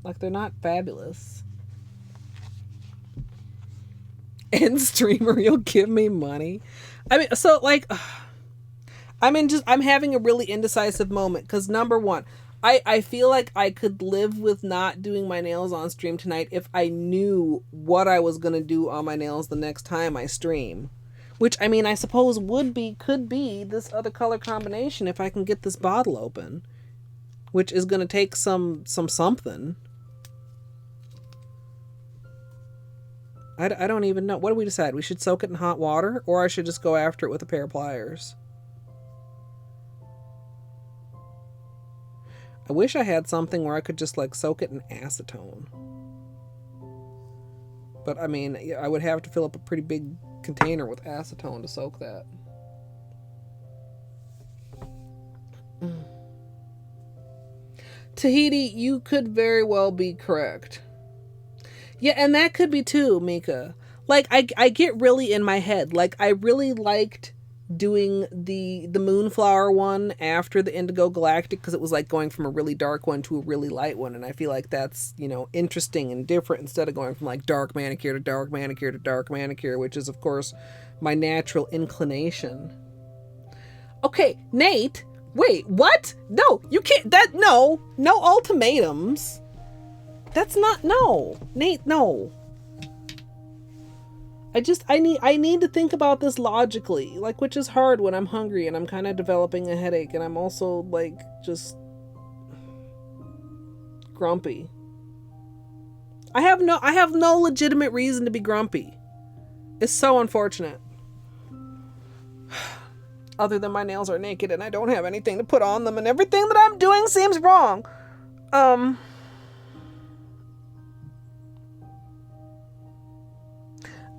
Speaker 1: Like, they're not fabulous. And streamer, you'll give me money. I mean, so like, I'm having a really indecisive moment. Because number one, I feel like I could live with not doing my nails on stream tonight if I knew what I was going to do on my nails the next time I stream. Which, I mean, I suppose could be this other color combination if I can get this bottle open. Which is going to take some something. I don't even know. What do we decide? We should soak it in hot water, or I should just go after it with a pair of pliers. I wish I had something where I could just like soak it in acetone. But I mean, I would have to fill up a pretty big container with acetone to soak that. Tahiti, you could very well be correct. Yeah, and that could be too, Mika. Like, I get really in my head. Like, I really liked doing the Moonflower one after the Indigo Galactic, because it was like going from a really dark one to a really light one, and I feel like that's, you know, interesting and different instead of going from like dark manicure to dark manicure to dark manicure, which is of course my natural inclination. Okay, Nate, wait, what? No, you can't, no ultimatums. That's not, no, Nate, no. I need to think about this logically, like, which is hard when I'm hungry and I'm kind of developing a headache and I'm also like just grumpy. I have no legitimate reason to be grumpy. It's so unfortunate. Other than my nails are naked and I don't have anything to put on them and everything that I'm doing seems wrong.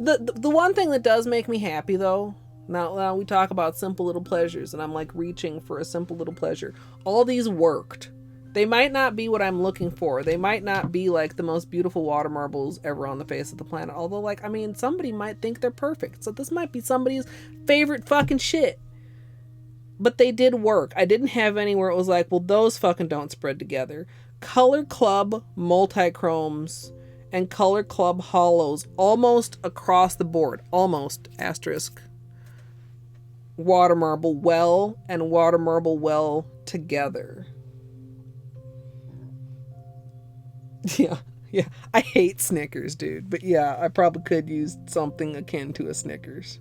Speaker 1: The one thing that does make me happy, though, now we talk about simple little pleasures, and I'm like reaching for a simple little pleasure. All these worked. They might not be what I'm looking for. They might not be like the most beautiful water marbles ever on the face of the planet. Although, like, I mean, somebody might think they're perfect. So this might be somebody's favorite fucking shit. But they did work. I didn't have any where it was like, well, those fucking don't spread together. Color Club multi-chromes and Color Club hollows almost across the board. Almost, asterisk. Water marble well and water marble well together. Yeah. I hate Snickers, dude. But yeah, I probably could use something akin to a Snickers.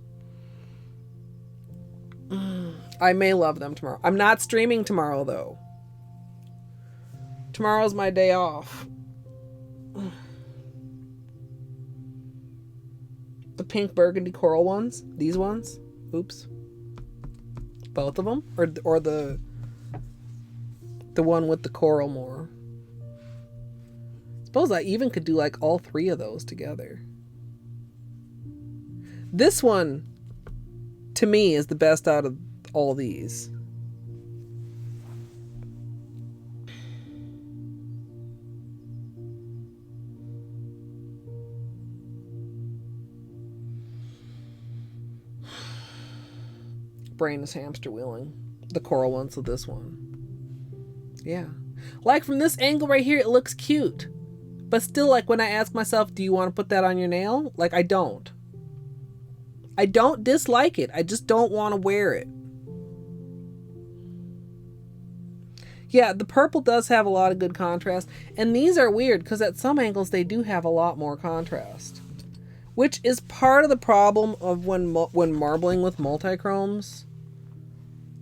Speaker 1: I may love them tomorrow. I'm not streaming tomorrow, though. Tomorrow's my day off. The pink burgundy coral ones? These ones? Oops. Both of them? Or the one with the coral more? Suppose I even could do like all three of those together. This one, to me, is the best out of all these. Brain is hamster wheeling. The coral ones with this one. Yeah. Like from this angle right here, it looks cute. But still, like when I ask myself, do you want to put that on your nail? Like, I don't. I don't dislike it. I just don't want to wear it. Yeah, the purple does have a lot of good contrast. And these are weird because at some angles they do have a lot more contrast. Which is part of the problem of when marbling with multichromes.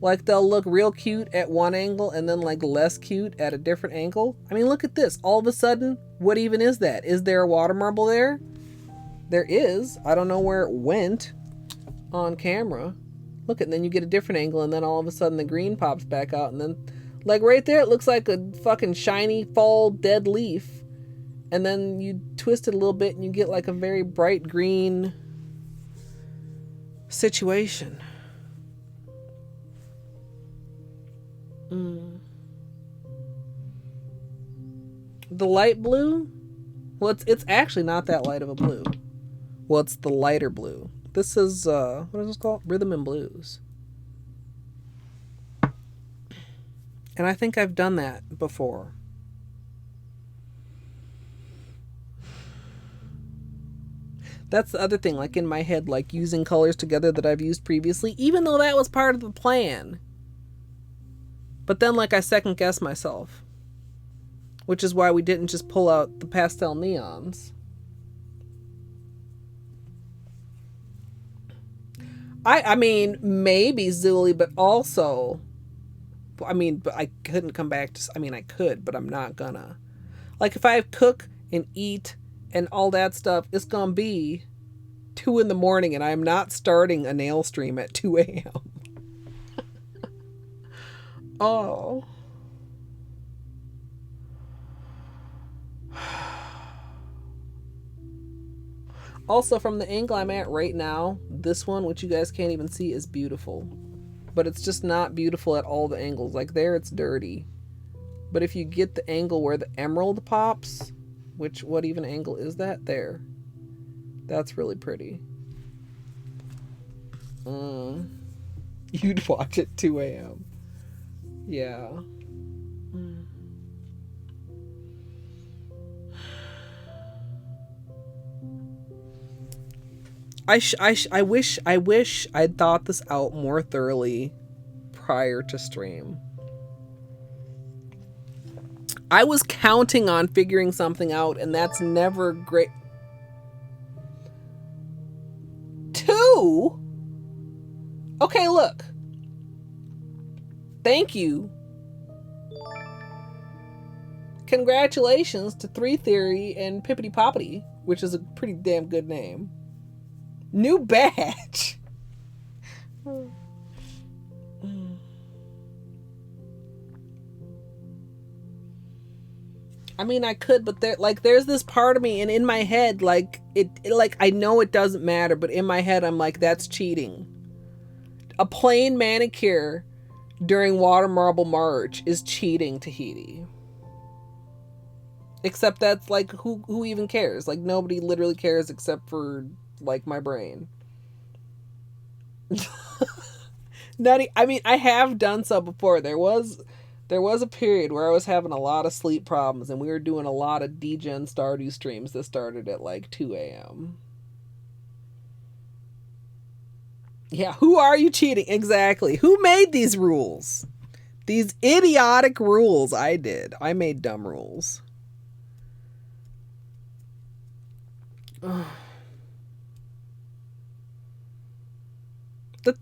Speaker 1: Like, they'll look real cute at one angle and then, like, less cute at a different angle. I mean, look at this. All of a sudden, what even is that? Is there a water marble there? There is. I don't know where it went on camera. Look, and then you get a different angle, and then all of a sudden the green pops back out, and then, like, right there, it looks like a fucking shiny fall dead leaf. And then you twist it a little bit, and you get, like, a very bright green situation. The light blue? Well, it's actually not that light of a blue. Well, it's the lighter blue. This is, what is this called? Rhythm and Blues. And I think I've done that before. That's the other thing, like in my head, like using colors together that I've used previously, even though that was part of the plan. But then, like, I second guess myself. Which is why we didn't just pull out the pastel neons. I mean, maybe Zuli, but also, I mean, but I couldn't come back to, I mean, I could, but I'm not gonna. Like, if I cook and eat and all that stuff, it's gonna be 2 in the morning, and I'm not starting a nail stream at 2 a.m. Oh. Also, from the angle I'm at right now, this one, which you guys can't even see, is beautiful. But it's just not beautiful at all the angles. Like there, it's dirty. But if you get the angle where the emerald pops, which, what even angle is that? There. That's really pretty. You'd watch at 2 a.m. Yeah. I wish I'd thought this out more thoroughly prior to stream. I was counting on figuring something out, and that's never great. 2? Okay, look. Thank you. Congratulations to 3 Theory and Pippity Poppity, which is a pretty damn good name. New badge. I mean, I could, but there's this part of me, and in my head, like I know it doesn't matter, but in my head, I'm like, that's cheating. A plain manicure during Water Marble March is cheating, Tahiti. Except that's like, who even cares? Like, nobody literally cares except for, like, my brain. I mean, I have done so before. There was a period where I was having a lot of sleep problems, and we were doing a lot of Degen Stardew streams that started at like 2 a.m. Yeah, who are you cheating? Exactly. Who made these rules? These idiotic rules. I did. I made dumb rules.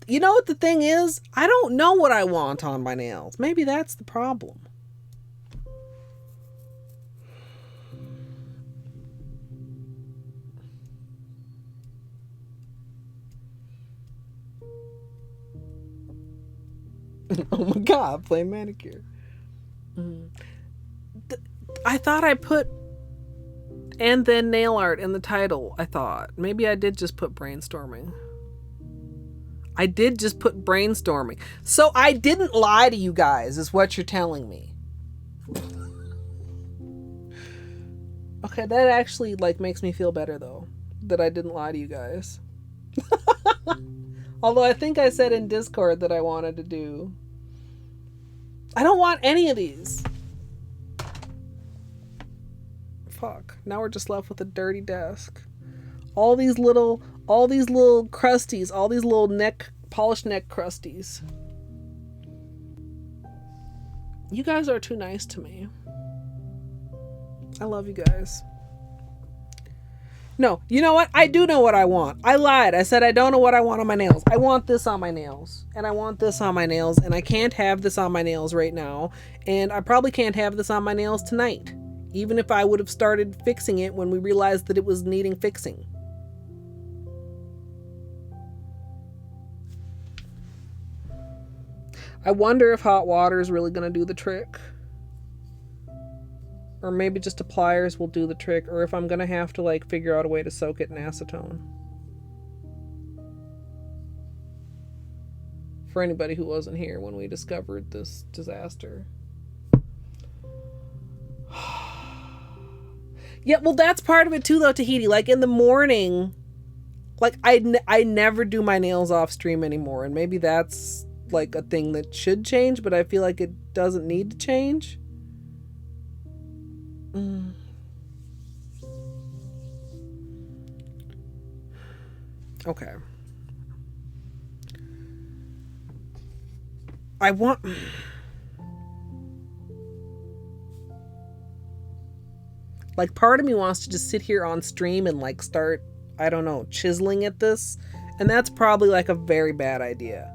Speaker 1: You know what the thing is? I don't know what I want on my nails. Maybe that's the problem. Oh my god, play manicure. I thought I put and then nail art in the title. I thought maybe I did just put brainstorming. I did just put brainstorming. So I didn't lie to you guys, is what you're telling me. Okay, that actually like makes me feel better though, that I didn't lie to you guys. Although I think I said in Discord that I wanted to do. I don't want any of these. Fuck. Now we're just left with a dirty desk. All these little crusties, all these little polished neck crusties. You guys are too nice to me. I love you guys. No, you know what? I do know what I want. I lied. I said I don't know what I want on my nails. I want this on my nails. And I want this on my nails. And I can't have this on my nails right now. And I probably can't have this on my nails tonight. Even if I would have started fixing it when we realized that it was needing fixing. I wonder if hot water is really going to do the trick. Or maybe just a pliers will do the trick. Or if I'm going to have to like figure out a way to soak it in acetone. For anybody who wasn't here when we discovered this disaster. Yeah, well that's part of it too though, Tahiti. Like in the morning, like I never do my nails off stream anymore. And maybe that's like a thing that should change, but I feel like it doesn't need to change. Okay. I want... Like, part of me wants to just sit here on stream and, like, start, I don't know, chiseling at this And that's probably like a very bad idea.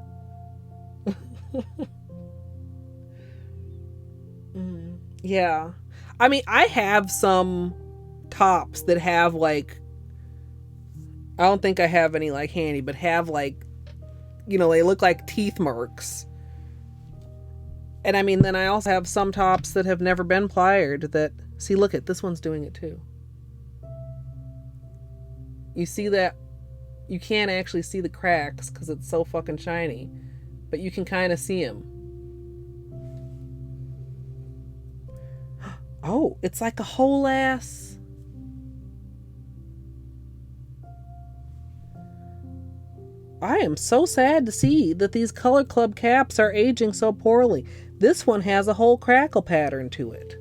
Speaker 1: Yeah. I mean, I have some tops that have like, I don't think I have any like handy, but have like, you know, they look like teeth marks. And I mean, then I also have some tops that have never been plied that, see, look at this one's doing it too. You see that? You can't actually see the cracks because it's so fucking shiny, but you can kind of see them. Oh, it's like a whole ass. I am so sad to see that these Color Club caps are aging so poorly. This one has a whole crackle pattern to it.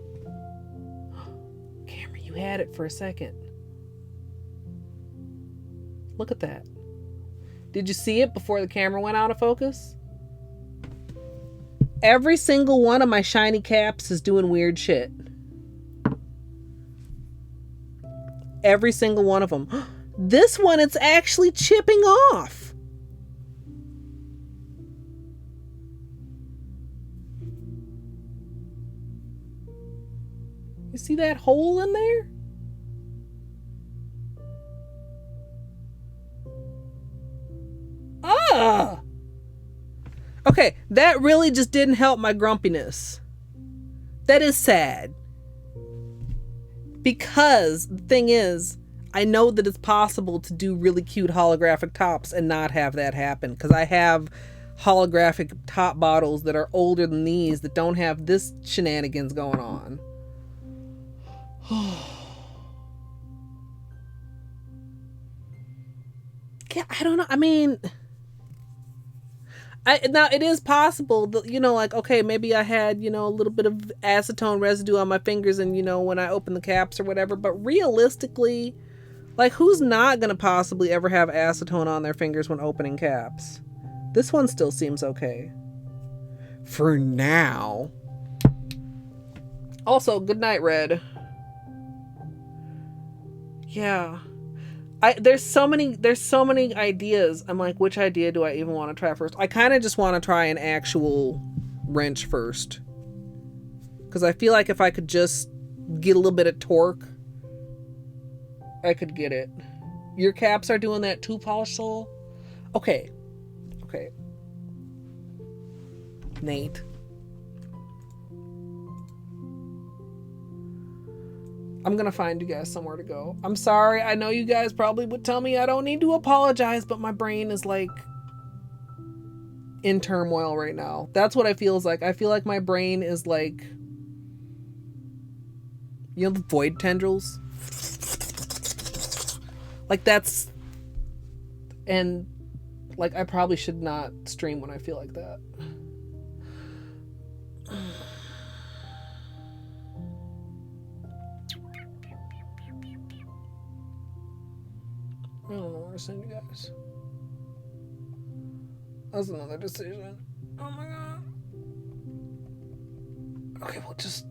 Speaker 1: Camera, you had it for a second. Look at that. Did you see it before the camera went out of focus? Every single one of my shiny caps is doing weird shit. Every single one of them. This one, it's actually chipping off. You see that hole in there? Ah! Okay, that really just didn't help my grumpiness. That is sad. Because the thing is, I know that it's possible to do really cute holographic tops and not have that happen. Because I have holographic top bottles that are older than these that don't have this shenanigans going on. Yeah, I don't know. I mean, now it is possible that, you know, like, okay, maybe I had, you know, a little bit of acetone residue on my fingers and, you know, when I open the caps or whatever, but realistically, like, who's not going to possibly ever have acetone on their fingers when opening caps? This one still seems okay. For now. Also, good night, Red. Yeah. There's so many ideas. I'm like, which idea do I even want to try first? I kind of just want to try an actual wrench first. Because I feel like if I could just get a little bit of torque, I could get it. Your caps are doing that too, Polish Soul? Okay. Okay. Nate. I'm going to find you guys somewhere to go. I'm sorry. I know you guys probably would tell me I don't need to apologize, but my brain is like in turmoil right now. That's what it feels like. I feel like my brain is like, you know, the void tendrils? Like that's, and like I probably should not stream when I feel like that. I don't know where to send you guys. That's another decision. Oh my god. Okay, well just,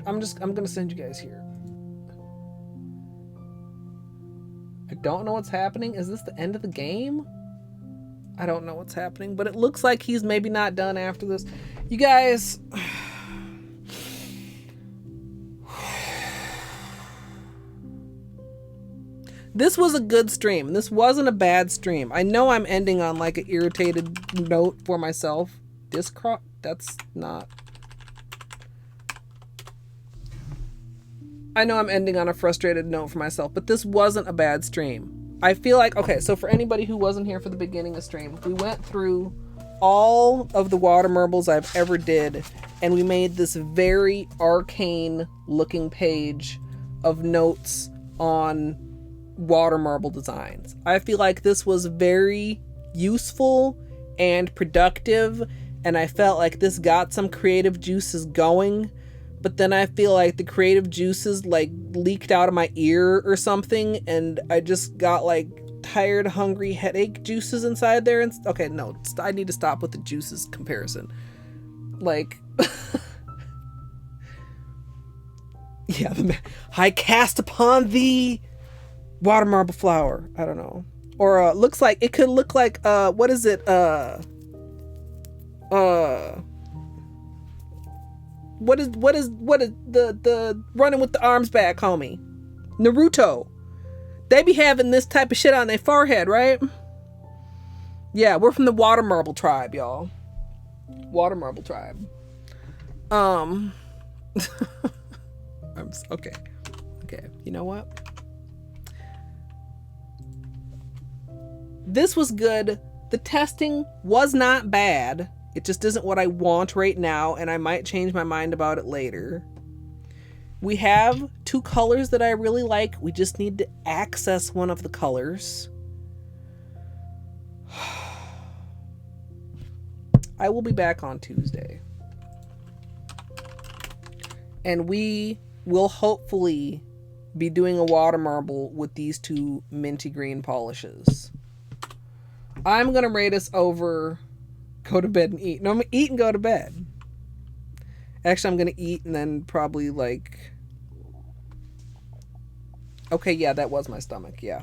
Speaker 1: I'm gonna send you guys here. I don't know what's happening. Is this the end of the game? I don't know what's happening, but it looks like he's maybe not done after this. You guys... This was a good stream. This wasn't a bad stream. I know I'm ending on like an irritated note for myself. That's not... I know I'm ending on a frustrated note for myself, but this wasn't a bad stream. I feel like, okay, so for anybody who wasn't here for the beginning of stream, we went through all of the water marbles I've ever did, and we made this very arcane looking page of notes on water marble designs. I feel like this was very useful and productive, and I felt like this got some creative juices going, but then I feel like the creative juices like leaked out of my ear or something, and I just got like tired, hungry, headache juices inside there. And okay, no, I need to stop with the juices comparison. Like Yeah, I cast upon thee water marble flower. I don't know. Or looks like it could look like what is it? What is the running with the arms back, homie? Naruto. They be having this type of shit on their forehead, right? Yeah, we're from the water marble tribe, y'all. Water marble tribe. Okay. You know what? This was good. The testing was not bad. It just isn't what I want right now, and I might change my mind about it later. We have 2 colors that I really like. We just need to access one of the colors. I will be back on Tuesday. And we will hopefully be doing a water marble with these 2 minty green polishes. I'm going to rate us over go to bed and eat. No, I'm going to eat and go to bed. Actually, I'm going to eat and then probably like... Okay, yeah, that was my stomach, yeah.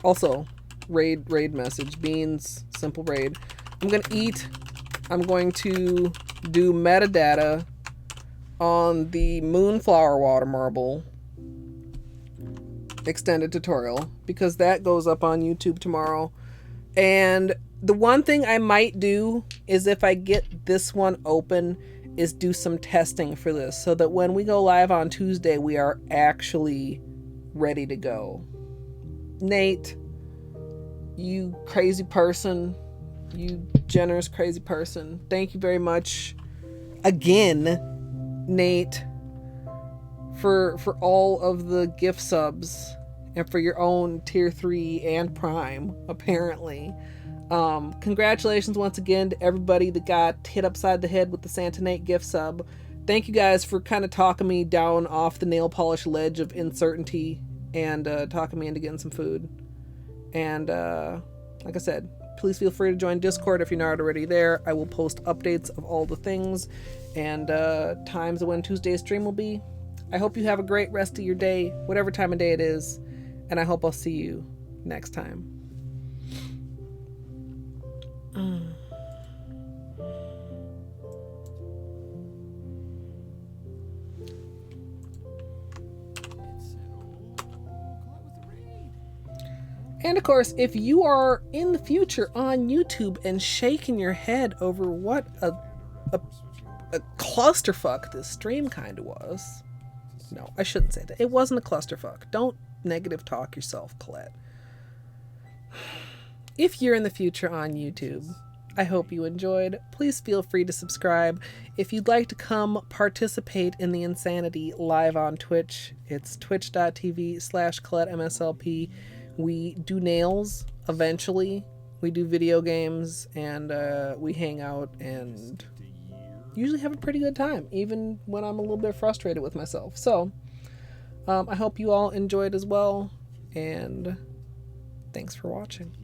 Speaker 1: Also, raid message. Beans, simple raid. I'm going to eat. I'm going to do metadata on the Moonflower Water Marble extended tutorial because that goes up on YouTube tomorrow. And the one thing I might do is if I get this one open is do some testing for this so that when we go live on Tuesday, we are actually ready to go. Nate, you crazy person, you generous crazy person. Thank you very much again, Nate, for all of the gift subs and for your own tier 3 and prime, apparently. Congratulations once again to everybody that got hit upside the head with the Santa Nate gift sub. Thank you guys for kind of talking me down off the nail polish ledge of uncertainty and talking me into getting some food. And like I said, please feel free to join Discord if you're not already there. I will post updates of all the things and times of when Tuesday's stream will be. I hope you have a great rest of your day, whatever time of day it is, and I hope I'll see you next time. And of course, if you are in the future on YouTube and shaking your head over what a clusterfuck this stream kind of was. No, I shouldn't say that. It wasn't a clusterfuck. Don't negative talk yourself, Colette. If you're in the future on YouTube, I hope you enjoyed. Please feel free to subscribe. If you'd like to come participate in the insanity live on Twitch, it's twitch.tv/Colette MSLP. We do nails eventually. We do video games and we hang out and usually have a pretty good time, even when I'm a little bit frustrated with myself. So I hope you all enjoyed as well, and thanks for watching.